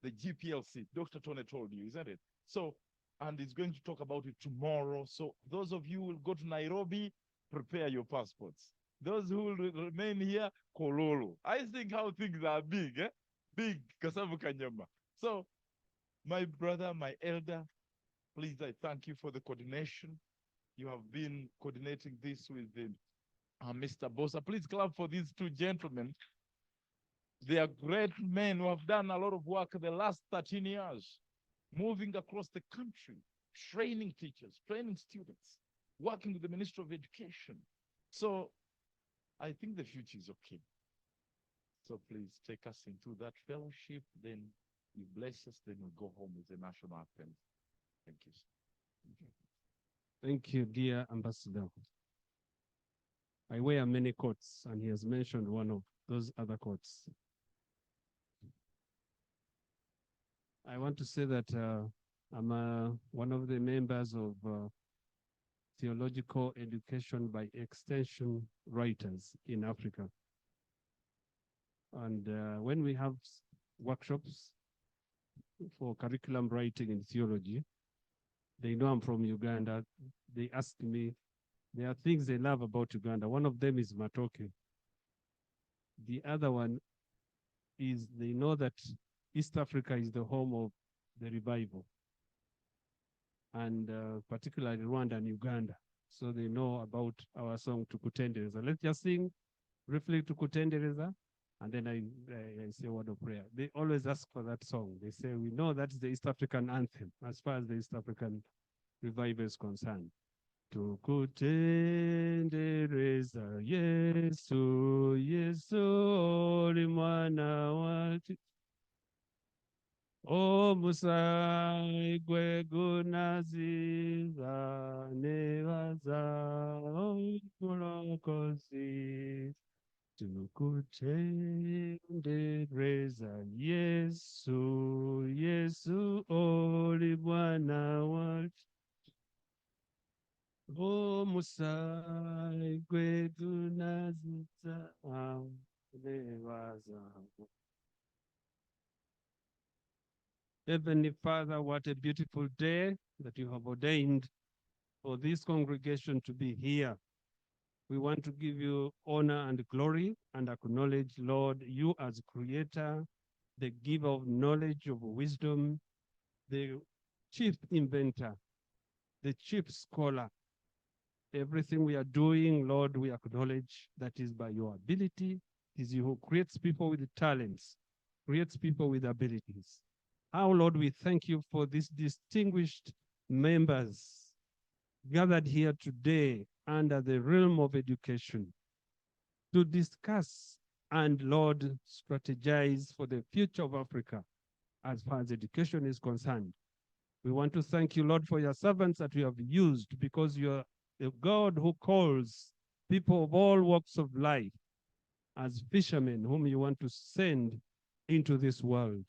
The GPLC, Dr. Tony told you, isn't it? So, and he's going to talk about it tomorrow. So those of you who will go to Nairobi, prepare your passports. Those who will remain here, Kololo. I think how things are big, eh? Big, Kasavu Kanyama. So, my brother, my elder, please, I thank you for the coordination. You have been coordinating this with Mr. Bosa. Please clap for these two gentlemen. They are great men who have done a lot of work the last 13 years, moving across the country, training teachers, training students, working with the Ministry of Education. So I think the future is okay. So please take us into that fellowship, then you bless us, then we go home with the national anthem. Thank you. Thank you, dear Ambassador. I wear many coats, and he has mentioned one of those other coats. I want to say that I'm one of the members of Theological Education by Extension Writers in Africa. And when we have workshops for curriculum writing in theology, they know I'm from Uganda. They ask me, there are things they love about Uganda. One of them is Matoke. The other one is they know that East Africa is the home of the revival, and particularly Rwanda and Uganda. So they know about our song Tukutendereza. Let's just sing briefly Tukutendereza, and then I say a word of prayer. They always ask for that song. They say, we know that's the East African anthem as far as the East African revival is concerned. Tukutendereza Yesu, Yesu oli mwana wati. O musai gwe gunaziza nevaza mulokozi. Tukutendereza Yesu, Yesu oli mwana wati. O musai gwe gunaziza nevaza. Heavenly Father, what a beautiful day that you have ordained for this congregation to be here. We want to give you honor and glory and acknowledge, Lord, you as creator, the giver of knowledge, of wisdom, the chief inventor, the chief scholar. Everything we are doing, Lord, we acknowledge that is by your ability. It is you who creates people with talents, creates people with abilities. Our Lord, we thank you for these distinguished members gathered here today under the realm of education to discuss and, Lord, strategize for the future of Africa as far as education is concerned. We want to thank you, Lord, for your servants that we have used, because you're the God who calls people of all walks of life as fishermen whom you want to send into this world.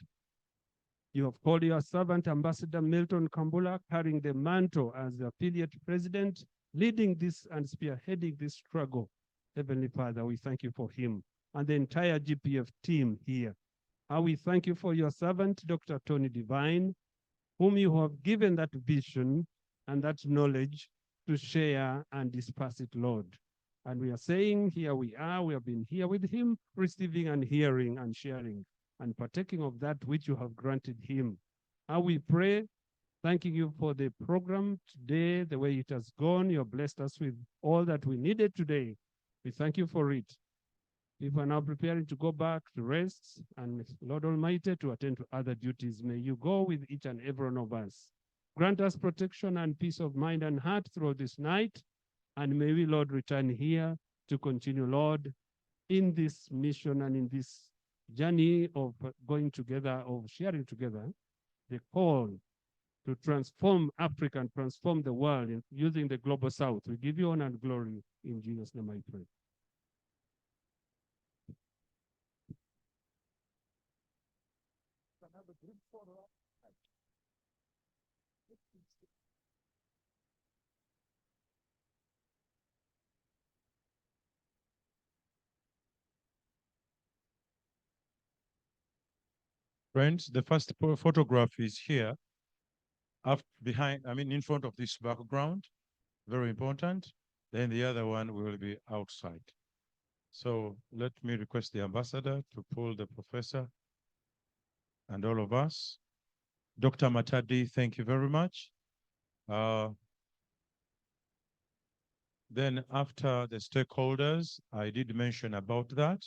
You have called your servant, Ambassador Milton Kambula, carrying the mantle as the affiliate president, leading this and spearheading this struggle. Heavenly Father, we thank you for him and the entire GPF team here. And we thank you for your servant, Dr. Tony Divine, whom you have given that vision and that knowledge to share and disperse it, Lord. And we are saying, here we are, we have been here with him, receiving and hearing and sharing and partaking of that which you have granted him. And we pray, thanking you for the program today, the way it has gone. You have blessed us with all that we needed today. We thank you for it. We are now preparing to go back to rest, and Lord Almighty, to attend to other duties. May you go with each and every one of us. Grant us protection and peace of mind and heart throughout this night. And may we, Lord, return here to continue, Lord, in this mission and in this journey of going together, of sharing together, the call to transform Africa and transform the world using the Global South. We give you honor and glory. In Jesus' name I pray. Friends, the first photograph is here, behind, in front of this background, very important. Then the other one will be outside. So let me request the ambassador to pull the professor and all of us. Dr. Matadi, thank you very much. Then after the stakeholders, I did mention about that.